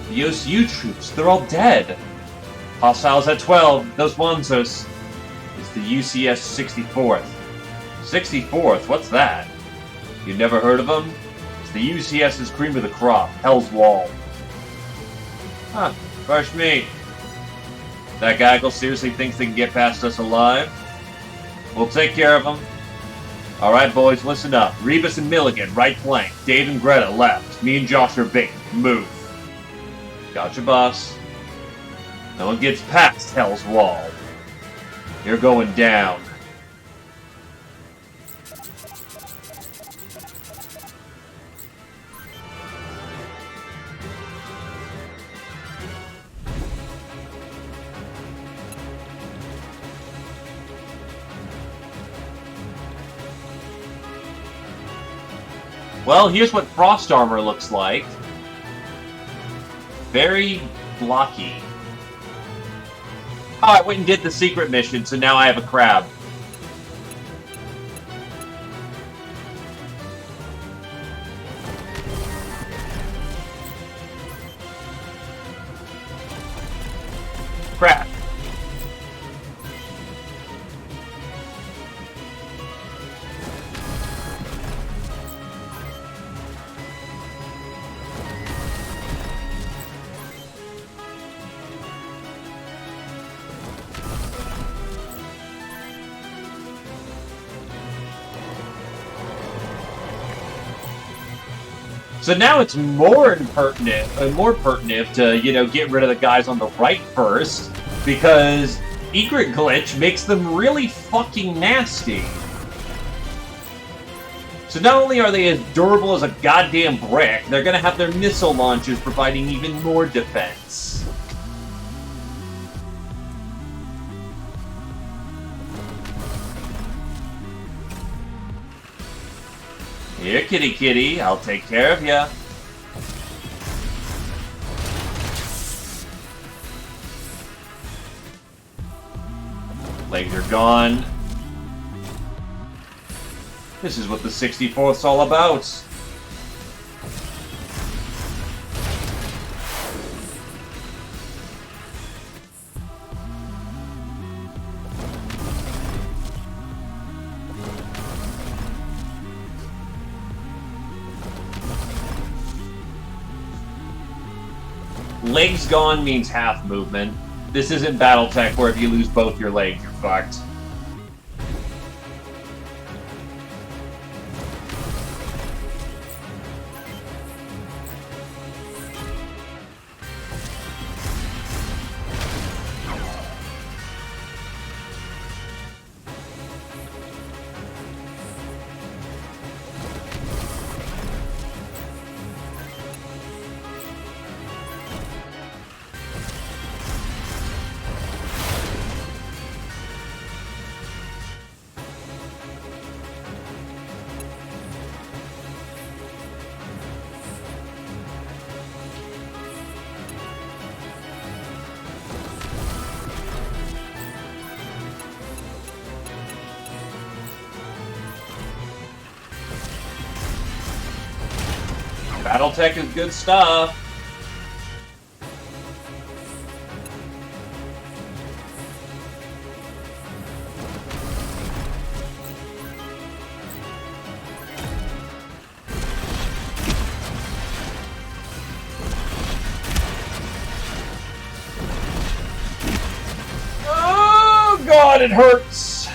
S1: The OCU troops, they're all dead. Hostiles at 12, those Wanzos. It's the UCS 64th. 64th? What's that? You've never heard of them? It's the UCS's cream of the crop, Hell's Wall. Huh, fresh meat. That gaggle seriously thinks they can get past us alive? We'll take care of them. Alright, boys, listen up. Rebus and Milligan, right flank. Dave and Greta, left. Me and Josh are bait. Move. Gotcha, boss. No one gets past Hell's Wall. You're going down. Well, here's what Frost Armor looks like. Very blocky. Oh, I went and did the secret mission, so now I have a crab. Crap. So now it's more pertinent to, get rid of the guys on the right first, because Egret Glitch makes them really fucking nasty. So not only are they as durable as a goddamn brick, they're gonna have their missile launchers providing even more defense. Here, kitty kitty, I'll take care of ya. Legs are gone. This is what the 64th's all about. Legs gone means half movement. This isn't Battletech where if you lose both your legs, you're fucked. Battletech is good stuff. Oh God, it hurts.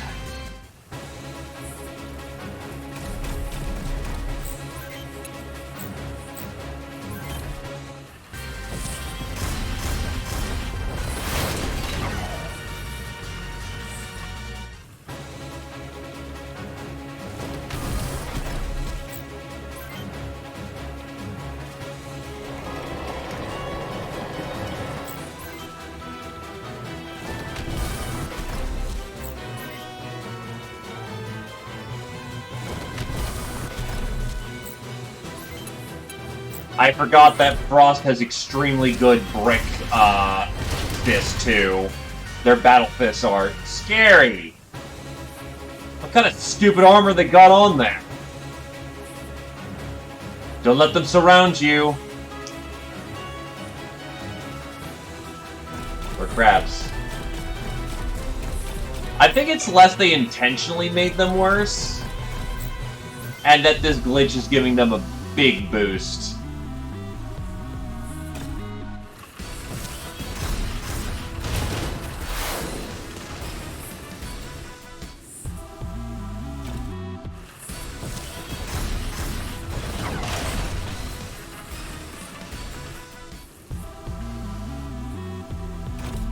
S1: I forgot that Frost has extremely good brick, fists, too. Their battle fists are scary! What kind of stupid armor they got on there? Don't let them surround you. Or crabs. I think it's less they intentionally made them worse, and that this glitch is giving them a big boost.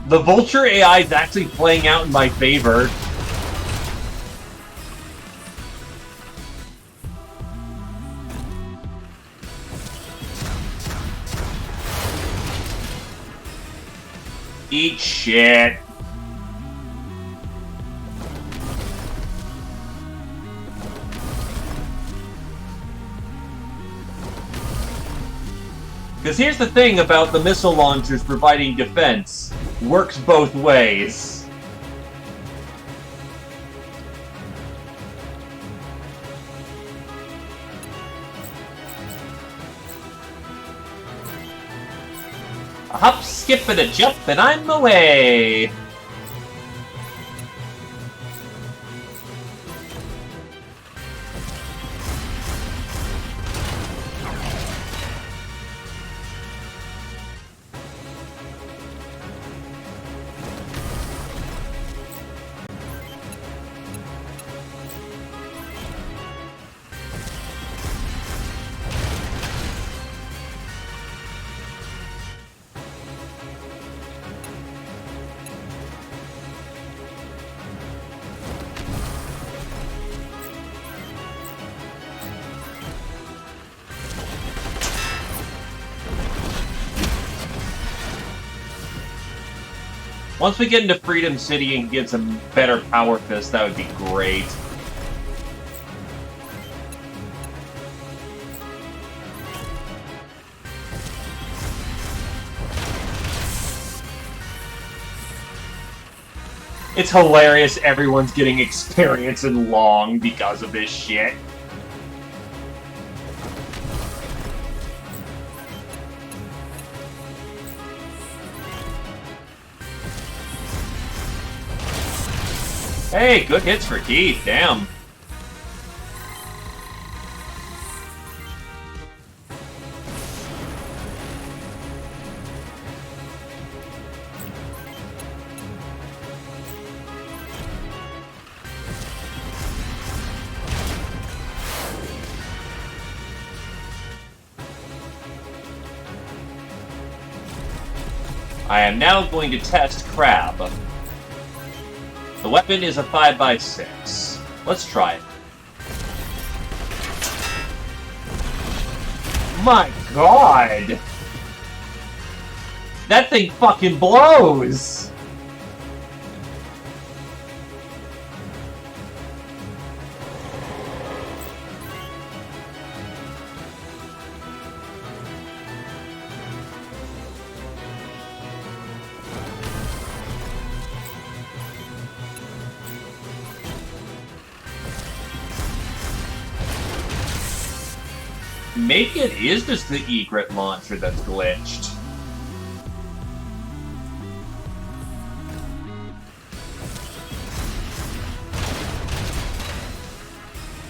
S1: The Vulture AI is actually playing out in my favor. Eat shit. Because here's the thing about the missile launchers providing defense. Works both ways. A hop, skip, and a jump, and I'm away! Once we get into Freedom City and get some better power fists, that would be great. It's hilarious everyone's getting experience in Long because of this shit. Hey, good hits for Keith, damn. I am now going to test Crab. The weapon is a 5x6. Let's try it. My god! That thing fucking blows! Maybe it is just the egret launcher that's glitched.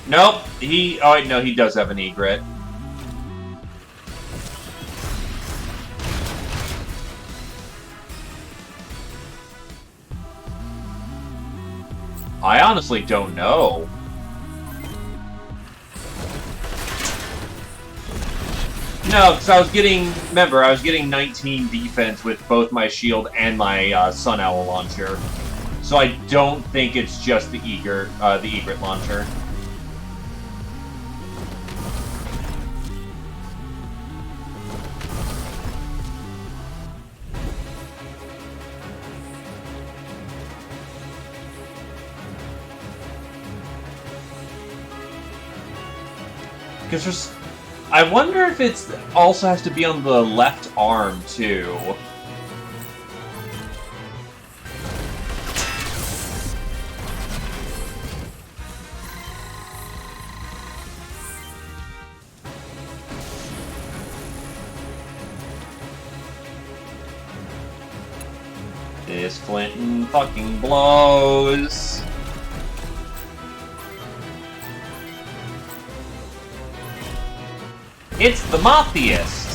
S1: Nope, oh no, he does have an egret. I honestly don't know. No, because I was getting, remember, I was getting 19 defense with both my shield and my Sun Owl launcher. So I don't think it's just the egret launcher. Because there's I wonder if it's also has to be on the left arm, too. This Clinton fucking blows. It's the Mophiest!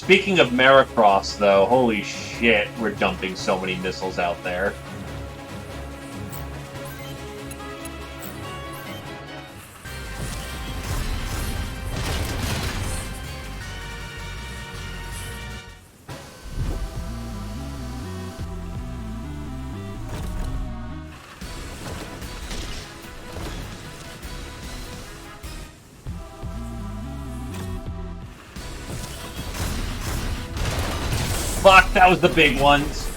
S1: Speaking of Maricross, though, holy shit, we're dumping so many missiles out there. Fuck, that was the big ones.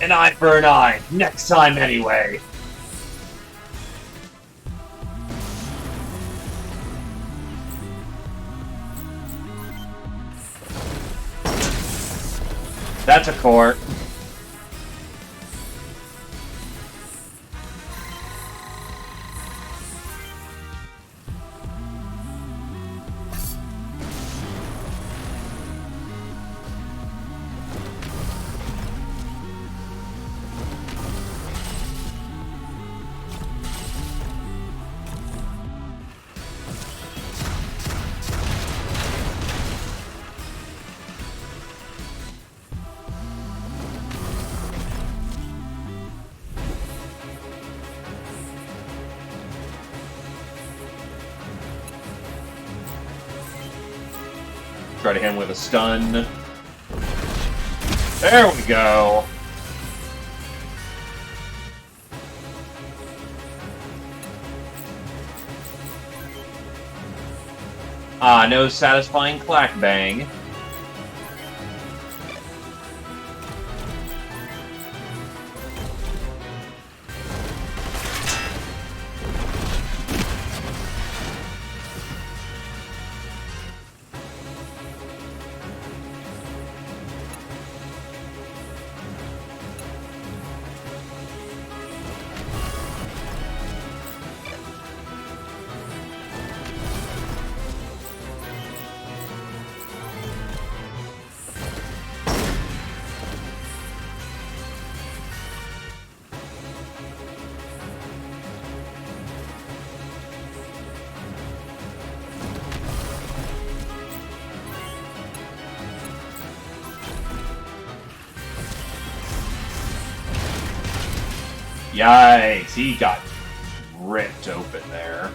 S1: An eye for an eye. Next time, anyway. That's a court. Try to hit him with a stun. There we go. Ah, no satisfying clack bang. Yikes, he got ripped open there.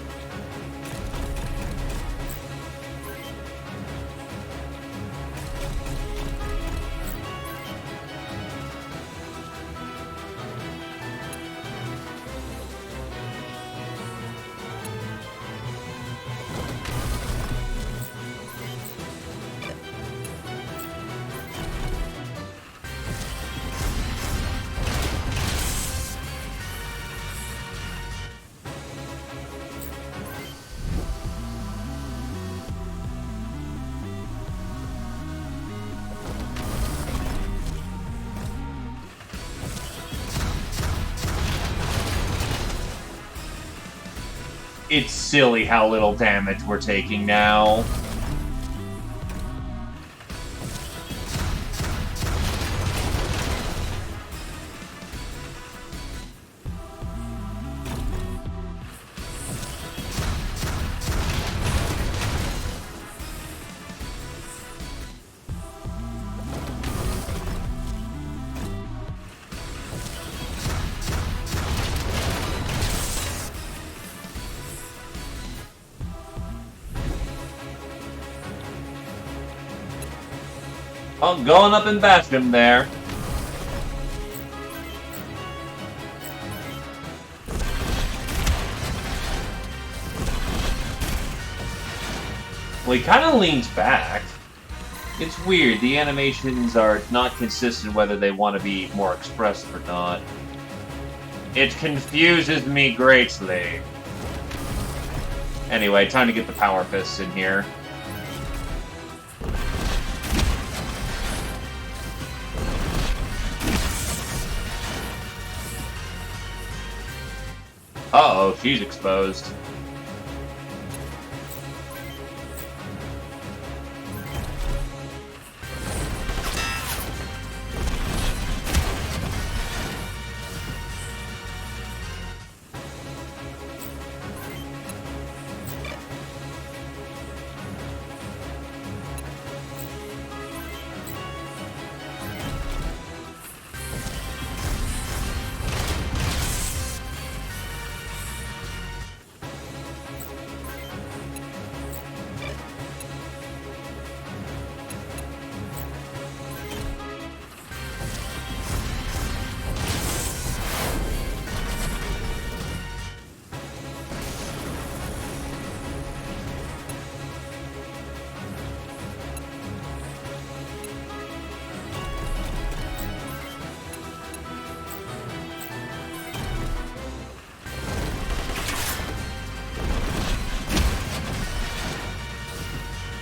S1: It's silly how little damage we're taking now. Oh, going up and bash him there. Well, he kind of leans back. It's weird. The animations are not consistent whether they want to be more expressive or not. It confuses me greatly. Anyway, time to get the power fists in here. Uh-oh, she's exposed.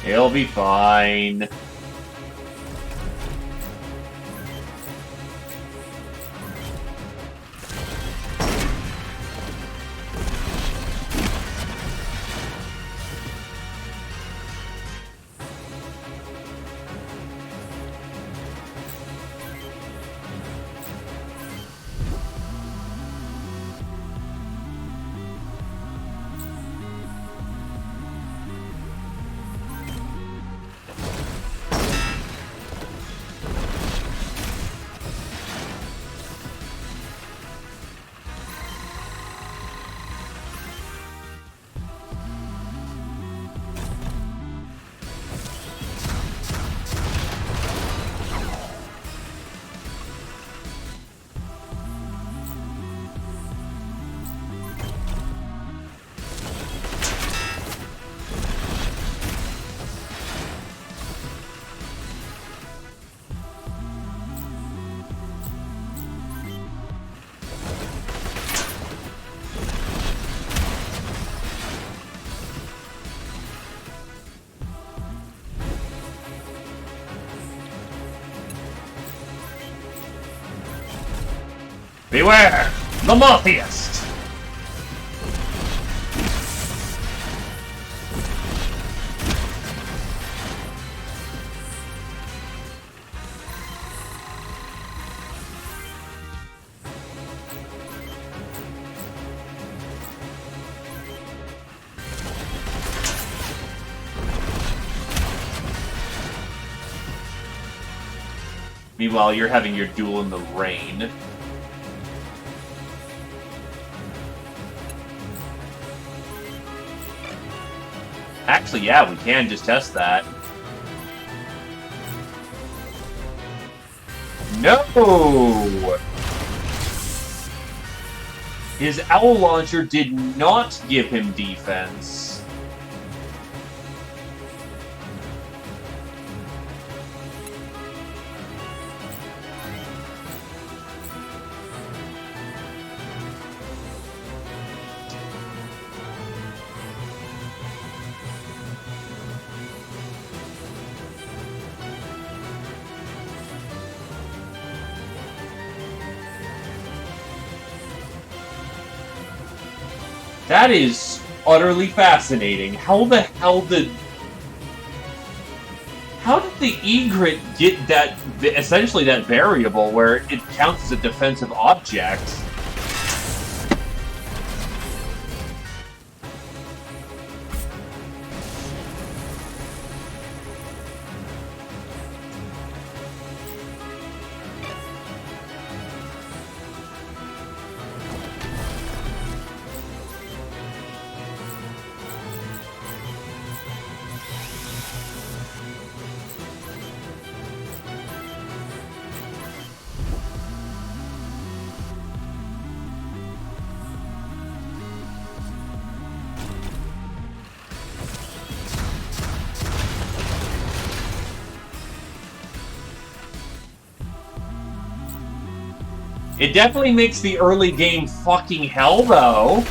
S1: He'll be fine. Beware! The Morpheist! Meanwhile, you're having your duel in the rain. Actually, yeah, we can just test that. No! His owl launcher did not give him defense. That is utterly fascinating. How the hell did... How did the egret get that, essentially that variable where it counts as a defensive object? It definitely makes the early game fucking hell, though.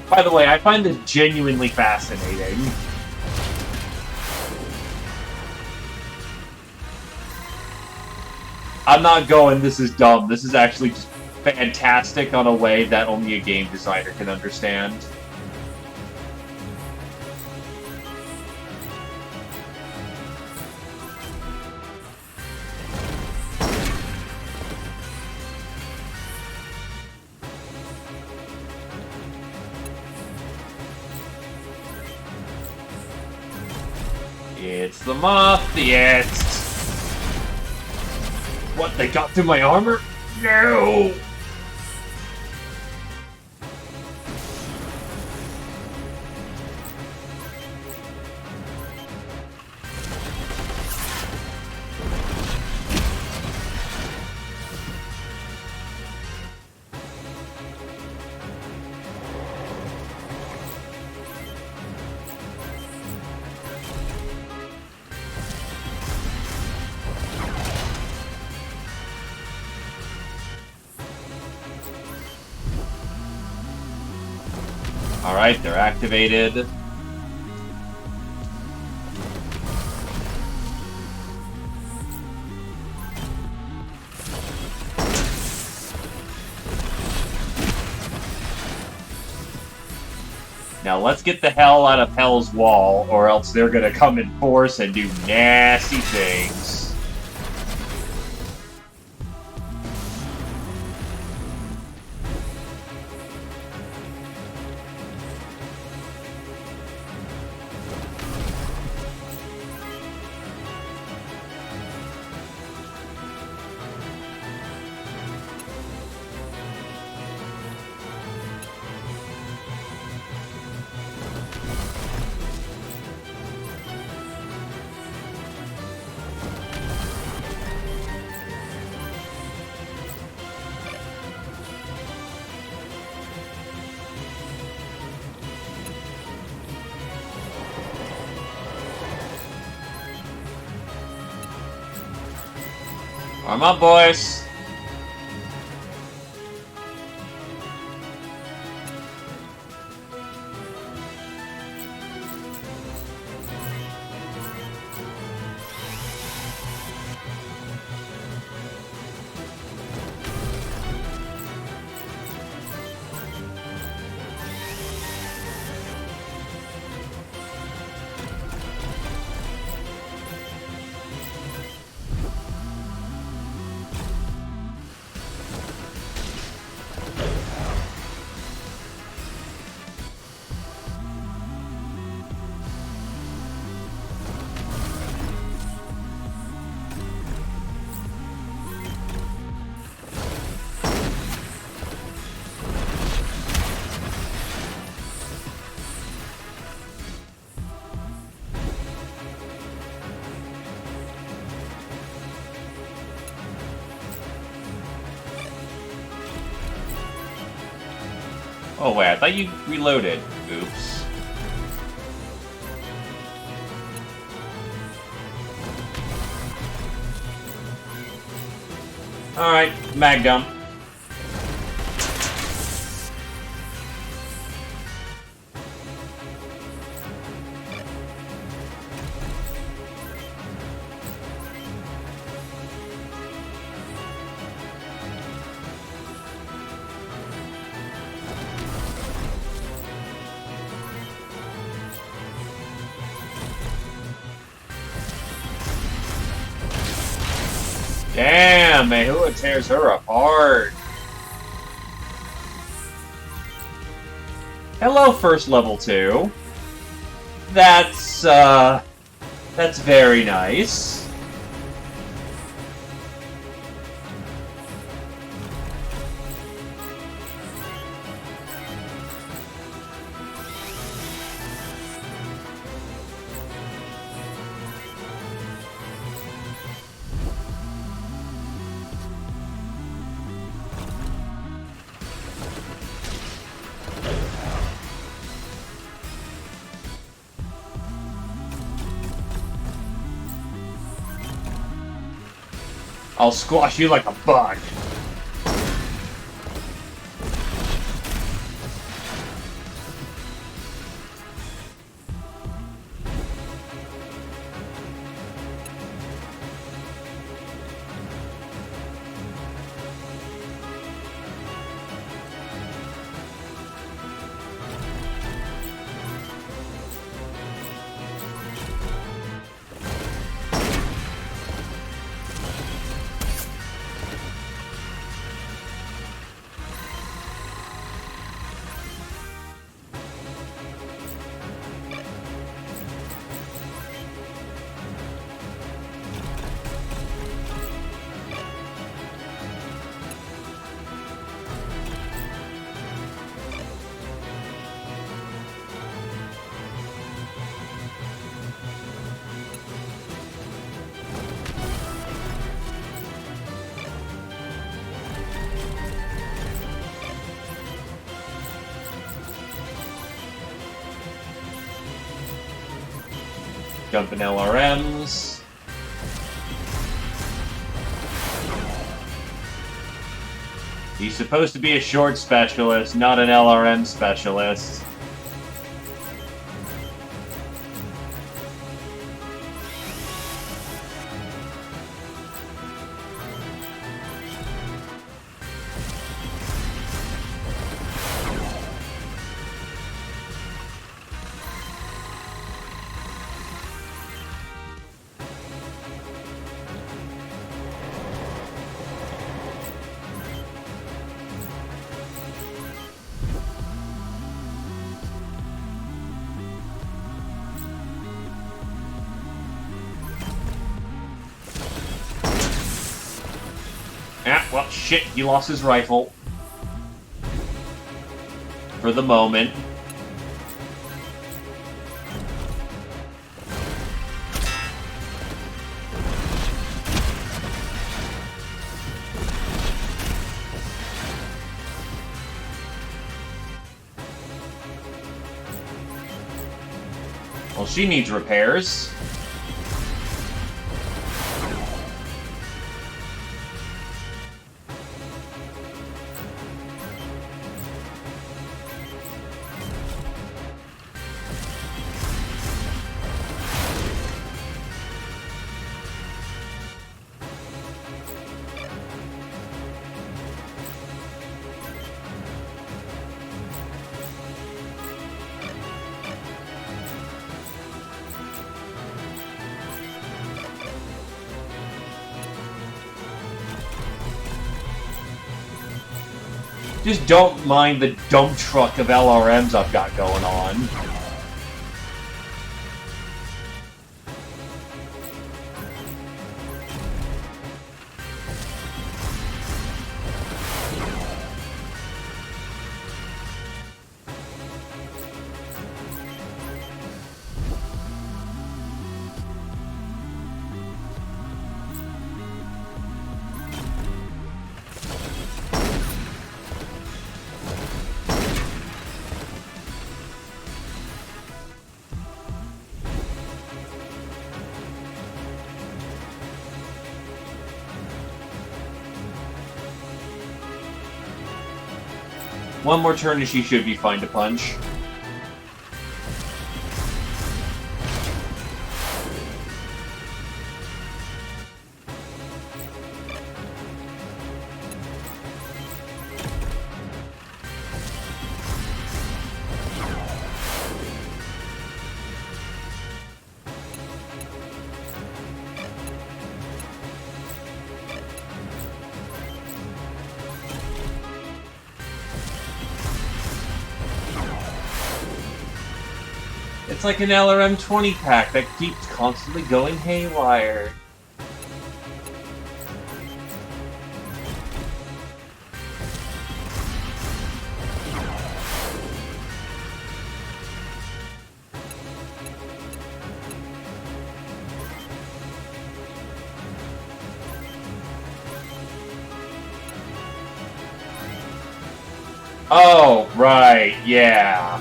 S1: By the way, I find this genuinely fascinating. I'm not going, this is dumb. This is actually just fantastic on a way that only a game designer can understand. It's the moth, yes! What, they got through my armor? No! Alright, they're activated. Now let's get the hell out of Hell's Wall, or else they're gonna come in force and do nasty things. Arm up, boys! Oh wait, I thought you reloaded. Oops. Alright, mag dump. Damn, Mehua tears her apart. Hello, first level 2. That's very nice. I'll squash you like a bug. Jumping LRMs. He's supposed to be a short specialist, not an LRM specialist. Ah, well, shit, he lost his rifle. For the moment. Well, she needs repairs. Just don't mind the dump truck of LRMs I've got going on. One more turn and she should be fine to punch. It's like an LRM 20 pack that keeps constantly going haywire. Oh, right, yeah.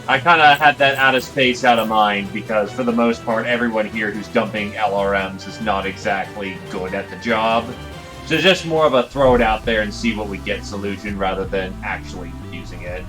S1: I kind of had that out of space, out of mind, because for the most part, everyone here who's dumping LRMs is not exactly good at the job. So it's just more of a throw it out there and see what we get solution rather than actually using it.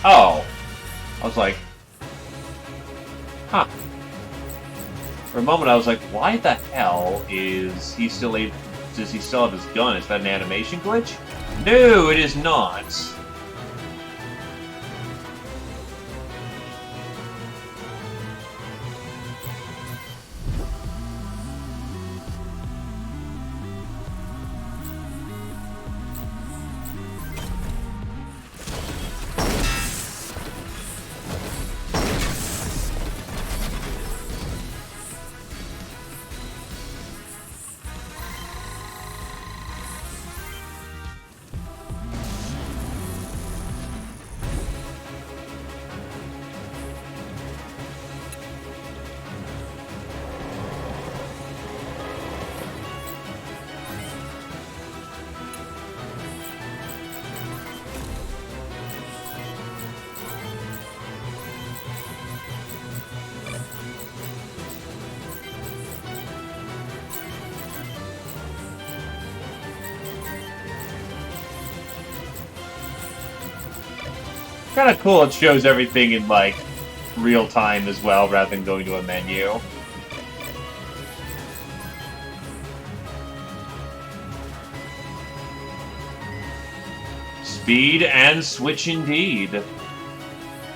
S1: Oh. I was like, huh. For a moment I was like, why the hell is he still able, does he still have his gun? Is that an animation glitch? No, it is not. Kind of cool, it shows everything in, like, real time as well, rather than going to a menu. Speed and switch indeed.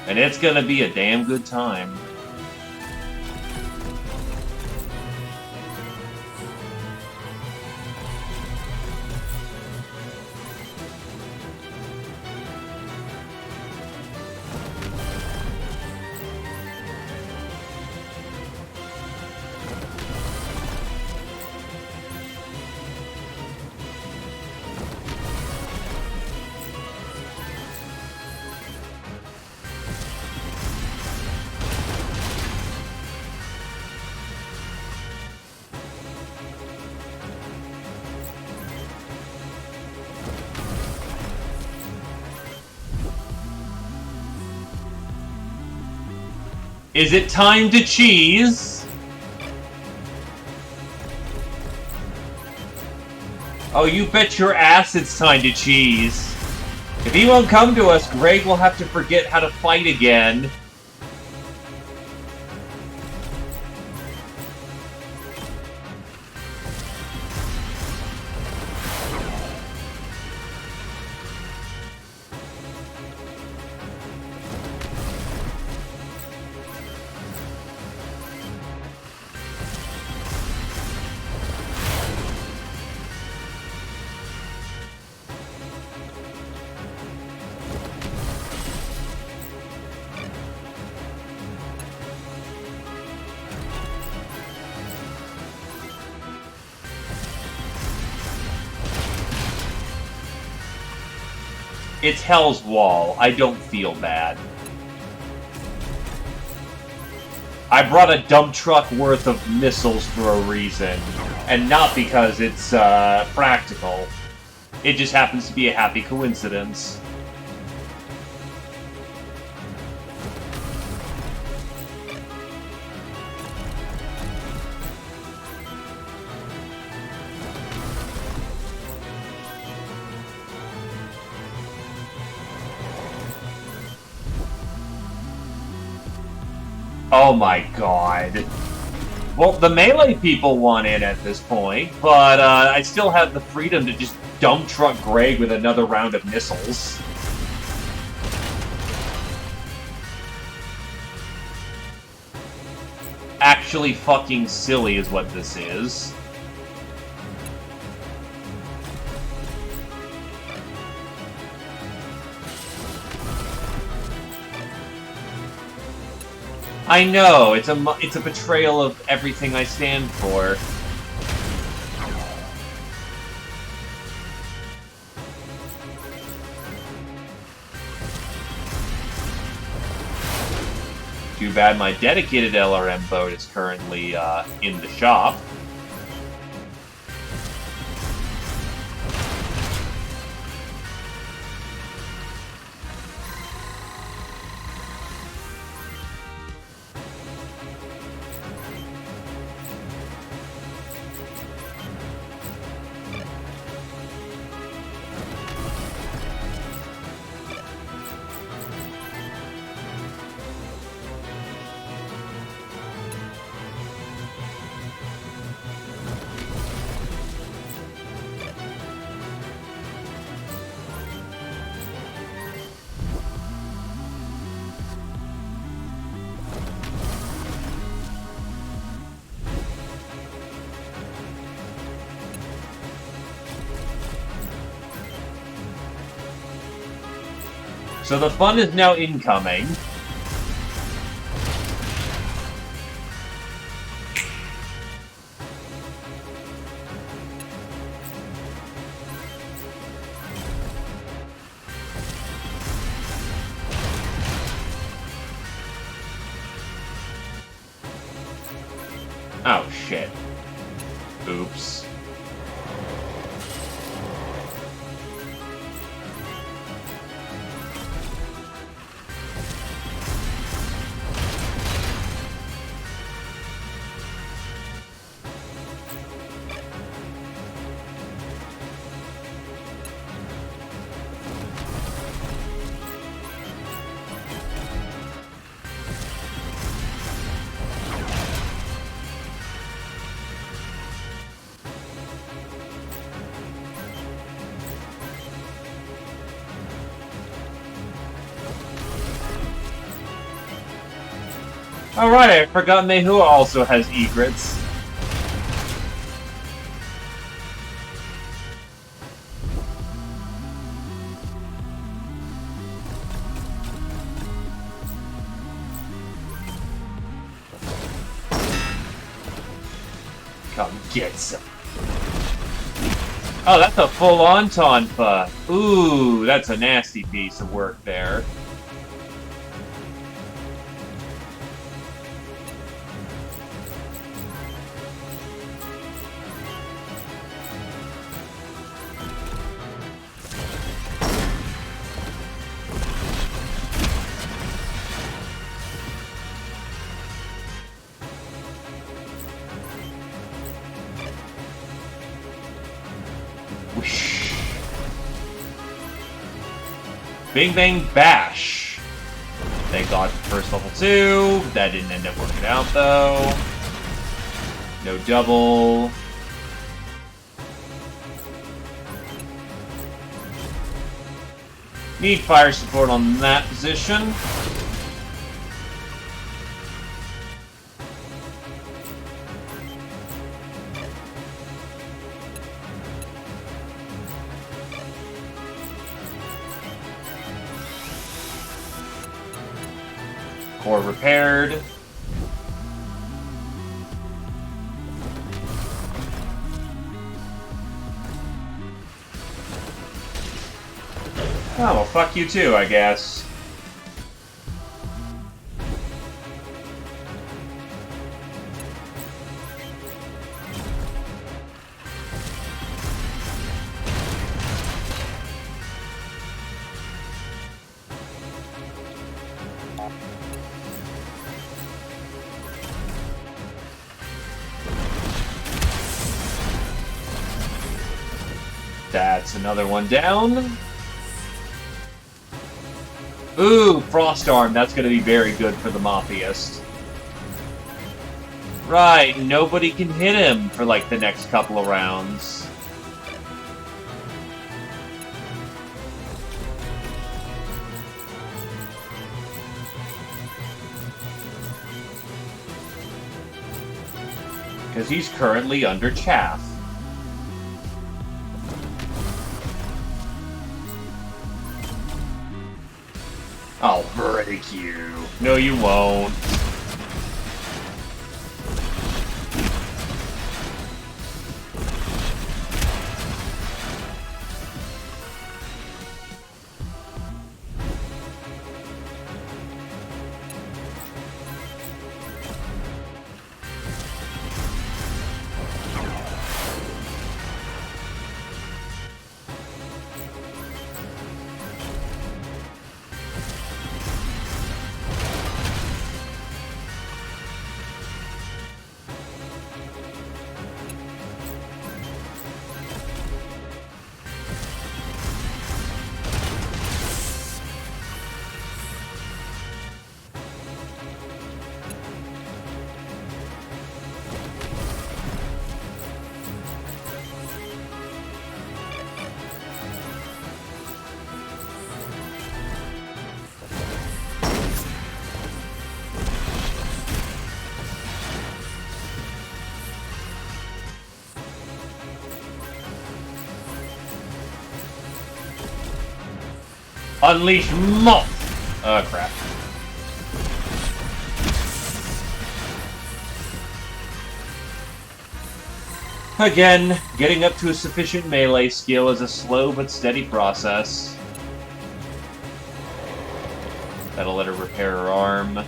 S1: And it's gonna be a damn good time. Is it time to cheese? Oh, you bet your ass it's time to cheese. If he won't come to us, Greg will have to forget how to fight again. It's Hell's Wall. I don't feel bad. I brought a dump truck worth of missiles for a reason, and not because it's practical. It just happens to be a happy coincidence. Oh my god. Well, the melee people want in at this point, but I still have the freedom to just dump truck Greg with another round of missiles. Actually fucking silly is what this is. I know, it's a betrayal of everything I stand for. Too bad my dedicated LRM boat is currently in the shop. So the fun is now incoming. Oh, shit. Oops. Alright, I forgot Mehu also has egrets. Come get some. Oh, that's a full-on Tonfa. Ooh, that's a nasty piece of work there. Bing Bang Bash. Thank God for first level 2. That didn't end up working out though. No double. Need fire support on that position. Core repaired. Oh, well, fuck you too, I guess. That's another one down. Ooh, Frost Arm. That's going to be very good for the Mafiist. Right, nobody can hit him for like the next couple of rounds. Because he's currently under chaff. I'll break you. No, you won't. Unleash Moth! Oh, crap. Again, getting up to a sufficient melee skill is a slow but steady process. That'll let her repair her arm.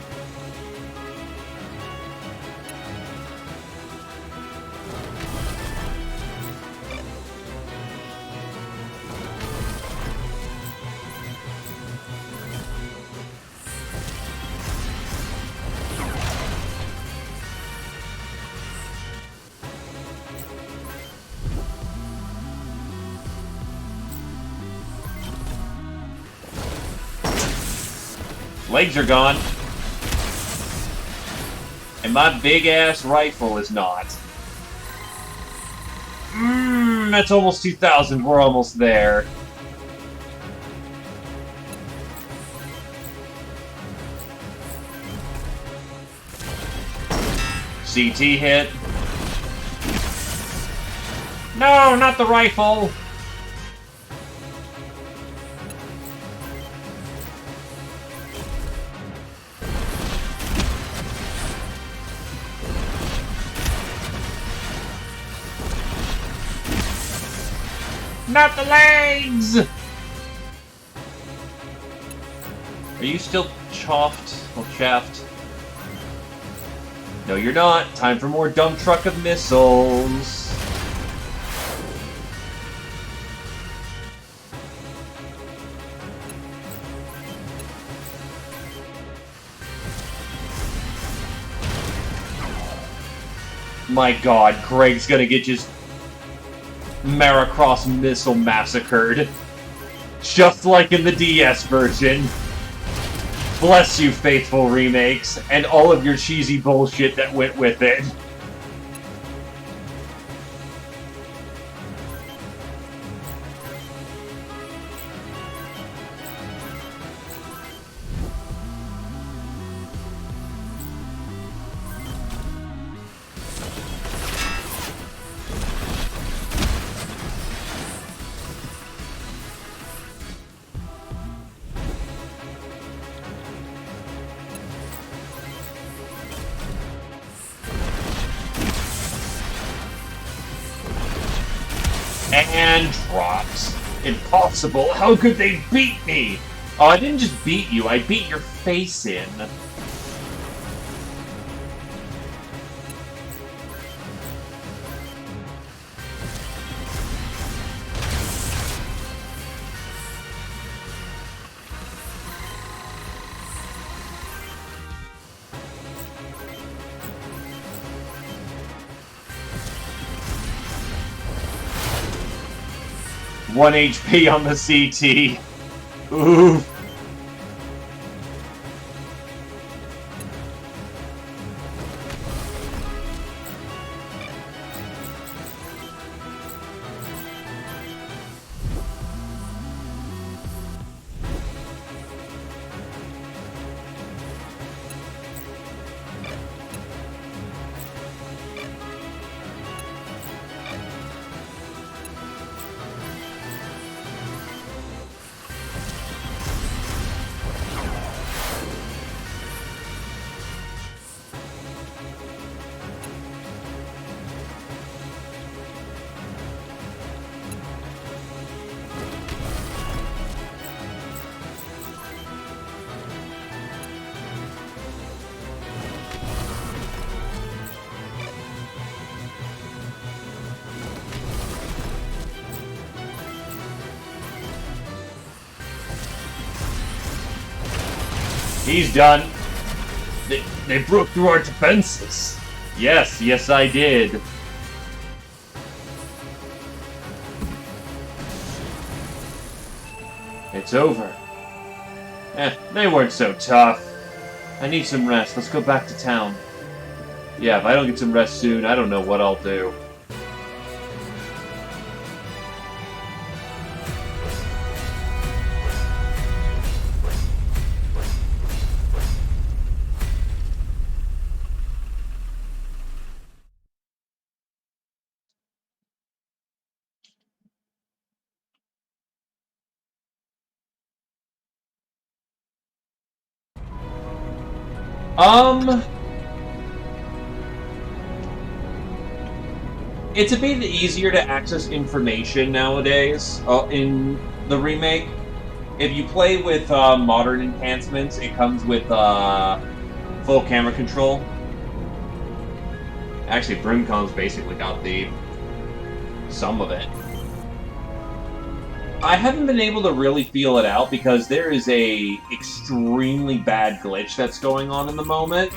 S1: Legs are gone. And my big-ass rifle is not. That's almost 2,000. We're almost there. CT hit. No, not the rifle! Not the legs! Are you still chaffed? No, you're not. Time for more dump truck of missiles. My god, Greg's gonna get just Maracross missile massacred. Just like in the DS version. Bless you, faithful remakes, and all of your cheesy bullshit that went with it. And drops. Impossible! How could they beat me? Oh, I didn't just beat you, I beat your face in. One HP on the CT. Ooh. He's done. They broke through our defenses. Yes, I did. It's over. They weren't so tough. I need some rest. Let's go back to town. Yeah, if I don't get some rest soon, I don't know what I'll do. It's a bit easier to access information nowadays in the remake. If you play with modern enhancements, it comes with full camera control. Actually, Brimcom's basically got some of it. I haven't been able to really feel it out because there is a extremely bad glitch that's going on in the moment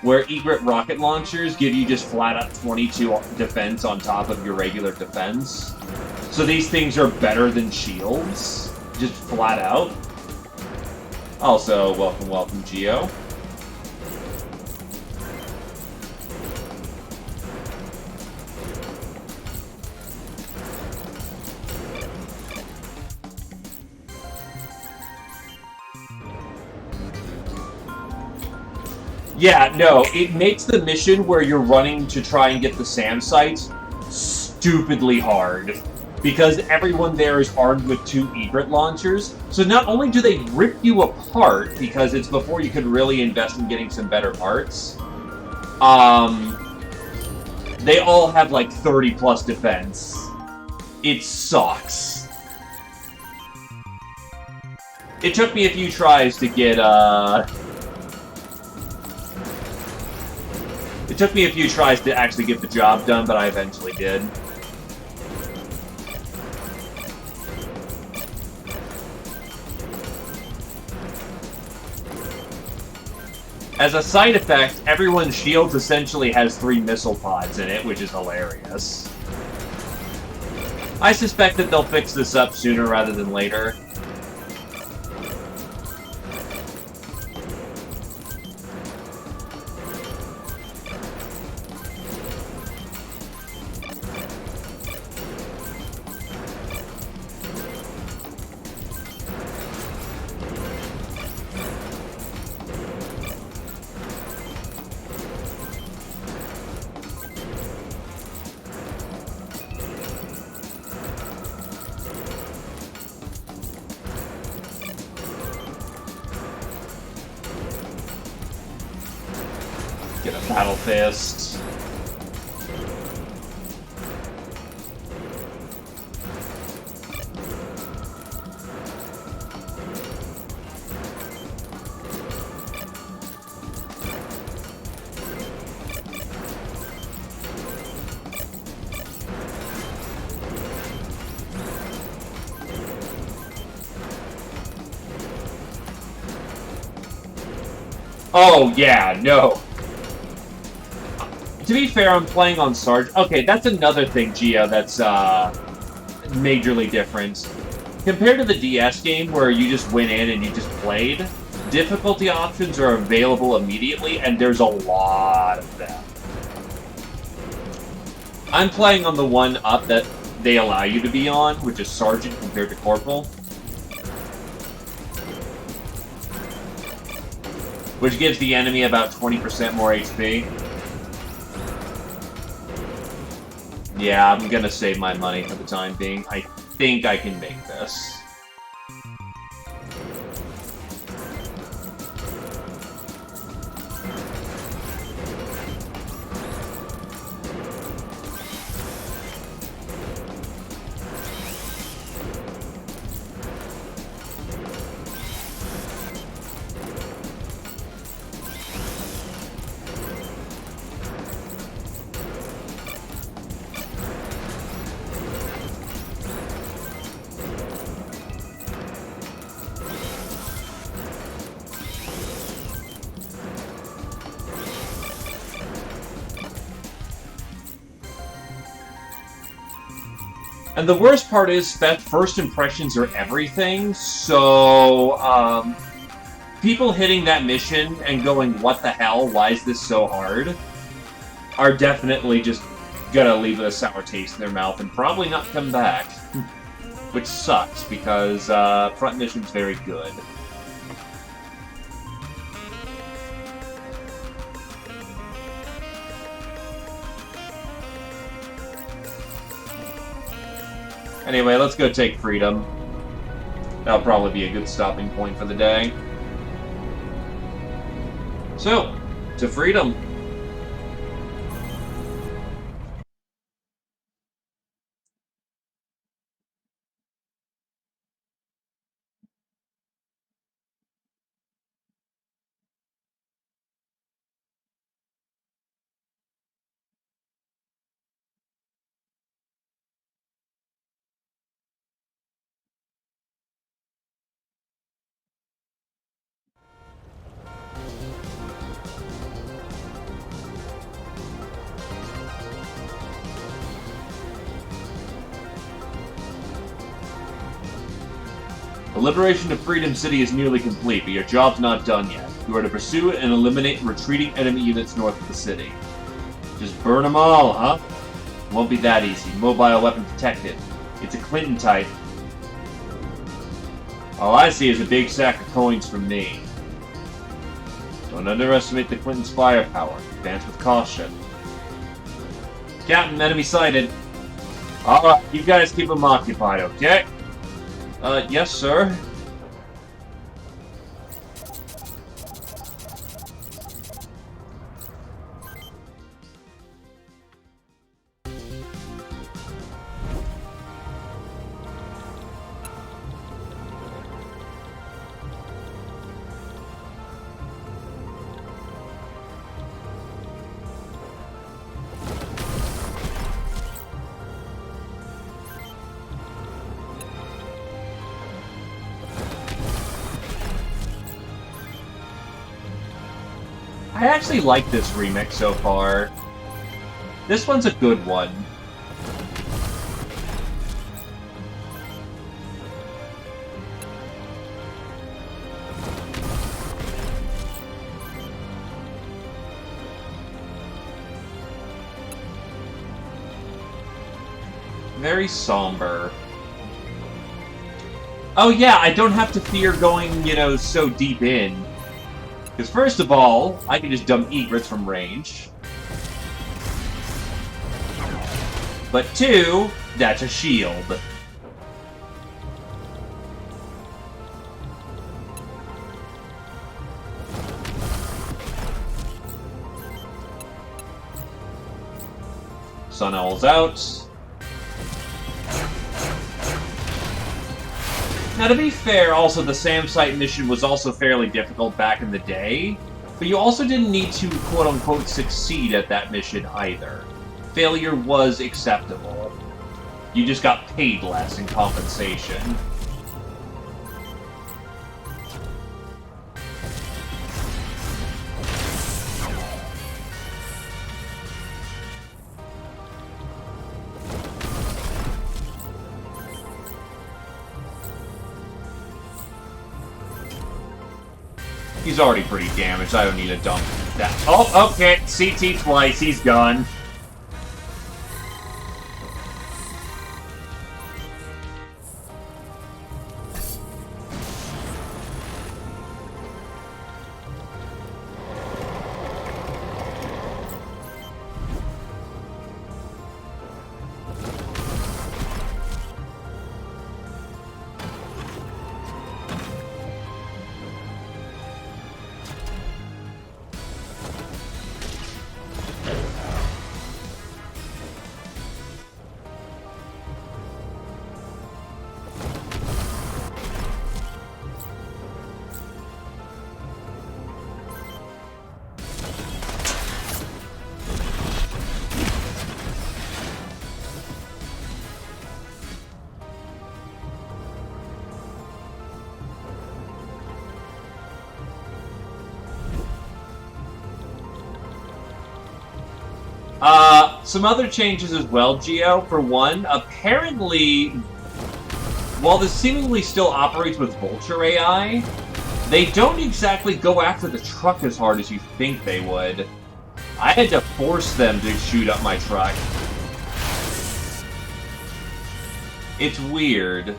S1: where egret rocket launchers give you just flat out 22 defense on top of your regular defense. So these things are better than shields, just flat out. Also, welcome, Geo. Yeah, no, it makes the mission where you're running to try and get the SAM sites stupidly hard. Because everyone there is armed with 2 egret launchers. So not only do they rip you apart, because it's before you could really invest in getting some better parts, they all have like 30 plus defense. It sucks. It took me a few tries to get, It took me a few tries to actually get the job done, but I eventually did. As a side effect, everyone's shields essentially has 3 missile pods in it, which is hilarious. I suspect that they'll fix this up sooner rather than later. Get a Battle Fist. Oh, yeah, no. To be fair, I'm playing on Sarge. Okay, that's another thing, Gio, that's majorly different. Compared to the DS game, where you just went in and you just played, difficulty options are available immediately, and there's a lot of them. I'm playing on the one up that they allow you to be on, which is Sergeant compared to Corporal. Which gives the enemy about 20% more HP. Yeah, I'm gonna save my money for the time being. I think I can make this. And the worst part is that first impressions are everything, so, people hitting that mission and going, what the hell, why is this so hard, are definitely just gonna leave a sour taste in their mouth and probably not come back. Which sucks, because, front mission's very good. Anyway, let's go take Freedom. That'll probably be a good stopping point for the day. So, to Freedom. The liberation of Freedom City is nearly complete, but your job's not done yet. You are to pursue and eliminate retreating enemy units north of the city. Just burn them all, huh? Won't be that easy. Mobile weapon detected. It's a Clinton type. All I see is a big sack of coins from me. Don't underestimate the Clinton's firepower. Advance with caution. Captain, enemy sighted. Alright, you guys keep them occupied, okay? Yes, sir. I actually like this remix so far. This one's a good one. Very somber. Oh yeah, I don't have to fear going, you know, so deep in. Because first of all, I can just dump egrets from range. But two, that's a shield. Sun Owl's out. Now, to be fair, also, the SAM site mission was also fairly difficult back in the day, but you also didn't need to, quote-unquote, succeed at that mission either. Failure was acceptable. You just got paid less in compensation. He's already pretty damaged. I don't need to dump that. Oh, okay. CT twice. He's gone. Some other changes as well, Geo. For one, apparently, while this seemingly still operates with Vulture AI, they don't exactly go after the truck as hard as you think they would. I had to force them to shoot up my truck. It's weird.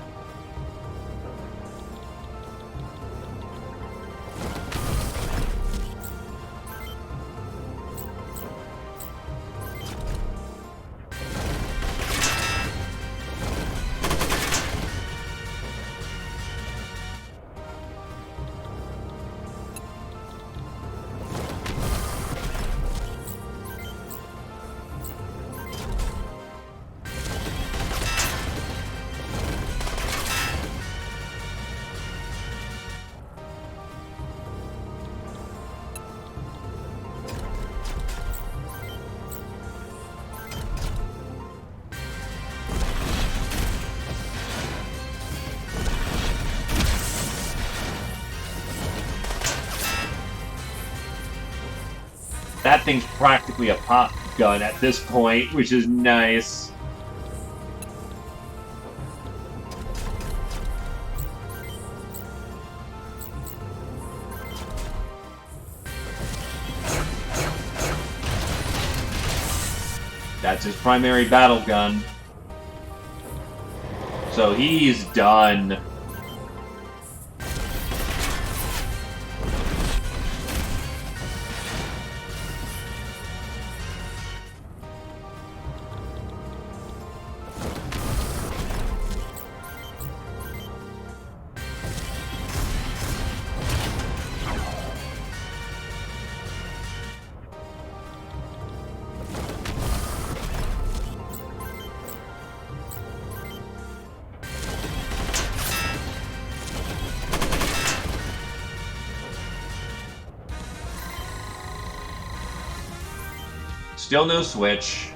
S1: That thing's practically a pop gun at this point, which is nice. That's his primary battle gun. So he's done. Still no switch.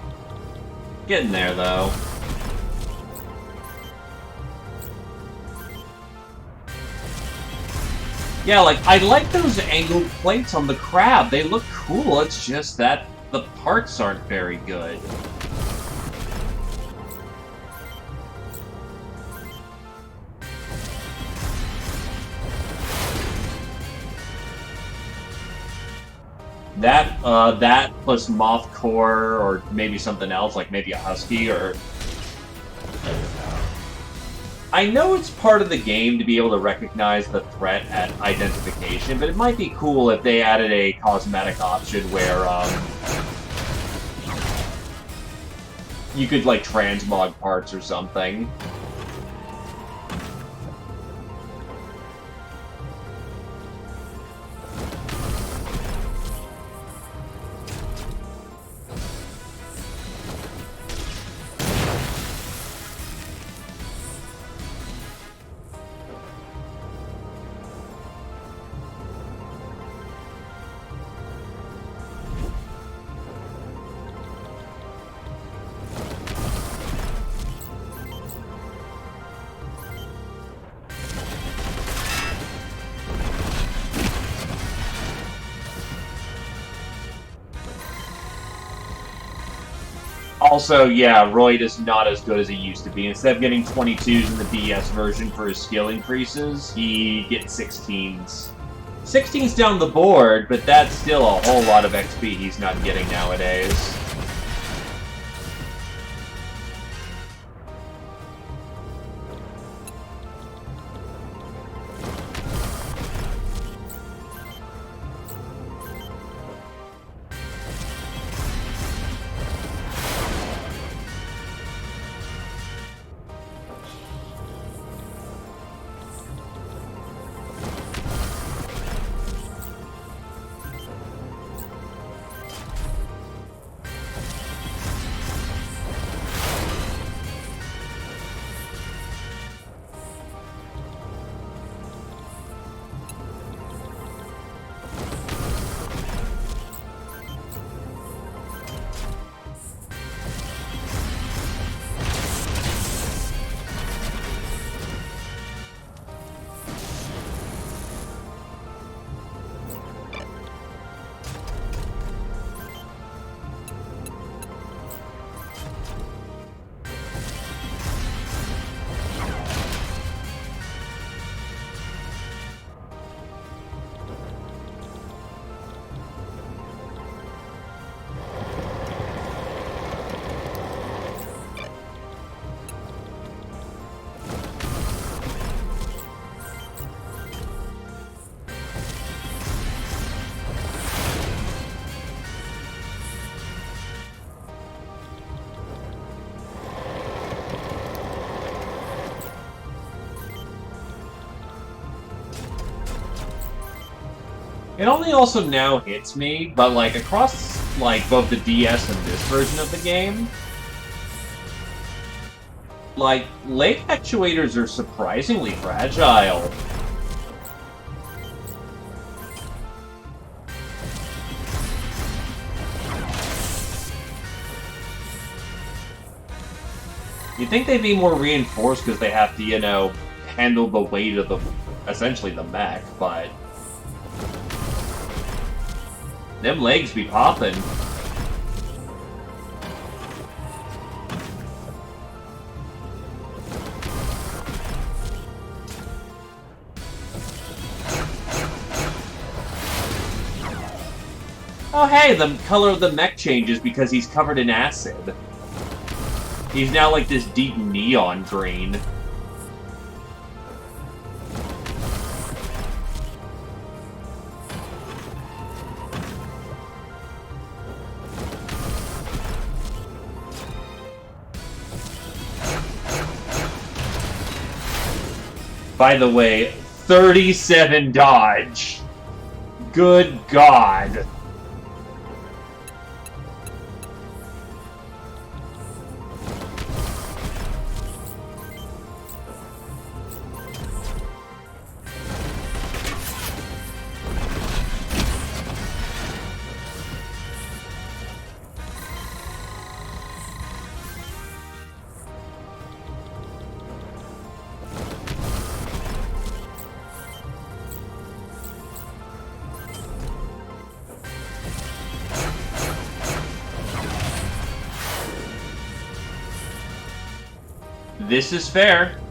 S1: Getting there, though. Yeah, like, I like those angled plates on the crab. They look cool, it's just that the parts aren't very good. That plus Moth Core, or maybe something else, like maybe a Husky, or... I know it's part of the game to be able to recognize the threat at identification, but it might be cool if they added a cosmetic option where, you could, like, transmog parts or something. Also, yeah, Royd is not as good as he used to be. Instead of getting 22s in the DS version for his skill increases, he gets 16s. 16's down the board, but that's still a whole lot of XP he's not getting nowadays. It only also now hits me, but like across like both the DS and this version of the game, like leg actuators are surprisingly fragile. You'd think they'd be more reinforced because they have to, you know, handle the weight of the, essentially the mech, but them legs be poppin'. Oh hey, the color of the mech changes because he's covered in acid. He's now like this deep neon green. By the way, 37 dodge. Good God. This is fair.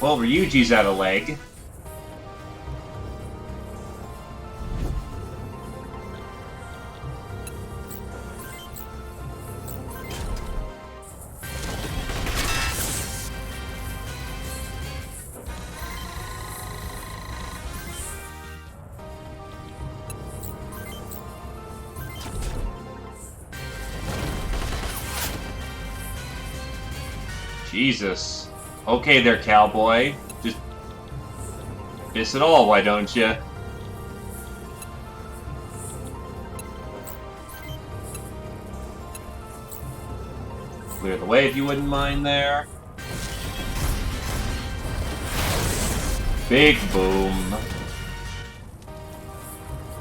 S1: Well, Ryuji's out a leg. Jesus. Okay there, cowboy. Just miss it all, why don't you? Clear the way if you wouldn't mind there. Big boom.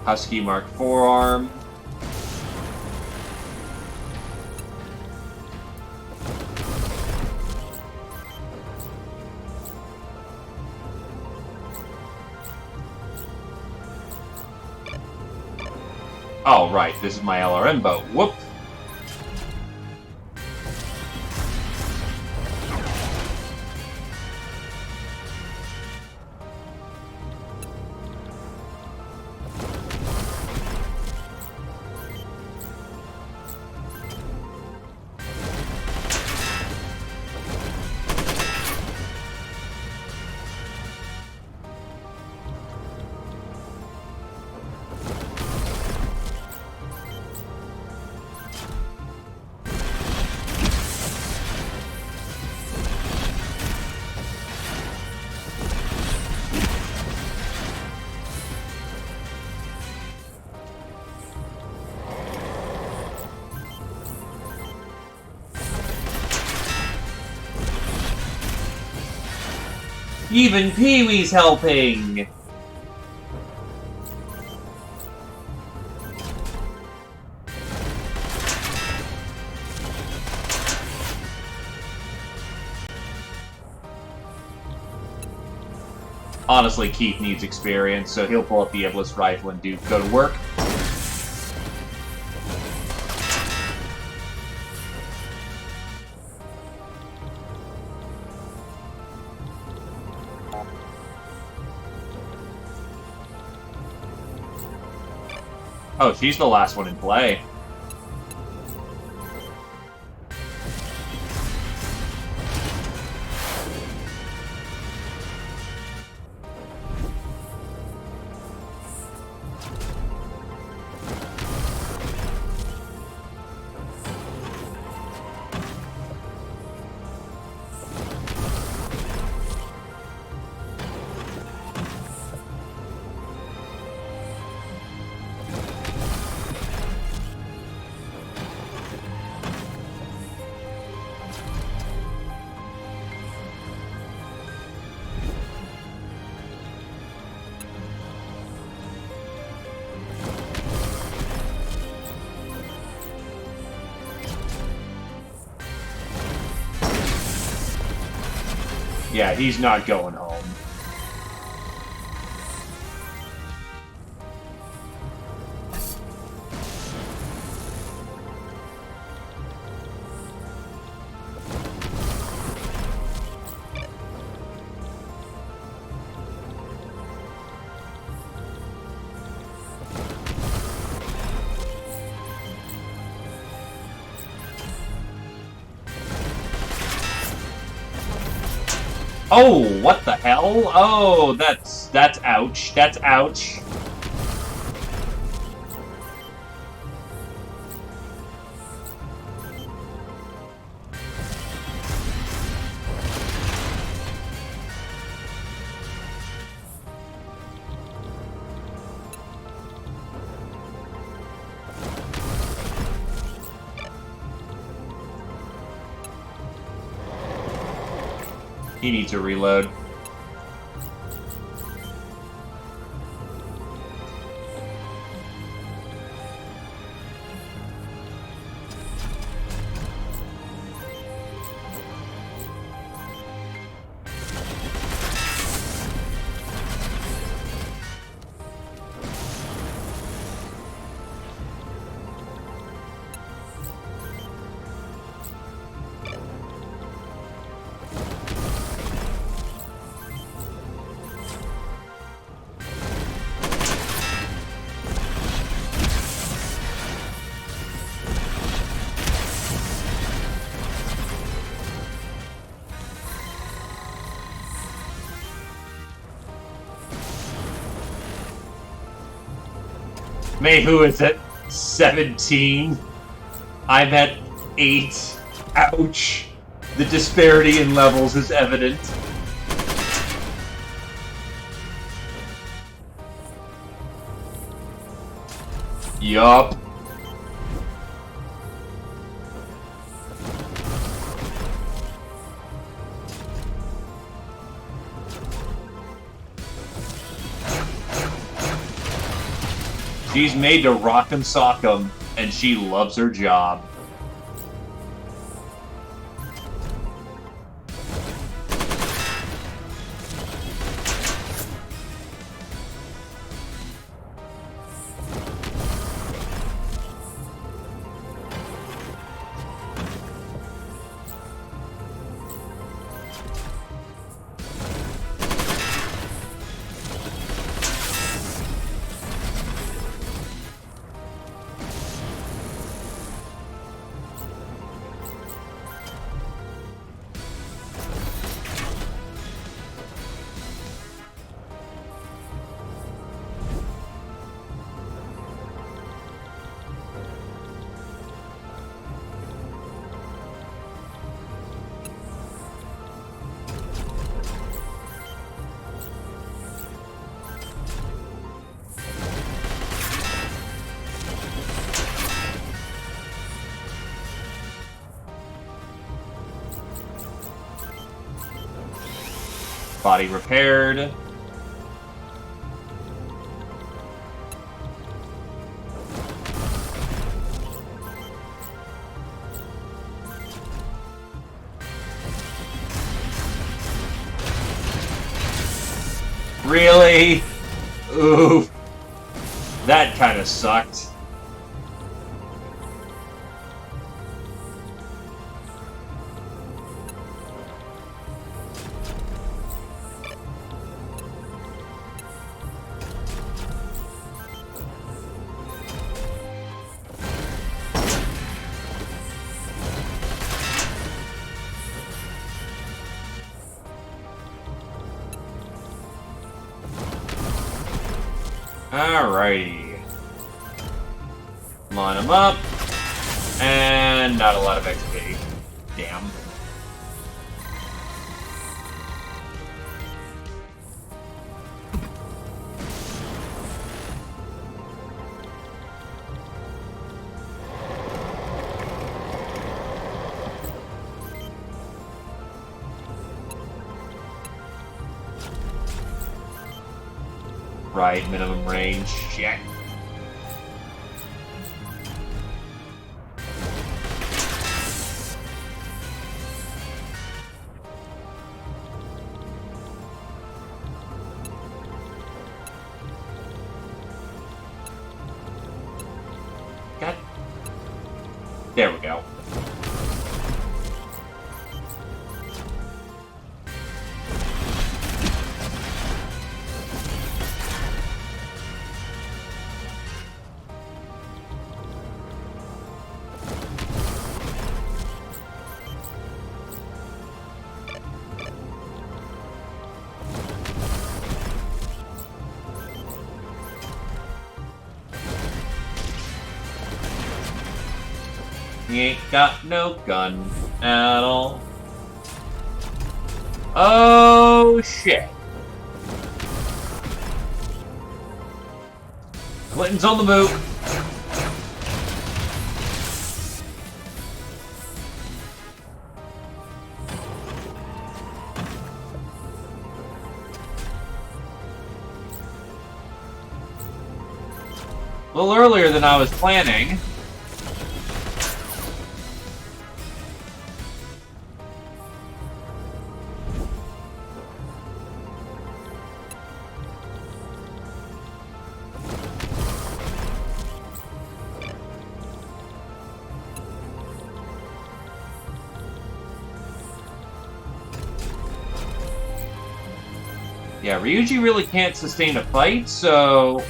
S1: Husky Mark forearm. Oh, right, this is my LRM boat. Whoop! Even Pee-wee's helping! Honestly, Keith needs experience, so he'll pull up the Iblis rifle and go to work. Oh, she's the last one in play. Yeah, he's not going home. Oh, what the hell? Oh, that's ouch. That's ouch. He needs to reload. Mayhu is at 17. I'm at 8. Ouch. The disparity in levels is evident. Yup. She's made to rock 'em sock 'em, and she loves her job. Body repaired. Really? Ooh. That kind of sucked. Alrighty. Line them up. And not a lot of XP. Damn. Right, minimum range. Check. God. There we go. He ain't got no gun at all. Oh, shit. Clinton's on the move. A little earlier than I was planning. Yeah, Ryuji really can't sustain a fight, so...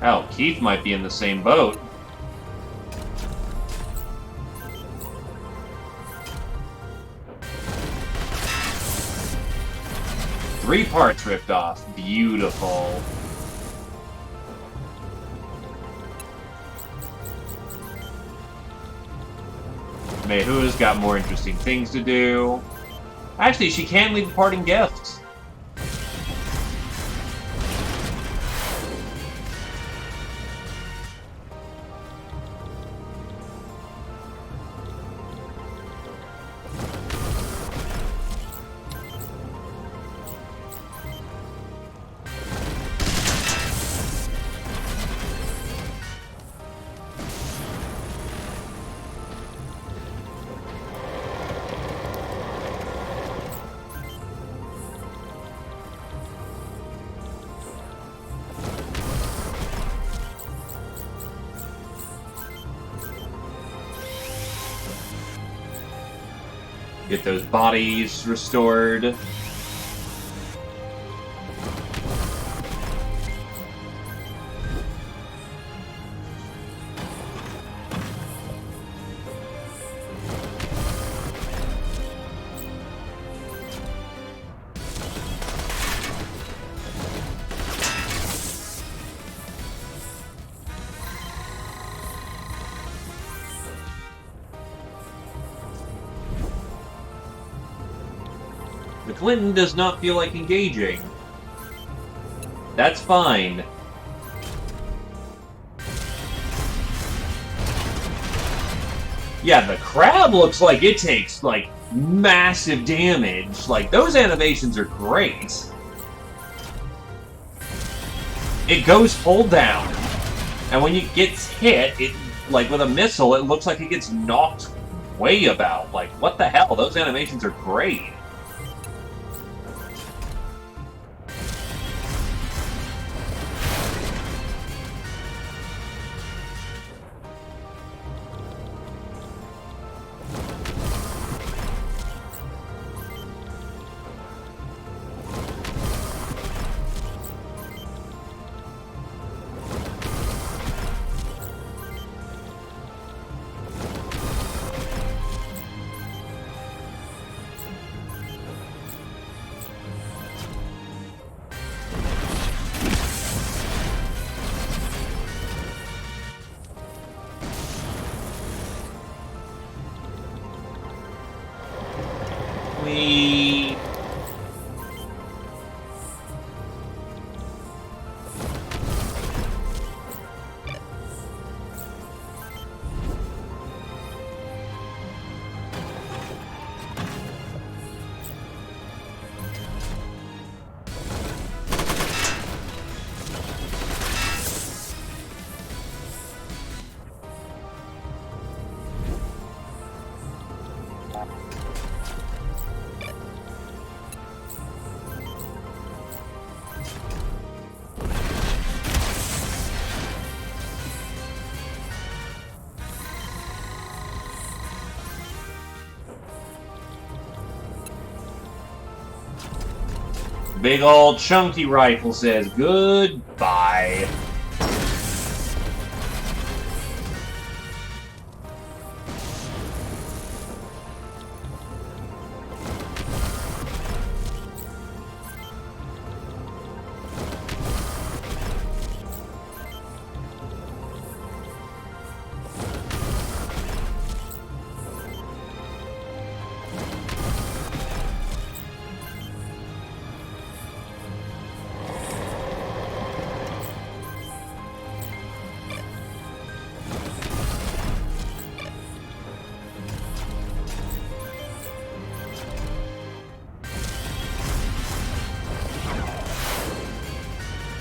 S1: Hell, Keith might be in the same boat. Three parts ripped off. Beautiful. Meihu's got more interesting things to do. Actually, she can leave a parting gift. Get those bodies restored. The Clinton does not feel like engaging. That's fine. Yeah, the crab looks like it takes, like, massive damage. Like, those animations are great. It goes full down. And when it gets hit, it, like, with a missile, it looks like it gets knocked way about. Like, what the hell? Those animations are great. We... Big old chunky rifle says goodbye.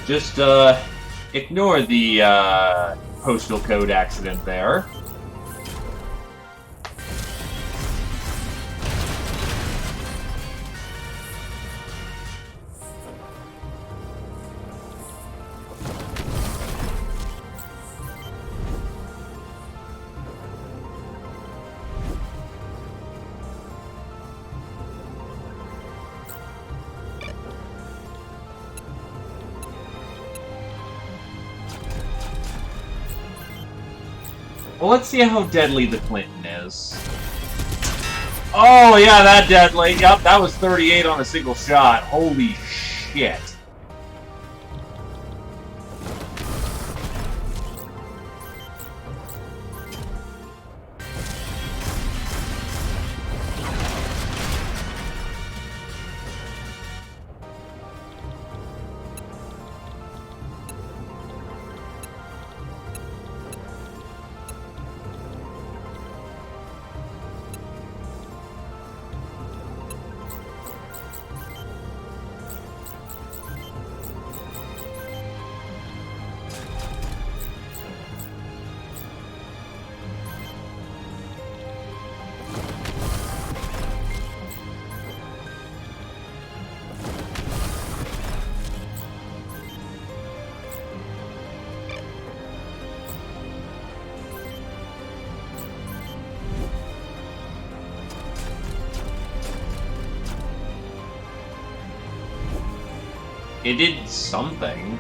S1: Just, ignore the, postal code accident there. Well, let's see how deadly the Clinton is. Oh, yeah, that deadly. Yep, that was 38 on a single shot. Holy shit. It did something.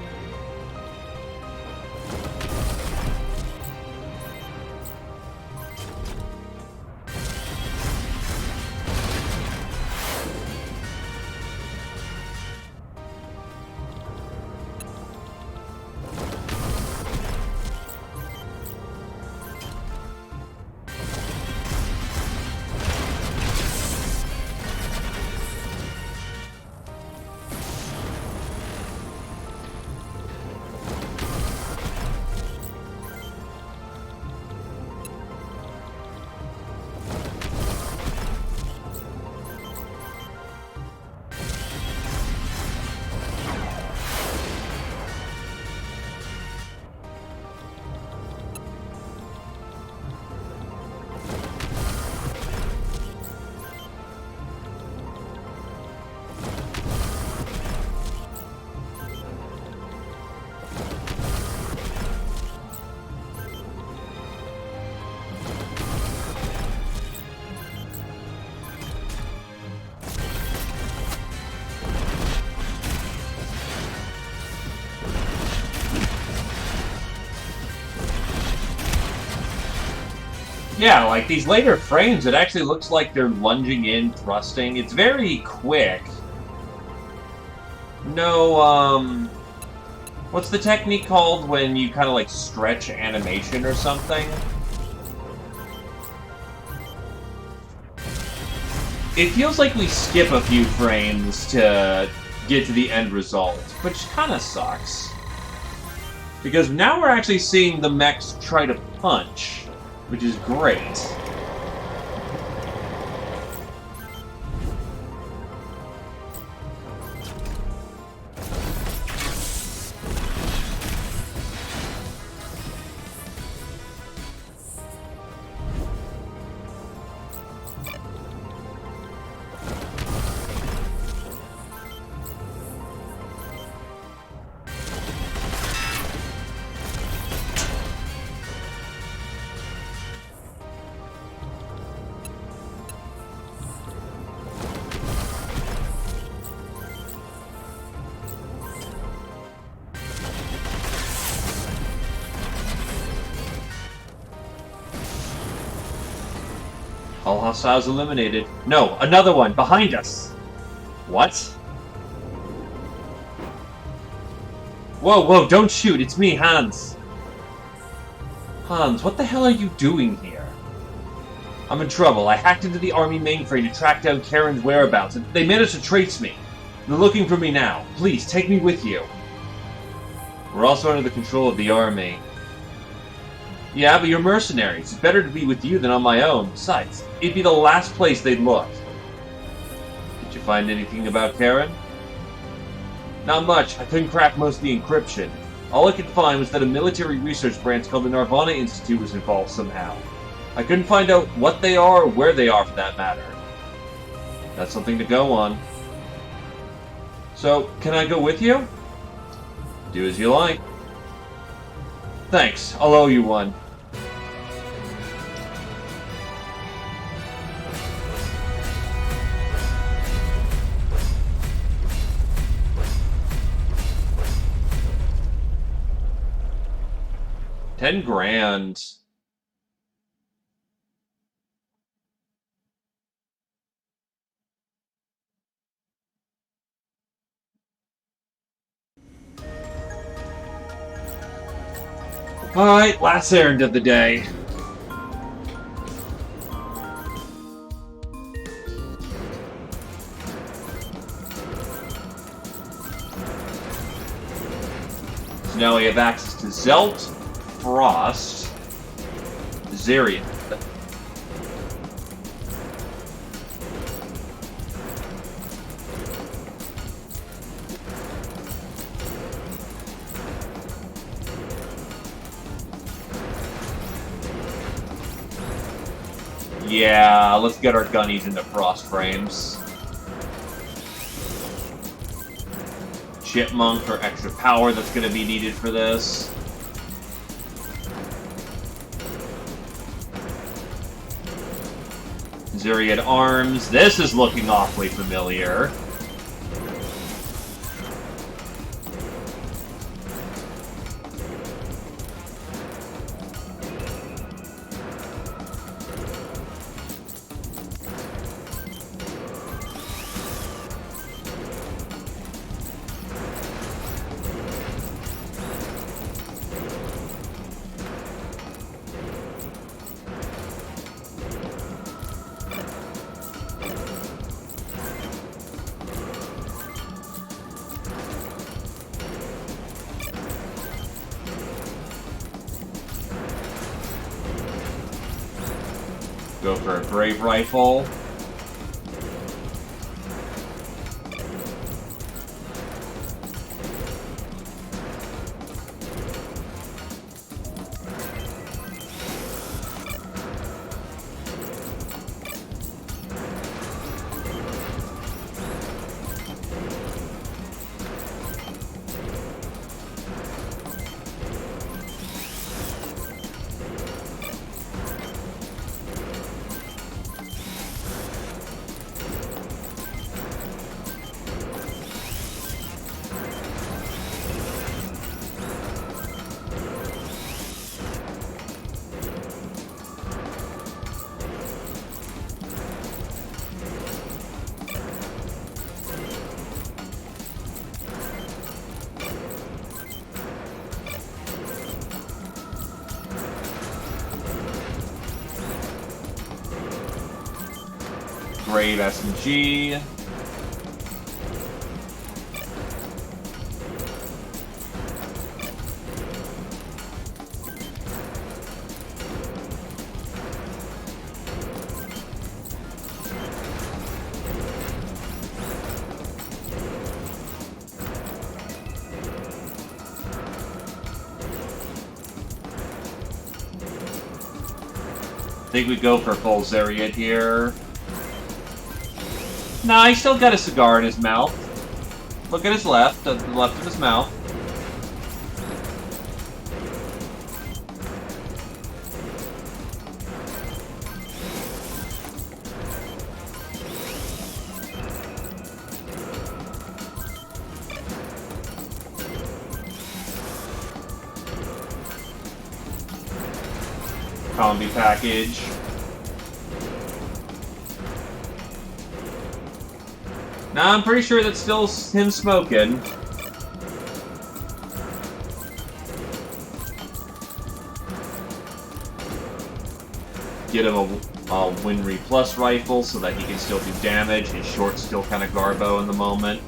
S1: Yeah, like these later frames, it actually looks like they're lunging in, thrusting. It's very quick. No, what's the technique called when you kind of like stretch animation or something? It feels like we skip a few frames to get to the end result, which kind of sucks. Because now we're actually seeing the mechs try to punch, which is great. All hostiles eliminated. No, another one, behind us! What? Whoa, whoa, don't shoot, it's me, Hans. Hans, what the hell are you doing here? I'm in trouble. I hacked into the army mainframe to track down Karen's whereabouts, and they managed to trace me. They're looking for me now. Please, take me with you. We're also under the control of the army. Yeah, but you're mercenaries. It's better to be with you than on my own. Besides, it'd be the last place they'd look. Did you find anything about Karen? Not much. I couldn't crack most of the encryption. All I could find was that a military research branch called the Nirvana Institute was involved somehow. I couldn't find out what they are or where they are for that matter. That's something to go on. So, can I go with you? Do as you like. Thanks. I'll owe you one. $10 grand. Alright, last errand of the day. So now we have access to Zelt, Frost, Zerion. Yeah, let's get our gunnies into frost frames. Chipmunk for extra power that's going to be needed for this. Zeriad arms. This is looking awfully familiar. Go for a Brave Rifle. Brave SMG. I think we go for full Zeriad here. Nah, he's still got a cigar in his mouth. Look at his left, the left of his mouth. Combi package. Nah, I'm pretty sure that's still him smoking. Get him a Winry Plus rifle so that he can still do damage. His short's still kind of garbo in the moment.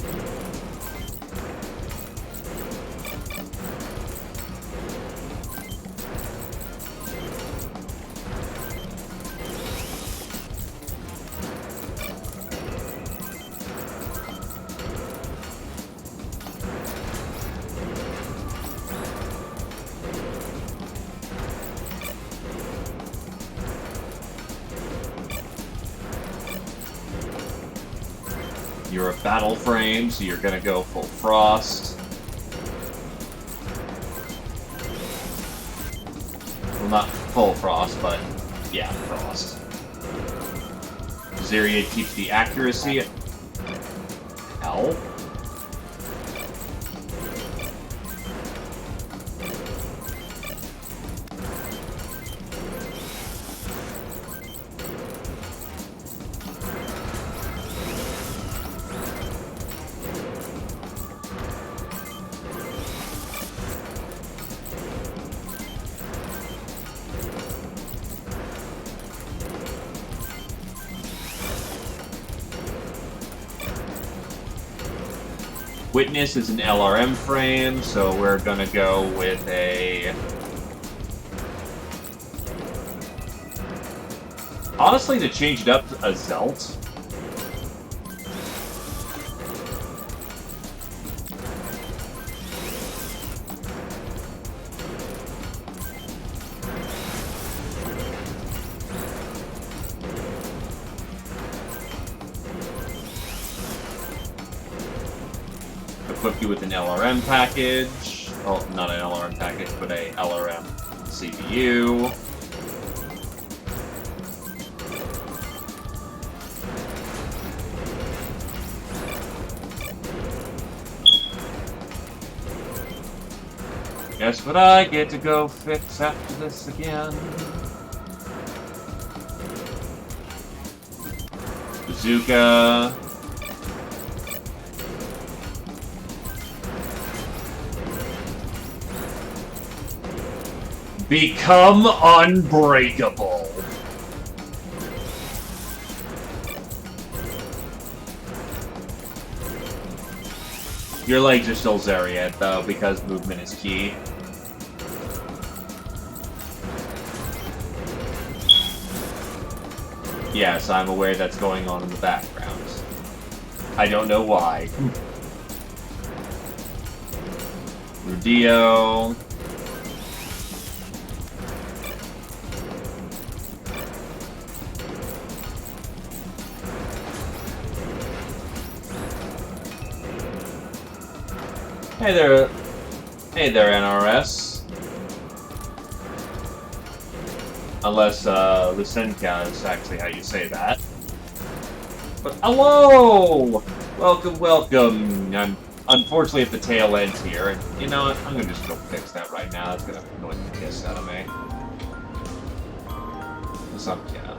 S1: You're a battle frame, so you're gonna go full frost. Well, not full frost, but yeah, frost. Zeriad keeps the accuracy. Ow. Witness is an LRM frame, so we're gonna go with a... Honestly, to change it up, a Zelt. Equip you with an LRM package. Oh, not an LRM package, but a LRM CPU. Guess what I get to go fix after this again? Bazooka. Become unbreakable. Your legs are still Zeriet, though, because movement is key. Yes, I'm aware that's going on in the background. I don't know why. Rudio. Hey there, NRS. Unless, Lucenka is actually how you say that. But, hello! Welcome, welcome. I'm unfortunately at the tail end here, and you know what? I'm gonna just go fix that right now. It's gonna annoy the piss out of me. Yeah.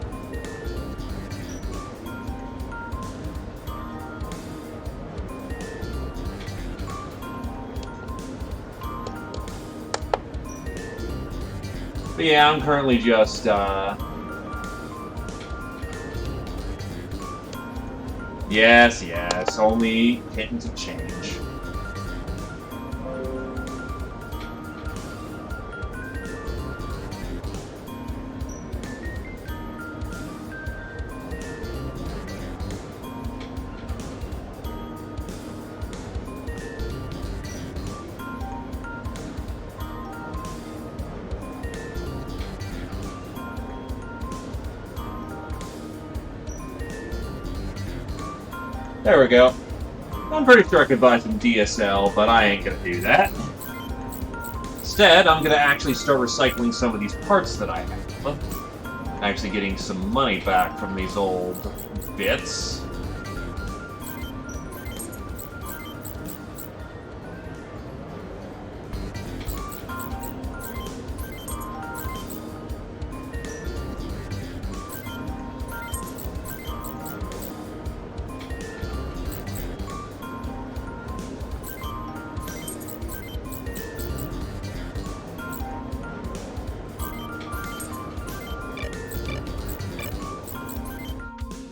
S1: But yeah, I'm currently just, Yes, only hitting to change. There we go. I'm pretty sure I could buy some DSL, but I ain't gonna do that. Instead, I'm gonna actually start recycling some of these parts that I have. Actually getting some money back from these old bits.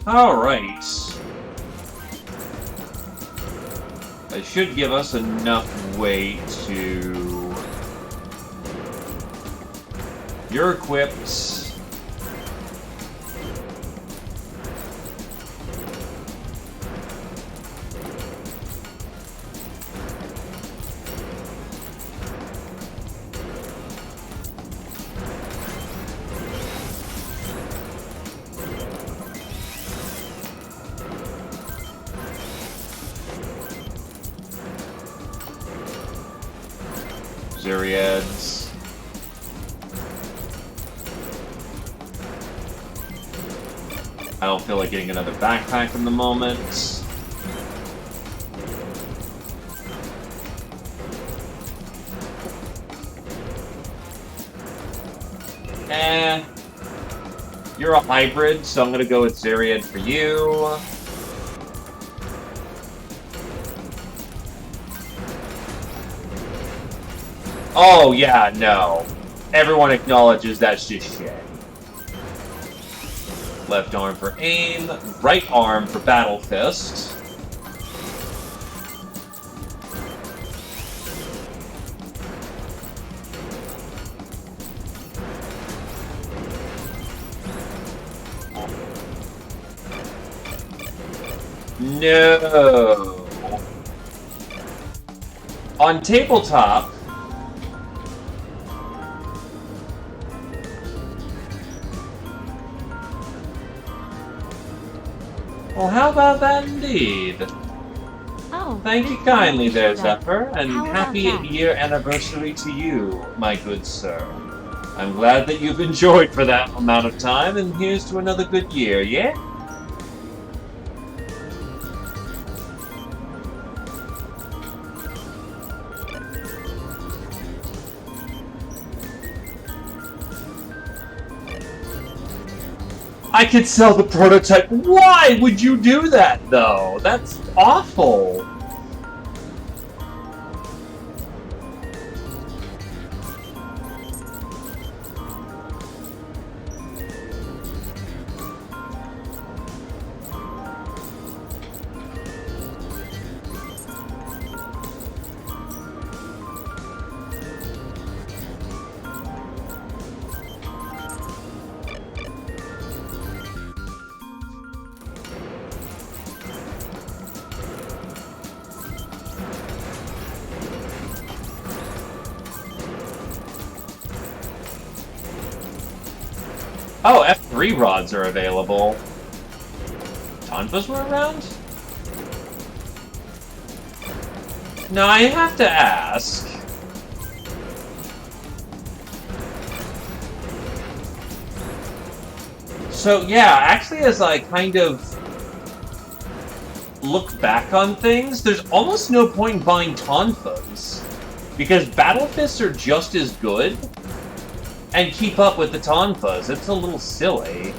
S1: Alright. That should give us enough weight to... You're equipped. Zeriads. I don't feel like getting another backpack in the moment. You're a hybrid, so I'm gonna go with Zeriad for you. Oh, yeah, no. Everyone acknowledges that's just shit. Left arm for aim, right arm for battle fist. No. On tabletop, well, how about that indeed?
S2: Oh,
S1: Thank you kindly there,
S2: showed up.
S1: Zephyr, and
S2: How about
S1: happy
S2: that?
S1: year anniversary to you, my good sir. I'm glad that you've enjoyed for that amount of time, and here's to another good year, yeah? I could sell the prototype. Why would you do that, though? That's awful. Oh, F3 rods are available. Tonfas were around? No, I have to ask. So, yeah, actually, as I kind of look back on things, there's almost no point in buying Tonfas. Because Battle Fists are just as good and keep up with the Tonfas. It's a little silly.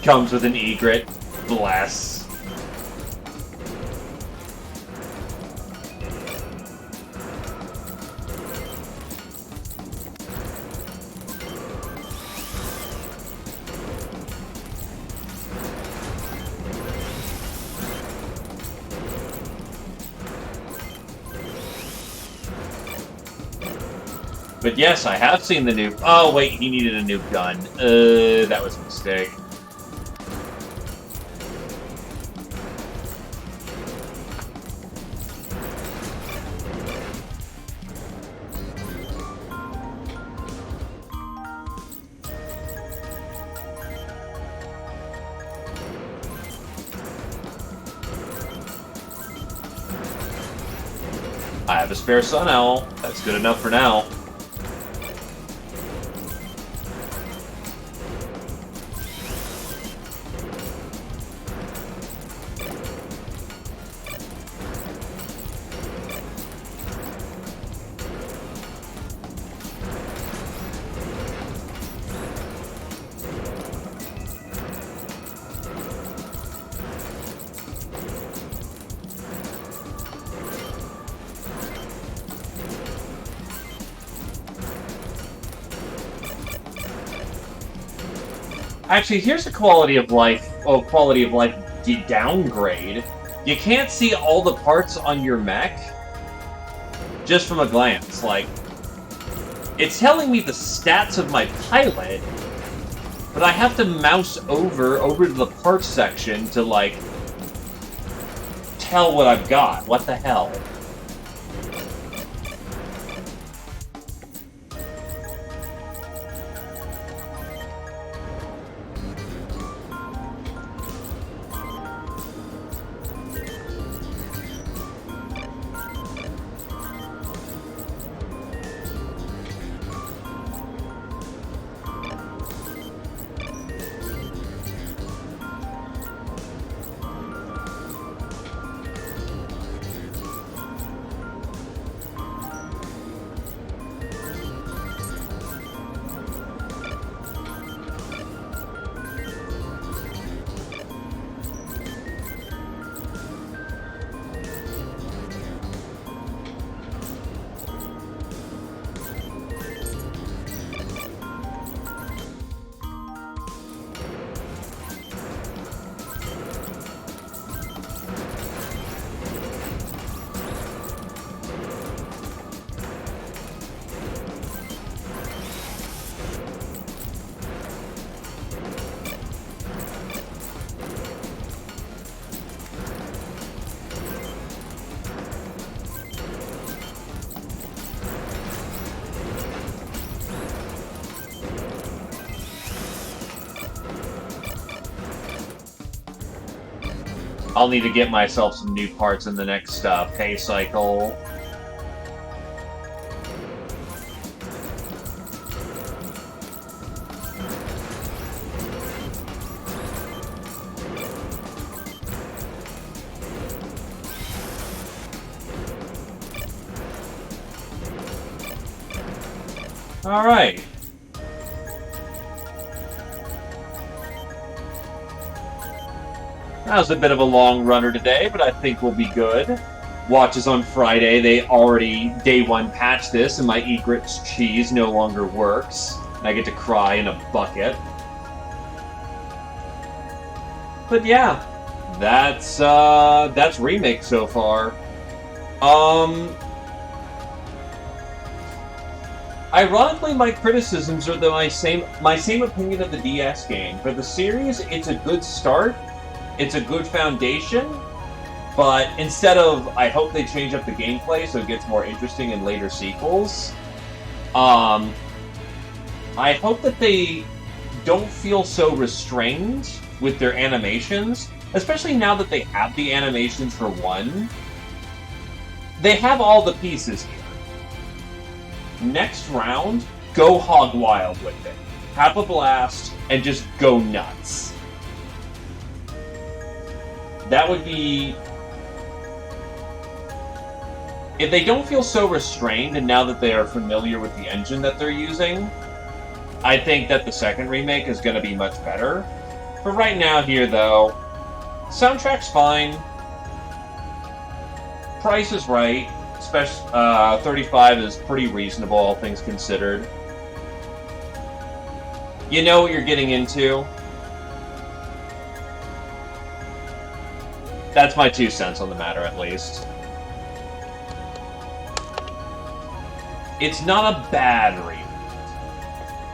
S1: Comes with an egret. Bless. But yes, I have seen the new... Oh, wait, he needed a new gun. That was a mistake. I have a spare Sun Owl. That's good enough for now. Actually, here's a quality of life downgrade. You can't see all the parts on your mech just from a glance. Like, it's telling me the stats of my pilot, but I have to mouse over to the parts section to, like, tell what I've got. What the hell? I'll need to get myself some new parts in the next pay cycle. Alright. That was a bit of a long runner today, but I think we'll be good. Watches on Friday, they already day one patched this, and my egret's cheese no longer works. And I get to cry in a bucket. But yeah, that's Remake so far. Ironically, my criticisms are my same opinion of the DS game. For the series, it's a good start. It's a good foundation, but instead of, I hope they change up the gameplay so it gets more interesting in later sequels. I hope that they don't feel so restrained with their animations, especially now that they have the animations for one. They have all the pieces here. Next round, go hog wild with it. Have a blast, and just go nuts. That would be... If they don't feel so restrained, and now that they are familiar with the engine that they're using, I think that the second remake is going to be much better. For right now here, though, soundtrack's fine. Price is right. Especially, $35 is pretty reasonable, all things considered. You know what you're getting into. That's my 2 cents on the matter, at least. It's not a bad remake.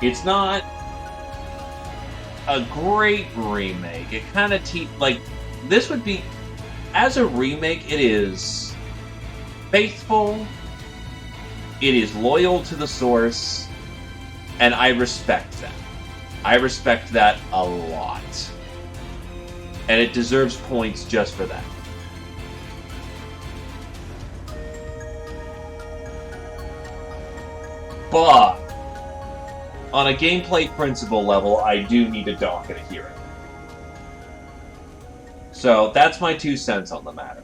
S1: It's not a great remake. It kind of like, this would be, as a remake, it is faithful, it is loyal to the source, and I respect that. I respect that a lot. And it deserves points just for that. But, on a gameplay principle level, I do need to dock it a hearing. So, that's my 2 cents on the matter.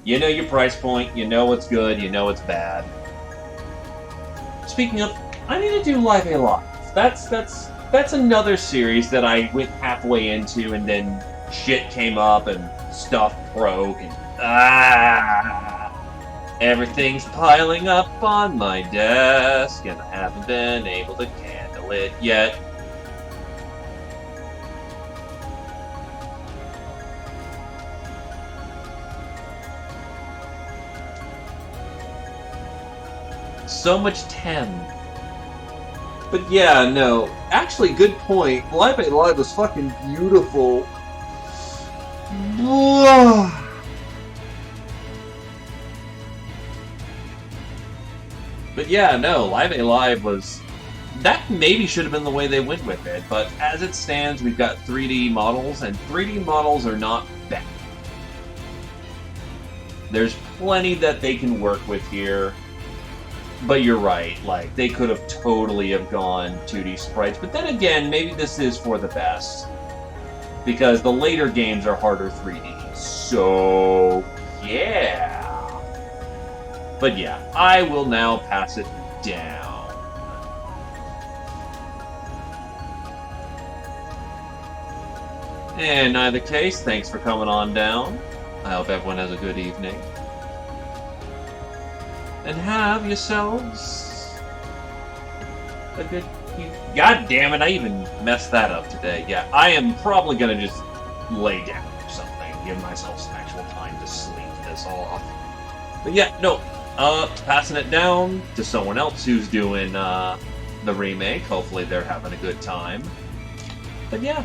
S1: You know your price point, you know what's good, you know what's bad. Speaking of, I need to do Live A Live. That's another series that I went halfway into and then shit came up and stuff broke and everything's piling up on my desk and I haven't been able to handle it yet. So much 10. But yeah, no. Actually, good point. Live A Live was fucking beautiful. But yeah, no. Live A Live was... That maybe should have been the way they went with it. But as it stands, we've got 3D models, and 3D models are not bad. There's plenty that they can work with here. But you're right, like, they could have totally have gone 2D sprites. But then again, maybe this is for the best. Because the later games are harder 3D. So, yeah. But yeah, I will now pass it down. In either case, thanks for coming on down. I hope everyone has a good evening. And have yourselves a good... God damn it, I even messed that up today. Yeah, I am probably gonna just lay down or something, give myself some actual time to sleep this off. But yeah, no, passing it down to someone else who's doing the remake. Hopefully they're having a good time. But yeah,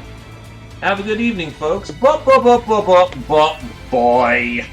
S1: have a good evening, folks. Boy.